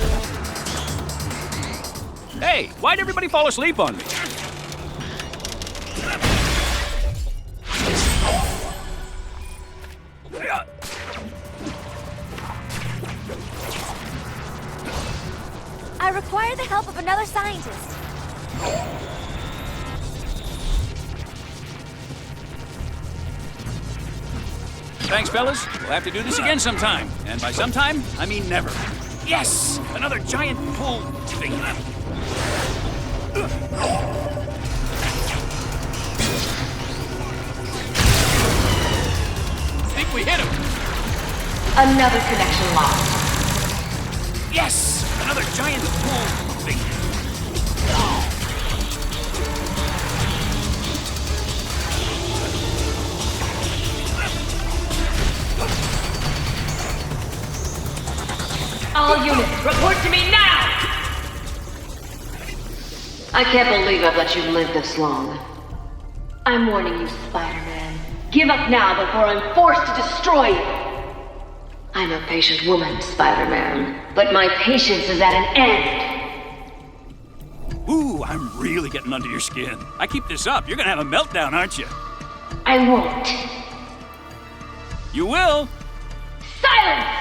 Hey, why'd everybody fall asleep on me? I require the help of another scientist. Thanks, fellas. We'll have to do this again sometime. And by sometime, I mean never. Yes! Another giant pull thing. Think we hit him. Another connection lost. Yes! Another giant pull thing. All units, report to me now! I can't believe I've let you live this long. I'm warning you, Spider-Man. Give up now before I'm forced to destroy you! I'm a patient woman, Spider-Man, but my patience is at an end. I'm really getting under your skin. I keep this up, you're gonna have a meltdown, aren't you? I won't. You will? Silence!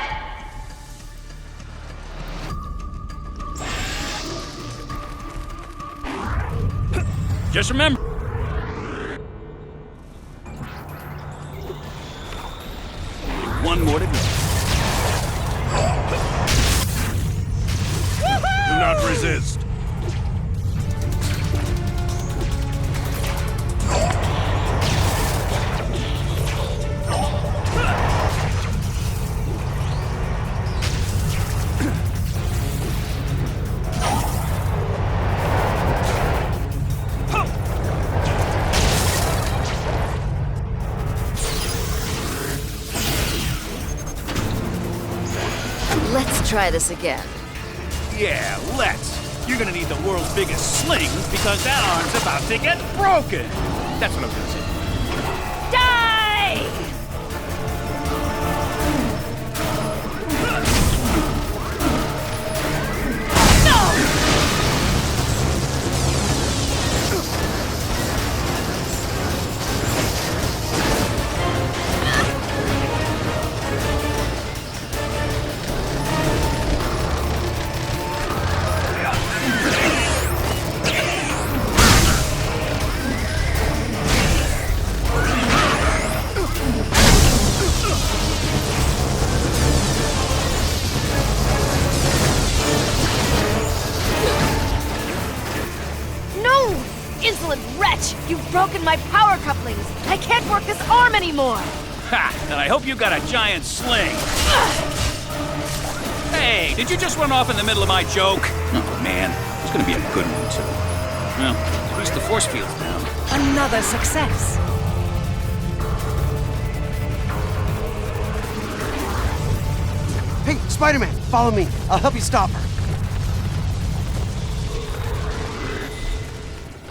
Just remember. One more to go. Do not resist. Let's try this again. Yeah, let's. You're gonna need the world's biggest sling because that arm's about to get broken. That's what I'm gonna say. Die! Insolent wretch! You've broken my power couplings! I can't work this arm anymore! Ha! Then I hope you got a giant sling. Hey, did you just run off in the middle of my joke? Oh, man. It's gonna be a good one, too. Well, at least the force field's down. Another success. Hey, Spider-Man, follow me. I'll help you stop her.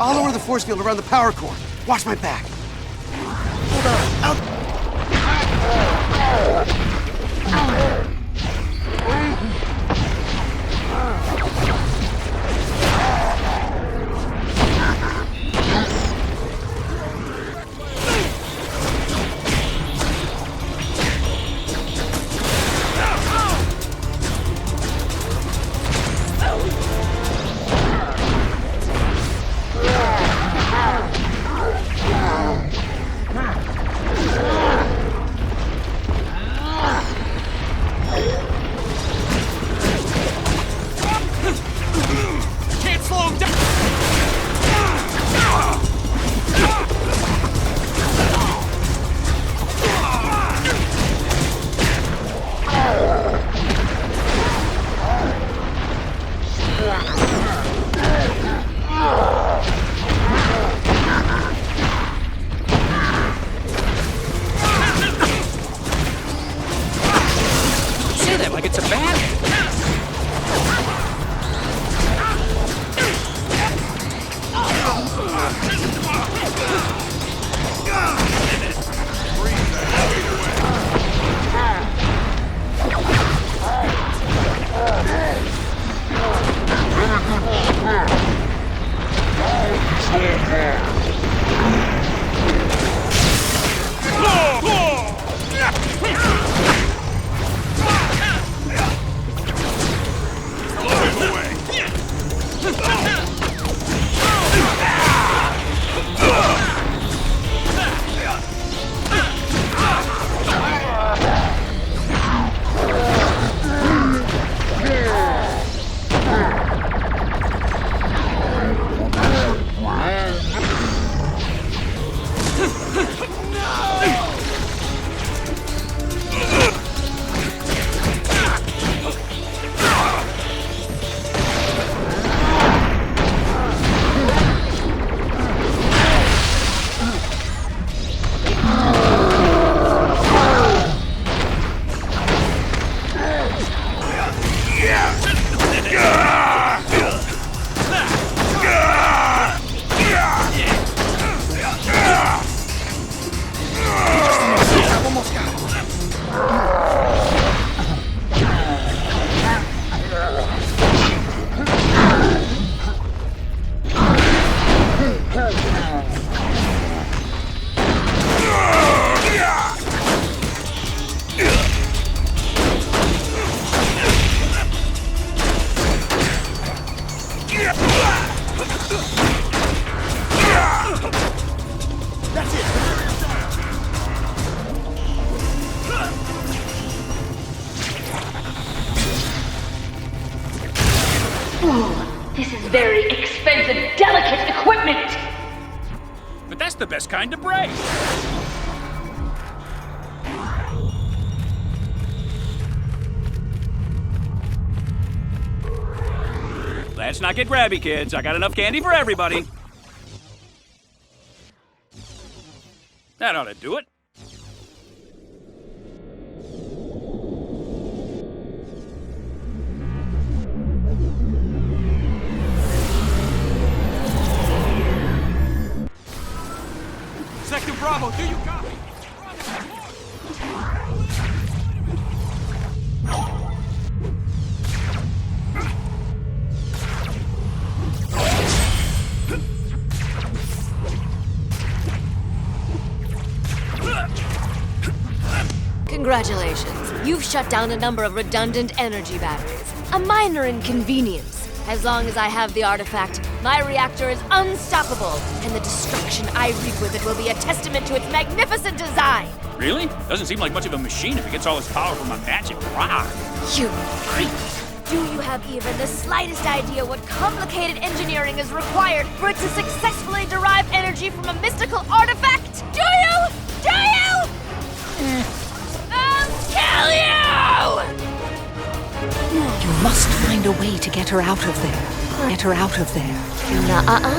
I'll lower the force field around the power core. Watch my back. Hold on. Fool! This is very expensive, delicate equipment! But that's the best kind to break! Let's not get grabby, kids. I got enough candy for everybody. That ought to do it. Sector Bravo, do you copy? Congratulations. You've shut down a number of redundant energy batteries. A minor inconvenience. As long as I have the artifact, my reactor is unstoppable, and the destruction I wreak with it will be a testament to its magnificent design. Really? Doesn't seem like much of a machine if it gets all its power from a magic rock. You creep! Do you have even the slightest idea what complicated engineering is required for it to successfully derive energy from a mystical artifact? Do you? Do you? I'll kill you! You must find a way to get her out of there. Get her out of there. Nuh-uh-uh.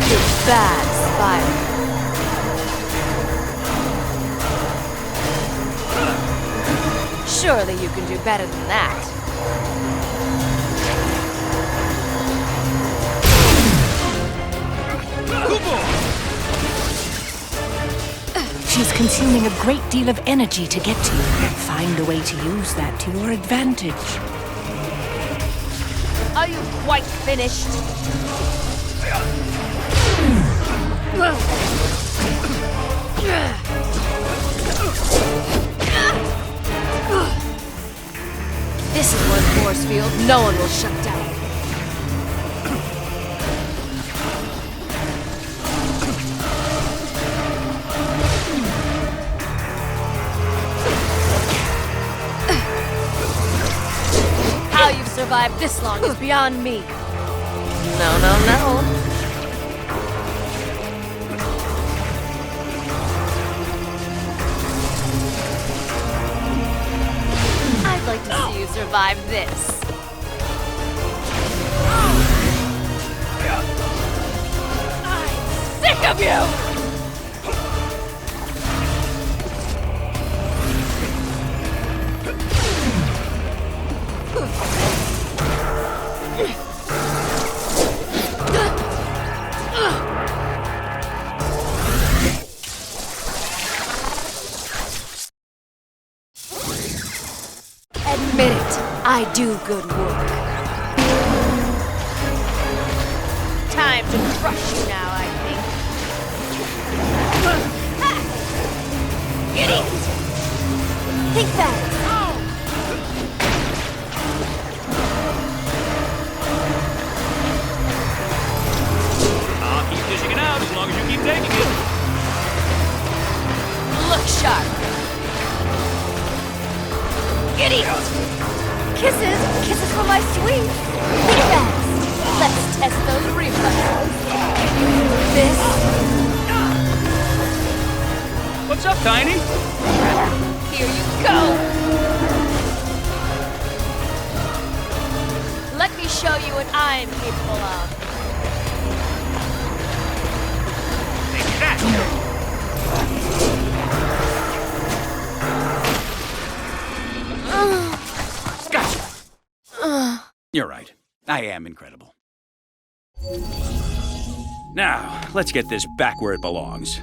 Too bad, Spider. Surely you can do better than that. She's consuming a great deal of energy to get to you. Find a way to use that to your advantage. Are you quite finished? This is one force field no one will shut down. How you've survived this long is beyond me. No, no, no. I'd like to see you survive this. I'm sick of you! Admit it, I do good work. Time to crush you now, I think. Ha! Idiot! Think fast. I'll keep dishing it out as long as you keep taking it. Look sharp. Idiot! Kisses! Kisses for my sweet! Think fast! Let's test those reflexes. This... What's up, Tiny? Here you go! Let me show you what I'm capable of. Take that! Gotcha! You're right. I am incredible. Now, let's get this back where it belongs.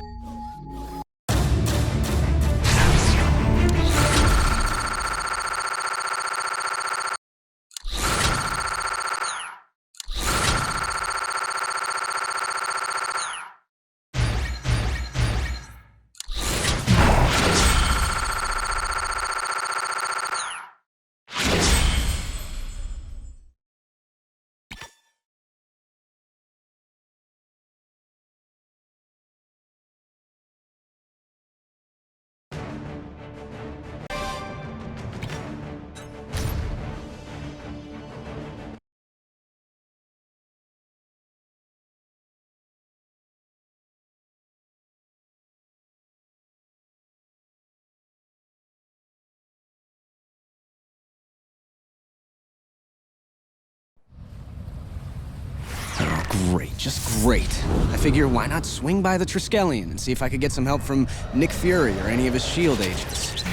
Great, just great. I figure why not swing by the Triskelion and see if I could get some help from Nick Fury or any of his S.H.I.E.L.D. agents.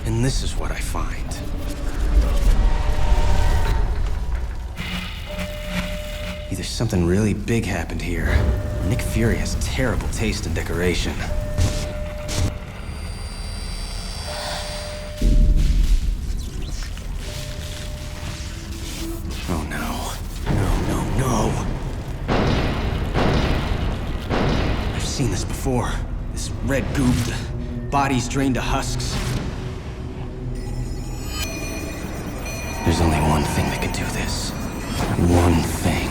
And this is what I find. Either something really big happened here. Nick Fury has terrible taste in decoration. Oh no. No. I've seen this before. This red goop, the bodies drained to husks. There's only one thing that can do this. One thing.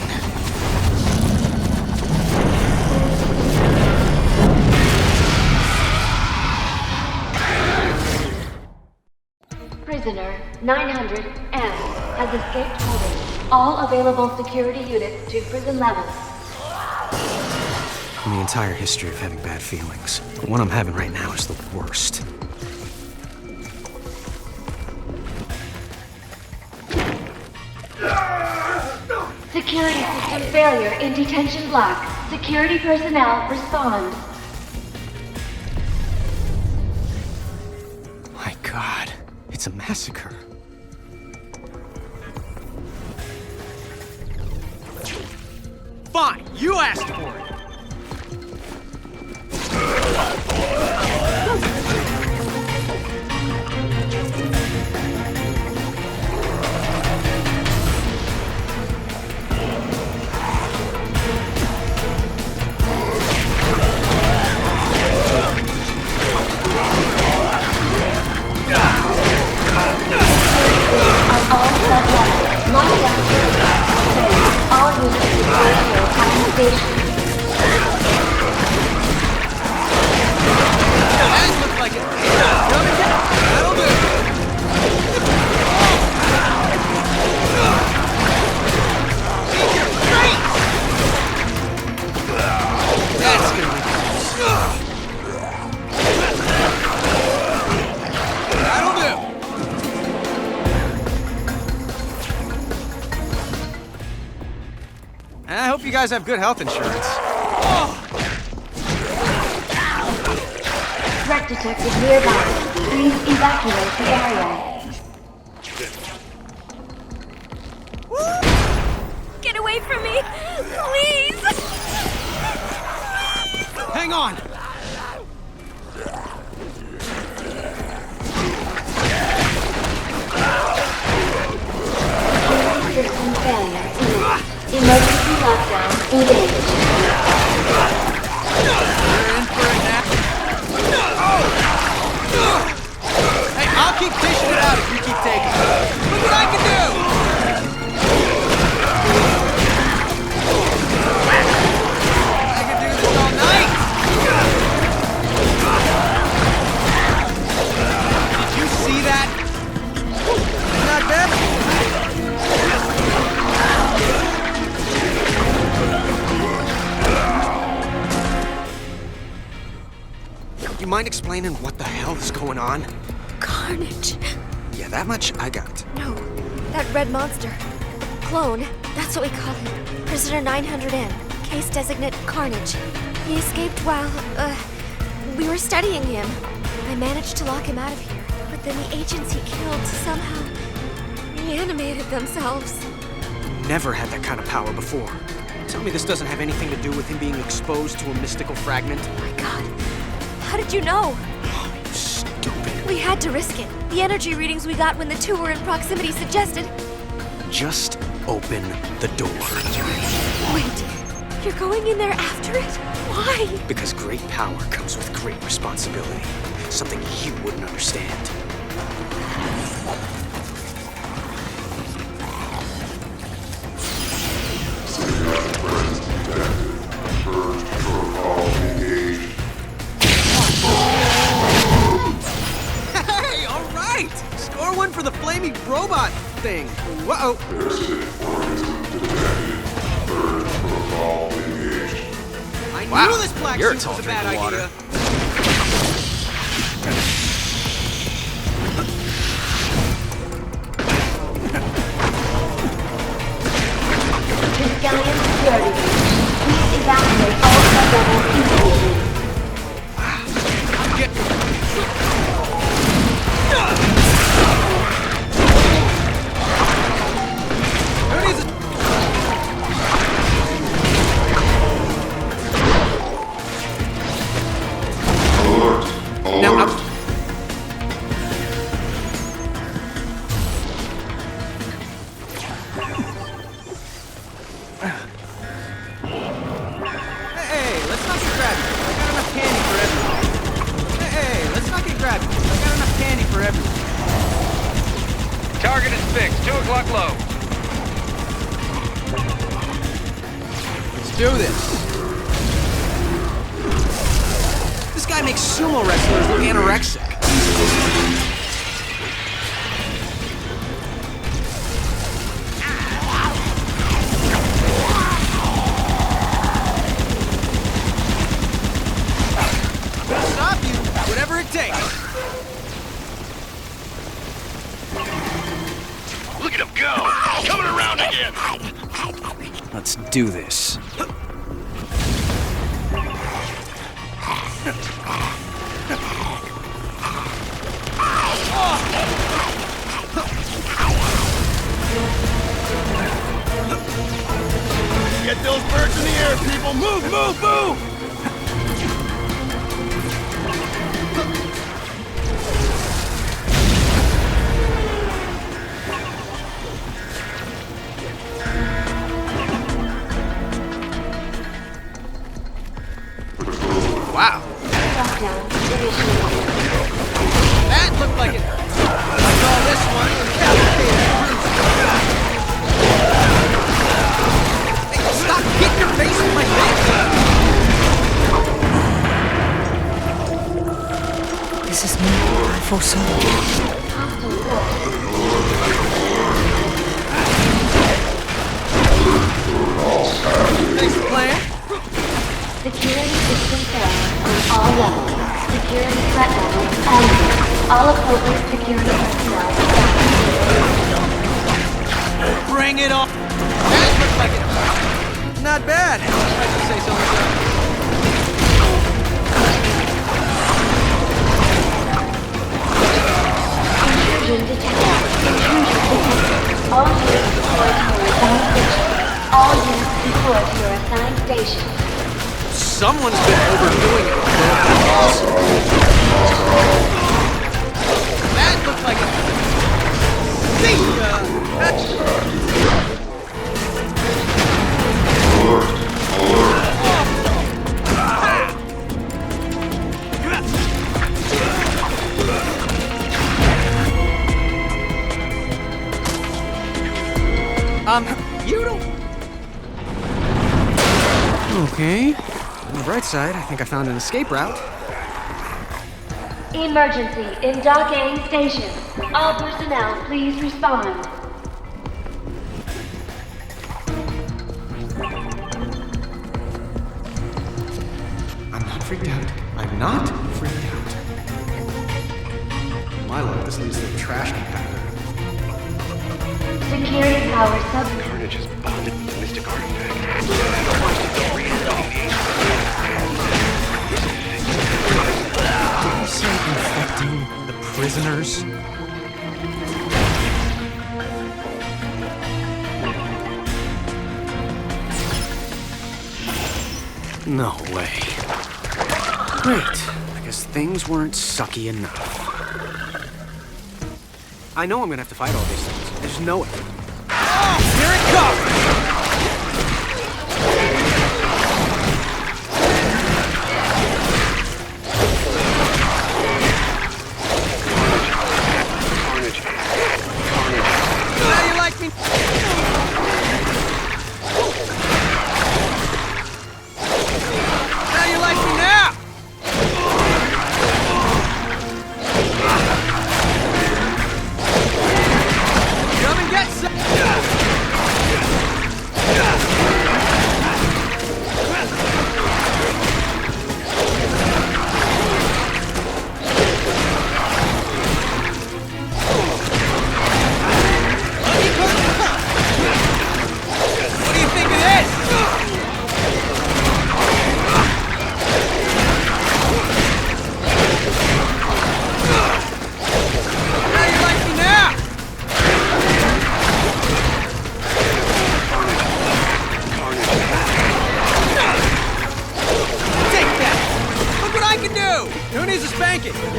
Prisoner 900M has escaped holding. All available security units to prison level. In the entire history of having bad feelings, the one I'm having right now is the worst. Security system failure in detention block. Security personnel respond. My God, it's a massacre. Fine, you asked for it. I hope you guys have good health insurance. Threat detected nearby. Please evacuate the area. Get away from me! Please! Hang on! System failure. Emergency lockdown engaged. Hey, I'll keep dishing it out if you keep taking it. Look what I can do! I can do this all night! Did you see that? Not bad. You mind explaining what the hell is going on? Carnage. Yeah, that much I got. No, that red monster. Clone, that's what we call him. Prisoner 900N. Case designate Carnage. He escaped while, we were studying him. I managed to lock him out of here, but then the agents he killed somehow reanimated themselves. Never had that kind of power before. Tell me this doesn't have anything to do with him being exposed to a mystical fragment? Oh my God. How did you know? Stupid. We had to risk it. The energy readings we got when the two were in proximity suggested... Just open the door. Wait, you're going in there after it? Why? Because great power comes with great responsibility. Something you wouldn't understand. Hey, all right! Score one for the flaming robot thing. Whoa! I knew this black you're a suit tall was a drink bad of water. idea. Galleon security breach. Please evacuate all sub-levels immediately. Now, Hey, let's not get grabby. I got enough candy for everyone. Hey, let's not get grabby. I got enough candy for everyone. Target is fixed. 2 o'clock low. Let's do this. This guy makes sumo wrestlers look anorexic. Stop you, whatever it takes. Look at him go! Coming around again! let's do this. Get those birds in the air, people! Move, move, move! Wow. That looked like it. I call this one decapitated. Hey, stop getting your face in my face! This is more than I foresaw. Thanks for playing. Security system failure on all levels. Security threat level elevated. All appropriate security personnel evacuated. Bring it on. That looks like it. Not bad. I should say so myself. Intrusion detected. All units deployed to your assigned station. All units deployed to your assigned station. Someone's been overdoing it. That looked like it. You don't... Okay. On the bright side, I think I found an escape route. Emergency in docking station. All personnel, please respond. I'm not freaked out. I'm not freaked out. My luck, this leads to the trash compactor. Security power sub... Carnage is bonded to the mystic artifact. Did you say infecting the prisoners? No way. Great. I guess things weren't sucky enough. I know I'm gonna have to fight all these things. There's no way. Oh, here it comes! Now you like me? Now you like me now? Come and get some. thinking?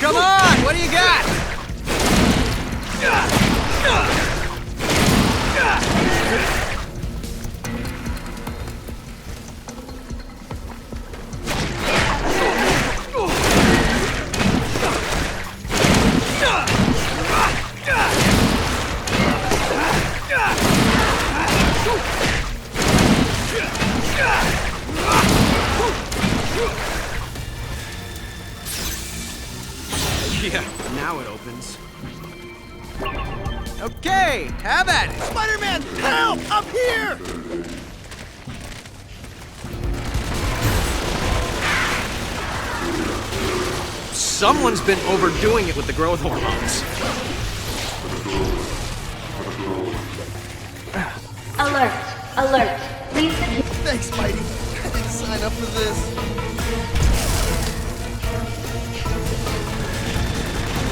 Come on, what do you got? Yeah, now it opens. Okay, have at it! Spider-Man, help! Up here! Someone's been overdoing it with the growth hormones. Alert! Alert! Please secure. Thanks, Spidey. I didn't sign up for this.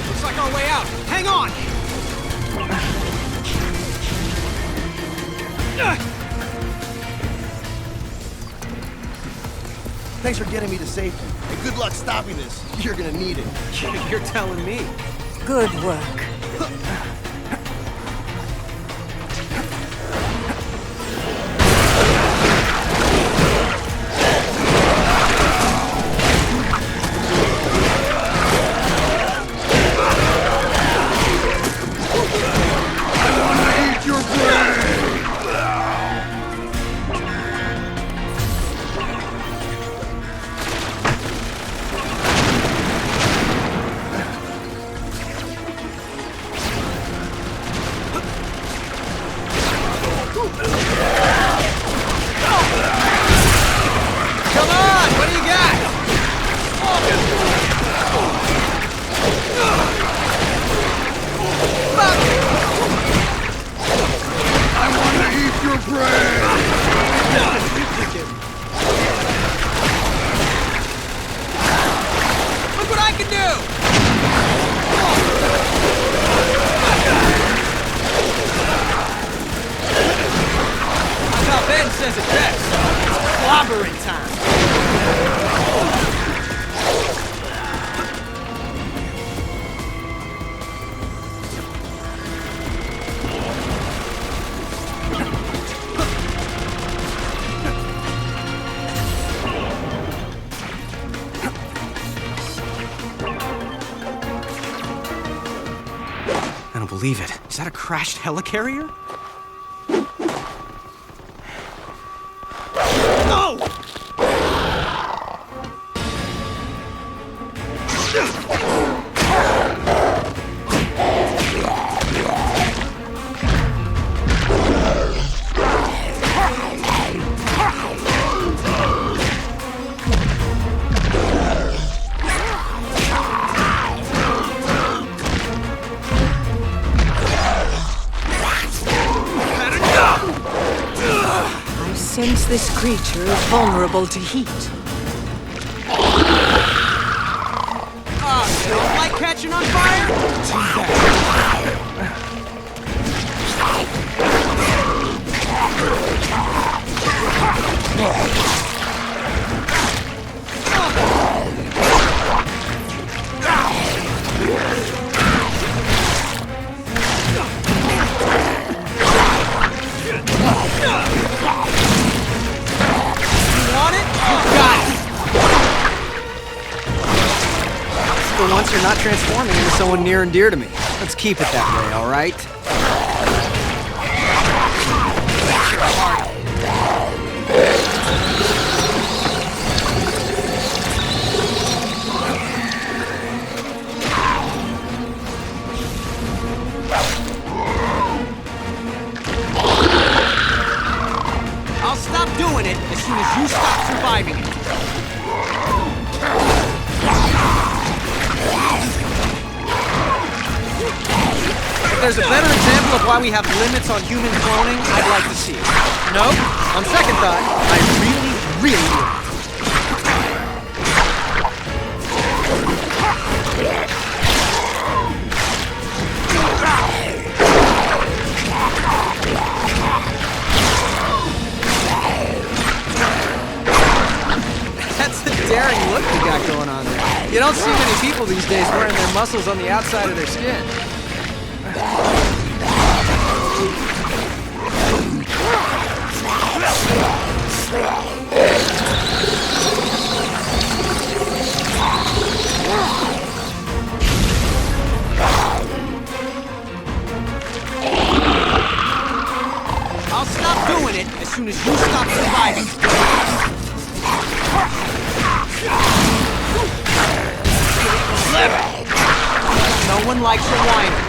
Looks like our way out. Hang on! Thanks for getting me to safety. And good luck stopping this. You're gonna need it. You're telling me. Good work. I don't believe it. Is that a crashed helicarrier? No! Since this creature is vulnerable to heat. You don't like catching on fire? Too For once, you're not transforming into someone near and dear to me. Let's keep it that way, all right? there's a better example of why we have limits on human cloning, I'd like to see it. No? On second thought, I really would. That's the daring look you got going on there. You don't see many people these days wearing their muscles on the outside of their skin. I'll stop doing it as soon as you stop surviving. No one likes a whiner.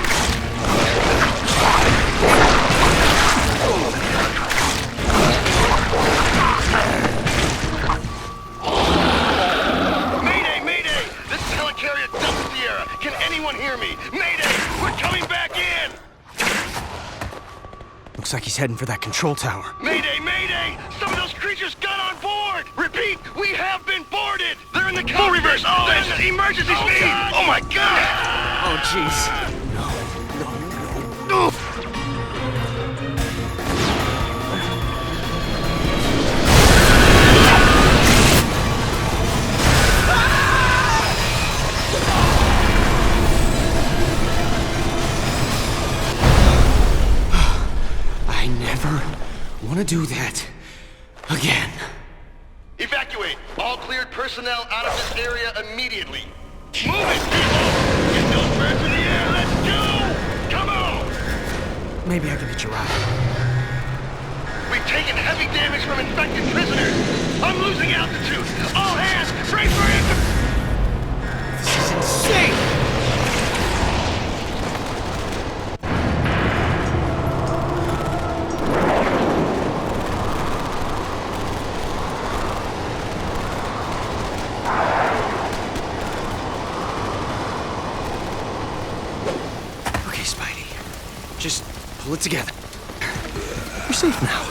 Mayday, mayday! This is helicarrier Delta Sierra. Can anyone hear me? Mayday! We're coming back in! Looks like he's heading for that control tower. Mayday, mayday! Some of those creatures got on board! Repeat, we have been boarded! They're in the cockpit! Full reverse! Oh, there's emergency speed! God. Oh my god! Oh, jeez. No. I never want to do that again. Evacuate! All cleared personnel out of this area immediately! Move it, people! Get those birds in the air! Let's go! Come on! Maybe I can get you out. We've taken heavy damage from infected prisoners! I'm losing altitude! All hands, brace for it! This is insane! Okay, Spidey. Just pull it together. You're safe now.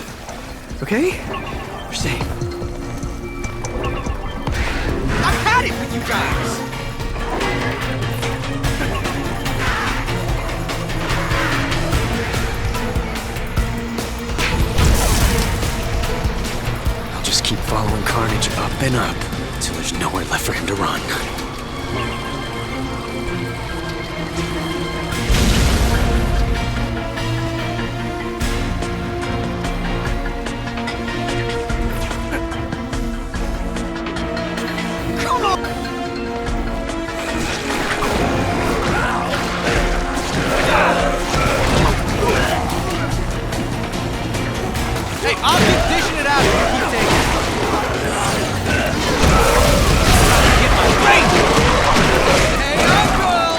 Okay? You're safe. I've had it with you guys! I'll just keep following Carnage up and up until there's nowhere left for him to run. Hey, I'll keep dishing it out if you keep taking it. Get my brain! Hey, Uncle!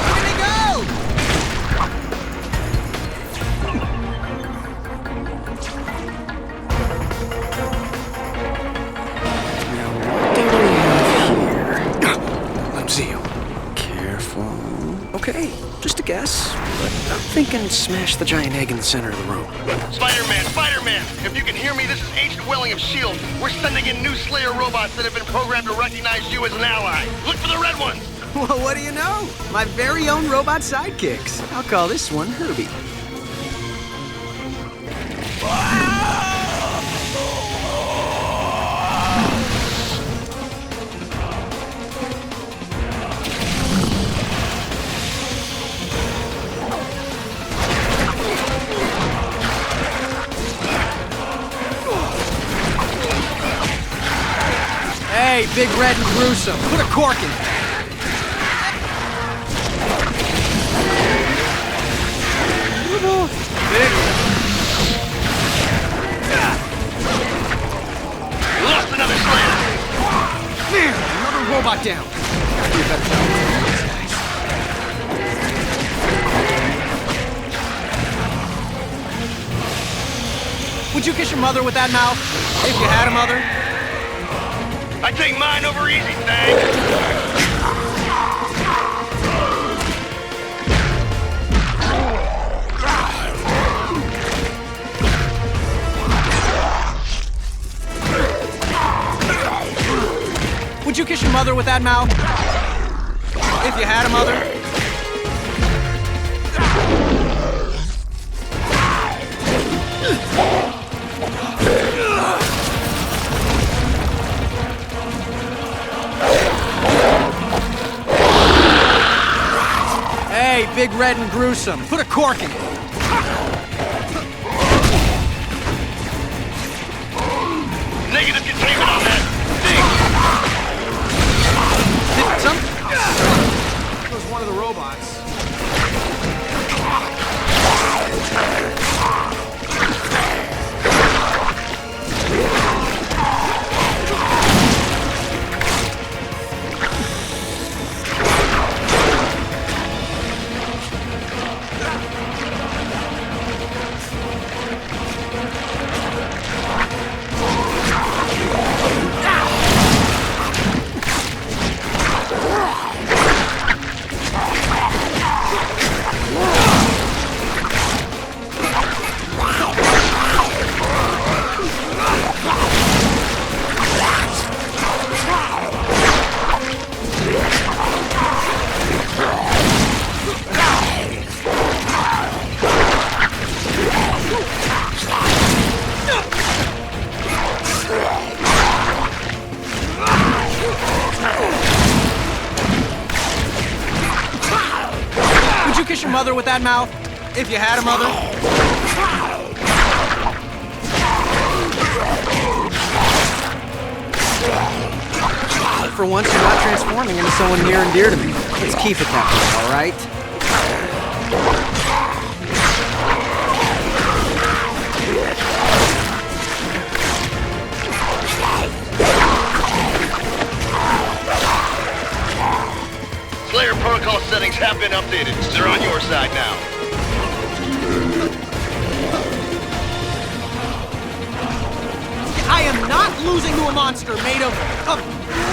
Where'd he go? Now, what do we have here? Let me see you. Careful. Okay, just a guess, but I'm thinking smash the giant egg in the center of the room. Spider-Man, Spider-Man! If you can hear me, this is Agent Welling of S.H.I.E.L.D. We're sending in new Slayer robots that have been programmed to recognize you as an ally. Look for the red ones! Well, what do you know? My very own robot sidekicks. I'll call this one Herbie. Hey, big red and gruesome. Put a cork in it. Lost another Slayer! There, another robot down. Gotta do a better job with these guys. Would you kiss your mother with that mouth? If you had a mother? I take mine over easy, thanks! Would you kiss your mother with that mouth? If you had a mother? Hey, big red and gruesome. Put a cork in it. Negative containment on that thing! It was one of the robots. Would you kiss your mother with that mouth? If you had a mother? For once, you're not transforming into someone near and dear to me. Let's keep it that way, all right? Slayer protocol settings have been updated. They're on your side now. I am not losing to a monster made of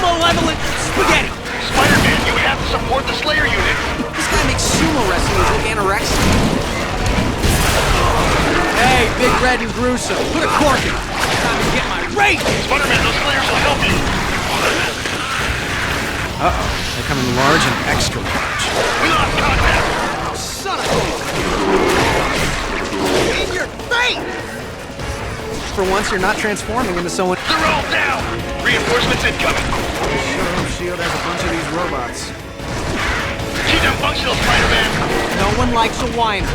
malevolent spaghetti! Spider-Man, you have to support the Slayer unit! This guy makes sumo wrestling look anorexic. Hey, big red and gruesome. Put a cork in it. Time to get my rate! Spider-Man, those Slayers will help you! Uh-oh. They're coming large and extra large. We lost contact! Son of a... In your face! For once, you're not transforming into someone... They're all down! Reinforcements incoming! Sure hope S.H.I.E.L.D. has a bunch of these robots. Keep them functional, Spider-Man! No one likes a whiner.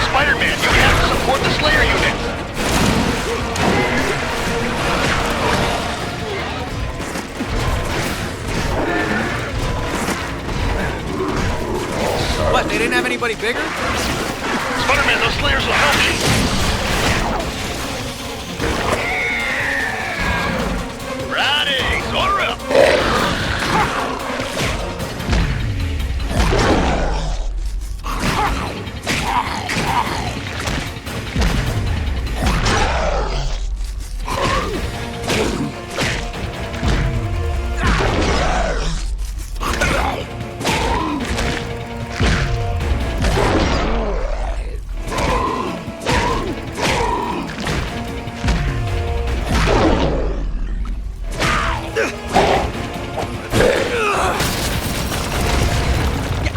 Spider-Man, you have to support the Slayer unit! What, they didn't have anybody bigger? Spider-Man, those Slayers will help you! Righty, order up!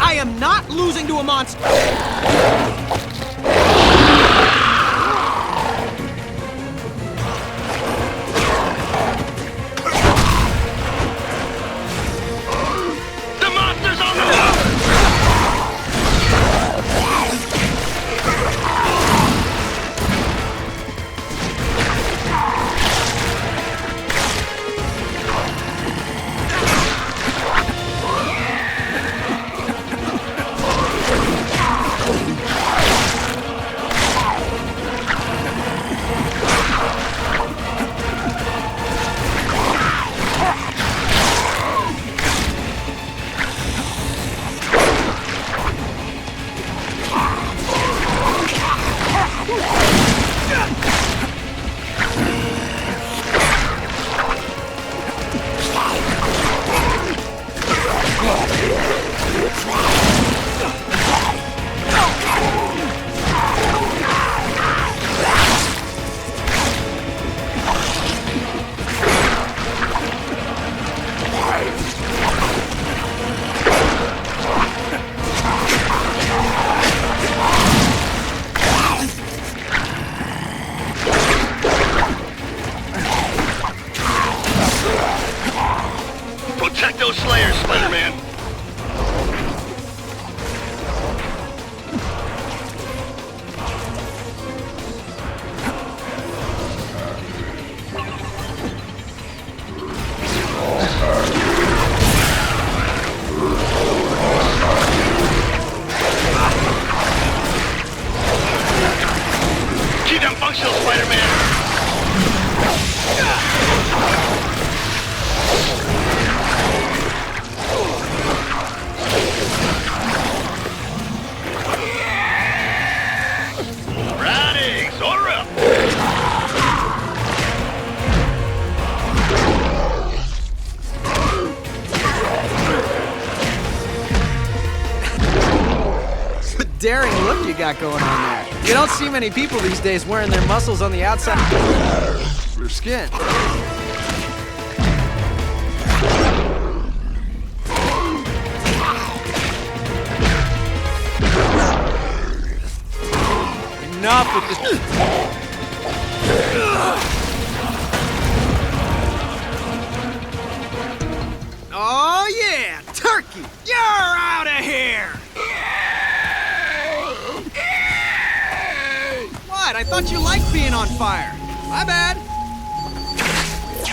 I am not losing to a monster! The monster's on the loose! Protect those slayers, Spider-Man. Keep them functional, Spider-Man! Ridings, order up! Daring look you got going on there. You don't see many people these days wearing their muscles on the outside of their skin. Enough with this. Oh yeah, turkey! You're out of here! What? I thought you liked being on fire. My bad.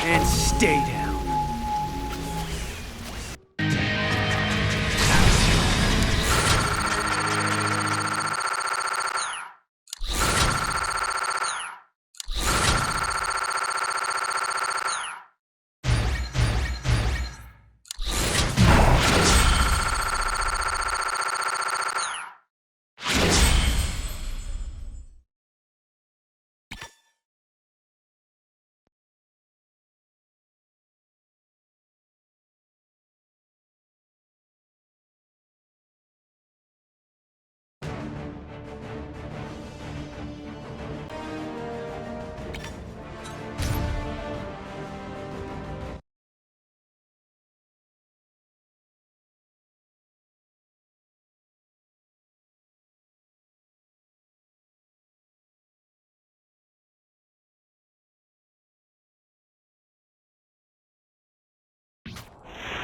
And stay down.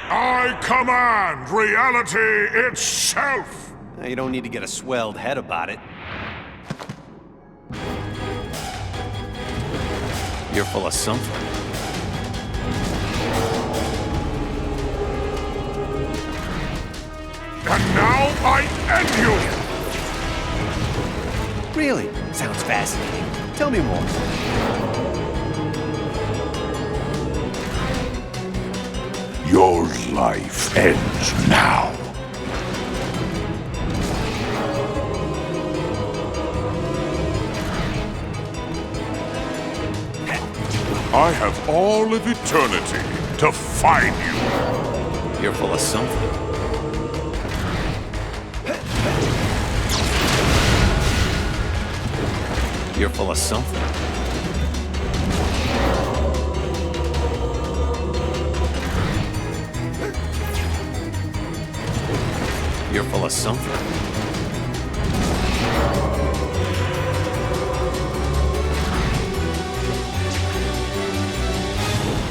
I command reality itself! You don't need to get a swelled head about it. You're full of something. And now I end you! Really? Sounds fascinating. Tell me more. Your life ends now. I have all of eternity to find you. You're full of something. You're full of something. You're full of something.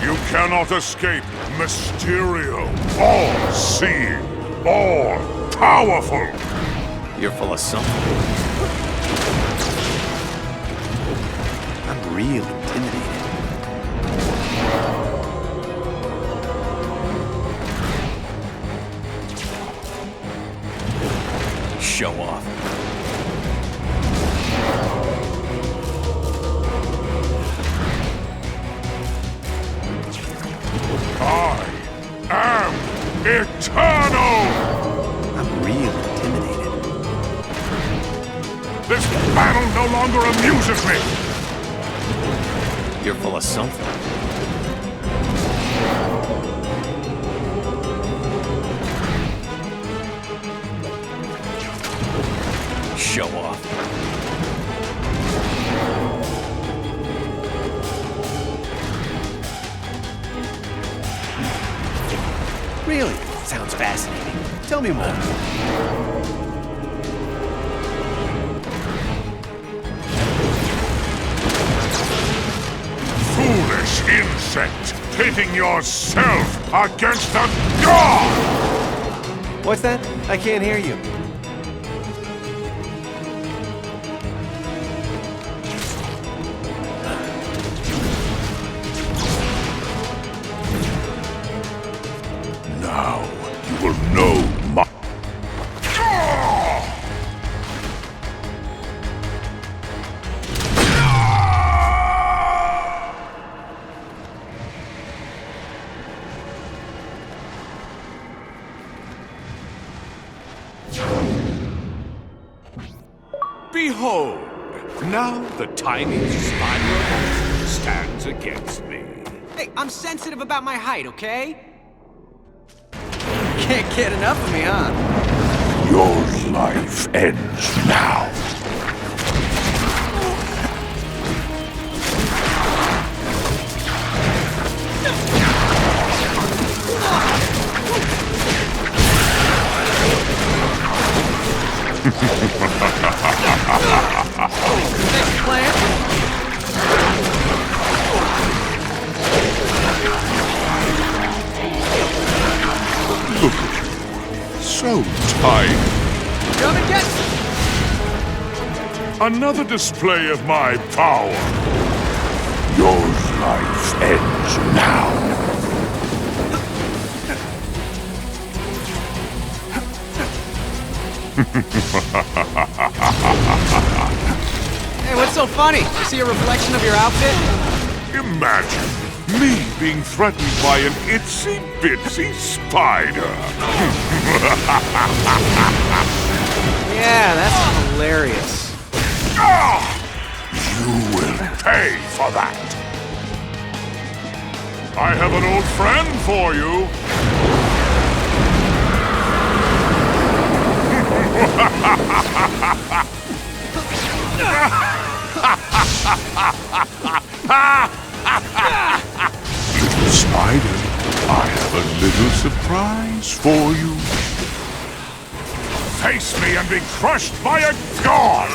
You cannot escape Mysterio, all-seeing, all-powerful. You're full of something. I'm real intimidated. Show off. I am eternal! I'm real intimidated. This battle no longer amuses me! You're full of something. Show off. Really? Sounds fascinating. Tell me more. Foolish insect, pitting yourself against a god! What's that? I can't hear you. Now you will know my... Behold, now the tiny spider stands against me. Hey, I'm sensitive about my height, okay? Can't get enough of me, huh? Your life ends now. Next plan? Look at you. So tiny. Come and get Another display of my power. Your life ends now. Hey, what's so funny? You see a reflection of your outfit? Imagine me being threatened by an itsy-bitsy spider. Yeah, that's hilarious. You will pay for that. I have an old friend for you. Little spider, I have a little surprise for you. Face me and be crushed by a god!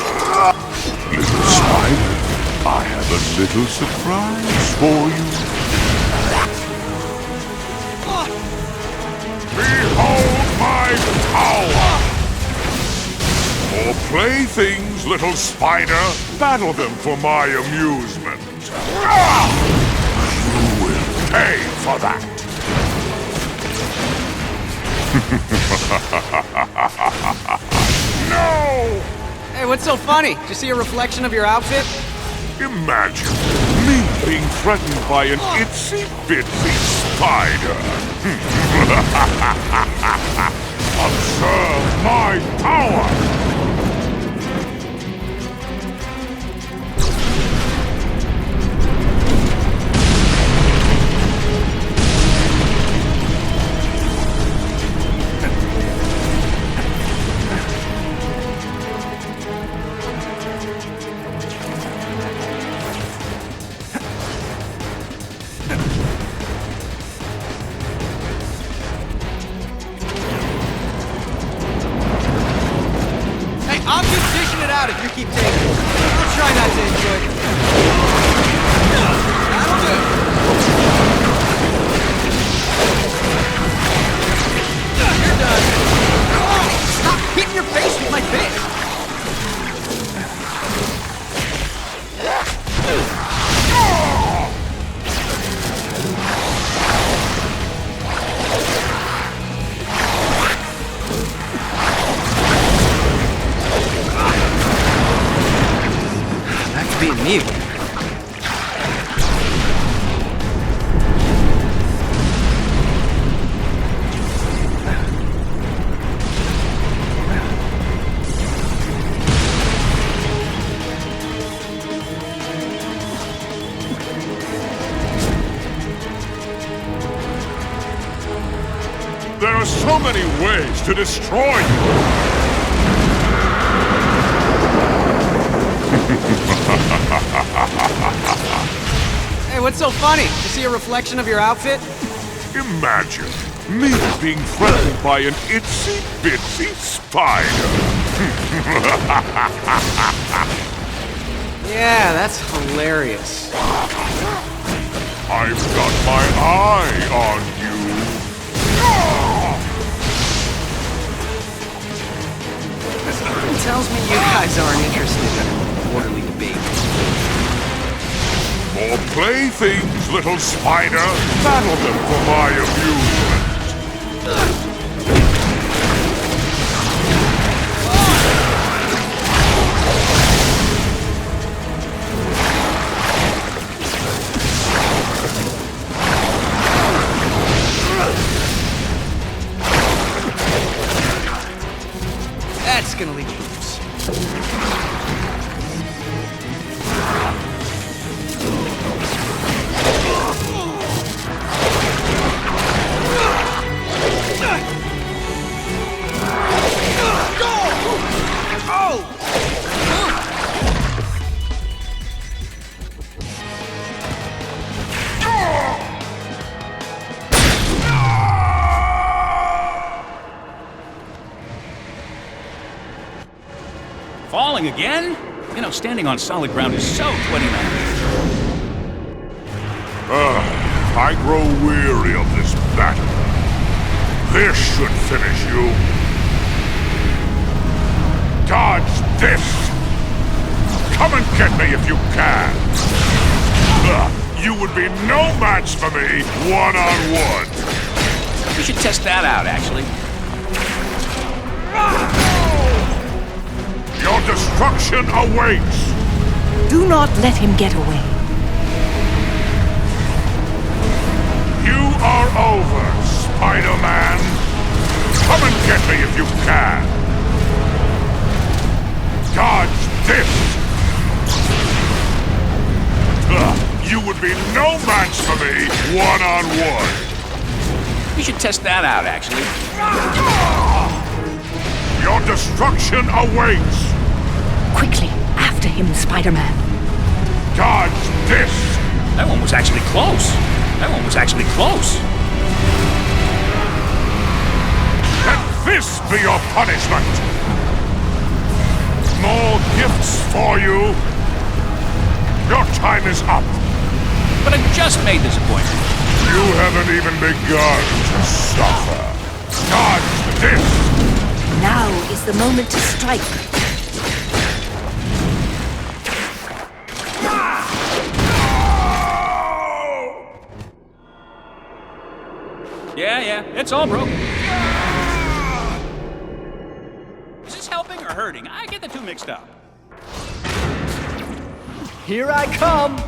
Little spider, I have a little surprise for you. Behold my power! For playthings, little spider, battle them for my amusement. You will pay for that. No! Hey, what's so funny? Did you see a reflection of your outfit? Imagine me being threatened by an itsy-bitsy spider. Observe my power! I'll keep dishing it out if you keep taking it. I'll try not to enjoy it. That'll do. You're done. Oh, stop hitting your face with my fist. Being mute. There are so many ways to destroy you! Hey, what's so funny? You see a reflection of your outfit? Imagine me being threatened by an itsy-bitsy spider. Yeah, that's hilarious. I've got my eye on you. tells me you guys aren't interested in an orderly debate. More playthings, little spider. Battle them for my amusement. That's gonna leave you loose. Falling again? You know, standing on solid ground is so 29. I grow weary of this battle. This should finish you. Dodge this! Come and get me if you can! You would be no match for me, one-on-one! We should test that out, actually. Your destruction awaits! Do not let him get away. You are over, Spider-Man! Come and get me if you can! Dodge this! You would be no match for me, one-on-one! We should test that out, actually. Your destruction awaits! Quickly, after him, Spider-Man. Dodge this! That one was actually close. That one was actually close. Let this be your punishment! More gifts for you! Your time is up! But I just made this appointment. You haven't even begun to suffer. Dodge this! Now is the moment to strike. Yeah, it's all broken. Is this helping or hurting? I get the two mixed up. Here I come!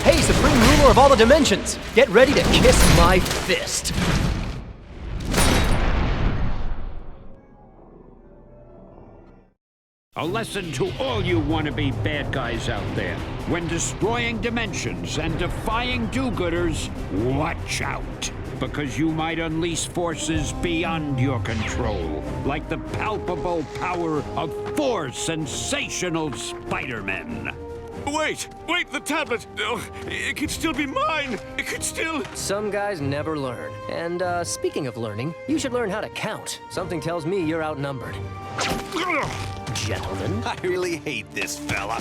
Hey, Supreme Ruler of all the dimensions! Get ready to kiss my fist! A lesson to all you wannabe bad guys out there. When destroying dimensions and defying do-gooders, watch out. Because you might unleash forces beyond your control. Like the palpable power of four sensational Spider-Men. Wait, the tablet! Oh, it could still be mine! It could still... Some guys never learn. And, speaking of learning, you should learn how to count. Something tells me you're outnumbered. Gentlemen. I really hate this fella.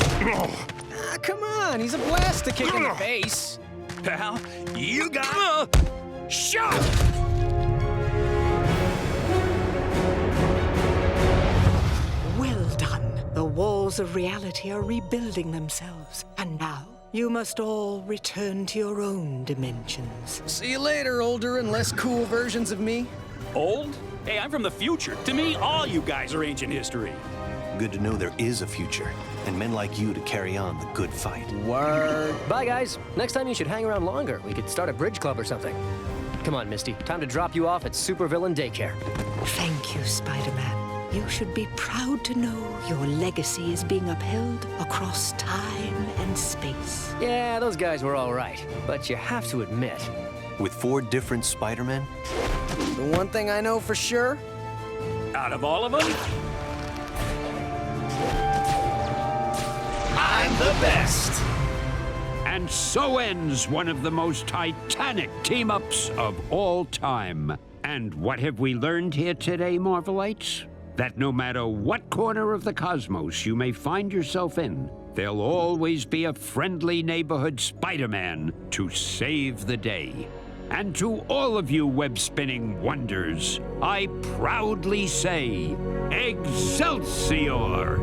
Come on, he's a blast to kick in the face. Pal, you got... Shot! Well done. The walls of reality are rebuilding themselves. And now, you must all return to your own dimensions. See you later, older and less cool versions of me. Old? Hey, I'm from the future. To me, all you guys are ancient history. Good to know there is a future, and men like you to carry on the good fight. Word. Bye, guys. Next time you should hang around longer. We could start a bridge club or something. Come on, Misty. Time to drop you off at Supervillain Daycare. Thank you, Spider-Man. You should be proud to know your legacy is being upheld across time and space. Yeah, those guys were all right. But you have to admit... With 4 different Spider-Men? The one thing I know for sure... Out of all of them... I'm the best! And so ends one of the most titanic team-ups of all time. And what have we learned here today, Marvelites? That no matter what corner of the cosmos you may find yourself in, there'll always be a friendly neighborhood Spider-Man to save the day. And to all of you web-spinning wonders, I proudly say, Excelsior!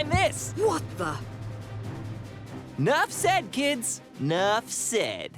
And this! What the? Nuff said, kids. Nuff said.